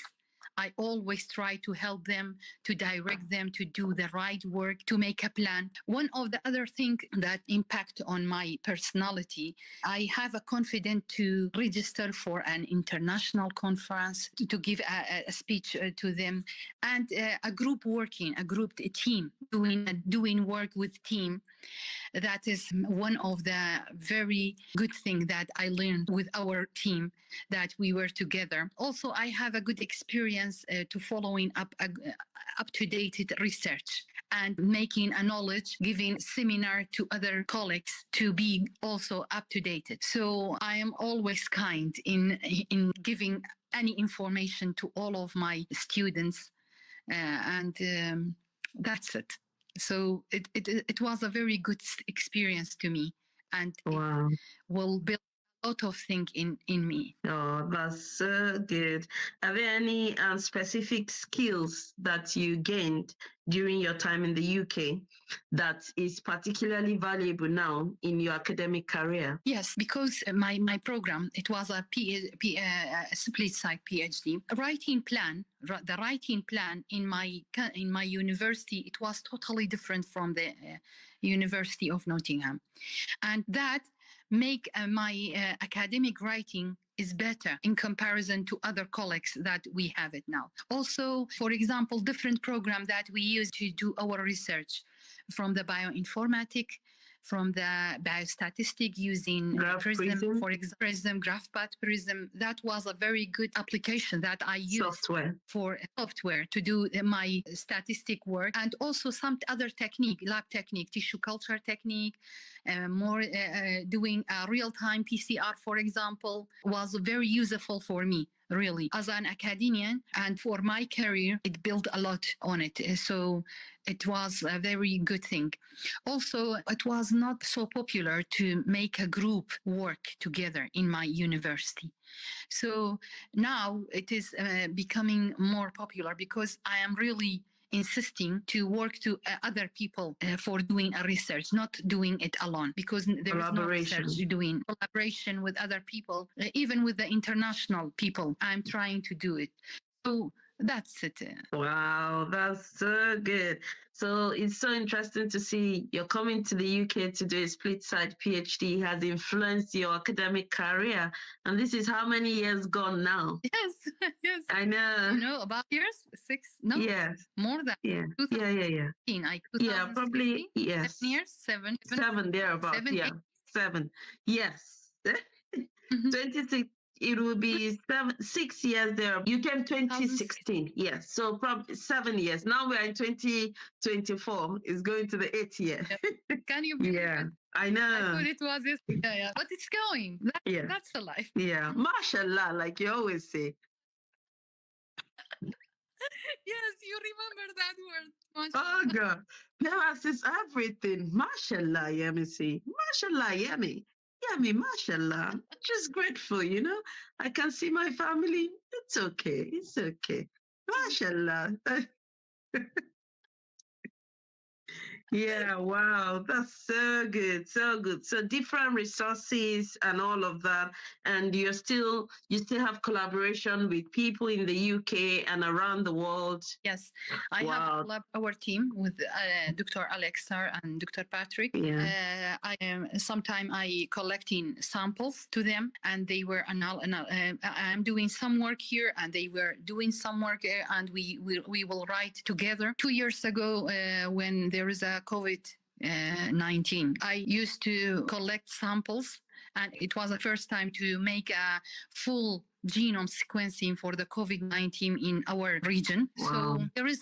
[SPEAKER 6] I always try to help them, to direct them to do the right work, to make a plan. One of the other things that impact on my personality, I have a confidence to register for an international conference, to give a speech to them, and a group working, a group team, doing work with team. That is one of the very good things that I learned with our team, that we were together. Also, I have a good experience to following up up-to-date research and making a knowledge, giving seminar to other colleagues to be also up-to-date. So I am always kind in giving any information to all of my students, and that's it. So it was a very good experience to me, and wow. It will build a lot of things in me.
[SPEAKER 2] Oh, that's so good. Are there any specific skills that you gained during your time in the UK that is particularly valuable now in your academic career?
[SPEAKER 6] Yes, because my program, it was a split side PhD. The writing plan in my university, it was totally different from the University of Nottingham, and that make my academic writing is better in comparison to other colleagues that we have it now. Also, for example, different program that we use to do our research, from the bioinformatics, from the biostatistic, using Prism, for example, Prism, GraphPath, Prism. That was a very good application that I used for software to do my statistic work, and also some other technique, lab technique, tissue culture technique, more doing real-time PCR, for example, was very useful for me, really, as an academician, and for my career, it built a lot on it. So it was a very good thing. Also, it was not so popular to make a group work together in my university. So now it is becoming more popular, because I am really insisting to work to other people for doing a research, not doing it alone, because there is no research doing collaboration with other people, even with the international people. I'm trying to do it. So that's it.
[SPEAKER 2] Wow, that's so good. So it's so interesting to see you're coming to the UK to do a split side PhD has influenced your academic career. And this is how many years gone now?
[SPEAKER 6] Yes, yes.
[SPEAKER 2] I know.
[SPEAKER 6] You know, about years? 6? No,
[SPEAKER 2] Yes.
[SPEAKER 6] more than
[SPEAKER 2] Yeah.
[SPEAKER 6] 2016.
[SPEAKER 2] Yeah.
[SPEAKER 6] 2016,
[SPEAKER 2] Probably, yes.
[SPEAKER 6] 7 years, 7,
[SPEAKER 2] 7 thereabouts.
[SPEAKER 6] 7,
[SPEAKER 2] Yeah.
[SPEAKER 6] 8.
[SPEAKER 2] 7. Yes.
[SPEAKER 6] Mhm.
[SPEAKER 2] 26. It will be 6 years there. You came 2016. Yes. So probably 7 years. Now we're in 2024. It's going to the 8th year.
[SPEAKER 6] Can you believe
[SPEAKER 2] Yeah.
[SPEAKER 6] it?
[SPEAKER 2] I
[SPEAKER 6] I
[SPEAKER 2] know.
[SPEAKER 6] thought it was this. Yeah. But it's going.
[SPEAKER 2] Yeah.
[SPEAKER 6] That's the life.
[SPEAKER 2] Yeah. Mashallah, like you always say.
[SPEAKER 6] Yes, you remember that word.
[SPEAKER 2] Oh
[SPEAKER 6] Mashallah.
[SPEAKER 2] God. Plus it's everything. Mashallah, Yemi. Mashallah, Yemi. Yemi, mashallah. Just grateful, you know. I can see my family. It's okay. It's okay. Mashallah. Yeah, wow, that's so good, so good. So different resources and all of that, and you still have collaboration with people in the UK and around the world.
[SPEAKER 6] Yes, I
[SPEAKER 2] Wow.
[SPEAKER 6] have our team with Dr. Alexar and Dr. Patrick.
[SPEAKER 2] Yeah.
[SPEAKER 6] I am sometime I collecting samples to them, and they were I'm doing some work here, and they were doing some work there, and we will write together. 2 years ago, when there is a COVID-19, I used to collect samples, and it was the first time to make a full genome sequencing for the COVID-19 in our region.
[SPEAKER 2] Wow.
[SPEAKER 6] So there is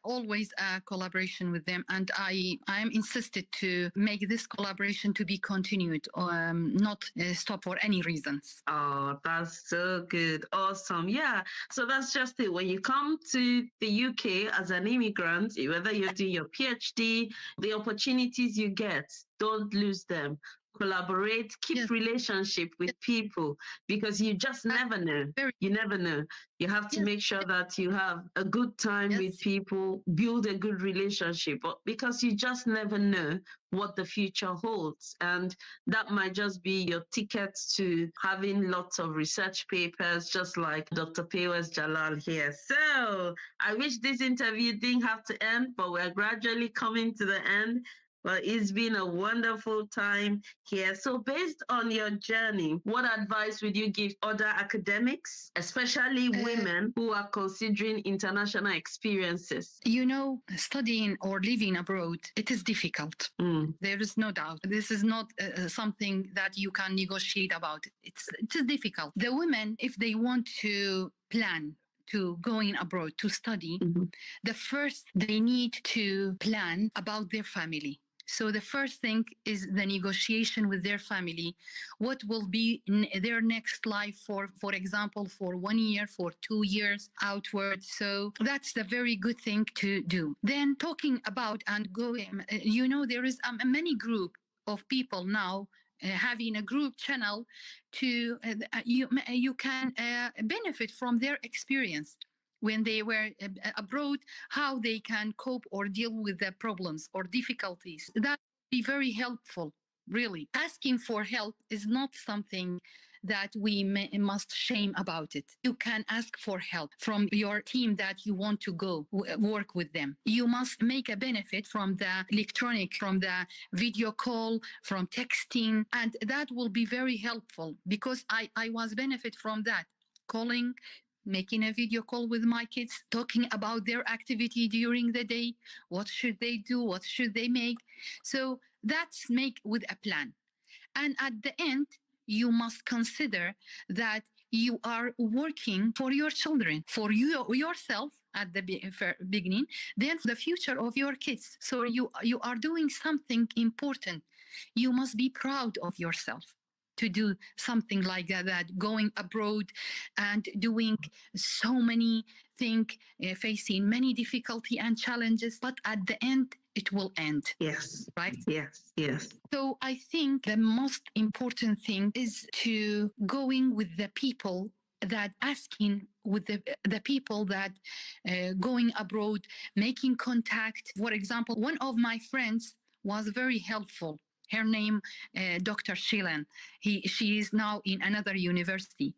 [SPEAKER 6] always a collaboration with them, and I am insisted to make this collaboration to be continued, not stop for any reasons.
[SPEAKER 2] Oh, that's so good. Awesome. Yeah. So that's just it. When you come to the UK as an immigrant, whether you're doing your PhD, the opportunities you get, don't lose them. Collaborate, keep
[SPEAKER 6] Yes.
[SPEAKER 2] relationship with people, because you just never know. You never know. You have to
[SPEAKER 6] Yes.
[SPEAKER 2] make sure that you have a good time
[SPEAKER 6] Yes.
[SPEAKER 2] with people, build a good relationship, because you just never know what the future holds. And that might just be your ticket to having lots of research papers, just like Dr. Pewes Jalal here. So I wish this interview didn't have to end, but we're gradually coming to the end. Well, it's been a wonderful time here. So based on your journey, what advice would you give other academics, especially women who are considering international experiences?
[SPEAKER 6] You know, studying or living abroad, it is difficult. There is no doubt. This is not something that you can negotiate about. It is difficult. The women, if they want to plan to going abroad to study, the first they need to plan about their family. So the first thing is the negotiation with their family. What will be their next life for example, for 1 year, for 2 years outward. So that's the very good thing to do. Then talking about and going, you know, there is many group of people now having a group channel to you can benefit from their experience when they were abroad, how they can cope or deal with the problems or difficulties. That would be very helpful, really. Asking for help is not something that we must shame about it. You can ask for help from your team that you want to go work with them. You must make a benefit from the electronic, from the video call, from texting, and that will be very helpful, because I was benefit from that. Calling, making a video call with my kids, talking about their activity during the day, what should they do, what should they make. So that's make with a plan. And at the end, you must consider that you are working for your children, for you yourself at the beginning, then for the future of your kids. So you are doing something important. You must be proud of yourself to do something like that, going abroad and doing so many things, facing many difficulty and challenges, but at the end, it will end.
[SPEAKER 2] Yes.
[SPEAKER 6] Right?
[SPEAKER 2] Yes. Yes.
[SPEAKER 6] So I think the most important thing is to going with the people that asking with the people that going abroad, making contact. For example, one of my friends was very helpful. Her name, Dr. Shilan. She is now in another university.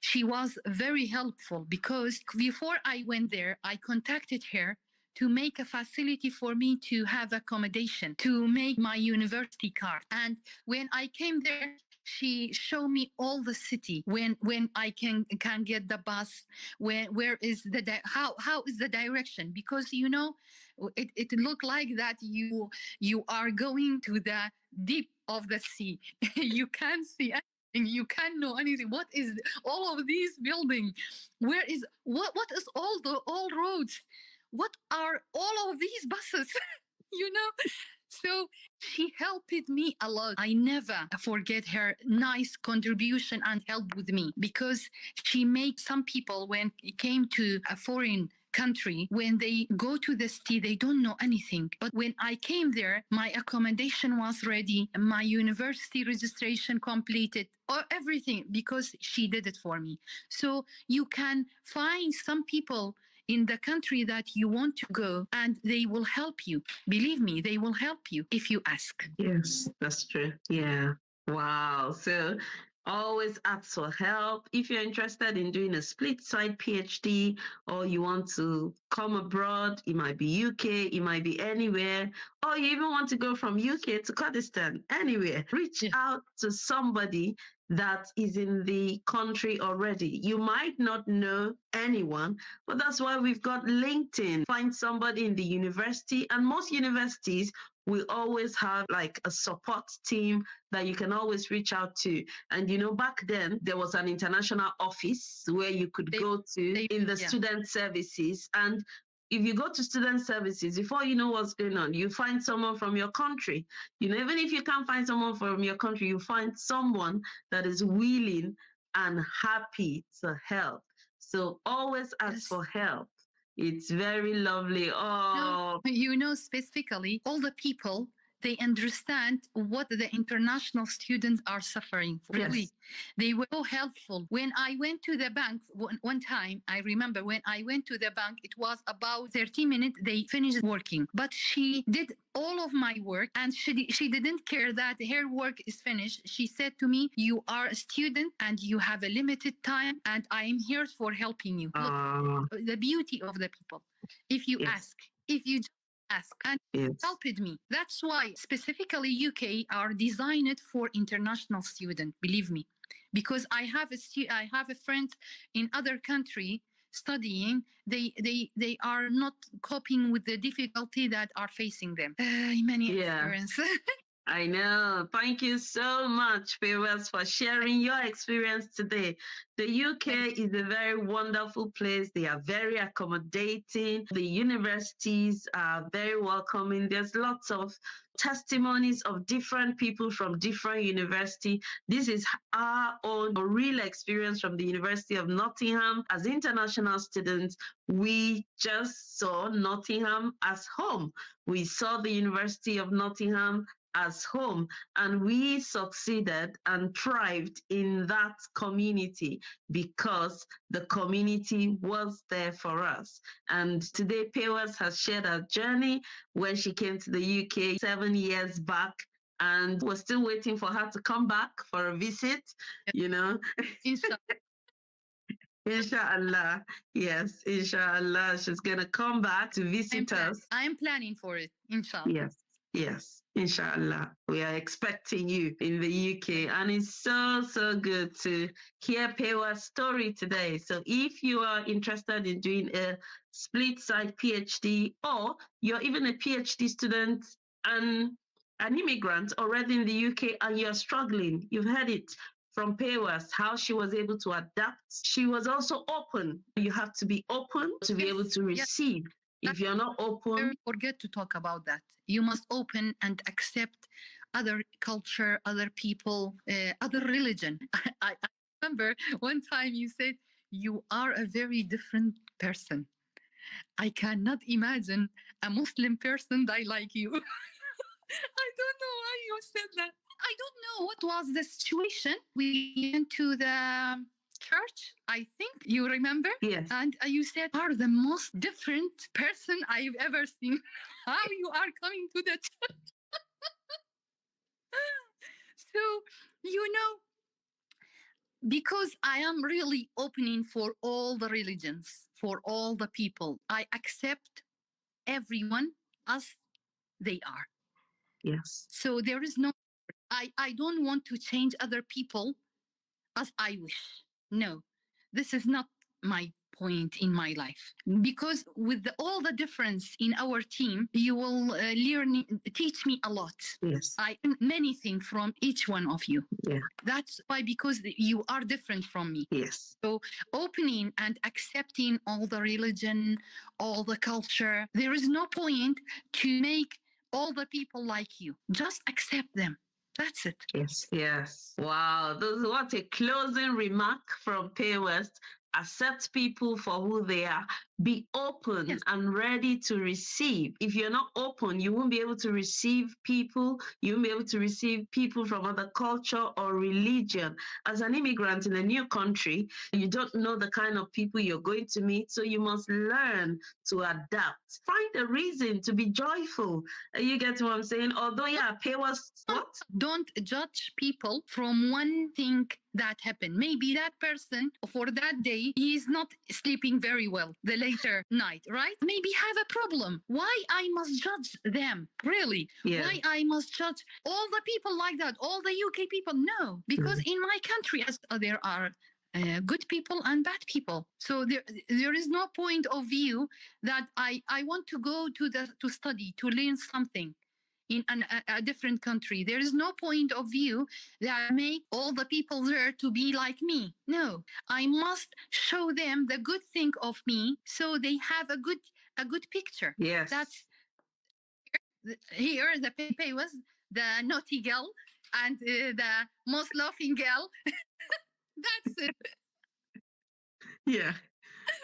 [SPEAKER 6] She was very helpful because before I went there, I contacted her to make a facility for me to have accommodation, to make my university card. And when I came there, she showed me all the city, when I can get the bus, where is the how is the direction, because it looked like that you are going to the deep of the sea. You can't see anything, you can't know anything. What is all of these buildings? Where is what is all roads? What are all of these buses? you know so she helped me a lot. I never forget her nice contribution and help with me, because she made some people, when it came to a foreign country, when they go to the city, they don't know anything. But when I came there, my accommodation was ready, my university registration completed, or everything, because she did it for me. So you can find some people in the country that you want to go, and they will help you. Believe me, they will help you if you ask.
[SPEAKER 2] Yes, that's true. Yeah. Wow. So always ask for help. If you're interested in doing a split side PhD, or you want to come abroad, it might be UK, it might be anywhere, or you even want to go from UK to Kurdistan, anywhere, reach out to somebody that is in the country already. You might not know anyone, but that's why we've got LinkedIn. Find somebody in the university, and most universities we always have like a support team that you can always reach out to. And back then there was an international office where you could go to in the student services. And if you go to student services, before you know what's going on, you find someone from your country. Even if you can't find someone from your country, you find someone that is willing and happy to help. So always ask for help. It's very lovely. Oh,
[SPEAKER 6] Specifically, all the people, they understand what the international students are suffering for.
[SPEAKER 2] Yes.
[SPEAKER 6] Really, they were so helpful. When I went to the bank one time, I remember when I went to the bank, it was about 30 minutes. They finished working, but she did all of my work, and she didn't care that her work is finished. She said to me, "You are a student and you have a limited time, and I am here for helping you." Look, the beauty of the people. If you ask, if you ask, and helped me. That's why specifically UK are designed for international students. Believe me, because I have a friend in other country studying. They are not coping with the difficulty that are facing them. Many experience.
[SPEAKER 2] I know. Thank you so much, Favors, for sharing your experience today. The UK is a very wonderful place. They are very accommodating. The universities are very welcoming. There's lots of testimonies of different people from different universities. This is our own real experience from the University of Nottingham. As international students, we just saw Nottingham as home. We saw the University of Nottingham as home, and we succeeded and thrived in that community because the community was there for us. And today Paywas has shared her journey when she came to the UK 7 years back, and we're still waiting for her to come back for a visit.
[SPEAKER 6] Inshallah.
[SPEAKER 2] Inshallah. Yes, inshallah. She's gonna come back to visit us.
[SPEAKER 6] I'm planning for it, inshallah.
[SPEAKER 2] Yes, inshallah. We are expecting you in the UK, and it's so good to hear Pewa's story today. So if you are interested in doing a split side PhD, or you're even a PhD student and an immigrant already in the UK and you're struggling, you've heard it from Pewas, how she was able to adapt. She was also open. You have to be open to be able to receive. If you're not open,
[SPEAKER 6] forget to talk about that. You must open and accept other culture, other people, other religion. I remember one time you said, "You are a very different person. I cannot imagine a Muslim person that like you." I don't know why you said that. I don't know what was the situation. We went to the church, I think you remember.
[SPEAKER 2] Yes.
[SPEAKER 6] And you said, "Are the most different person I've ever seen." How you are coming to the church? So Because I am really opening for all the religions, for all the people. I accept everyone as they are.
[SPEAKER 2] Yes.
[SPEAKER 6] So there is no, I don't want to change other people as I wish. No, this is not my point in my life. Because with all the difference in our team, you will teach me a lot.
[SPEAKER 2] Yes.
[SPEAKER 6] I learn many things from each one of you.
[SPEAKER 2] Yeah.
[SPEAKER 6] That's why, because you are different from me.
[SPEAKER 2] Yes.
[SPEAKER 6] So opening and accepting all the religion, all the culture, there is no point to make all the people like you. Just accept them. That's it.
[SPEAKER 2] Yes. Yes. Wow. What a closing remark from Pay West. Accept people for who they are. Be open
[SPEAKER 6] Yes.
[SPEAKER 2] and ready to receive. If you're not open, you won't be able to receive people. You won't be able to receive people from other culture or religion. As an immigrant in a new country, you don't know the kind of people you're going to meet, so you must learn to adapt. Find a reason to be joyful. You get what I'm saying? Although, yeah, Pay was what?
[SPEAKER 6] Don't judge people from one thing that happened. Maybe that person for that day, he is not sleeping very well the later night, right? Maybe have a problem. Why I must judge them? Really?
[SPEAKER 2] Yeah.
[SPEAKER 6] Why I must judge all the people like that? All the UK people? No, because in my country, there are good people and bad people. So there is no point of view that I want to go to study, to learn something in a different country. There is no point of view that make all the people there to be like me. No, I must show them the good thing of me so they have a good picture.
[SPEAKER 2] Yes.
[SPEAKER 6] That's here the Pepe was the naughty girl and the most laughing girl. That's it.
[SPEAKER 2] Yeah.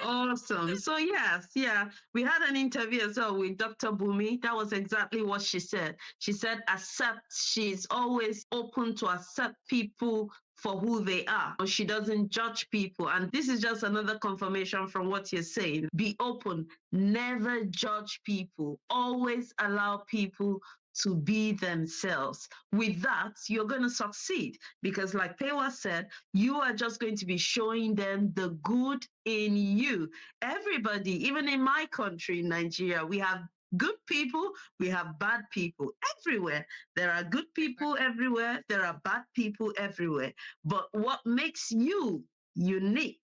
[SPEAKER 2] Awesome. So yes, yeah, we had an interview as well with Dr. Bumi. That was exactly what she said. She said, accept. She's always open to accept people for who they are. She doesn't judge people. And this is just another confirmation from what you're saying. Be open. Never judge people. Always allow people to be themselves. With that, you're going to succeed because like Pewa said, you are just going to be showing them the good in you. Everybody, even in my country, Nigeria, we have good people, we have bad people everywhere. There are good people everywhere, there are bad people everywhere. But what makes you unique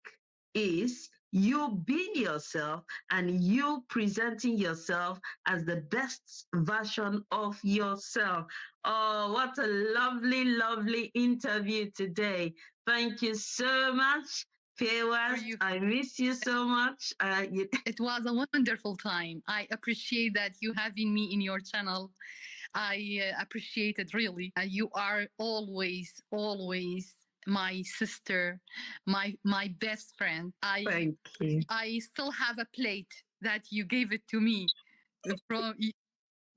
[SPEAKER 2] is you being yourself and you presenting yourself as the best version of yourself. Oh, what a lovely, lovely interview today. Thank you so much. Pewas, I miss you so much.
[SPEAKER 6] It was a wonderful time. I appreciate that you having me in your channel. I appreciate it really. You are always my sister, my best friend.
[SPEAKER 2] Thank you.
[SPEAKER 6] I still have a plate that you gave it to me. From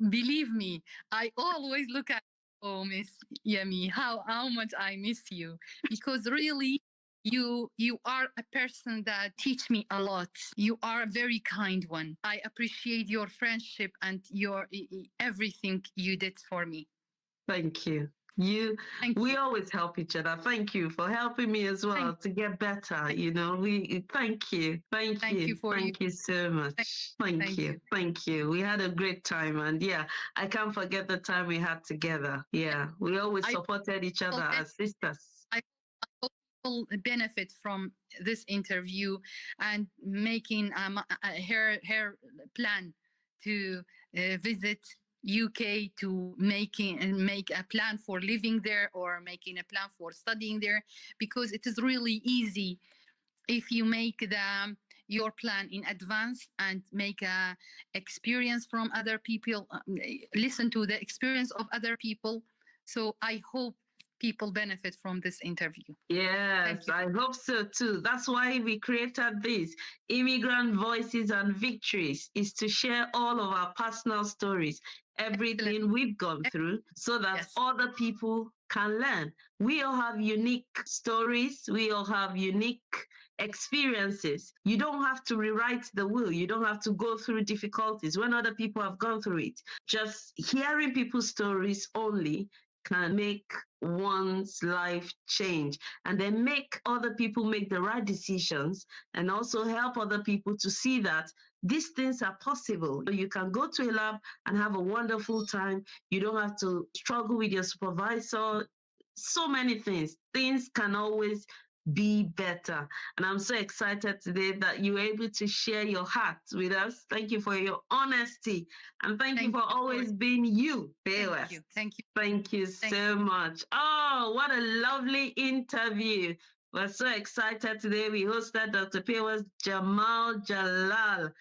[SPEAKER 6] believe me, I always look at, oh Miss Yemi, how much I miss you, because really you are a person that teach me a lot. You are a very kind one. I appreciate your friendship and your everything you did for me.
[SPEAKER 2] Thank you. We always help each other. Thank you for helping me as well to get better. You know, thank you. Thank you so much. Thank you. We had a great time, and yeah, I can't forget the time we had together. Yeah, we always supported each other as sisters.
[SPEAKER 6] I hope people benefit from this interview and making her plan to visit UK, to make a plan for living there or making a plan for studying there, because it is really easy if you make your plan in advance and make a experience from other people, listen to the experience of other people. So I hope people benefit from this interview.
[SPEAKER 2] Yes, I hope so too. That's why we created this Immigrant Voices and Victories, is to share all of our personal stories, everything we've gone through, so that other people can learn. We all have unique stories. We all have unique experiences. You don't have to rewrite the wheel. You don't have to go through difficulties when other people have gone through it. Just hearing people's stories only can make one's life change, and then make other people make the right decisions, and also help other people to see that these things are possible. You can go to a lab and have a wonderful time. You don't have to struggle with your supervisor. So many things. Things can always be better. And I'm so excited today that you were able to share your heart with us. Thank you for your honesty. And thank you for always being you,
[SPEAKER 6] Thank you. Thank you.
[SPEAKER 2] Thank you so much. Oh, what a lovely interview. We're so excited today. We hosted Dr. Pewas Jamal Jalal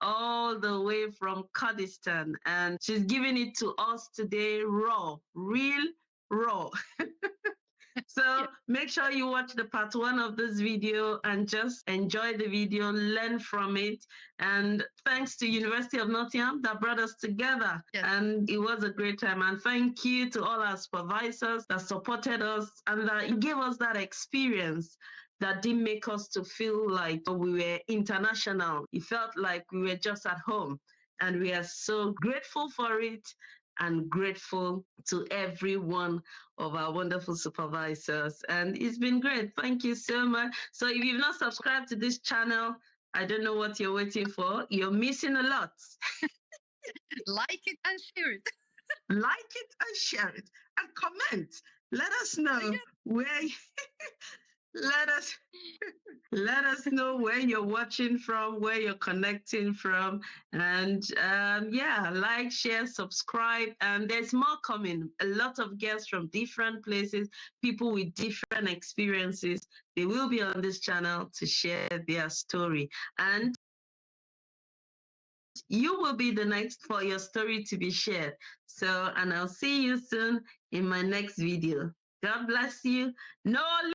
[SPEAKER 2] all the way from Kurdistan. And she's giving it to us today raw, real raw. So make sure you watch the part 1 of this video and just enjoy the video, learn from it. And thanks to University of Nottingham that brought us together.
[SPEAKER 6] Yes.
[SPEAKER 2] And it was a great time. And thank you to all our supervisors that supported us and that gave us that experience that didn't make us to feel like we were international. It felt like we were just at home. And we are so grateful for it and grateful to every one of our wonderful supervisors. And it's been great. Thank you so much. So if you've not subscribed to this channel, I don't know what you're waiting for. You're missing a lot.
[SPEAKER 6] Like it and share it.
[SPEAKER 2] Like it and share it and comment. Let us know where let us know where you're watching from, where you're connecting from, and like, share, subscribe, and there's more coming. A lot of guests from different places, people with different experiences, they will be on this channel to share their story, and you will be the next for your story to be shared. So, and I'll see you soon in my next video. God bless you. No